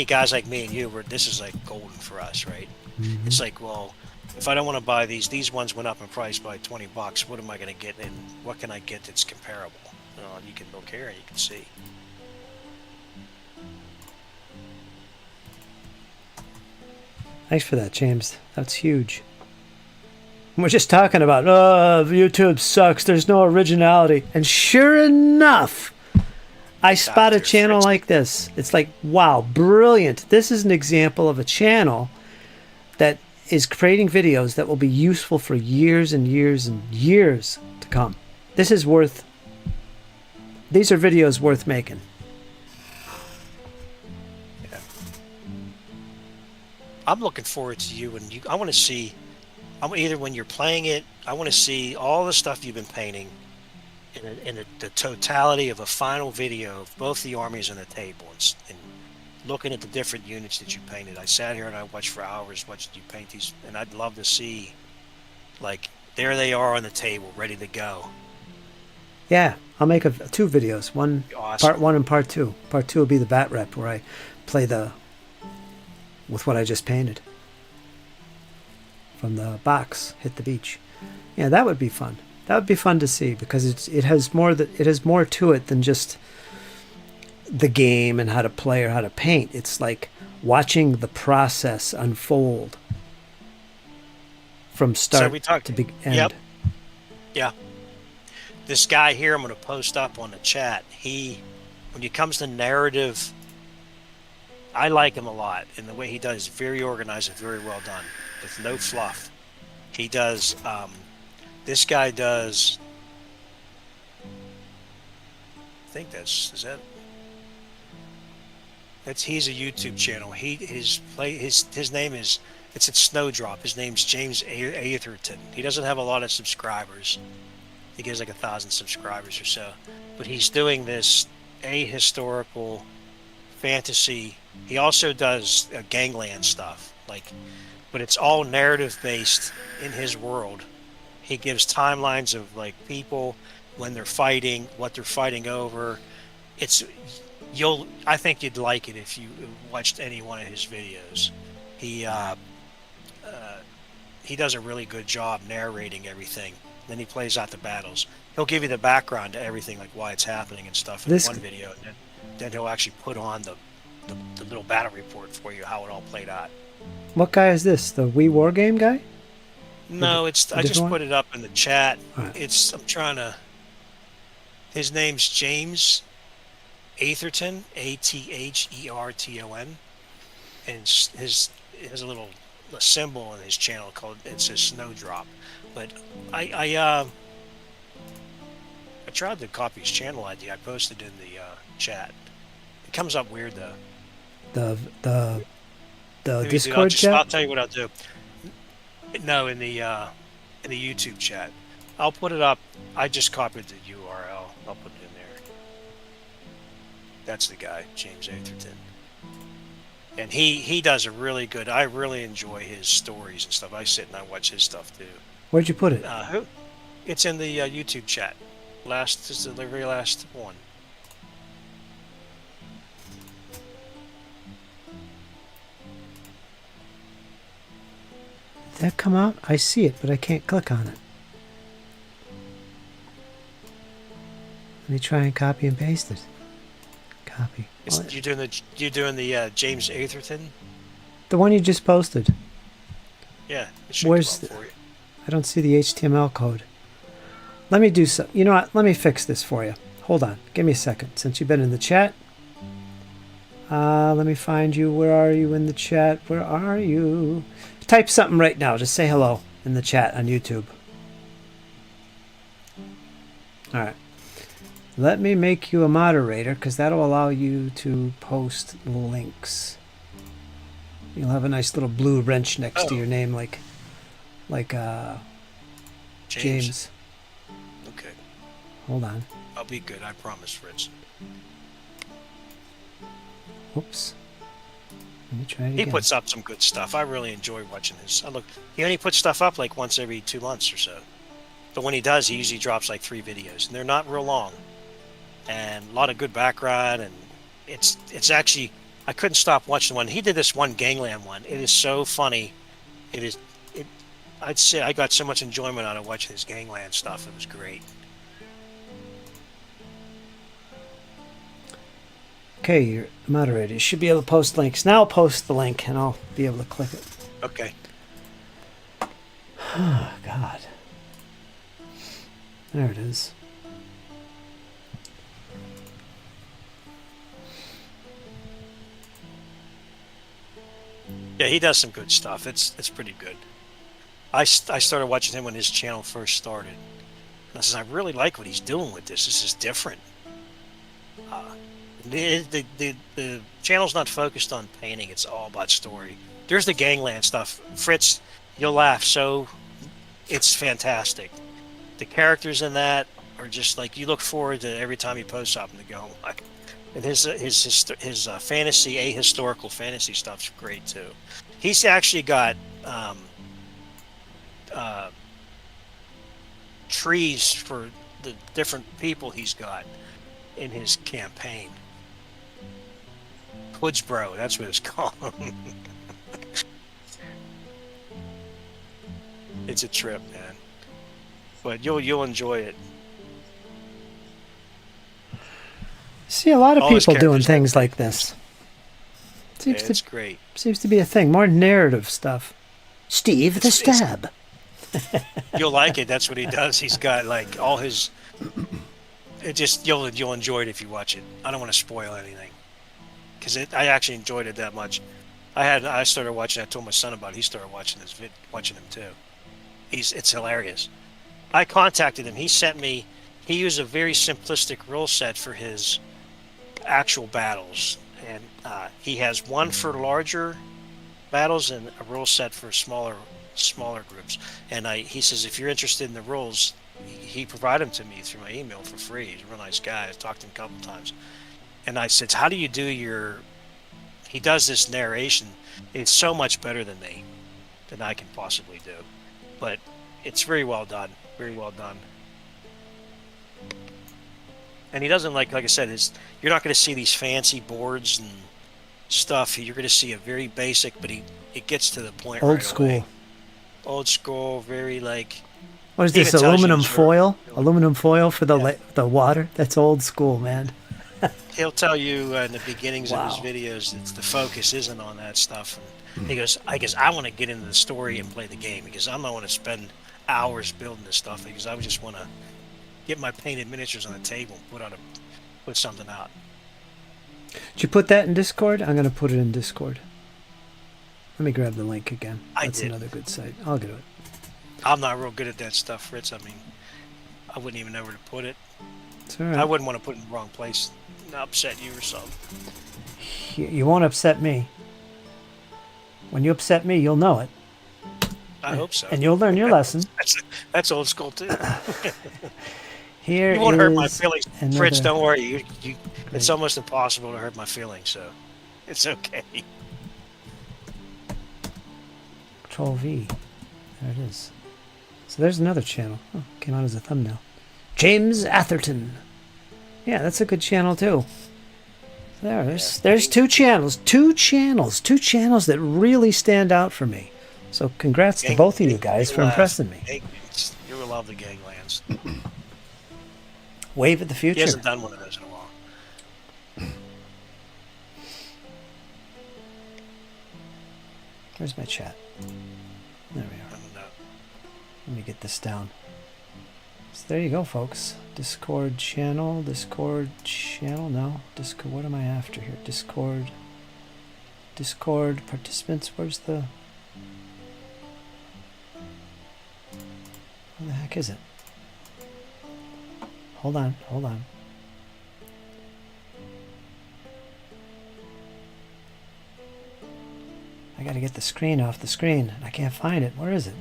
Speaker 3: guys like me and you, this is like golden for us, right?
Speaker 1: Mhm.
Speaker 3: It's like, well, if I don't want to buy these ones went up in price by $20. What am I going to get, and what can I get that's comparable? You can look here and you can see.
Speaker 1: Thanks for that, James. That's huge. We're just talking about, YouTube sucks. There's no originality. And sure enough, I spot a channel
Speaker 3: Fritz.
Speaker 1: like this. It's like, wow, brilliant. This is an example of a channel that is creating videos that will be useful for years and years and years to come. These are videos worth making.
Speaker 3: Yeah. I'm looking forward to you, and I want to see. Either when you're playing it, I want to see all the stuff you've been painting in the totality of a final video of both the armies and the table, and looking at the different units that you painted. I sat here and I watched for hours watching you paint these, and I'd love to see, like, there they are on the table, ready to go.
Speaker 1: Yeah, I'll make two videos.
Speaker 3: Awesome.
Speaker 1: Part 1 and part 2. Part 2 will be the bat rep, where I play with what I just painted from the box. Hit the beach. Yeah, that would be fun. That would be fun to see, because it has more to it than just the game and how to play or how to paint. It's like watching the process unfold from start to end.
Speaker 3: Yep. Yeah. This guy here, I'm going to post up on the chat. When it comes to narrative, I like him a lot. And the way he does is very organized and very well done, with no fluff. He does, this guy does, I think he's a YouTube channel. His name is, it's at Snowdrop. His name's James Atherton. He doesn't have a lot of subscribers. He gets like 1,000 subscribers or so, but he's doing this ahistorical fantasy. He also does gangland stuff, but it's all narrative based in his world. He gives timelines of like people, when they're fighting, what they're fighting over. I think you'd like it if you watched any one of his videos. He does a really good job narrating everything. Then he plays out the battles. He'll give you the background to everything, like why it's happening and stuff in one video, and then he'll actually put on the little battle report for you, how it all played out.
Speaker 1: What guy is this? The Wii War Game guy?
Speaker 3: No, I just put it up in the chat.
Speaker 1: Right.
Speaker 3: His name's James Atherton, Atherton, and his has a little symbol in his channel it says Snowdrop. But I tried to copy his channel ID. I posted in the chat. It comes up weird though.
Speaker 1: The Discord chat?
Speaker 3: I'll tell you what I'll do. No, in the YouTube chat. I'll put it up. I just copied the URL. I'll put it in there. That's the guy, James Atherton. And he does a really good. I really enjoy his stories and stuff. I sit and I watch his stuff too.
Speaker 1: Where'd you put it?
Speaker 3: It's in the YouTube chat. This is the very last one.
Speaker 1: Did that come out? I see it, but I can't click on it. Let me try and copy and paste it. Copy.
Speaker 3: You doing the James Atherton?
Speaker 1: The one you just posted.
Speaker 3: Yeah. It should
Speaker 1: Where's
Speaker 3: come up for you.
Speaker 1: I don't see the HTML code. Let me do some. You know what? Let me fix this for you. Hold on. Give me a second. Since you've been in the chat. Let me find you. Where are you in the chat? Where are you? Type something right now. Just say hello in the chat on YouTube. All right. Let me make you a moderator, because that'll allow you to post links. You'll have a nice little blue wrench next to your name, like James.
Speaker 3: Okay.
Speaker 1: Hold on.
Speaker 3: I'll be good. I promise, Fritz.
Speaker 1: Oops. Let me try it
Speaker 3: He
Speaker 1: again.
Speaker 3: puts up some good stuff. I really enjoy watching his. He only puts stuff up like once every 2 months or so. But when he does, he usually drops like 3 videos, and they're not real long. And a lot of good background, and it's actually, I couldn't stop watching one. He did this one Gangland one. It is so funny. I'd say I got so much enjoyment out of watching his Gangland stuff. It was great.
Speaker 1: Okay, you're moderator. You should be able to post links. Now I'll post the link and I'll be able to click it.
Speaker 3: Okay.
Speaker 1: Oh, God. There it is.
Speaker 3: Yeah, he does some good stuff. It's pretty good. I started watching him when his channel first started. And I said, I really like what he's doing with this. This is different. The channel's not focused on painting. It's all about story. There's the Gangland stuff. Fritz, you'll laugh. So it's fantastic. The characters in that are just like, you look forward to every time he posts something to go like. And his fantasy, ahistorical fantasy stuff's great too. He's actually got trees for the different people he's got in his campaign. Woodsboro, that's what it's called. It's a trip, man. But you'll enjoy it.
Speaker 1: See a lot of
Speaker 3: All his
Speaker 1: people doing
Speaker 3: characters
Speaker 1: things
Speaker 3: have
Speaker 1: like this.
Speaker 3: Yeah, it's great.
Speaker 1: Seems to be a thing. More narrative stuff. Steve the Stab.
Speaker 3: You'll like it. That's what he does. He's got like all his. It just you'll enjoy it if you watch it. I don't want to spoil anything, because I actually enjoyed it that much. I started watching. I told my son about it. He started watching watching him too. It's hilarious. I contacted him. He sent me. He used a very simplistic rule set for his actual battles, and he has one for larger battles and a rule set for smaller groups. And he says, if you're interested in the rules, he provided them to me through my email for free. He's a real nice guy. I've talked to him a couple times, and I said, how do you do your? He does this narration. It's so much better than I can possibly do, but it's very well done. Very well done. And he doesn't like I said, you're not going to see these fancy boards and stuff. You're going to see a very basic, but it gets to the point.
Speaker 1: Old
Speaker 3: right
Speaker 1: school.
Speaker 3: away. Old school, very like.
Speaker 1: What is this, aluminum foil? Aluminum foil for the water? That's old school, man.
Speaker 3: He'll tell you in the beginnings
Speaker 1: Wow.
Speaker 3: of his videos that the focus isn't on that stuff. And he goes, I want to get into the story and play the game, because I'm not want to spend hours building this stuff, because I just want to get my painted miniatures on the table and put something out.
Speaker 1: Did you put that in Discord? I'm going to put it in Discord. Let me grab the link again. That's another good site. I'll get it.
Speaker 3: I'm not real good at that stuff, Fritz. I mean, I wouldn't even know where to put it.
Speaker 1: It's all right.
Speaker 3: I wouldn't want to put it in the wrong place and upset you or something.
Speaker 1: You won't upset me. When you upset me, you'll know it.
Speaker 3: I hope so.
Speaker 1: And you'll learn your lesson.
Speaker 3: That's old school too.
Speaker 1: Here
Speaker 3: you won't hurt my feelings, Fritz.
Speaker 1: another-
Speaker 3: Don't worry. It's almost impossible to hurt my feelings, so it's okay.
Speaker 1: Control V. There it is. So there's another channel. Oh, came out as a thumbnail. James Atherton. Yeah, that's a good channel too. There's two channels that really stand out for me. So congrats to both of you guys for impressing me.
Speaker 3: You will love the Ganglands.
Speaker 1: Wave at the future.
Speaker 3: He hasn't done one of those in a while.
Speaker 1: Where's my chat? There we are. Let me get this down. So there you go, folks. Discord channel, no. Discord, what am I after here? Discord participants, where the heck is it? Hold on. I gotta get the screen off the screen. I can't find it. Where is it?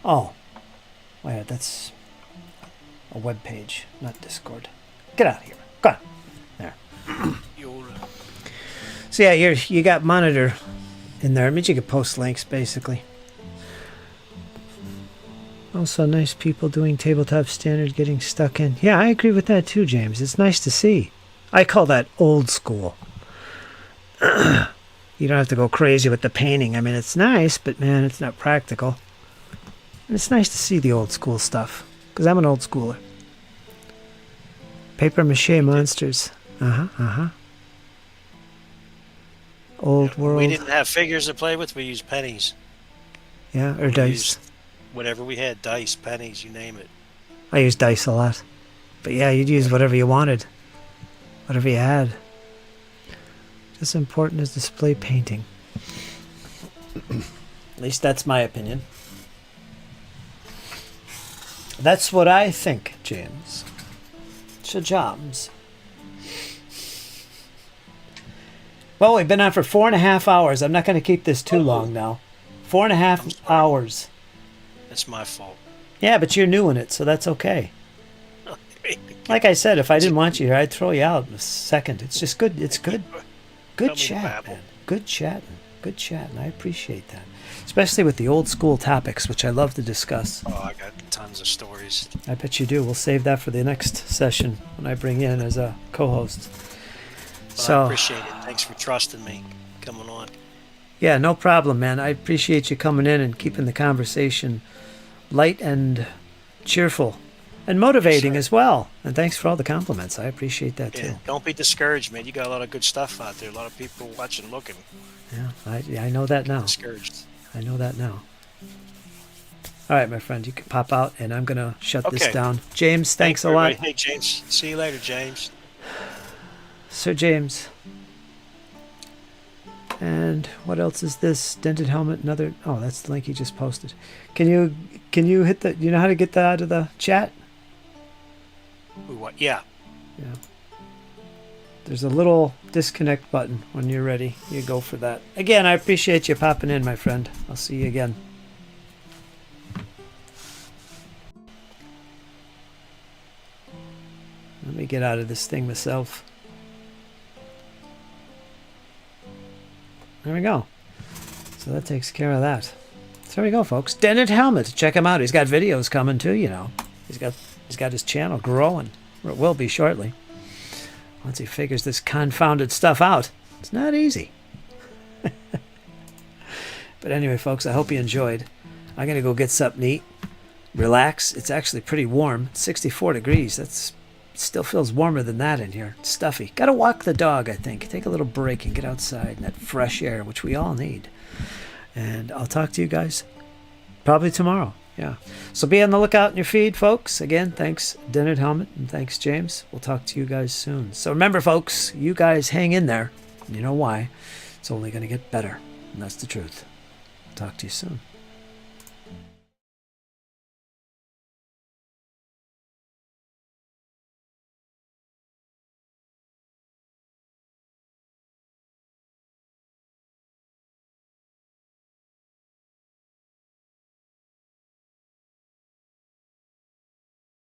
Speaker 1: Oh. Wait, that's a web page, not Discord. Get out of here. Go on. There. So yeah, you got monitor in there. It means you can post links, basically. Also, nice people doing tabletop standard getting stuck in. Yeah, I agree with that too, James. It's nice to see. I call that old school. You don't have to go crazy with the painting. I mean, it's nice, but man, it's not practical. And it's nice to see the old school stuff, because I'm an old schooler. Paper mache monsters. Old world.
Speaker 3: We didn't have figures to play with. We used pennies.
Speaker 1: Yeah, or
Speaker 3: We
Speaker 1: dice.
Speaker 3: used whatever we had, dice, pennies, you name it.
Speaker 1: I use dice a lot. But yeah, you'd use whatever you wanted. Whatever you had. Just as important as display painting. At least that's my opinion. That's what I think, James. Shajams. Well, we've been on for 4.5 hours. I'm not going to keep this too long now. 4.5 hours.
Speaker 3: That's my fault.
Speaker 1: Yeah, but you're new in it, so that's okay. Like I said, if I didn't want you here, I'd throw you out in a second. It's just good. It's good. Good chat, man. Good chatting. Good chatting. I appreciate that. Especially with the old school topics, which I love to discuss.
Speaker 3: Oh, I got tons of stories.
Speaker 1: I bet you do. We'll save that for the next session when I bring you in as a co-host.
Speaker 3: Well, I appreciate it. Thanks for trusting me coming on.
Speaker 1: Yeah, no problem, man. I appreciate you coming in and keeping the conversation light and cheerful and motivating as well. And thanks for all the compliments. I appreciate that too.
Speaker 3: Don't be discouraged, man. You got a lot of good stuff out there. A lot of people watching, looking.
Speaker 1: Yeah, I know that now.
Speaker 3: Discouraged.
Speaker 1: I know that now. All right, my friend, you can pop out, and I'm going to shut this down. James, thanks a lot.
Speaker 3: Hey, James. See you later, James.
Speaker 1: Sir James. And what else is this? Dented helmet, another... Oh, that's the link he just posted. Can you hit the... You know how to get that out of the chat?
Speaker 3: What? Yeah.
Speaker 1: Yeah. There's a little disconnect button when you're ready. You go for that. Again, I appreciate you popping in, my friend. I'll see you again. Let me get out of this thing myself. There we go. So that takes care of that. So there we go, folks. Dented Helmet. Check him out. He's got videos coming too, you know. He's got his channel growing. Or it will be shortly. Once he figures this confounded stuff out. It's not easy. But anyway, folks, I hope you enjoyed. I'm going to go get something to eat. Relax. It's actually pretty warm. It's 64 degrees. That's still feels warmer than that in here. It's stuffy. Got to walk the dog, I think. Take a little break and get outside in that fresh air, which we all need. And I'll talk to you guys probably tomorrow. Yeah. So be on the lookout in your feed, folks. Again, thanks, Dented Helmet, and thanks, James. We'll talk to you guys soon. So remember, folks, you guys hang in there. You know why. It's only going to get better. And that's the truth. Talk to you soon.